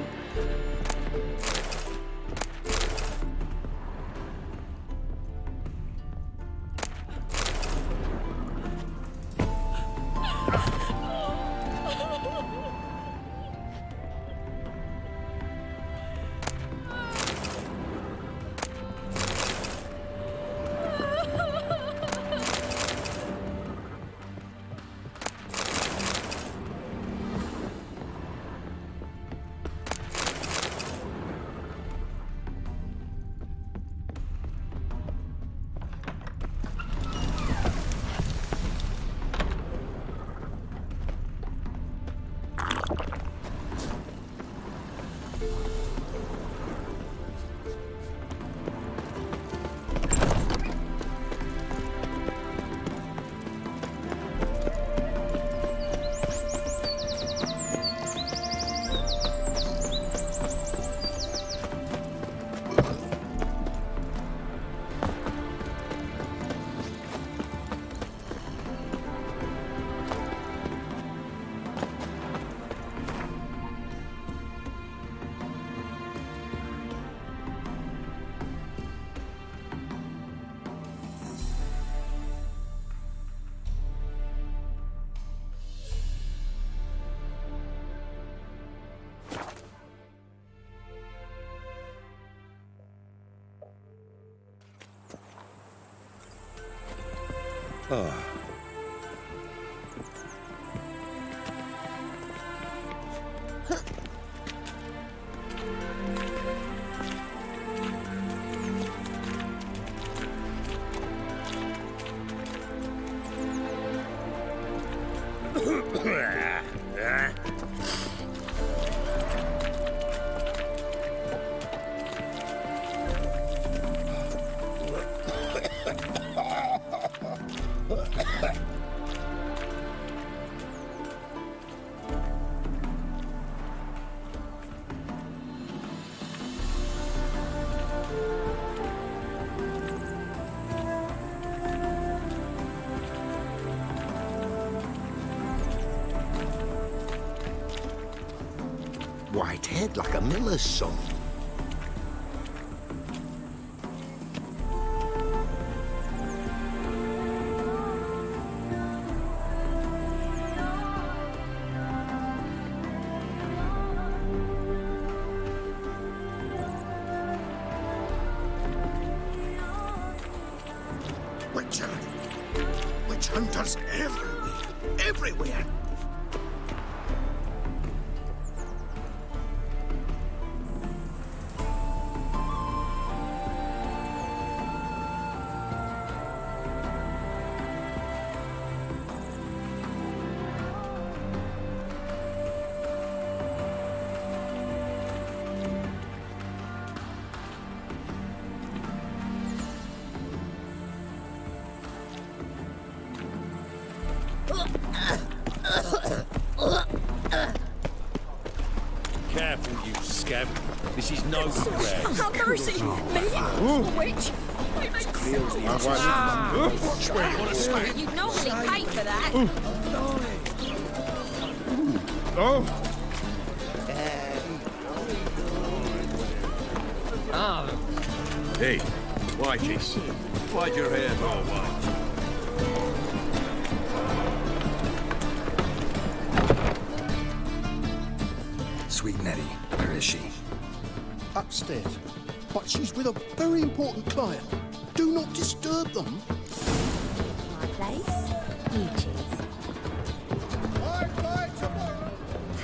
Ah. White head like a miller's son. Witch hunters everywhere. Careful, you scamp. This is no grass. Have mercy! Me? A witch? You'd normally pay for that. Oh! Hey, Whitey. Why'd your hair go white? Sweet Nettie, where is she? Upstairs. But she's with a very important client. Do not disturb them. My place? You choose.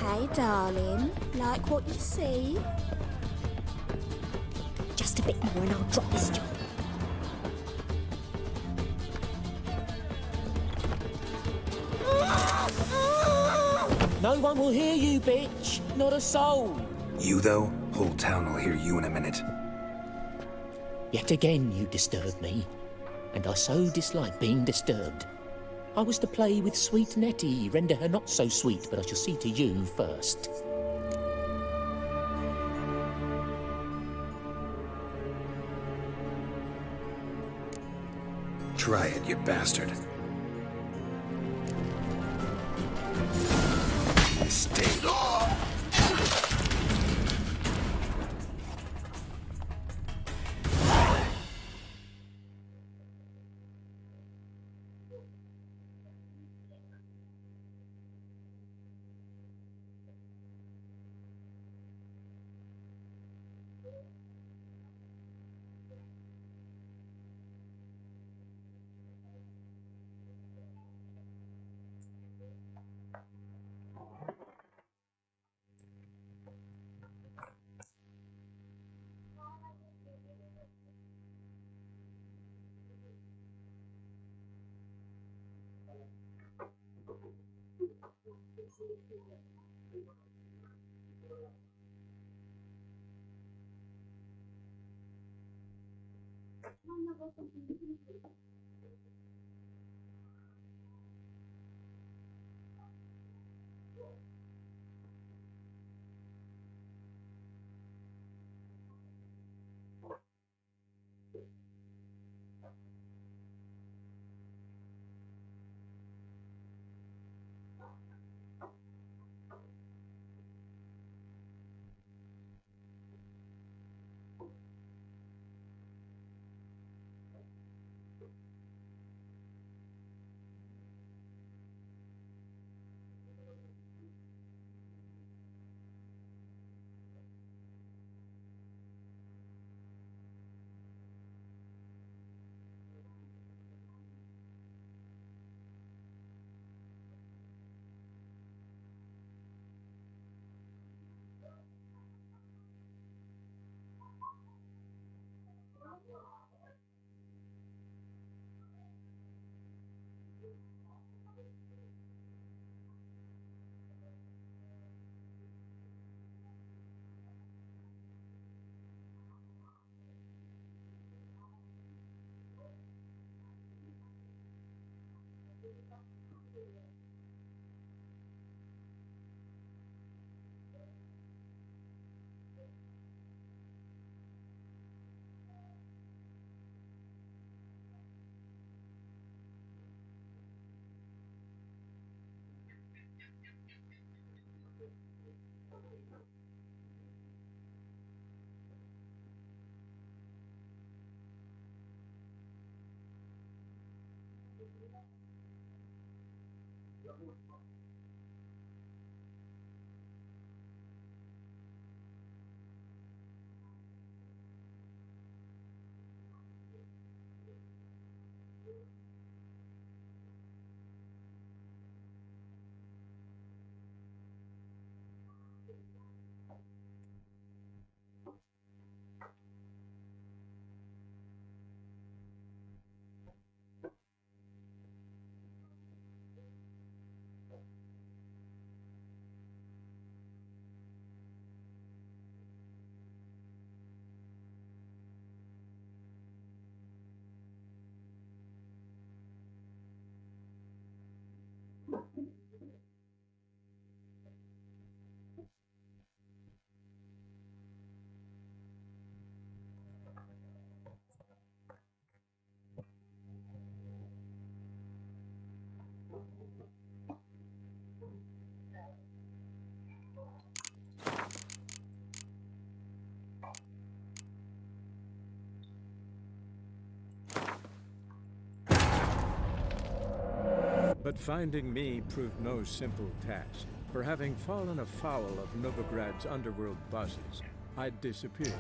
Hey, darling. Like what you see? Just a bit more and I'll drop this job. No one will hear you, bitch. Not a soul. You, though? Whole town will hear you in a minute. Yet again you disturb me, and I so dislike being disturbed. I was to play with sweet Nettie, render her not so sweet, but I shall see to you first. Try it, you bastard. Stay. But finding me proved no simple task. For having fallen afoul of Novigrad's underworld bosses, I'd disappeared.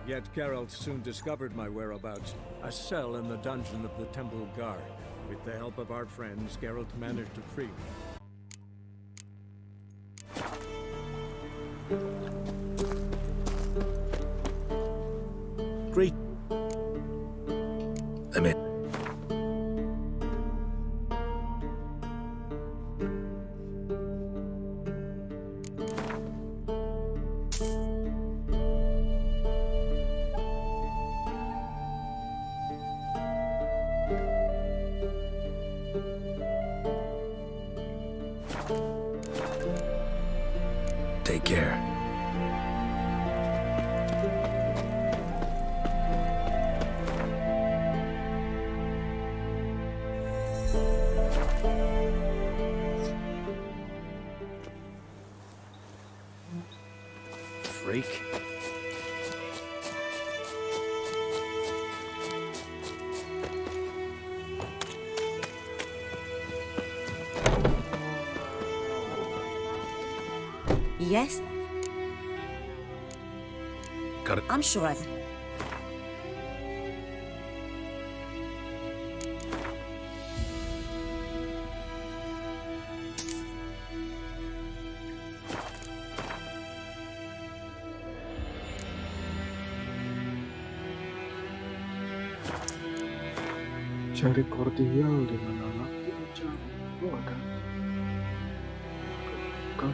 Yet Geralt soon discovered my whereabouts, a cell in the dungeon of the Temple Guard. With the help of our friends, Geralt managed to free me. Great. I'm in. Take care. Freak. Yes? Got it. I'm sure I've... Cari kordial di mana lagi mencari. Oh, ada. Kan?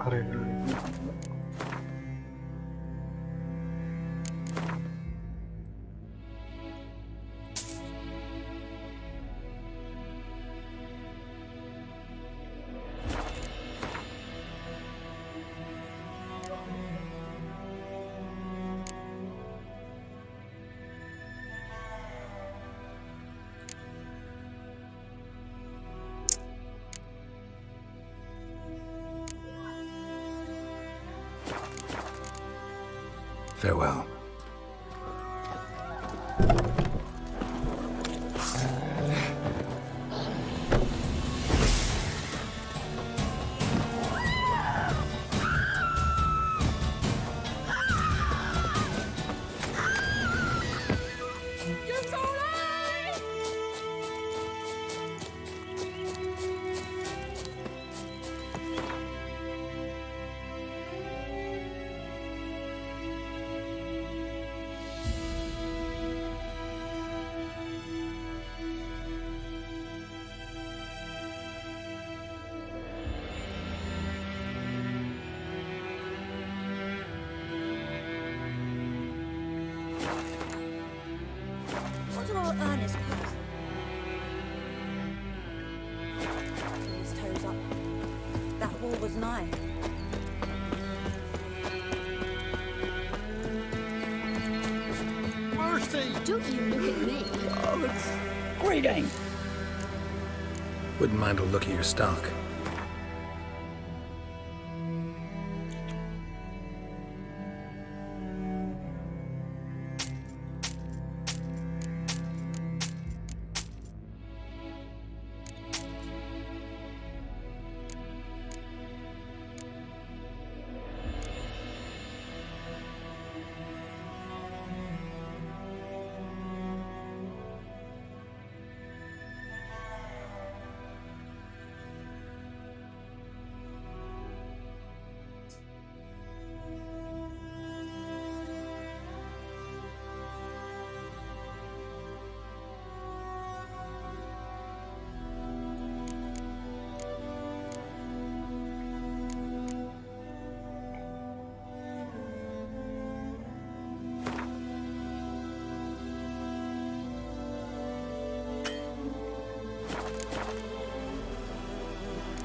Arena ini. Farewell. What do our earners pose? His toes up. That wall was nigh. Mercy! Don't you look at me. Greeting! Wouldn't mind a look at your stock.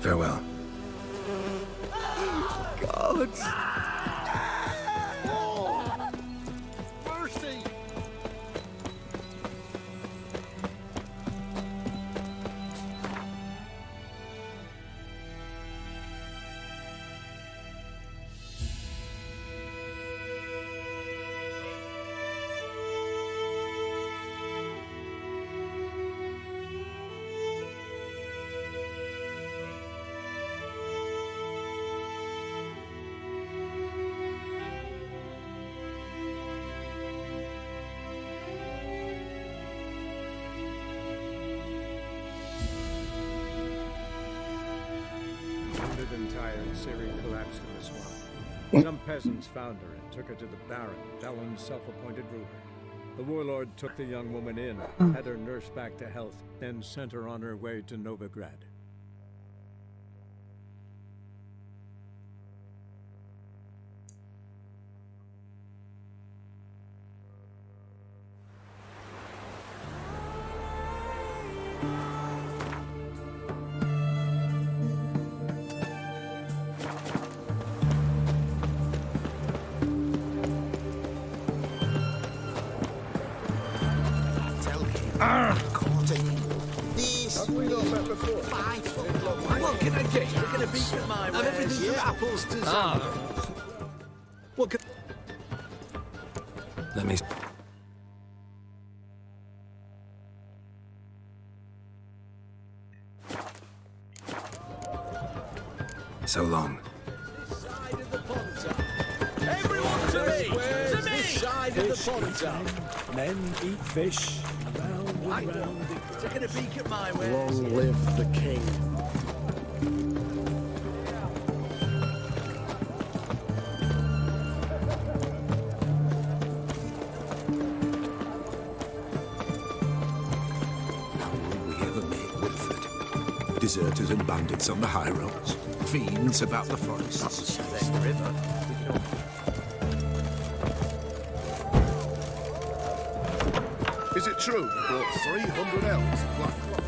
Farewell. God! Oh, mercy! Wounded and tired, Ciri collapsed in the swamp. Some peasants found her and took her to the Baron, Felon's self-appointed ruler. The warlord took the young woman in, had her nursed back to health, then sent her on her way to Novigrad. This What can I get? You're going to beat my way. Everything from apples to What can... Let me... So long. Everyone to me! To me! This side of the pond. Men eat fish. Round and round. Taking a peek at my way. Long live the king. Deserters and bandits on the high roads. Fiends about the forests. River. Is it true you brought 300 elves of black cloth?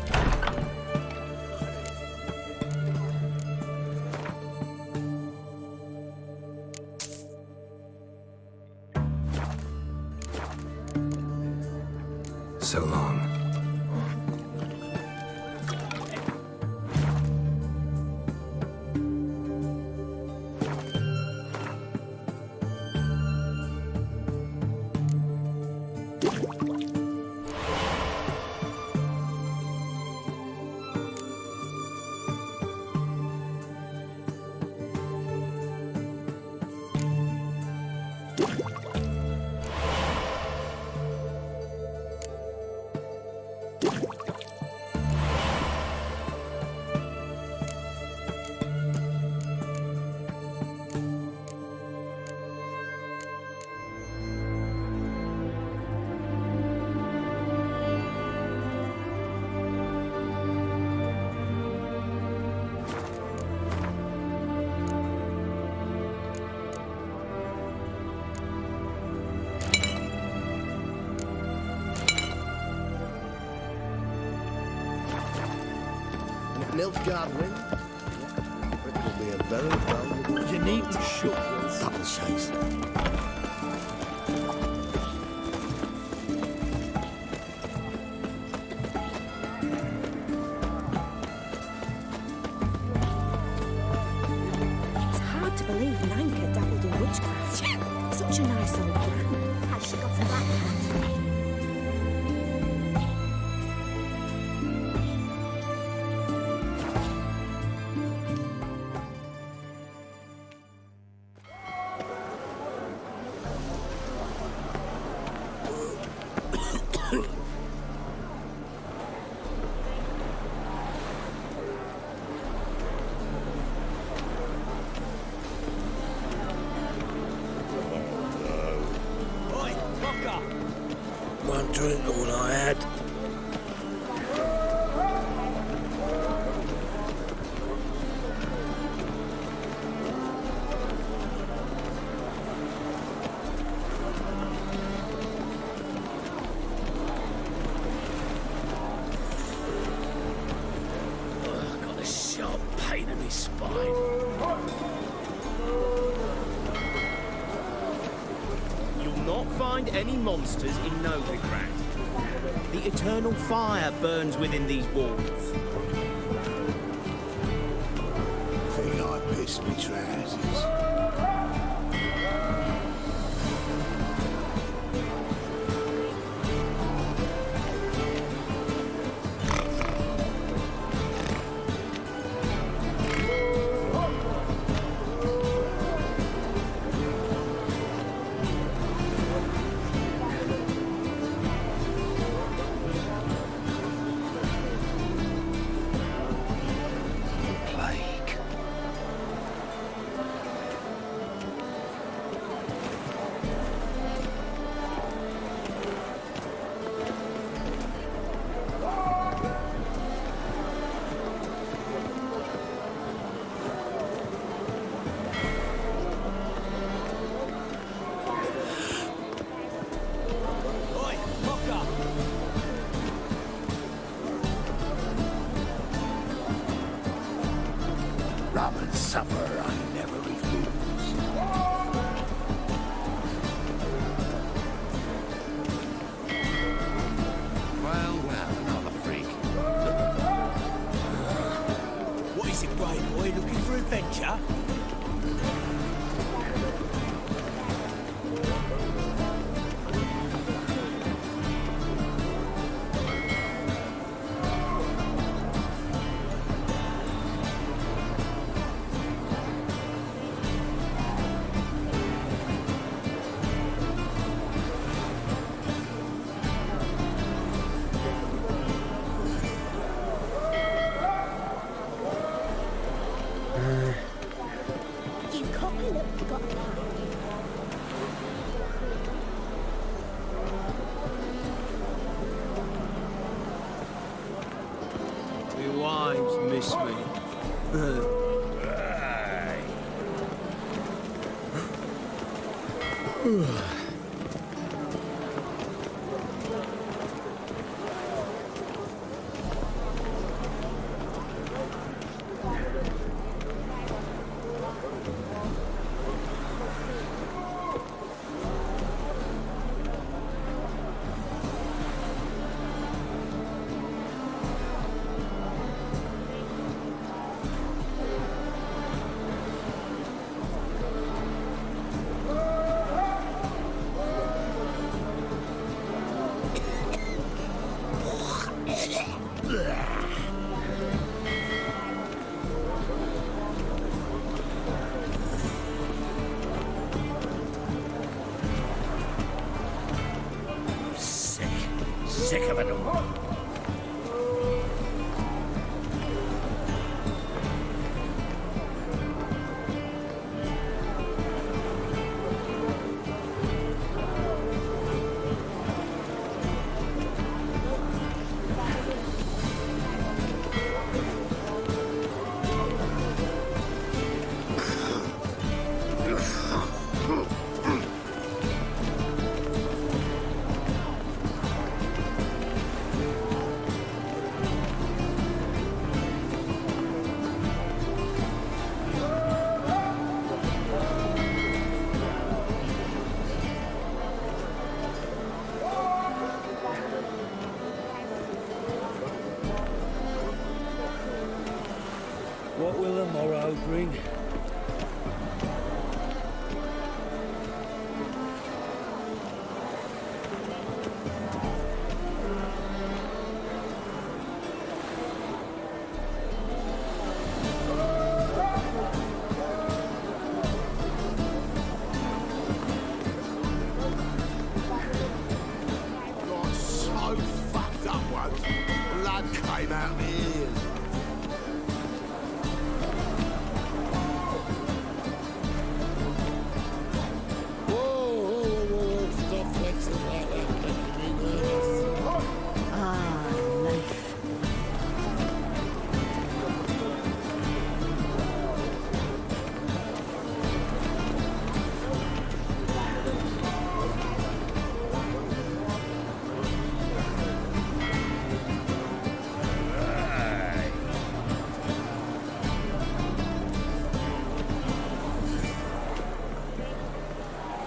So long. Nilfgaard win? It will be a very valuable... You needn't shoot. Double chase. It's hard to believe Nanka dabbled in witchcraft. Such a nice old man. Has she got a black hat? One drink all I had. I've got a sharp pain in my spine. You'll not find any monsters in Novigrad. The eternal fire burns within these walls. Think I pissed me trousers. Robin's supper I never refuse. Well, another freak. adventure? My wives miss me. Sick of it all. What will the morrow bring? Got so fucked up once. Blood came out my ears. Whoa, stop flexing like that, making me nervous. Ah, life.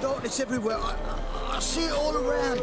Darkness everywhere. I see it all around.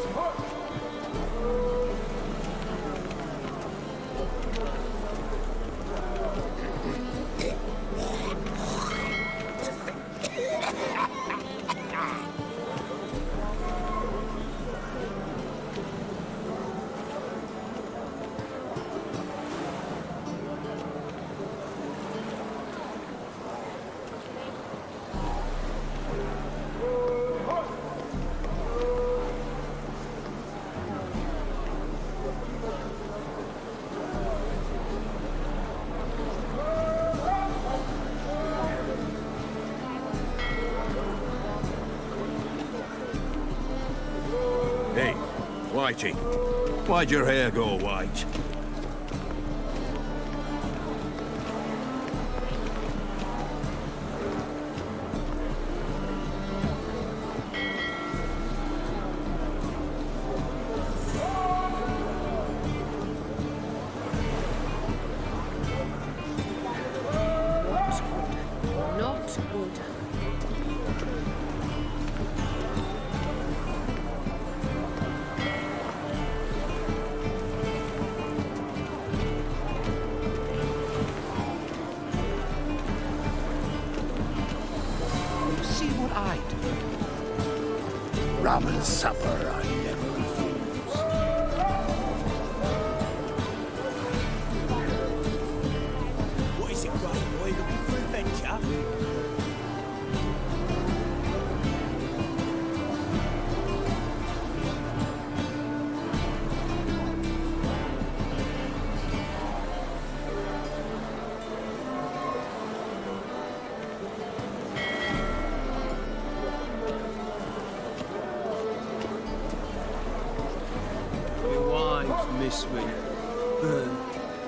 Hey, Whitey, why'd your hair go white? Not good. rum and supper I never refuse. What is it, right boy? Looking for adventure? Miss me.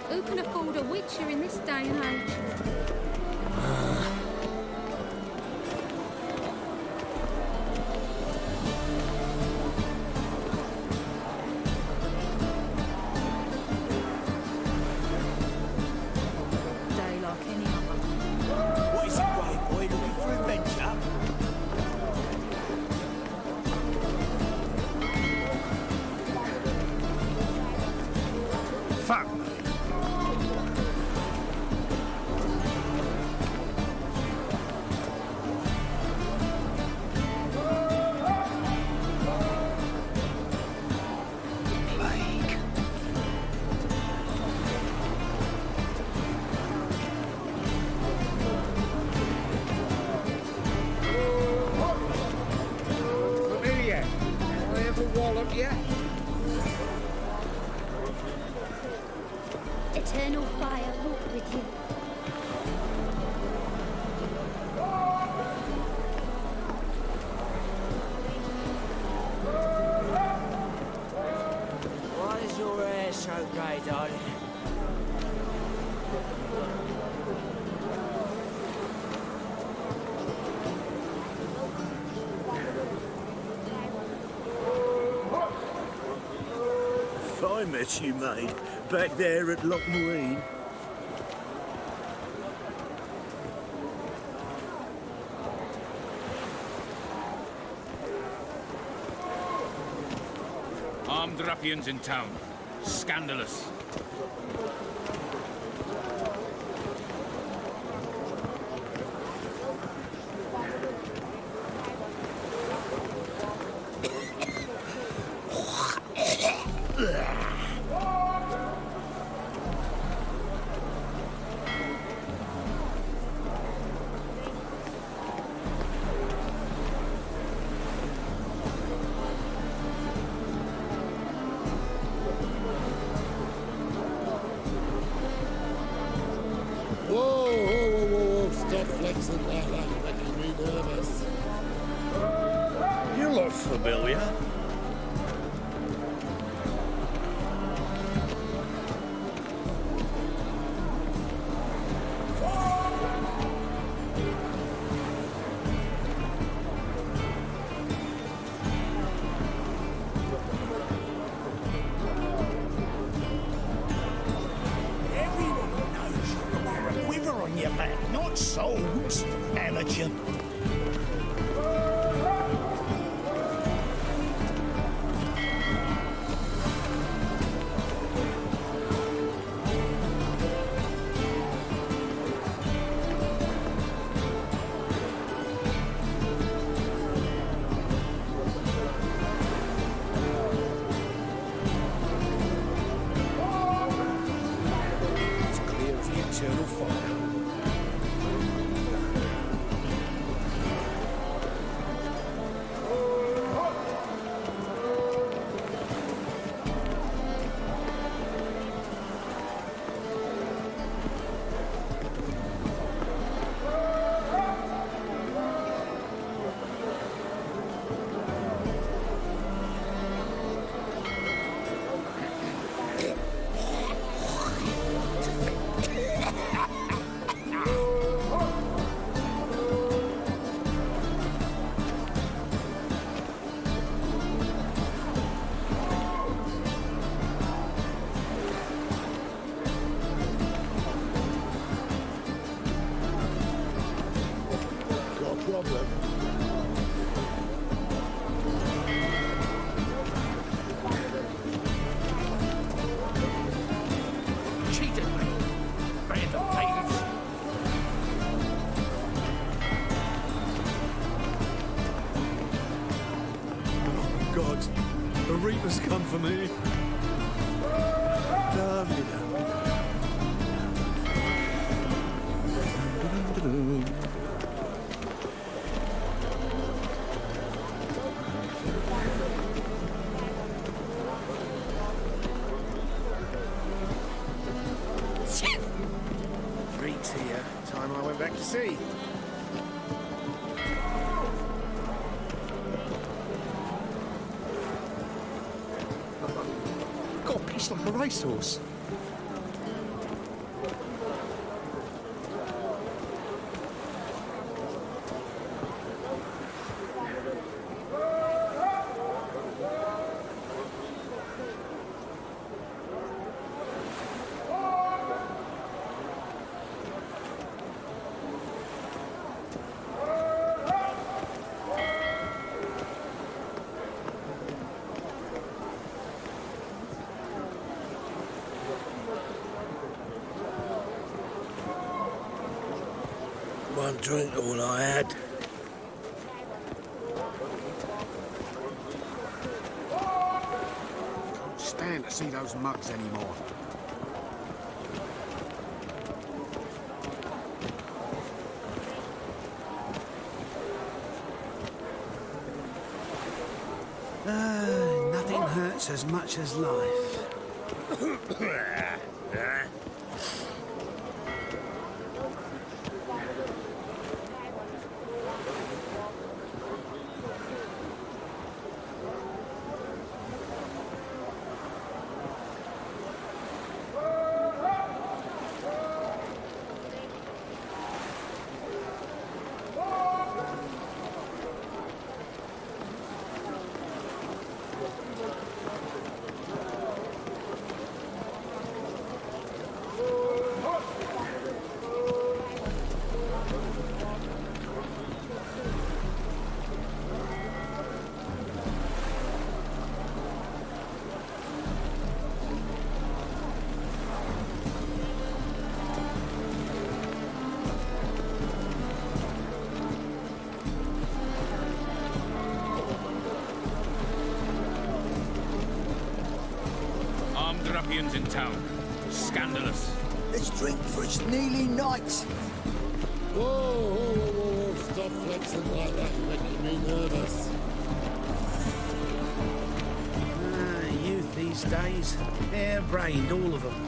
Who can afford a witcher in this day and age? Day like any other. What is it, right boy? Looking for adventure? Fuck me. Plague. Familiar. I ever wallop you? Eternal fire walk with you. Why is your hair so grey, darling? If I met you, mate, back there at Loch Marine. Armed ruffians in town. Scandalous. Whoa, stop flexing that out, making me nervous. You look familiar. Everyone knows you can wear a quiver on your back, not swords, amateur. It's clear as the eternal fire. come for me. Freaks here. Time I went back to sea. Got a piece like a racehorse. One drink all I had. Can't stand to see those mugs anymore. Nothing hurts as much as life. Armed ruffians in town. Scandalous. Let's drink, for it's nearly night. Whoa, whoa, whoa, whoa, stop flexing like that, you're making me nervous. Youth these days. Hair-brained, all of them.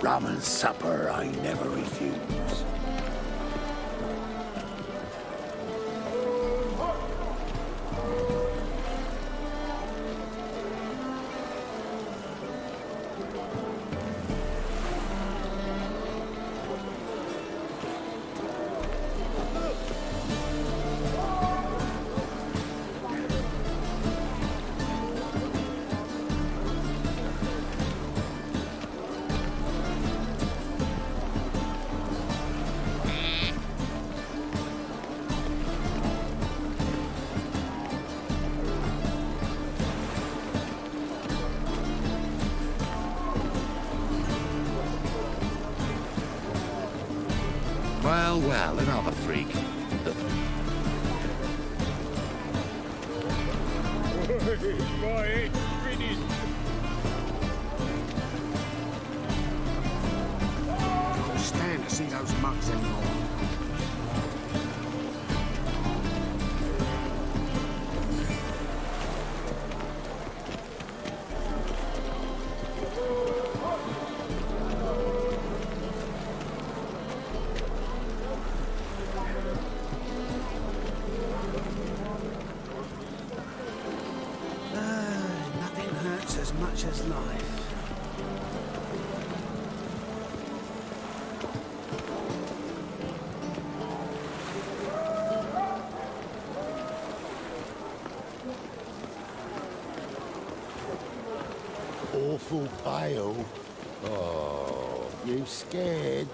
Rum and supper I never refuse. Well, well, another freak. Boy, it's finished. Can't stand to see those mugs anymore. much as life. Awful pale. Oh, you scared?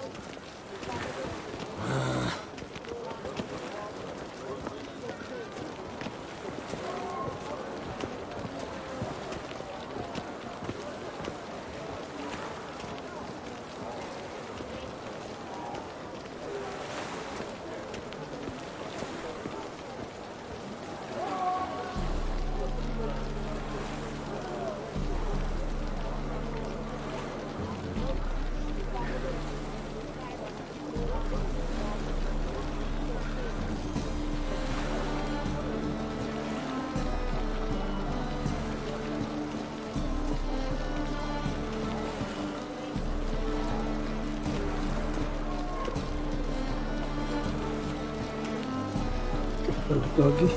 Balik lagi.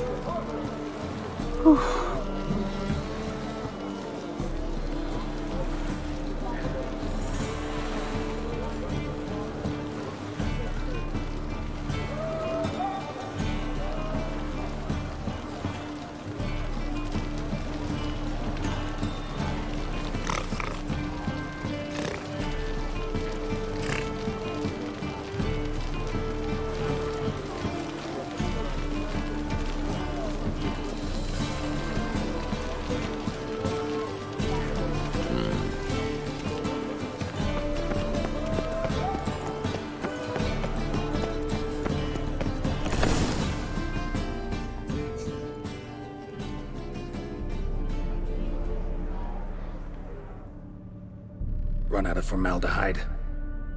Run out of formaldehyde.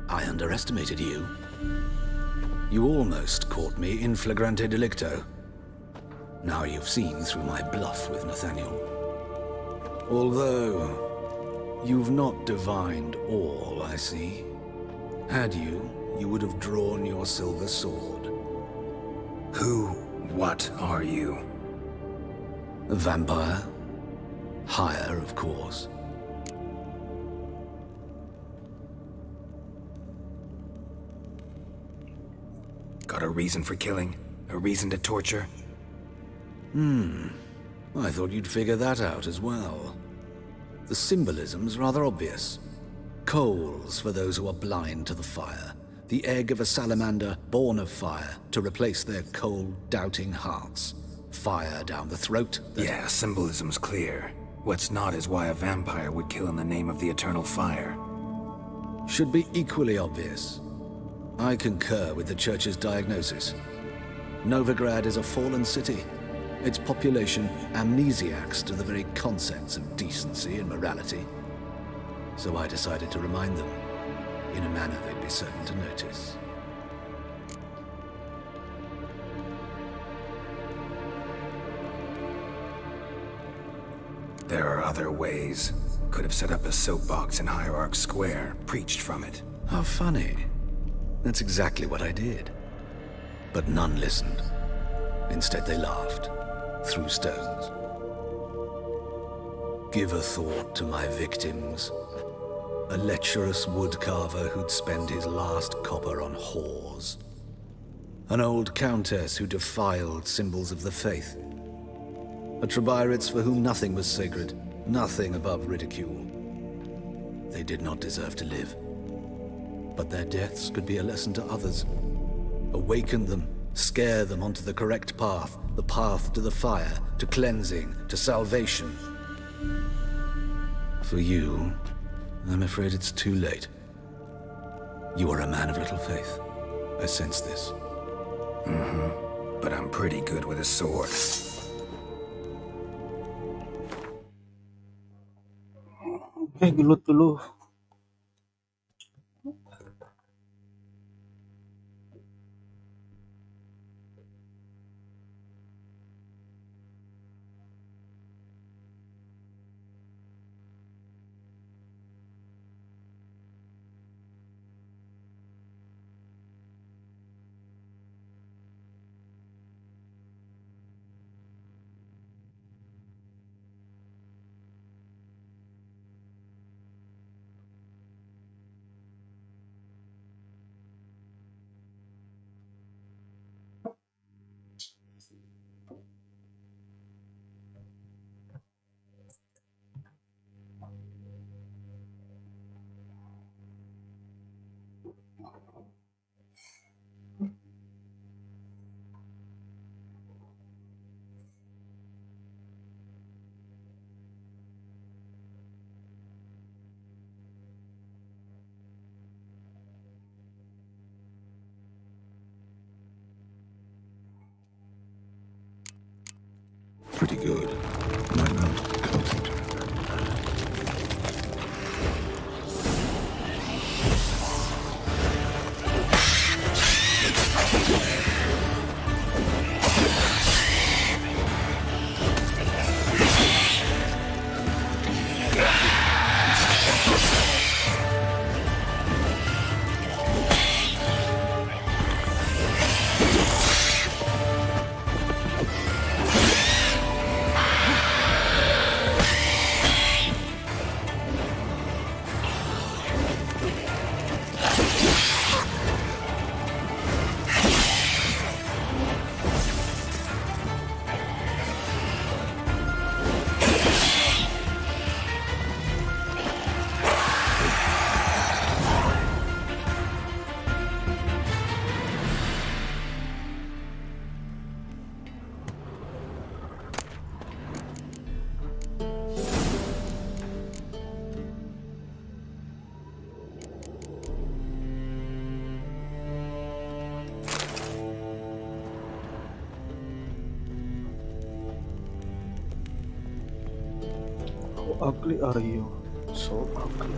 I underestimated you. You almost caught me in flagrante delicto. Now you've seen through my bluff with Nathaniel. Although, you've not divined all, I see. Had you, you would have drawn your silver sword. What are you? A vampire. Higher, of course. Got a reason for killing? A reason to torture? I thought you'd figure that out as well. The symbolism's rather obvious. Coals for those who are blind to the fire. The egg of a salamander born of fire to replace their cold, doubting hearts. Fire down the throat. Yeah, symbolism's clear. What's not is why a vampire would kill in the name of the eternal fire. Should be equally obvious. I concur with the Church's diagnosis. Novigrad is a fallen city. Its population amnesiacs to the very concepts of decency and morality. So I decided to remind them, in a manner they'd be certain to notice. There are other ways. Could have set up a soapbox in Hierarch Square, preached from it. How funny. That's exactly what I did. But none listened. Instead they laughed, threw stones. Give a thought to my victims. A lecherous woodcarver who'd spend his last copper on whores. An old countess who defiled symbols of the faith. A Trebirates for whom nothing was sacred, nothing above ridicule. They did not deserve to live. But their deaths could be a lesson to others. Awaken them, scare them onto the correct path, the path to the fire, to cleansing, to salvation. For you, I'm afraid it's too late. You are a man of little faith. I sense this. But I'm pretty good with a sword. Oke, gelut dulu. Pretty good. How ugly are you? So ugly.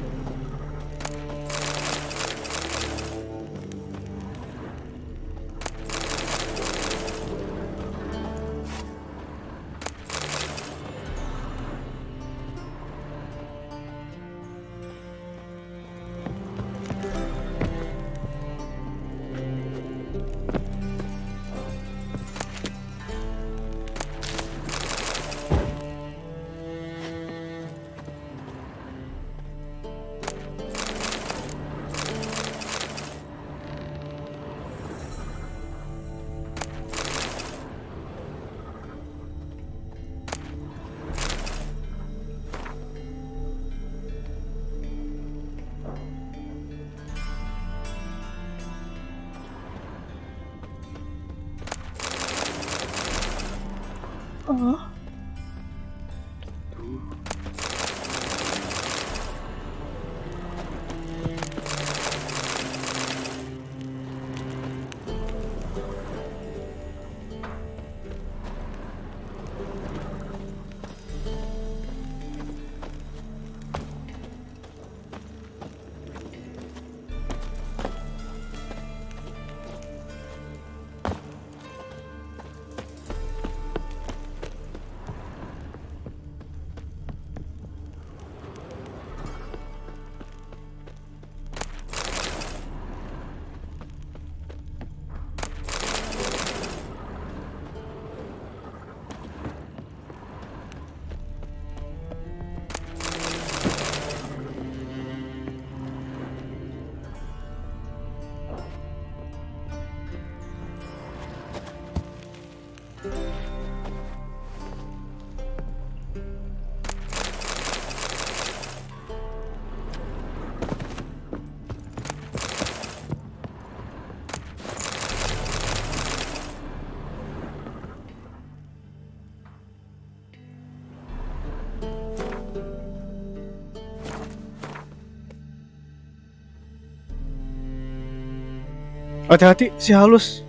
Hati-hati si halus.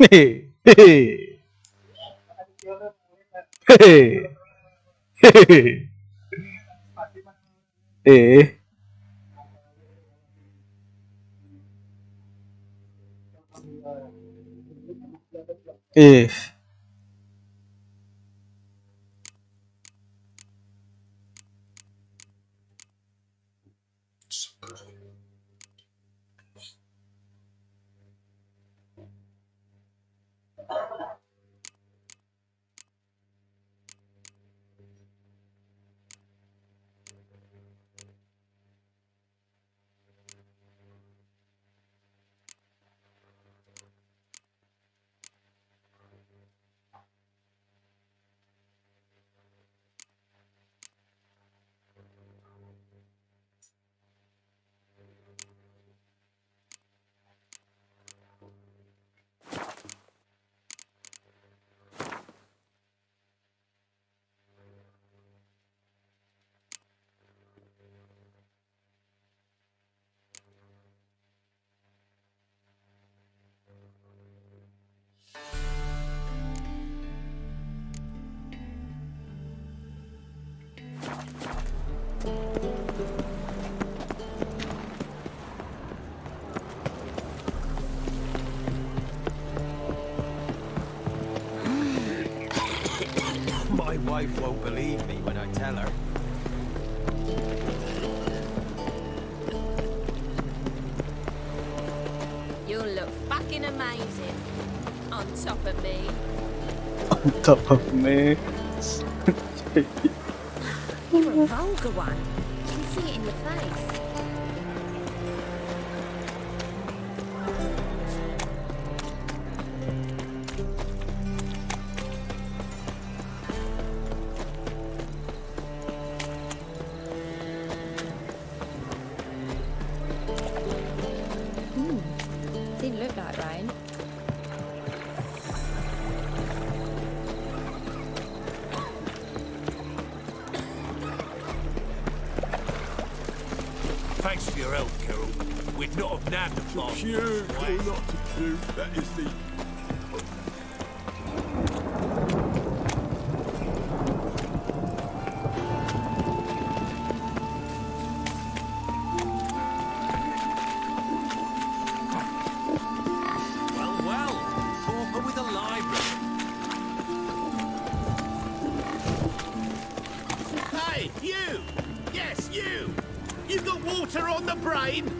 Hehe. Hehe. Hehe. Hehe. My wife won't believe me when I tell her. You'll look fucking amazing on top of me. On top of me. You're a vulgar one. You can see it in your face. Didn't look like rain. Thanks for your help, Carol. We'd not have nabbed the plant. You or not to do, that is the... Well, pauper with a library. Hey, you! Yes, you! You got water on the brain?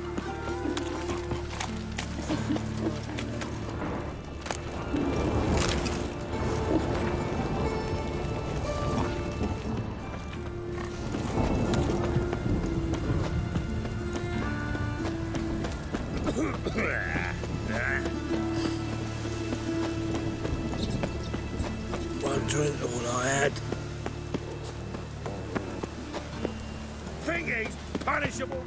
One drink all I had. Thingy's punishable.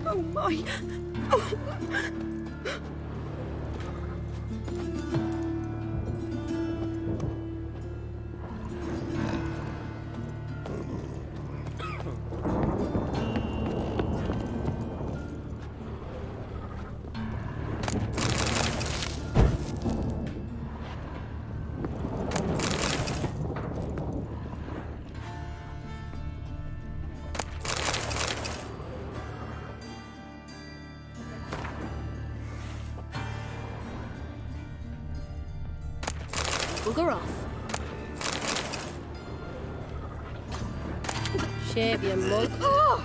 Oh my. Bugger off. Shave your mug. Oh!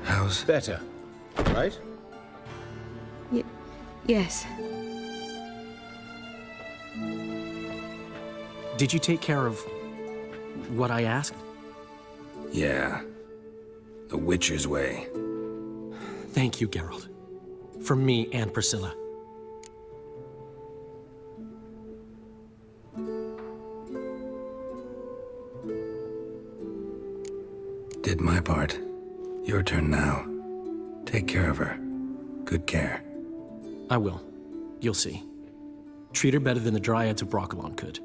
How's... Better, right? Yes. Did you take care of what I asked? Yeah. The Witcher's way. Thank you, Geralt. From me and Priscilla. Did my part. Your turn now. Take care of her. Good care. I will. You'll see. Treat her better than the Dryads of Broccolon could.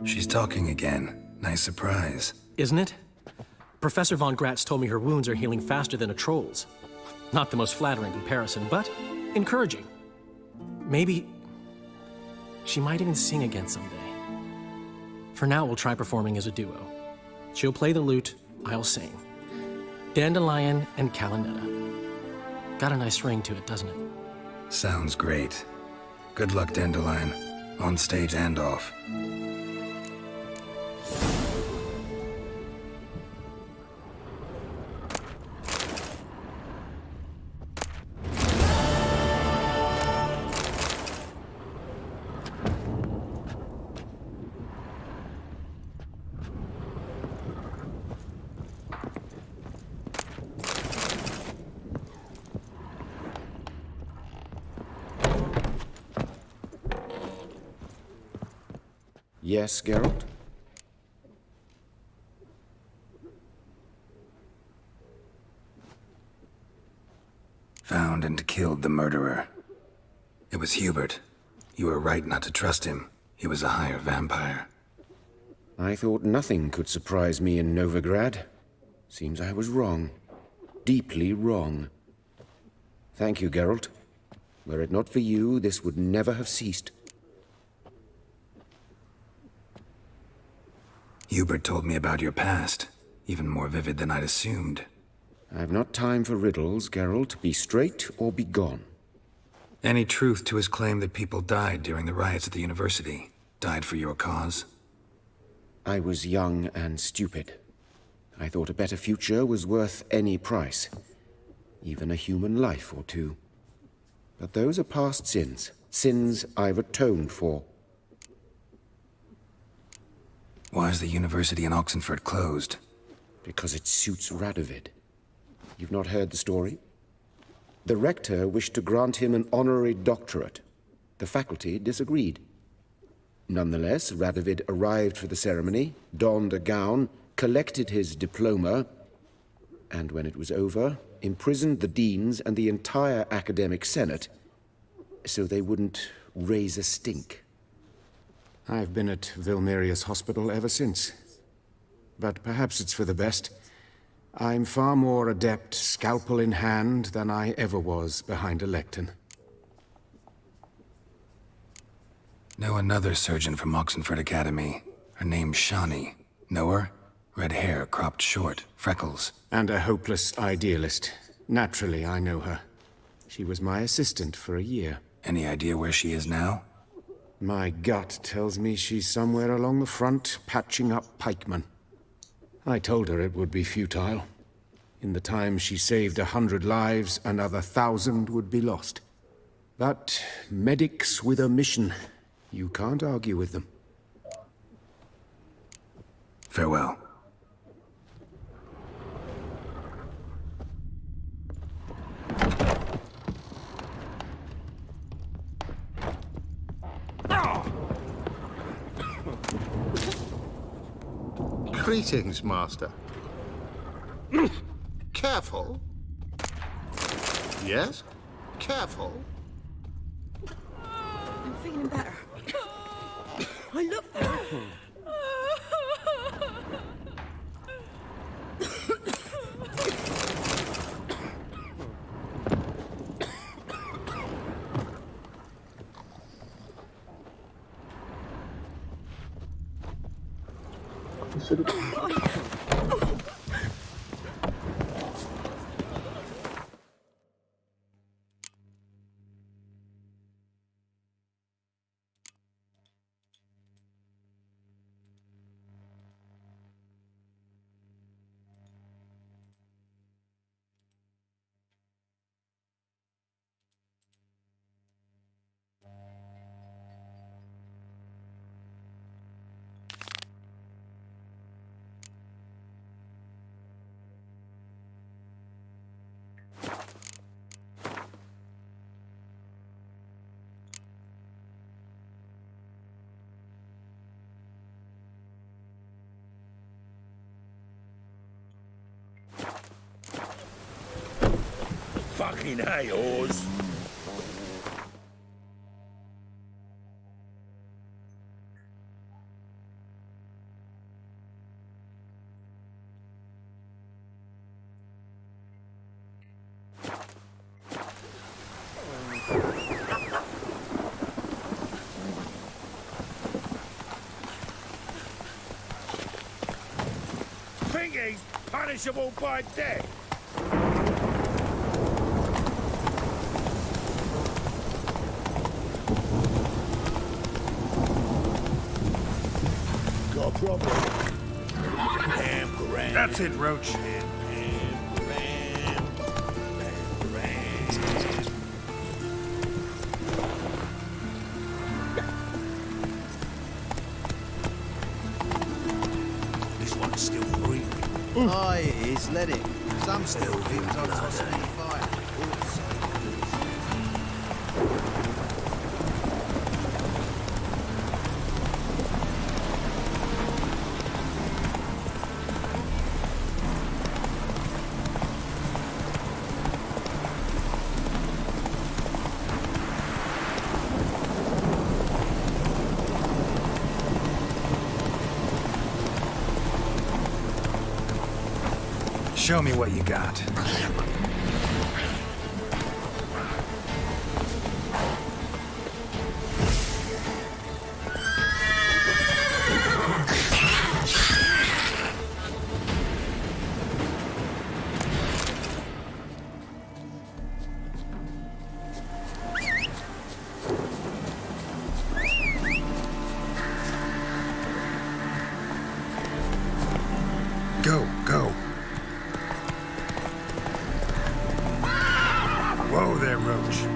She's talking again. Nice surprise. Isn't it? Professor Von Gratz told me her wounds are healing faster than a troll's. Not the most flattering comparison, but encouraging. Maybe she might even sing again someday. For now, we'll try performing as a duo. She'll play the lute, I'll sing. Dandelion and Calinetta. Got a nice ring to it, doesn't it? Sounds great. Good luck, Dandelion. On stage and off. Yes, Geralt? Found and killed the murderer. It was Hubert. You were right not to trust him. He was a higher vampire. I thought nothing could surprise me in Novigrad. Seems I was wrong. Deeply wrong. Thank you, Geralt. Were it not for you, this would never have ceased. Hubert told me about your past, even more vivid than I'd assumed. I've not time for riddles, Geralt. Be straight or be gone. Any truth to his claim that people died during the riots at the university? Died for your cause? I was young and stupid. I thought a better future was worth any price. Even a human life or two. But those are past sins. Sins I've atoned for. Why is the university in Oxenford closed? Because it suits Radovid. You've not heard the story? The rector wished to grant him an honorary doctorate. The faculty disagreed. Nonetheless, Radovid arrived for the ceremony, donned a gown, collected his diploma, and when it was over, imprisoned the deans and the entire academic senate so they wouldn't raise a stink. I've been at Vilmerius Hospital ever since. But perhaps it's for the best. I'm far more adept, scalpel in hand, than I ever was behind a lectern. Know another surgeon from Oxenford Academy. Her name's Shani. Know her? Red hair, cropped short, freckles. And a hopeless idealist. Naturally, I know her. She was my assistant for a year. Any idea where she is now? My gut tells me she's somewhere along the front, patching up pikemen. I told her it would be futile. In the time she saved 100 lives, another 1,000 would be lost. But medics with a mission, you can't argue with them. Farewell. Greetings, Master. Careful. Yes? Careful. I'm feeling better. I look better. Fucking hey, Oz. Think he's punishable by death? Got a problem. That's it, Roach. This one's still breathing. Aye, it is. Let it. Some still things on tossing in the fire. Show me what you got. Go, go. Whoa there, Roach.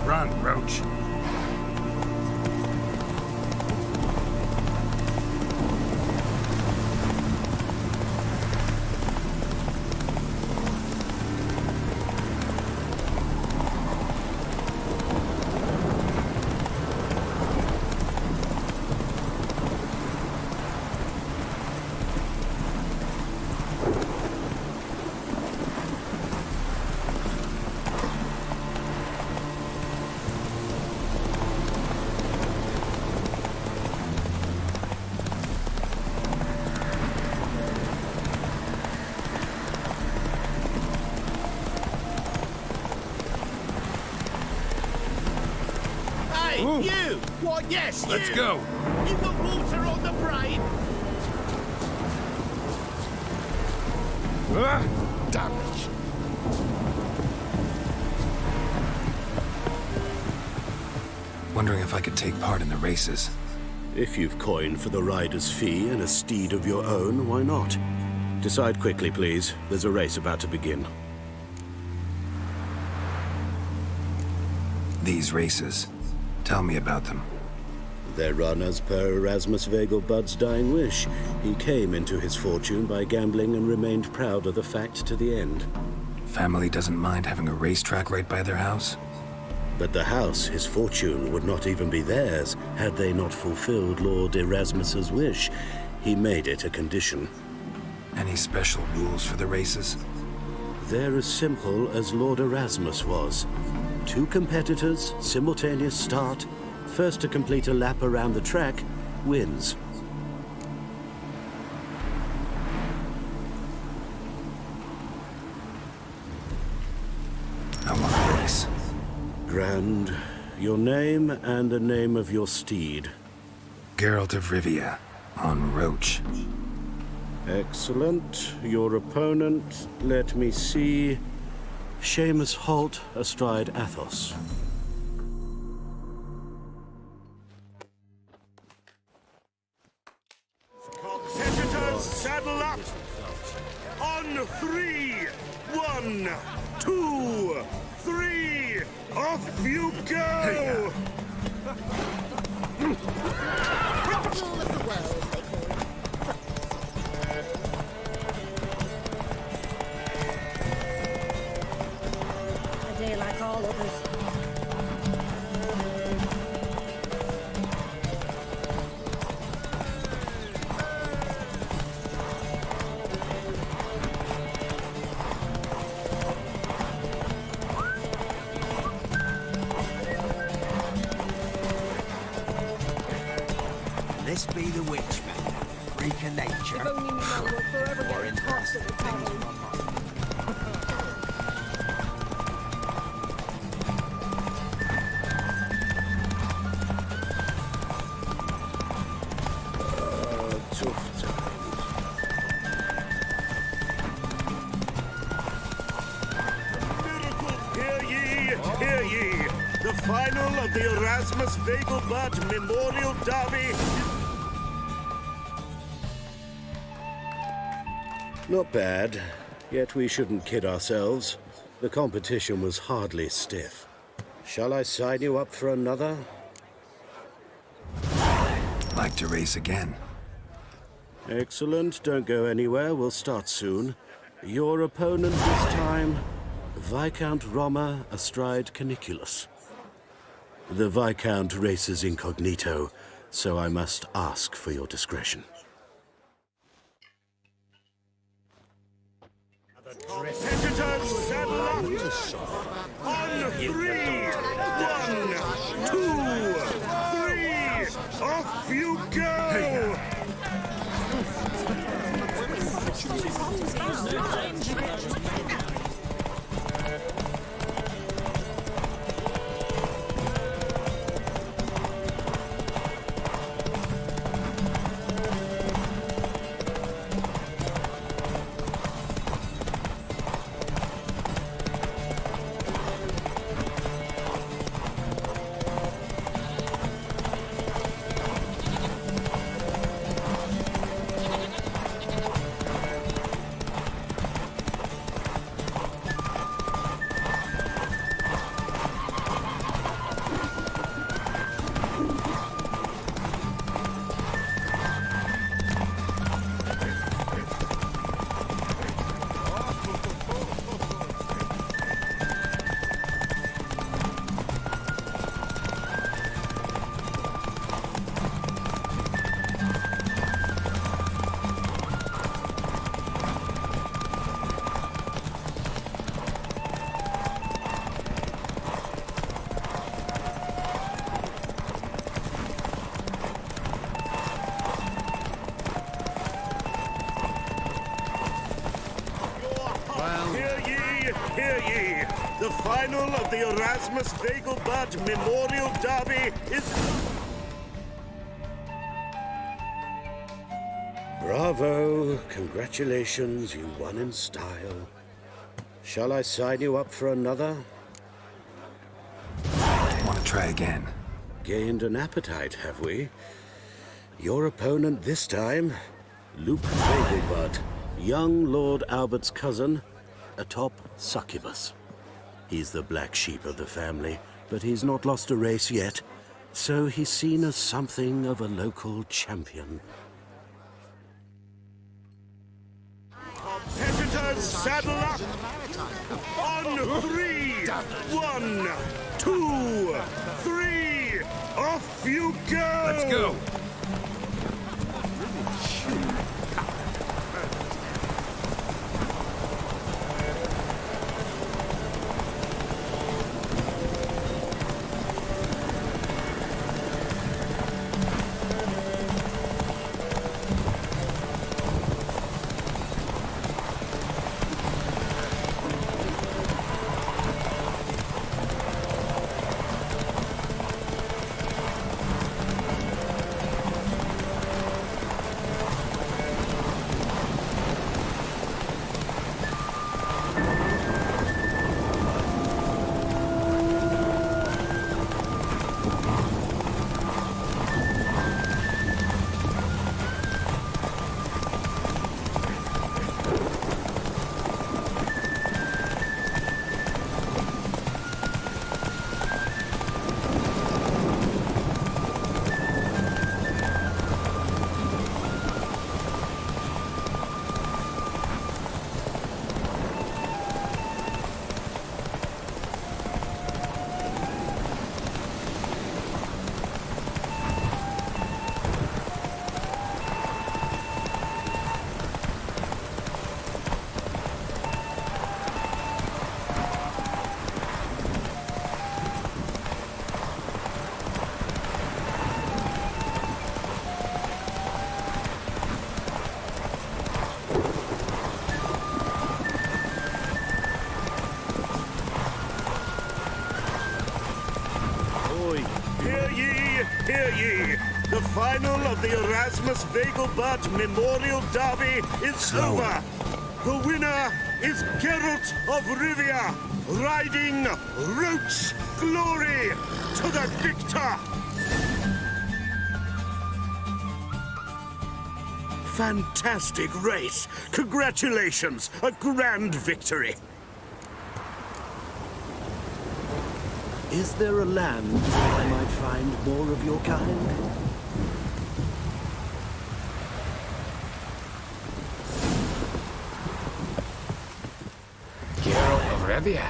Run, Roach. Hey, you! What? Yes, Let's you! go. You got water on the brain? Damage. Wondering if I could take part in the races. If you've coin for the rider's fee and a steed of your own, why not? Decide quickly, please. There's a race about to begin. These races. Tell me about them. They run as per Erasmus Vegelbud's dying wish. He came into his fortune by gambling and remained proud of the fact to the end. Family doesn't mind having a racetrack right by their house? But the house, his fortune, would not even be theirs had they not fulfilled Lord Erasmus's wish. He made it a condition. Any special rules for the races? They're as simple as Lord Erasmus was. 2 competitors, simultaneous start. First to complete a lap around the track wins. I want a race. Grand. Your name and the name of your steed. Geralt of Rivia, on Roach. Excellent. Your opponent, let me see. Seamus Holt astride Athos. Competitors, saddle up! On 3! 1, 2, 3! Off you go! Rule of the world, they call it. A day like all others. This be the witch, man. Freak of nature. If only we know we'll forever get in touch with the town. Tough times. Hear ye, hear ye! The final of the Erasmus Vegelbud Memorial Derby. Not bad, yet we shouldn't kid ourselves. The competition was hardly stiff. Shall I sign you up for another? Like to race again. Excellent, don't go anywhere, we'll start soon. Your opponent this time, Viscount Roma astride Caniculus. The Viscount races incognito, so I must ask for your discretion. Competitors, saddle up! On 3! 1, 2, 3! Off you go! Hear ye! The final of the Erasmus Vegelbud Memorial Derby is... Bravo! Congratulations, you won in style. Shall I sign you up for another? Want to try again? Gained an appetite, have we? Your opponent this time, Luke Vegelbud, young Lord Albert's cousin, atop Succubus. He's the black sheep of the family, but he's not lost a race yet. So he's seen as something of a local champion. Competitors, saddle up! On 3! 1, 2, 3! Off you go! Let's go! Hear ye! The final of the Erasmus Vegelbud Memorial Derby is over! The winner is Geralt of Rivia, riding Roach Glory to the victor! Fantastic race! Congratulations! A grand victory! Is there a land where I might find more of your kind? Geralt of Rivia.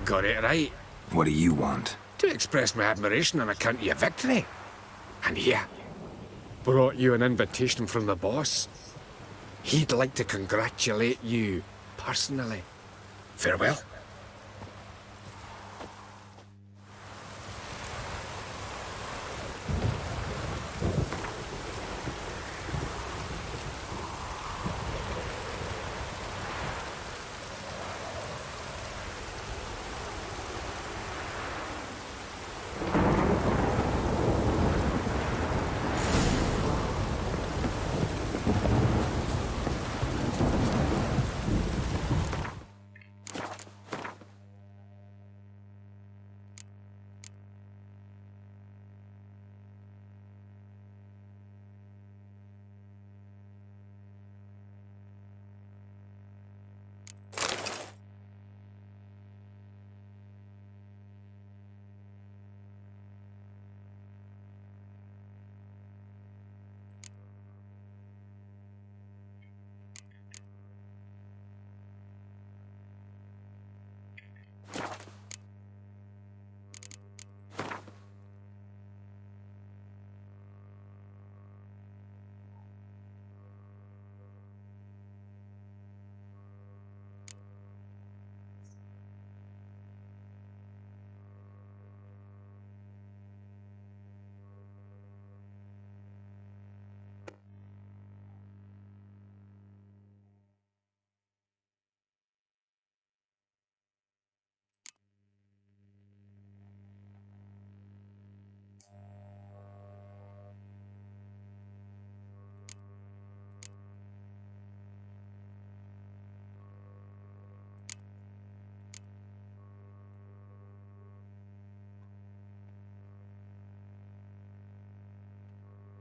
Got it right. What do you want? To express my admiration on account of your victory. And here, brought you an invitation from the boss. He'd like to congratulate you personally. Farewell.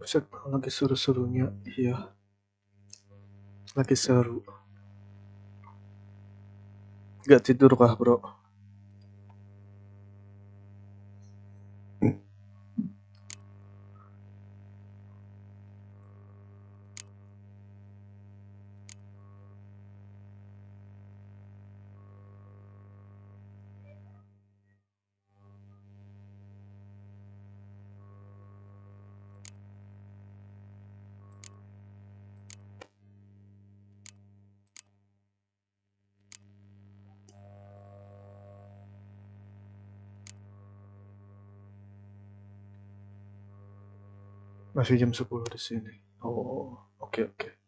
Buset, lagi seru-serunya. Iya. Lagi seru. Gak tidur kah, bro? Masih jam 10 di sini. Oh, oke.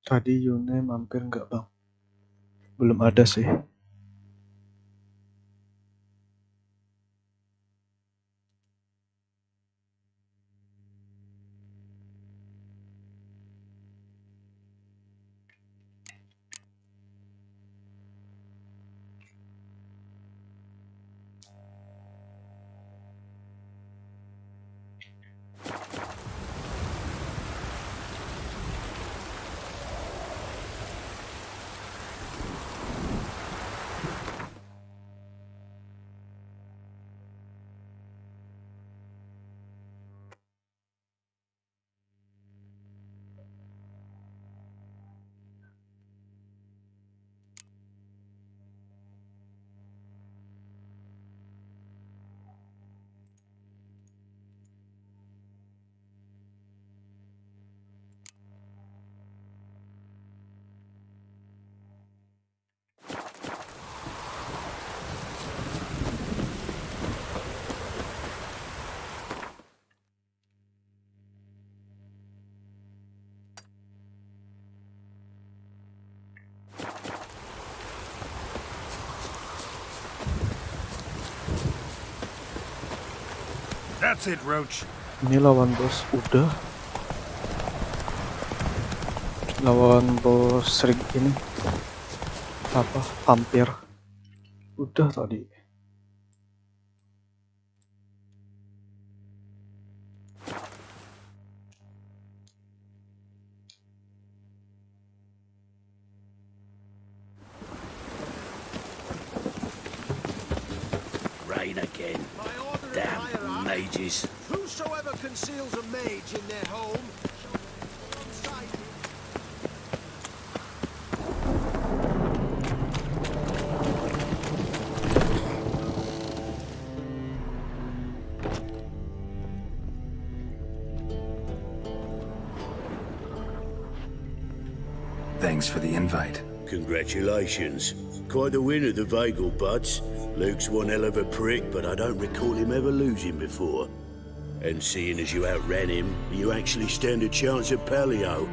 Tadi Yune mampir nggak bang? Belum ada sih. That's it, Roach. Ini lawan bos udah. Lawan bos ring ini. Apa? Hampir. Udah tadi. Rain again. Damn mages. Whosoever conceals a mage in their home Thanks for the invite. Congratulations. Quite the winner, the Vagel buds. Luke's one hell of a prick, but I don't recall him ever losing before. And seeing as you outran him, you actually stand a chance at Paleo.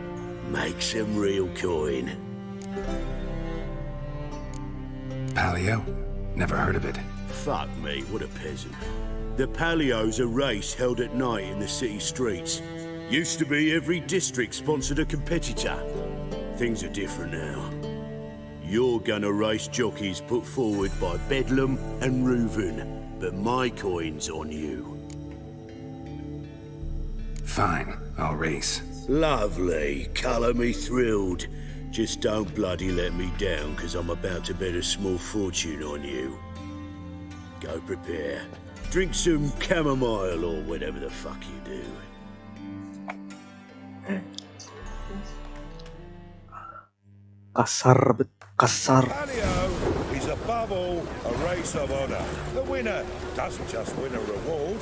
Make some real coin. Paleo? Never heard of it. Fuck me, what a peasant. The Paleo's a race held at night in the city streets. Used to be every district sponsored a competitor. Things are different now. You're gonna race jockeys put forward by Bedlam and Reuven, but my coin's on you. Fine, I'll race. Lovely, colour me thrilled. Just don't bloody let me down, 'cause I'm about to bet a small fortune on you. Go prepare. Drink some chamomile or whatever the fuck you do. Kasar. Paleo is above all a race of honor. The winner doesn't just win a reward,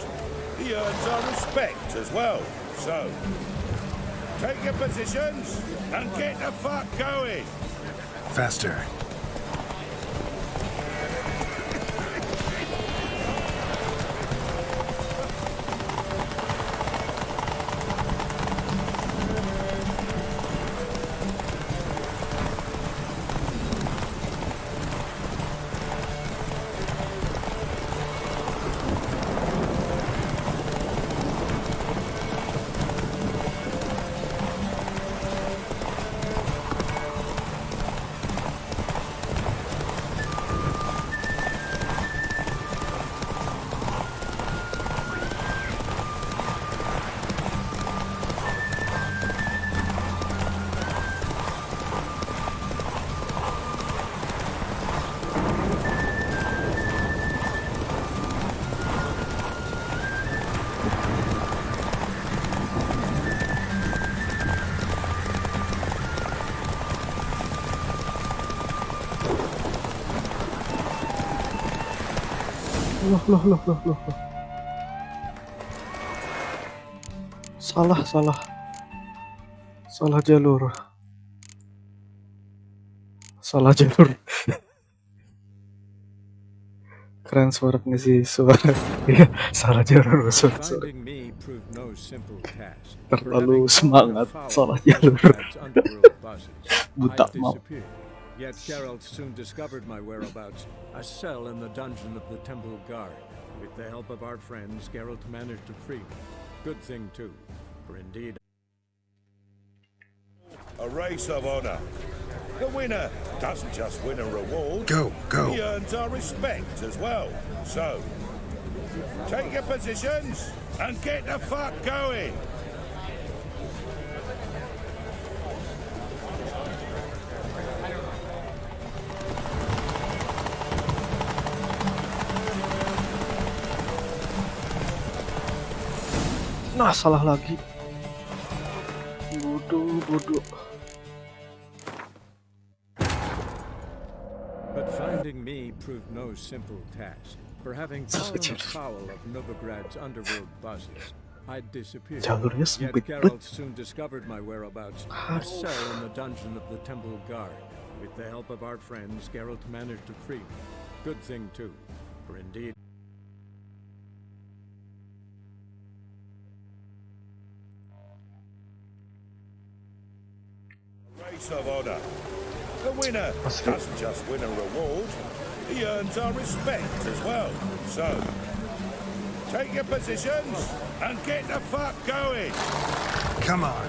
he earns our respect as well. So, take your positions and get the fuck going. Faster. Loh. Salah jalur. Salah jalur. Keren suara pengisi suara. Iya, salah jalur. Sorry. Finding me proved no simple task. Terlalu semangat, salah jalur. Buta mau. Yet Geralt soon discovered my whereabouts, a cell in the dungeon of the Temple Guard. With the help of our friends, Geralt managed to free me. Good thing too, for indeed... A race of honor. The winner doesn't just win a reward. Go. He earns our respect as well. So, take your positions and get the fuck going. Nah, salah lagi. Bodoh. But finding me proved no simple task. For having fallen foul of Novigrad's underworld bosses, I'd disappeared. Jalurnya Yet sempit Geralt soon discovered my whereabouts, a cell in the dungeon of the Temple Guard. With the help of our friends, Geralt managed to free me. Good thing too, for indeed... Race of honor. The winner doesn't just win a reward, he earns our respect as well. So, take your positions and get the fuck going. Come on.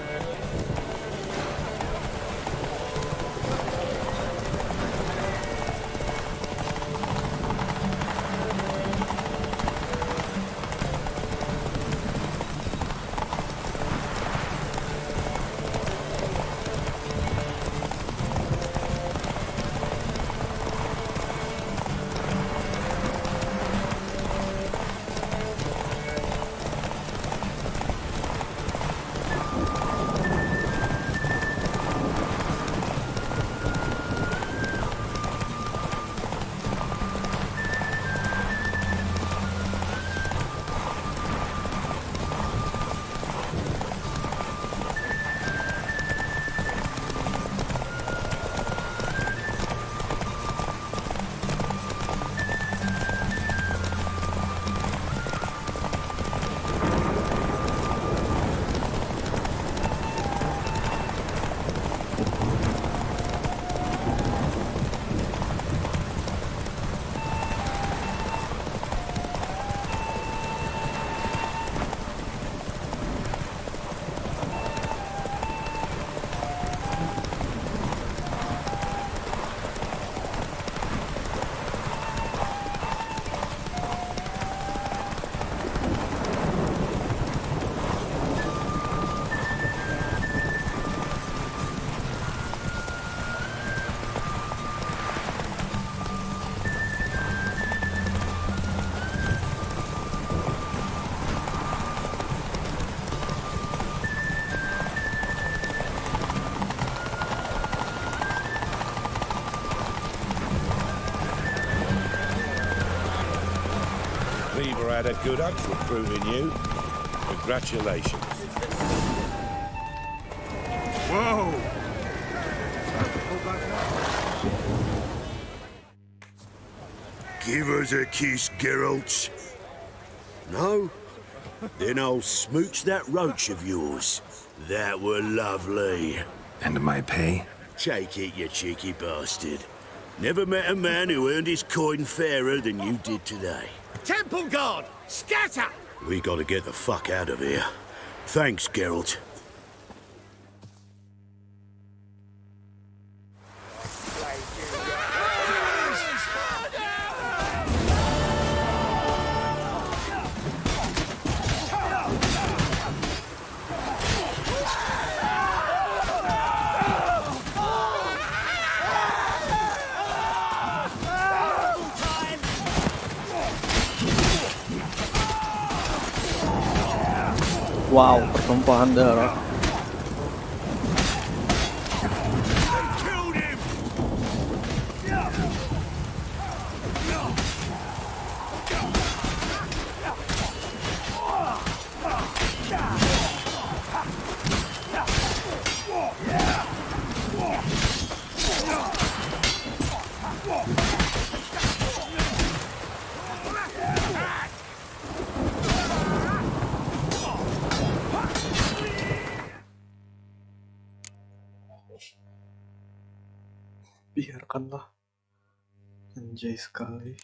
Had a good hunt recruiting you. Congratulations. Whoa! Give us a kiss, Geralt. No? Then I'll smooch that roach of yours. That were lovely. And my pay? Take it, you cheeky bastard. Never met a man who earned his coin fairer than you did today. Temple Guard! Scatter! We gotta get the fuck out of here. Thanks, Geralt. Wow, pertumpahan darah. Biarkanlah. Anjay sekali.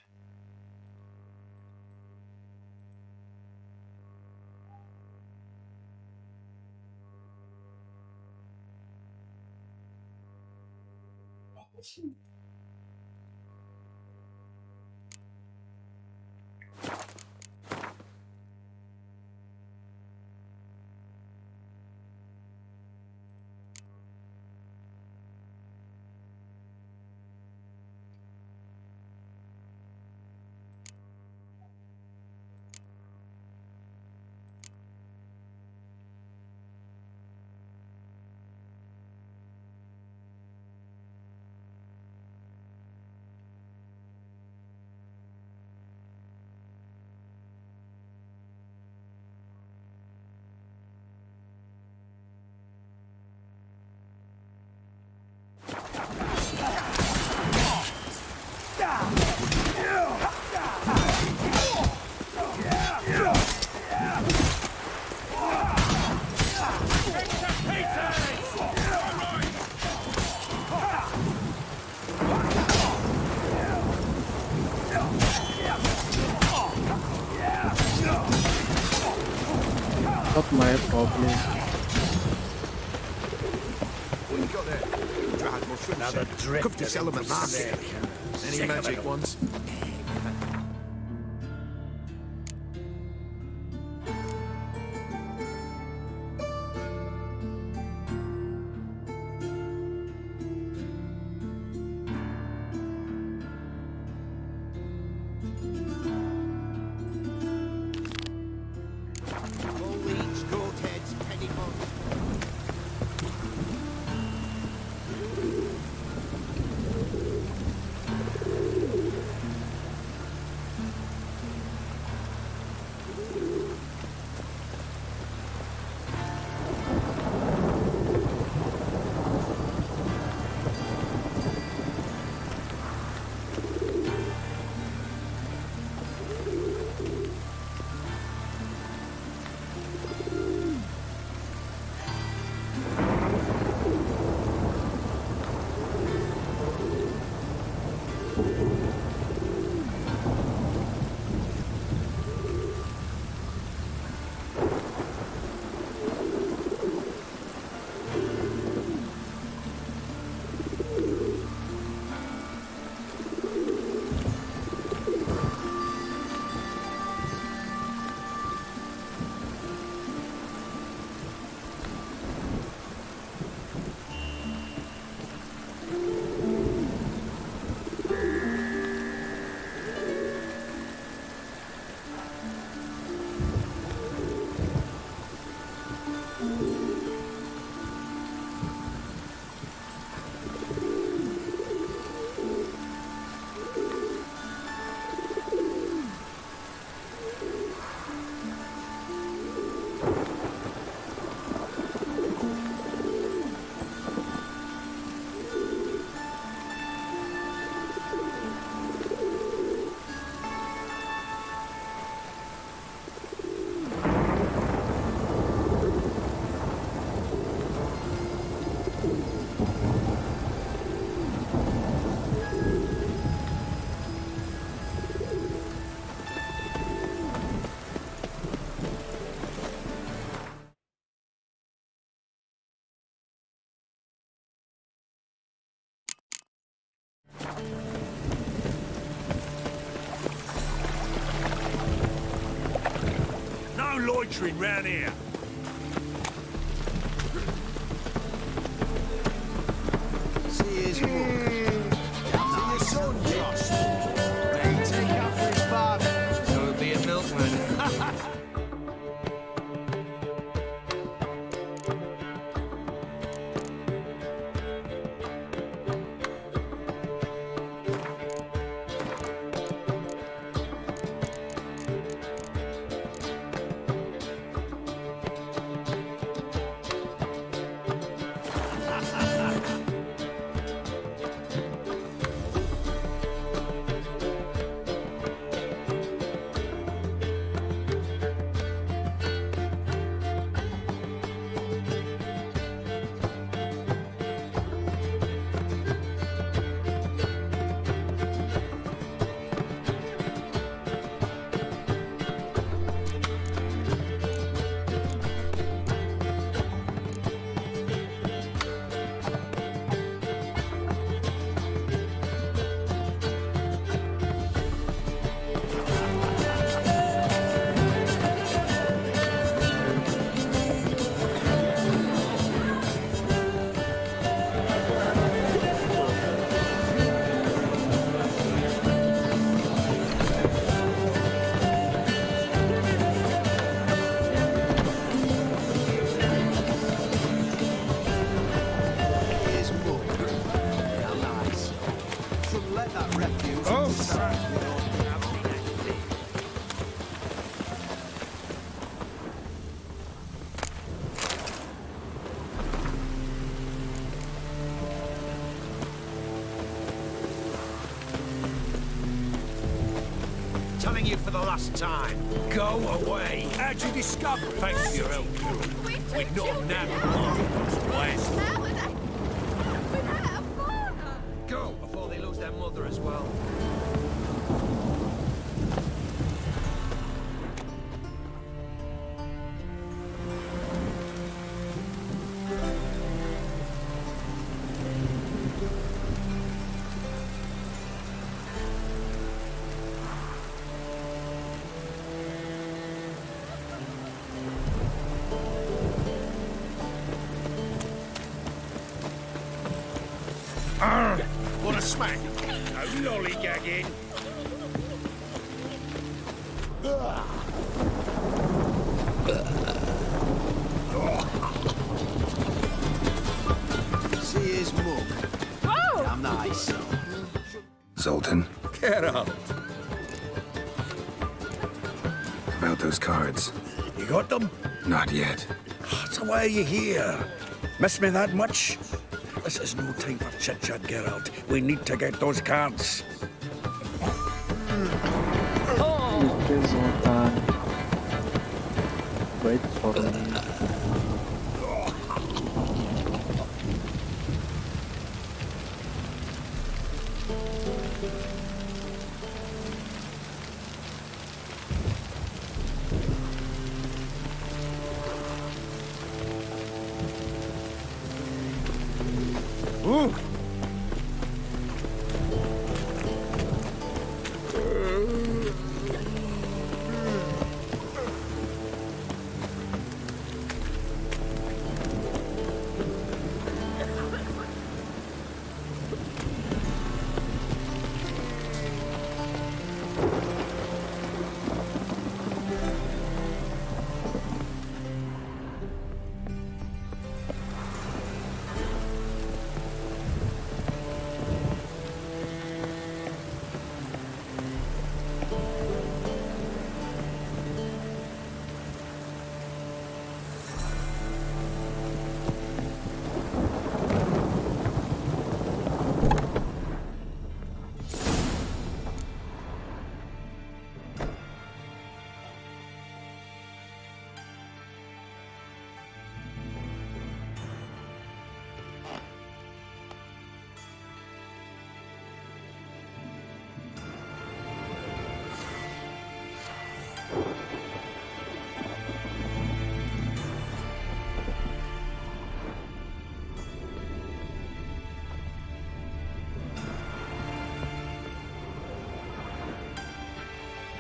Not my problem. What you got there? Dried mushrooms. Another drift. Could this element market. Any magic ones? Foliage, goat heads, penny pots. No loitering round here. See his book. See your son, Josh. He take after his father. So it'll be a milkman. telling you for the last time. Go away. How'd you discover it? Thanks for your help, Carol. We're not navigating west. Go before they lose their mother as well. What a smack! No lollygagging. See his mug. Damn nice. Zoltan, Get out. about those cards. You got them? Not yet. So why are you here? Miss me that much? This is no time for chit-chat, Geralt. We need to get those cards. Okay, Zoltan. Wait for me. Ooh.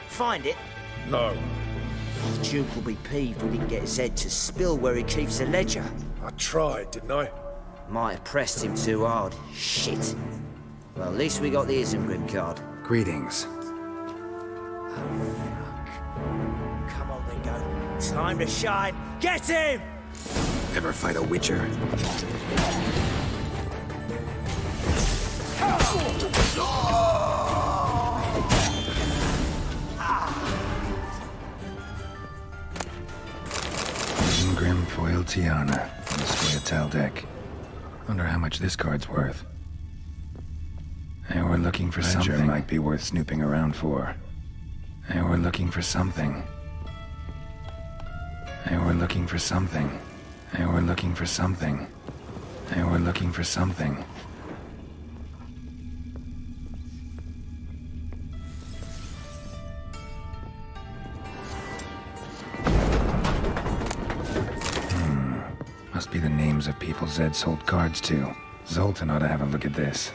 Find it? No. The Duke will be peeved we didn't get his head to spill where he keeps the ledger. I tried, didn't I? Might have pressed him too hard. Shit. Well, at least we got the Isengrim card. Greetings. Come on then, go. Time to shine. Get him! Ever fight a Witcher? Grim foil Tiana on the Scoia'tael deck. Wonder how much this card's worth. Hey, we're looking for something might be worth snooping around for. Hey, we're looking for something. Hey, we're looking for something. Hey, we're looking for something. Hey, we're looking for something. Must be the names of people Zed sold cards to. Zoltan ought to have a look at this.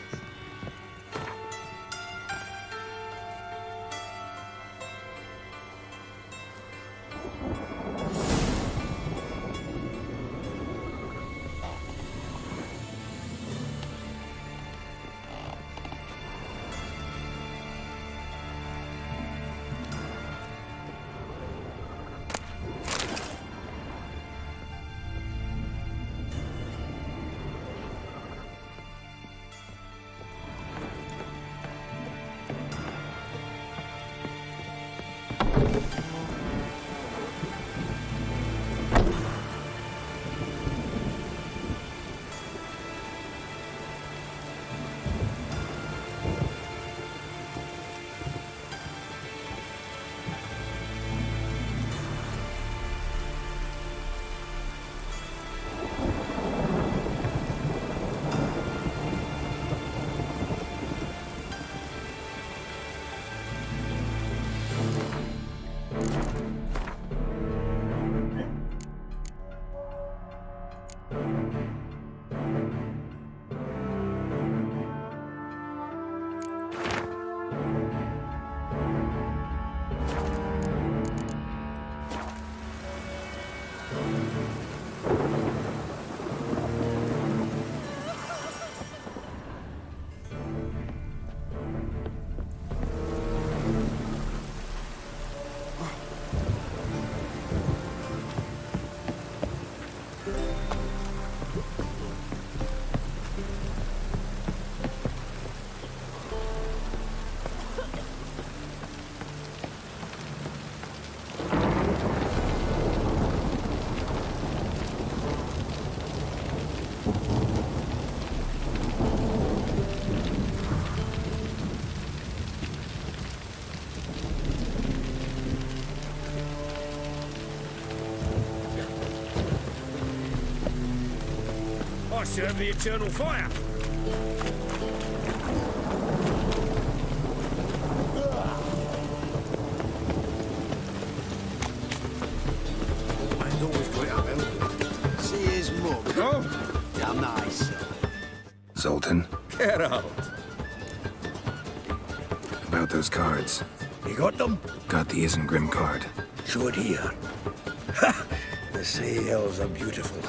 I serve the eternal fire. Mine's always got it up, Elwood. See his mug? Oh, damn nice. Zoltan, Get out. about those cards. You got them? Got the Isengrim card. Show it here. Ha! The sea hills are beautiful.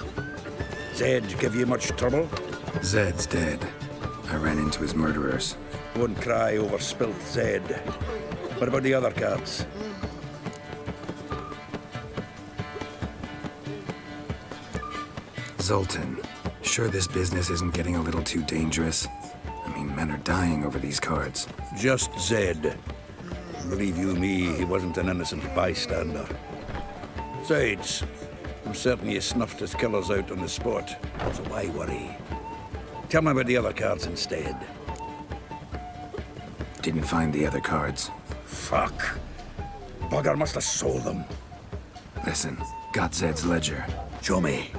Zed give you much trouble? Zed's dead. I ran into his murderers. Won't cry over spilt Zed. What about the other cards? Zoltan, sure this business isn't getting a little too dangerous? I mean, men are dying over these cards. Just Zed. Believe you me, he wasn't an innocent bystander. Besides, I'm certain he snuffed his killers out on the spot, so why worry? Tell me about the other cards instead. Didn't find the other cards. Fuck. Bugger must have sold them. Listen, got Zed's ledger. Show me.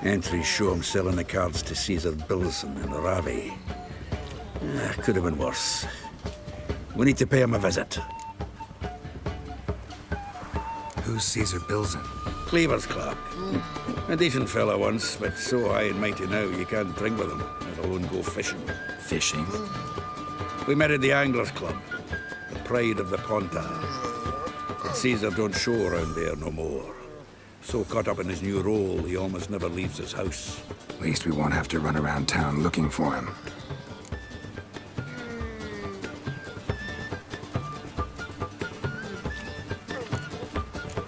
Entries show him selling the cards to Caesar Bilson and Ravi. Could have been worse. We need to pay him a visit. Who's Caesar Bilson? Cleaver's clerk. A decent fella once, but so high and mighty now you can't drink with him, let alone go fishing. Fishing? We met at the Anglers Club, the pride of the Pontar. But Caesar don't show around there no more. So caught up in his new role, he almost never leaves his house. At least we won't have to run around town looking for him.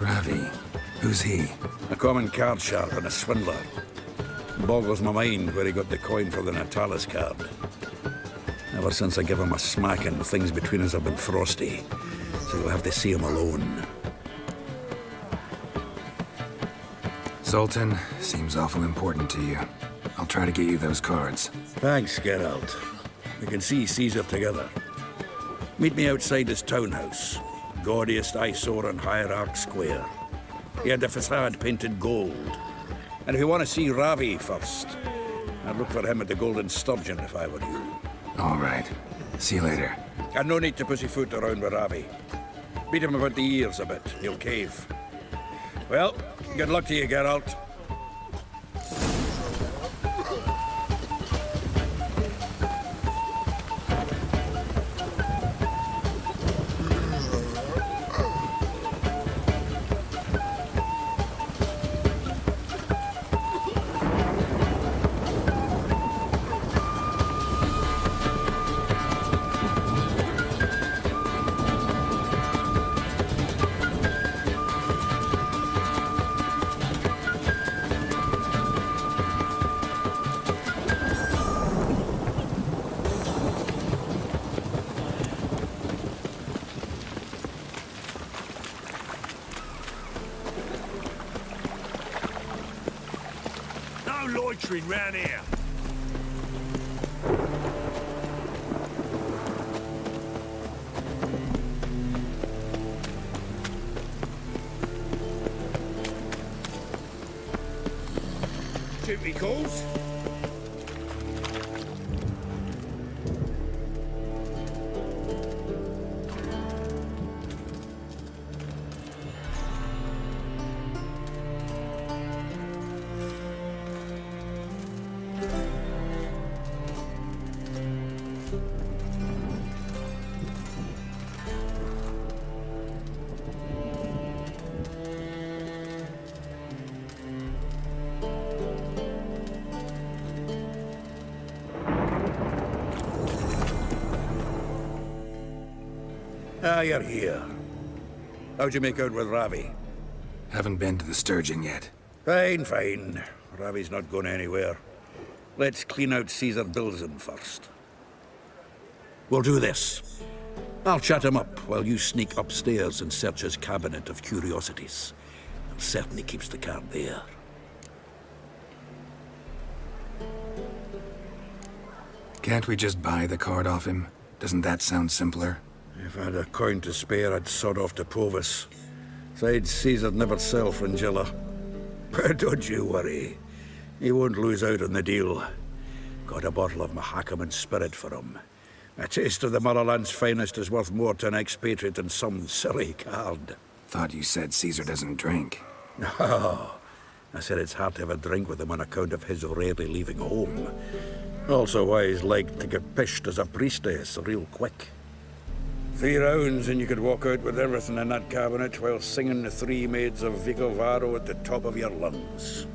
Ravi, who's he? A common card sharp and a swindler. Boggles my mind where he got the coin for the Natalis card. Ever since I gave him a smacking, things between us have been frosty. So you'll have to see him alone. Zoltan, seems awful important to you. I'll try to get you those cards. Thanks, Geralt. We can see Caesar together. Meet me outside his townhouse. Gaudiest eyesore on Hierarch Square. He had the facade painted gold. And if you want to see Ravi first, I'd look for him at the Golden Sturgeon if I were you. All right. See you later. And no need to pussyfoot around with Ravi. Beat him about the ears a bit. He'll cave. Well, good luck to you, Geralt. Loitering round here. Shoot me calls. Ah, you're here. How'd you make out with Ravi? Haven't been to the Sturgeon yet. Fine, fine. Ravi's not going anywhere. Let's clean out Caesar Bilzen first. We'll do this. I'll chat him up while you sneak upstairs and search his cabinet of curiosities. Certainly keeps the card there. Can't we just buy the card off him? Doesn't that sound simpler? If I had a coin to spare, I'd sod off to Provis. Besides, Caesar'd never sell Fringilla. But don't you worry. He won't lose out on the deal. Got a bottle of Mahakaman spirit for him. A taste of the motherland's finest is worth more to an expatriate than some silly card. Thought you said Caesar doesn't drink. No. I said it's hard to have a drink with him on account of his rarely leaving home. Also why he's like to get pished as a priestess real quick. 3 rounds and you could walk out with everything in that cabinet while singing the 3 maids of Vicovaro at the top of your lungs.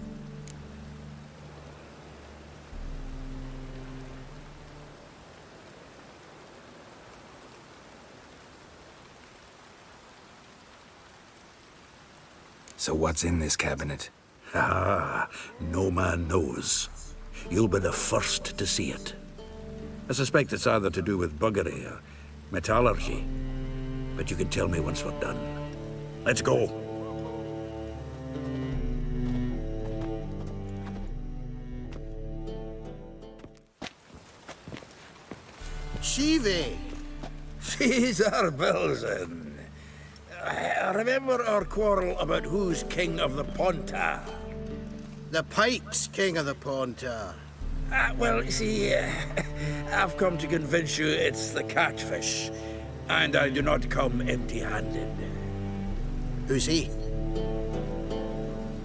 So what's in this cabinet? Ah, no man knows. You'll be the first to see it. I suspect it's either to do with buggery or metallurgy. But you can tell me once we're done. Let's go. Shivi! Caesar Bilzen. Remember our quarrel about who's king of the Ponta? The Pike's king of the Ponta. Well, see, I've come to convince you it's the catfish. And I do not come empty-handed. Who's he?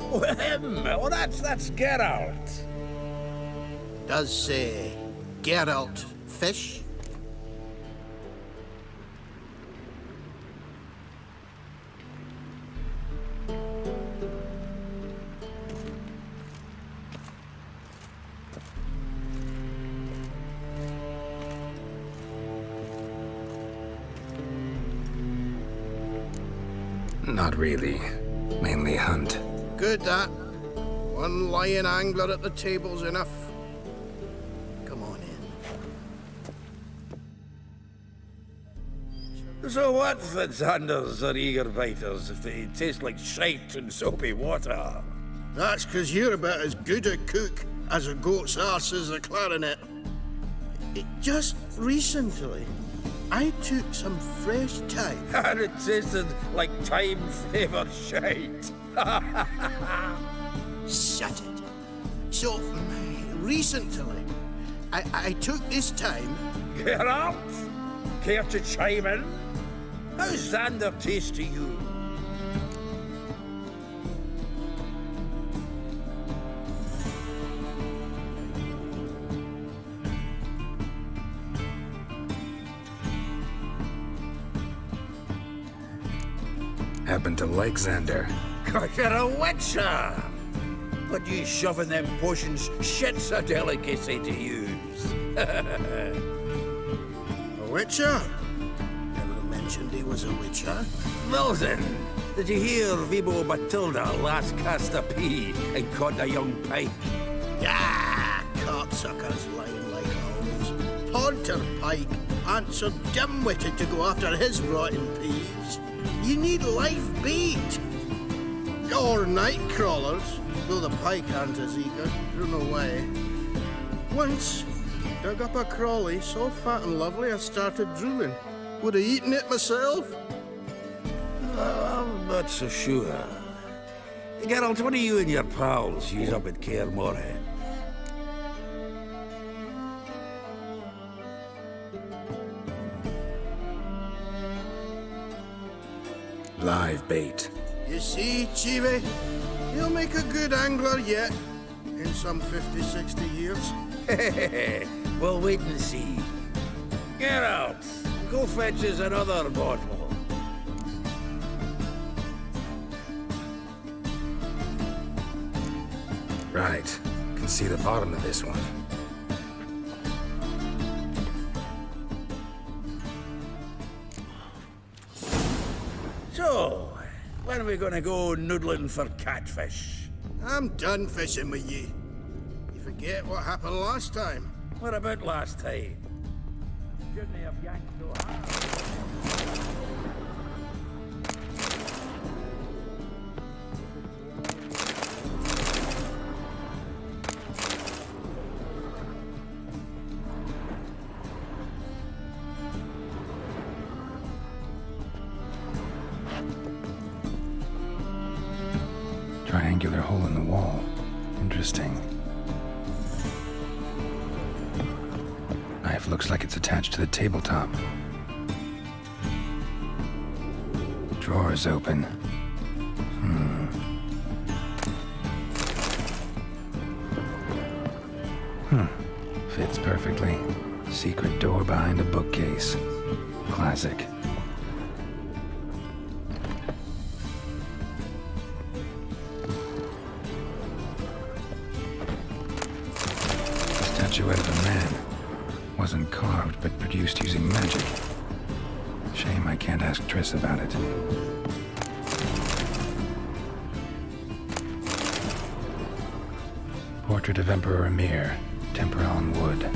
Oh, him! Oh, that's Geralt. Does, Geralt fish? Not really. Mainly hunt. Good, that. One lion angler at the table's enough. Come on in. So what, Fitzhanders or eager biters, if they taste like shite and soapy water? That's 'cause you're about as good a cook as a goat's arse is a clarinet. Just recently, I took some fresh thyme. And it tasted like thyme-flavoured shite. Shut it. So, recently, I took this thyme. Geralt, care to chime in? How's Xander taste to you? Happen to like Xander. God, you're a witcher! But you shoving them potions, shit's a delicacy to use. A witcher? Never mentioned he was a witcher. Bilzen, did you hear Vibo Matilda last cast a pea and caught a young pike? Ah, cocksuckers lying like always. Ponter Pike aren't so dim-witted to go after his rotten peas. You need live bait. Or night crawlers, though the pike aren't as eager. Don't know why. Once, dug up a crawly so fat and lovely I started drooling. Would have eaten it myself. I'm not so sure. Geralt, what do you and your pals use up at Kaer Morhen? Live bait. You see, Chive, he'll make a good angler yet. In some 50, 60 years. We'll wait and see. Geralt, go fetch us another bottle. Right. Can see the bottom of this one. When are we gonna go noodling for catfish? I'm done fishing with you. You forget what happened last time? What about last time? Shouldn't have yanked so hard. Triangular hole in the wall. Interesting. Knife looks like it's attached to the tabletop. Drawer's open. Fits perfectly. Secret door behind a bookcase. Classic. Statuette of a man. Wasn't carved, but produced using magic. Shame I can't ask Triss about it. Portrait of Emperor Emir. Tempera on wood.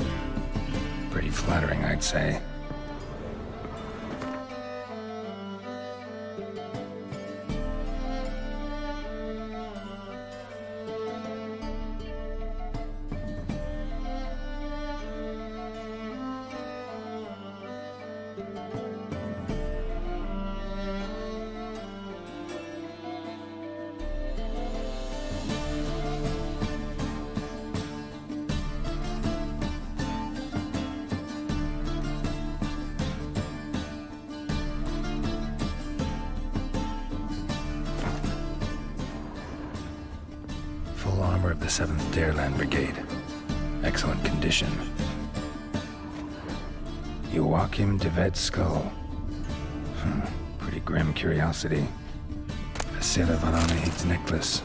Pretty flattering, I'd say. Full armor of the 7th Dareland Brigade. Excellent condition. Joachim de Ved's skull. Pretty grim curiosity. A Sarah Varanahid's necklace.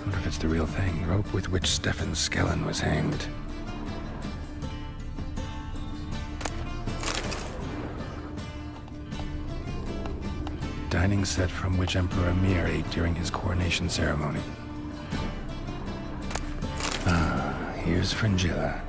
Wonder if it's the real thing. Rope with which Stefan Skellen was hanged. Dining set from which Emperor Emir ate during his coronation ceremony. Here's Fringilla.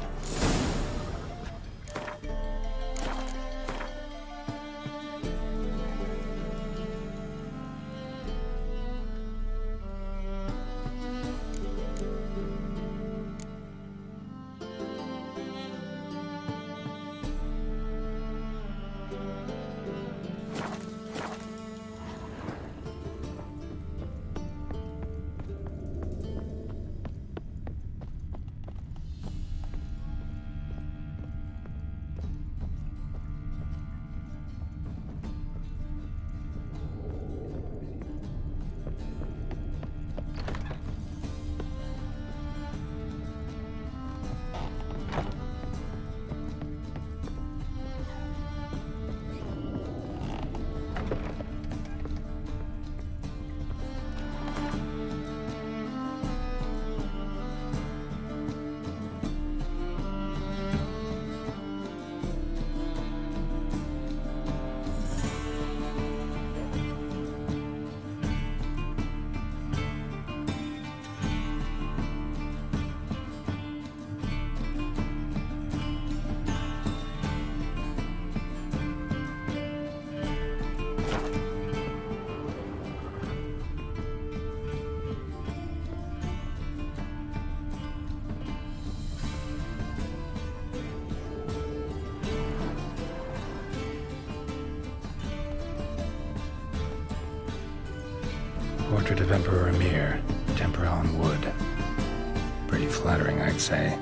Portrait of Emperor Emir. Tempera on wood. Pretty flattering, I'd say.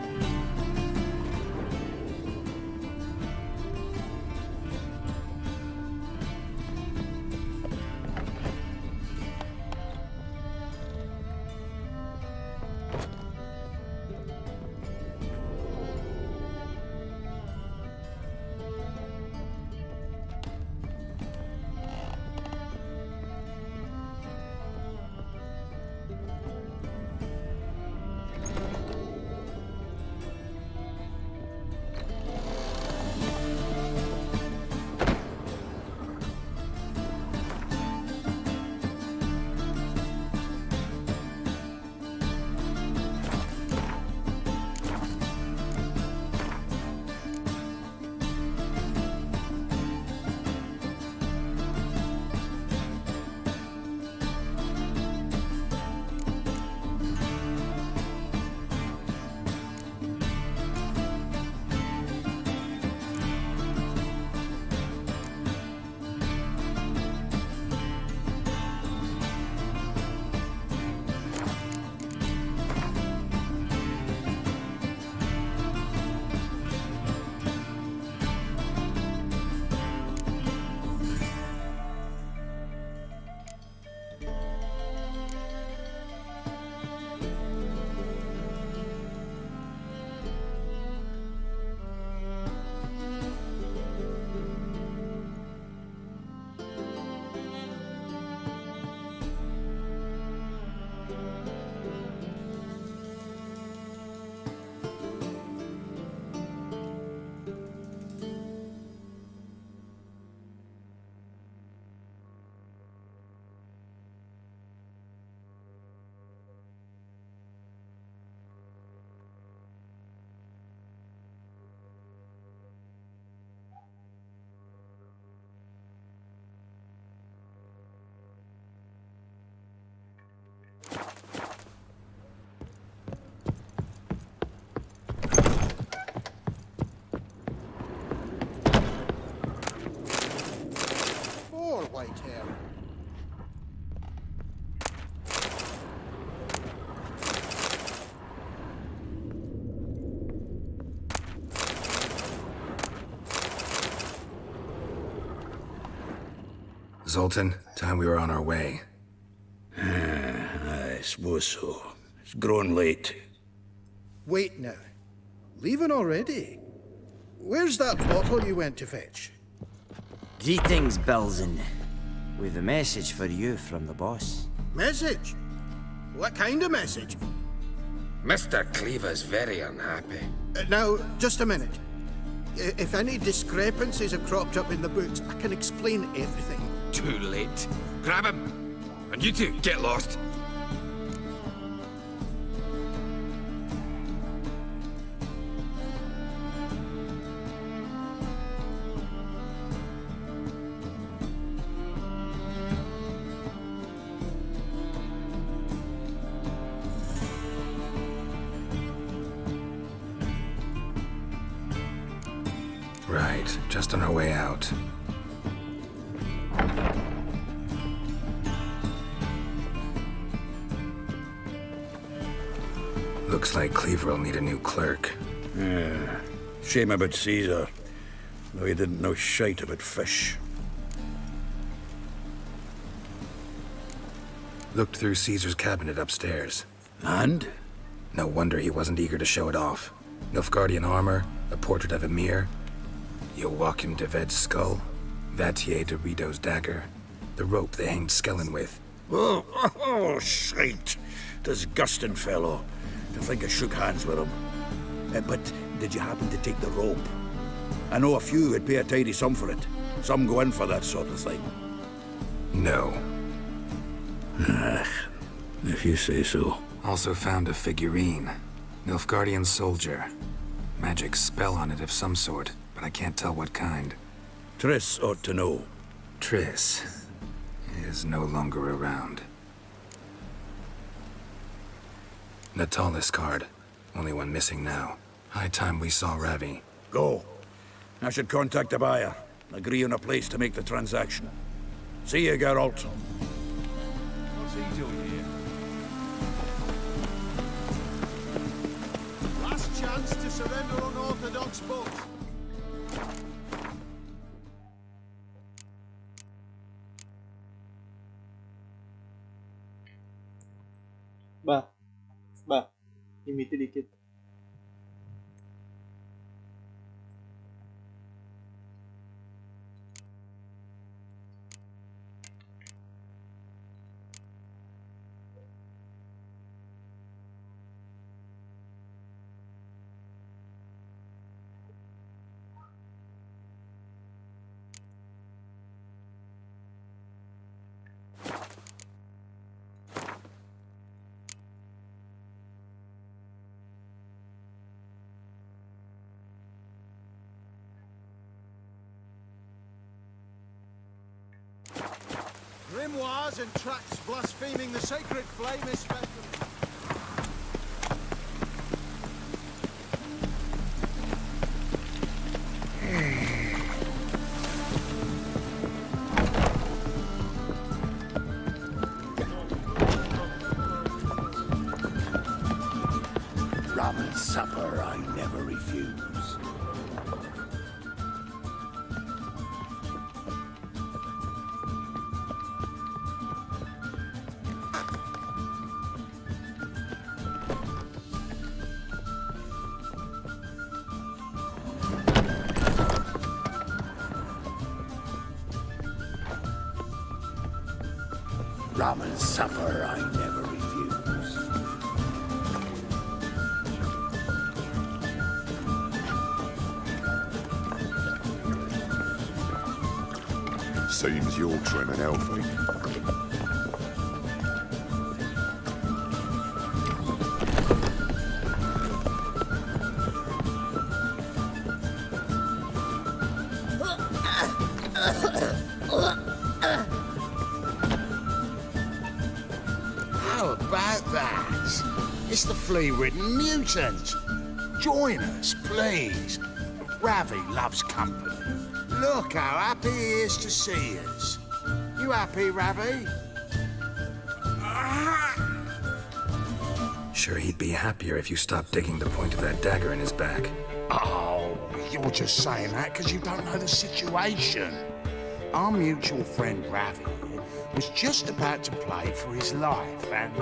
Zoltan, time we were on our way. I suppose so. It's growing late. Wait now. Leaving already? Where's that bottle you went to fetch? Greetings, Belzen. We've a message for you from the boss. Message? What kind of message? Mr. Cleaver's very unhappy. Now, just a minute. If any discrepancies have cropped up in the books, I can explain everything. Too late. Grab him! And you two, get lost. Right, just on our way out. Looks like Cleaver will need a new clerk. Yeah. Shame about Caesar. Though he didn't know shite about fish. Looked through Caesar's cabinet upstairs. And? No wonder he wasn't eager to show it off. Nilfgaardian armor, a portrait of Emir, Joachim de Ved's skull, Vatier de Rideau's dagger, the rope they hanged Skellen with. Oh, shite. Disgusting fellow. To think I shook hands with him. But did you happen to take the rope? I know a few would pay a tidy sum for it. Some go in for that sort of thing. No. If you say so. Also found a figurine. Nilfgaardian soldier. Magic spell on it of some sort, but I can't tell what kind. Triss ought to know. Triss is no longer around. Natalis card. Only one missing now. High time we saw Ravi. Go. I should contact the buyer. Agree on a place to make the transaction. See you, Geralt. What's he doing here? Last chance to surrender unorthodox boats. Bah, limiti dikit. Grimoires and tracts blaspheming the sacred flame especially. Rum and supper I never refuse. Rum and supper I never refuse. Seems you're trim and healthy. How about that? It's the flea-ridden mutant. Join us, please. Ravi loves company. Look how happy he is to see us. You happy, Ravi? Sure he'd be happier if you stopped digging the point of that dagger in his back. Oh, you're just saying that because you don't know the situation. our mutual friend Ravi was just about to play for his life, and...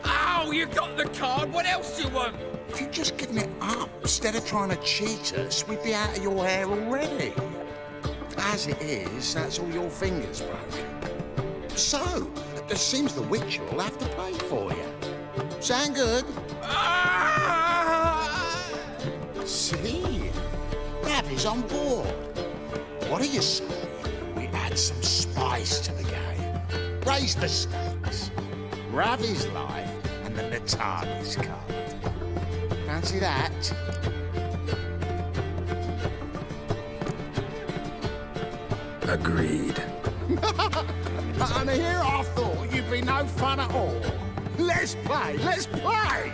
Oh, you got the card! What else do you want? If you'd just given it up, instead of trying to cheat us, we'd be out of your hair already. As it is, that's all your fingers broken. So, it seems the Witcher will have to pay for you. Sound good? See? Ravi's on board. What do you say we add some spice to the game? Raise the stakes. Ravi's life and the Natani's card. Fancy that? Agreed. And here I thought you'd be no fun at all. Let's play, let's play!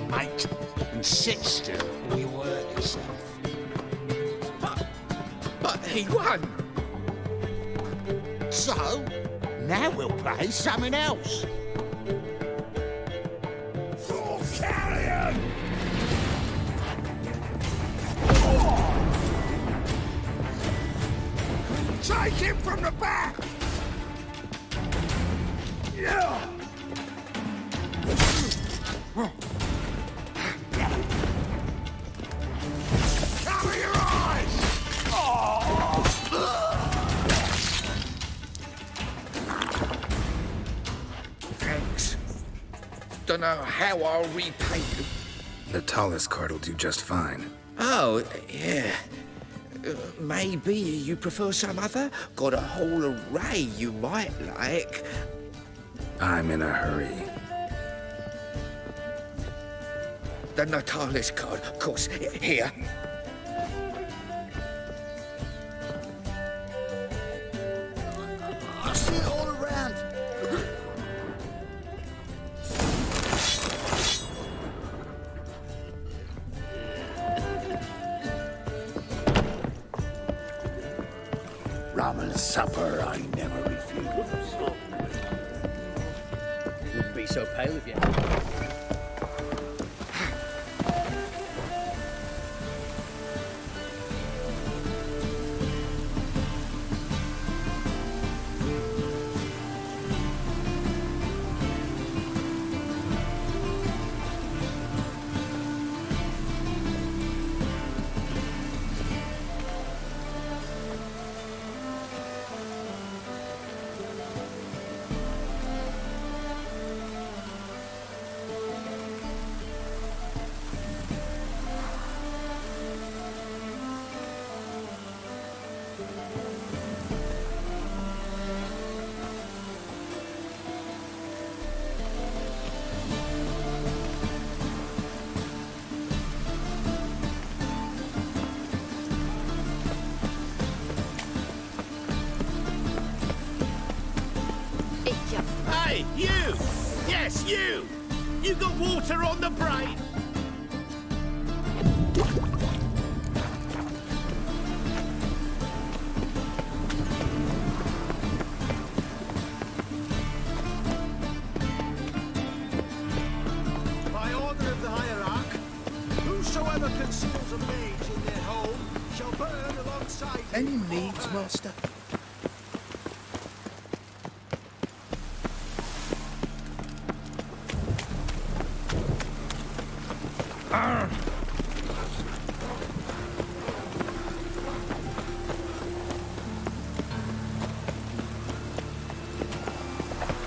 mate, and sit still while you work yourself. But he won. So, now we'll play something else. Oh, carrion! Take him from the back! Yeah! Cover your eyes! Thanks. Don't know how I'll repay you. The tallest card will do just fine. Oh, yeah. Maybe you prefer some other? Got a whole array you might like. I'm in a hurry. The Natalis card, of course. Here. I see it all around. Rum and supper I never refuse. Wouldn't be so pale if you Hey, you! Yes, you! You got water on the brain? By order of the hierarch, whosoever conceals a mage in their home shall burn alongside Any needs, master?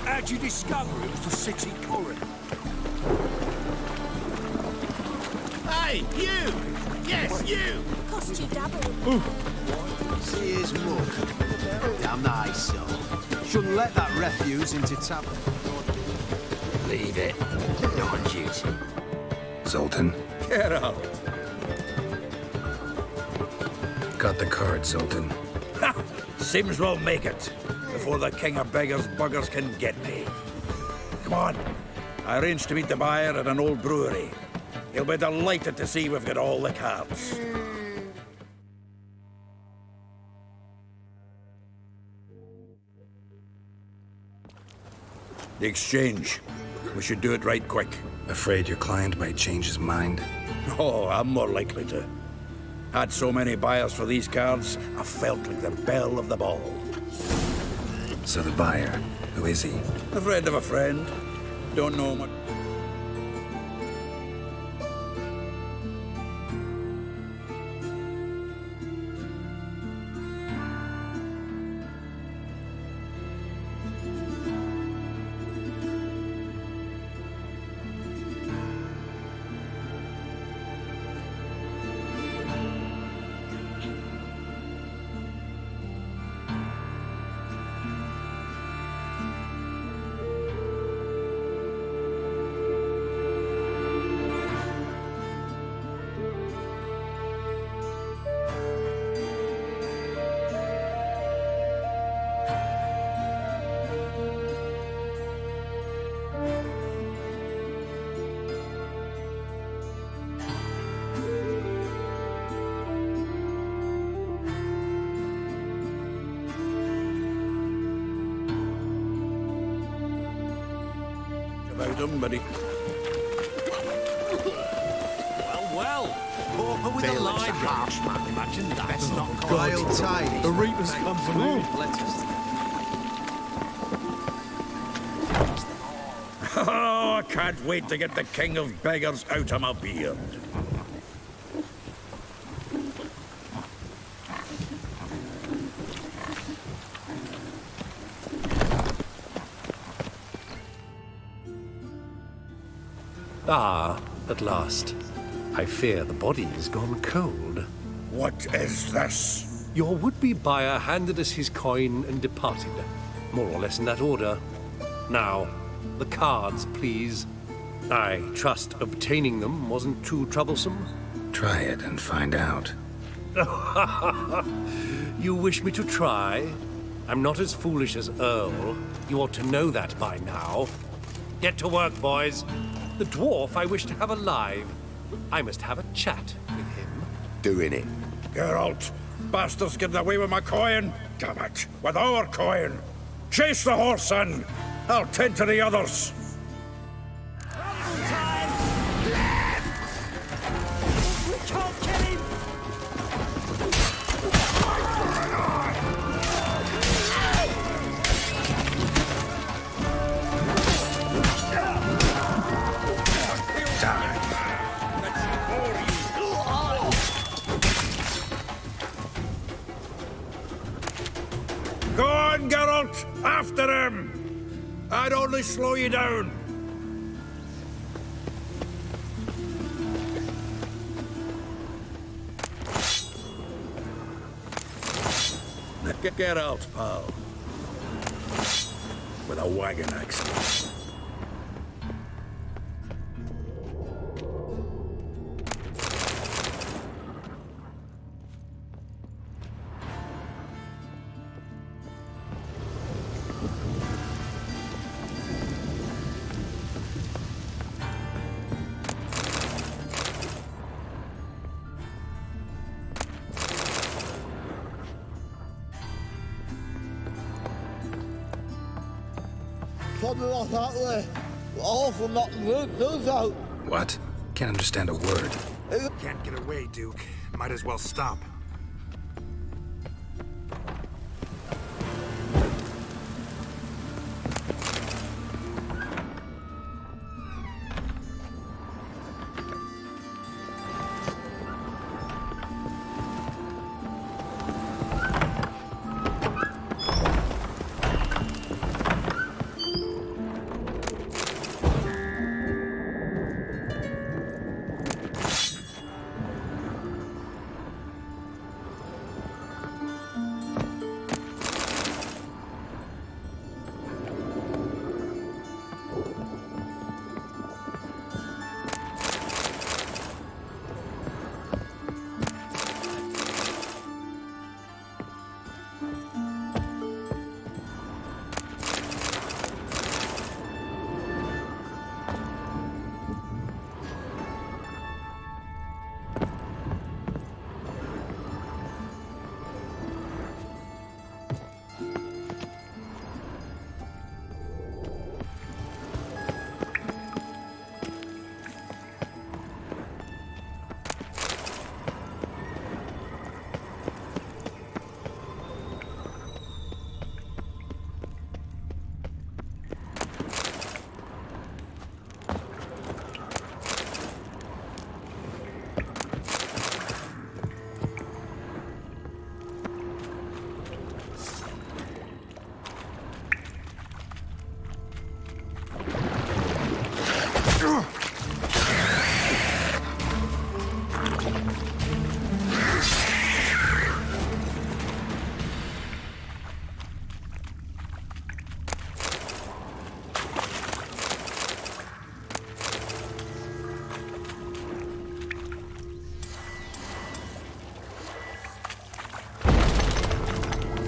How'd you discover it was the city current? Hey, you! Yes, you! Cost you double. See his mug. Damn nice, so. Shouldn't let that refuse into tavern. Leave it. Not on duty. Zoltan. Get out. Got the card, Zoltan. Ha! Seems we'll make it before the king of beggars buggers can get me. Come on. I arranged to meet the buyer at an old brewery. He'll be delighted to see we've got all the cards. The exchange. We should do it right quick. Afraid your client might change his mind? Oh, I'm more likely to. Had so many buyers for these cards, I felt like the belle of the ball. So the buyer, who is he? A friend of a friend. Don't know much. Well done, buddy. Well. Pauper with a Bailiff's a line. harsh man. Imagine that. Best not Oh, call it tidy. The Reapers come for me. Let us. Oh, I can't wait to get the king of beggars out of my beard. Ah, at last. I fear the body's gone cold. What is this? Your would-be buyer handed us his coin and departed. More or less in that order. Now, the cards, please. I trust obtaining them wasn't too troublesome? Try it and find out. You wish me to try? I'm not as foolish as Earl. You ought to know that by now. Get to work, boys. The dwarf I wish to have alive. I must have a chat with him. Doing it. Geralt, bastards getting away with my coin. Damn it, with our coin. Chase the horse in. I'll tend to the others. We can't kill him! Go on, Geralt! After him! I'd only slow you down. Get out, pal. With a wagon axe. Something like that way. Awful not those out. What? Can't understand a word. Can't get away, Duke. Might as well stop.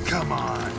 Come on.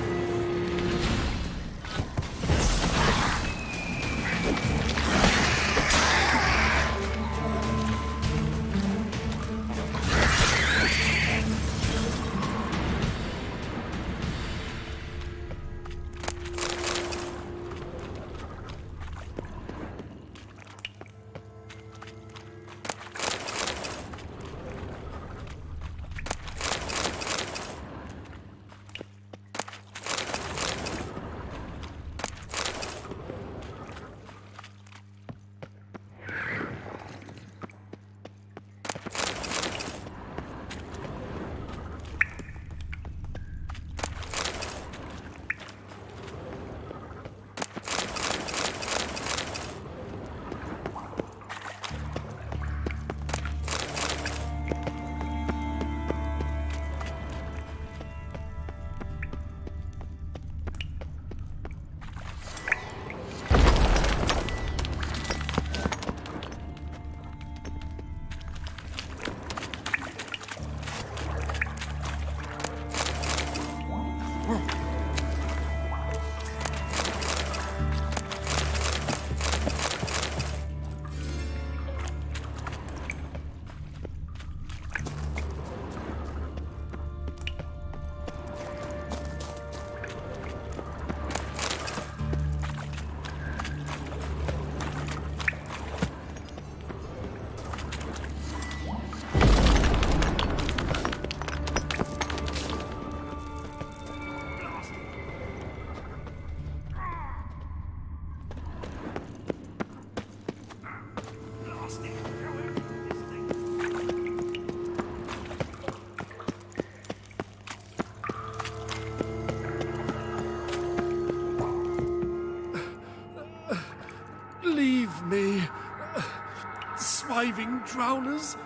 drowners.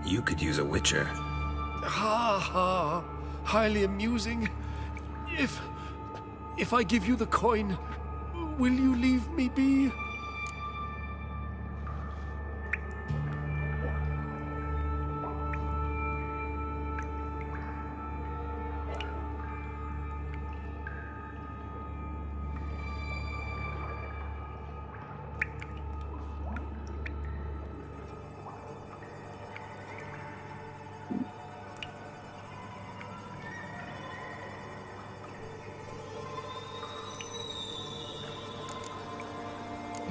You could use a witcher. Ha ha. Highly amusing. If I give you the coin, will you leave me be?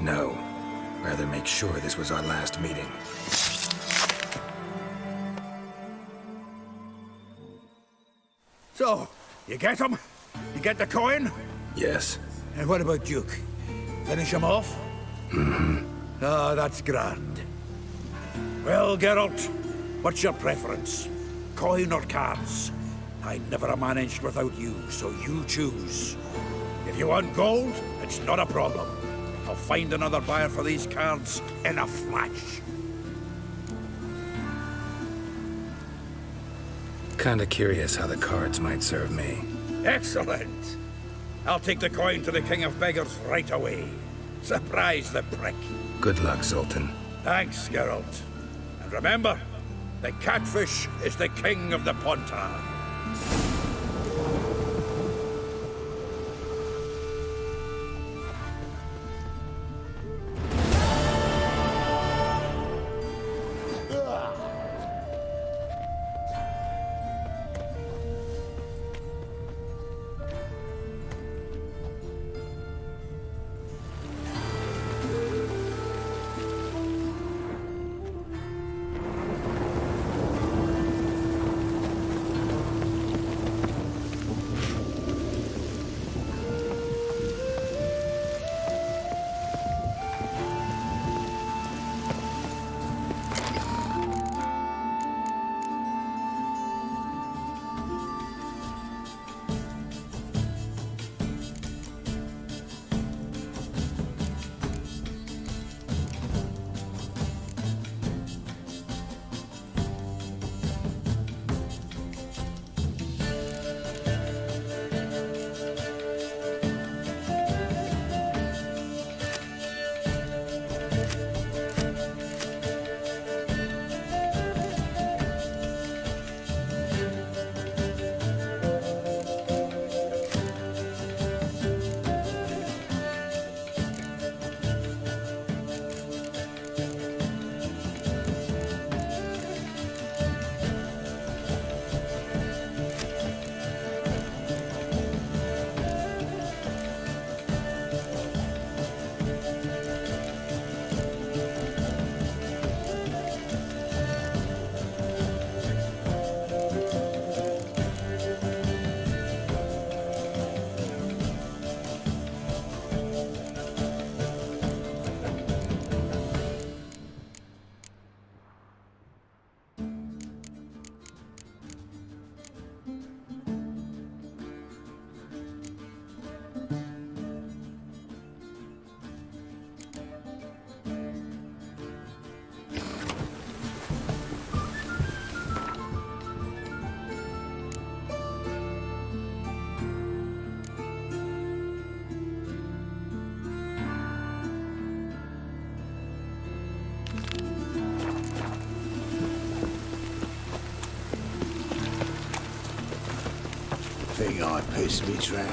No. Rather make sure this was our last meeting. So, you get him? You get the coin? Yes. And what about Duke? Finish him off? Mm-hmm. Ah, that's grand. Well, Geralt, what's your preference? Coin or cards? I never managed without you, so you choose. If you want gold, it's not a problem. I'll find another buyer for these cards in a flash. Kinda curious how the cards might serve me. Excellent. I'll take the coin to the King of Beggars right away. Surprise the prick. Good luck, Sultan. Thanks, Geralt. And remember, the catfish is the king of the Pontar. Think I pissed me trap.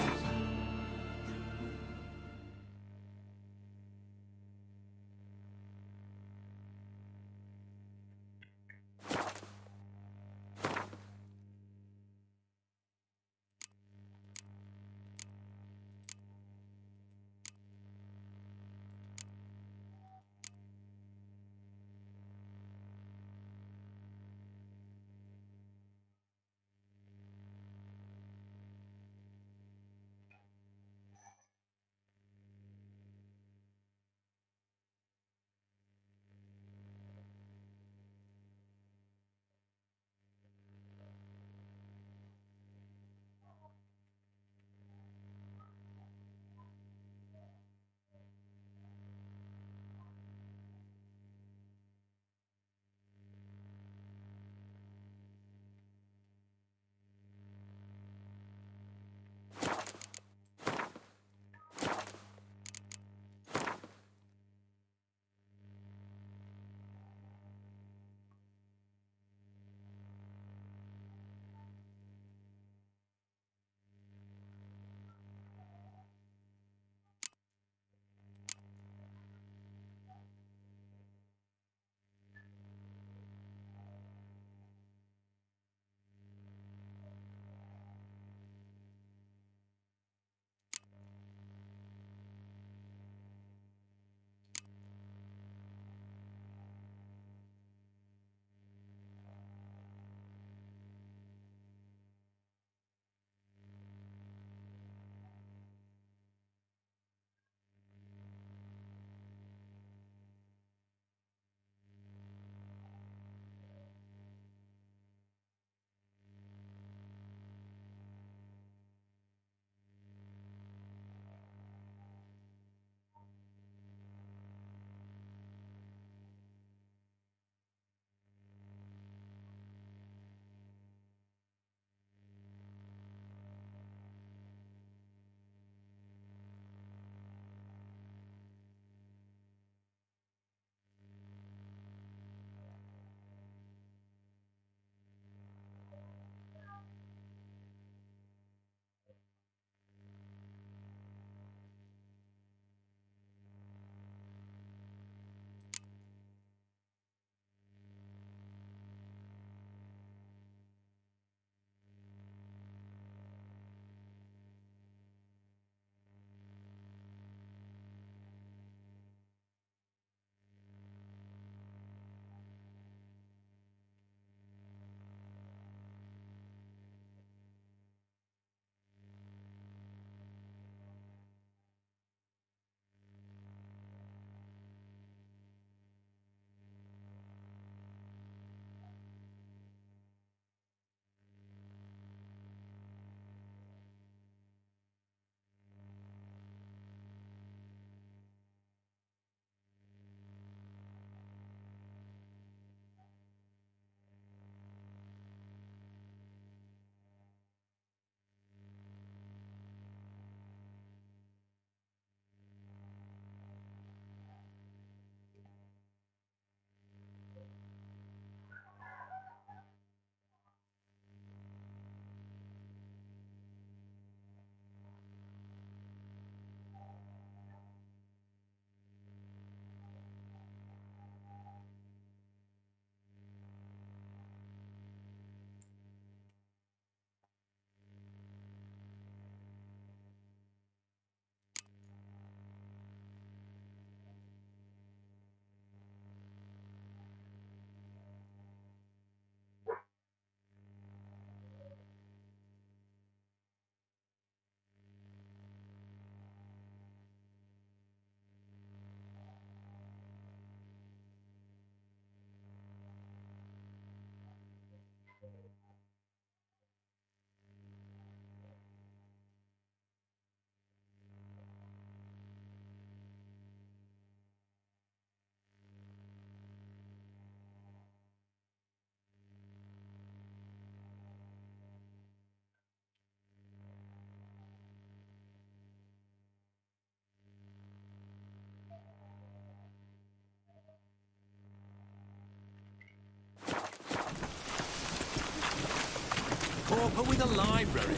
pauper with a library.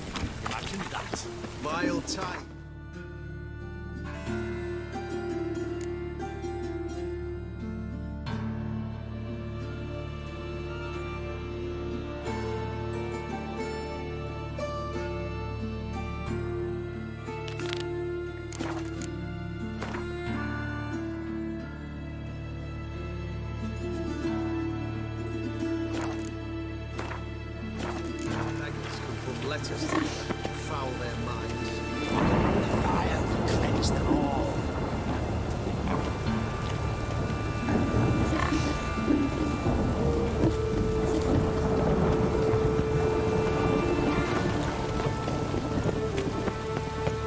Imagine that. Vile type. Letters to foul their minds. The fire will cleanse them all.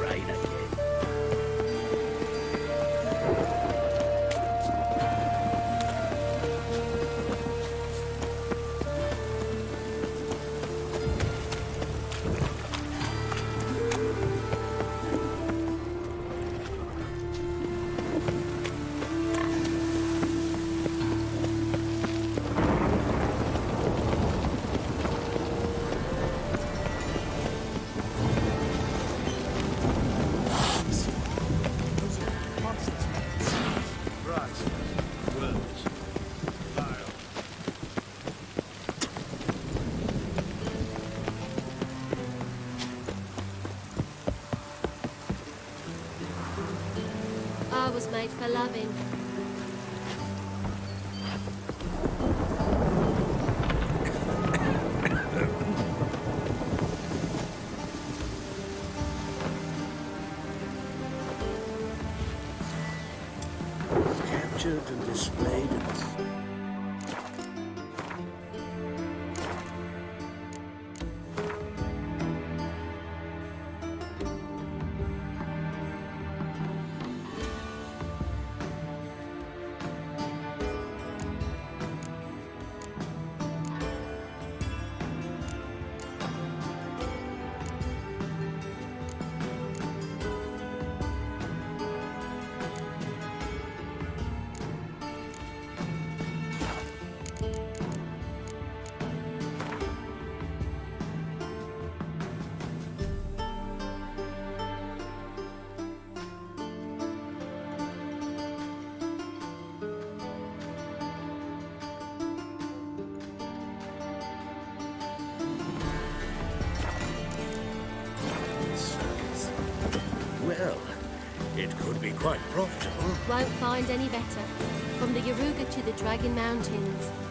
Rain again. I was made for loving. Captured and displayed in Well, it could be quite profitable. Won't find any better. From the Yaruga to the Dragon Mountains.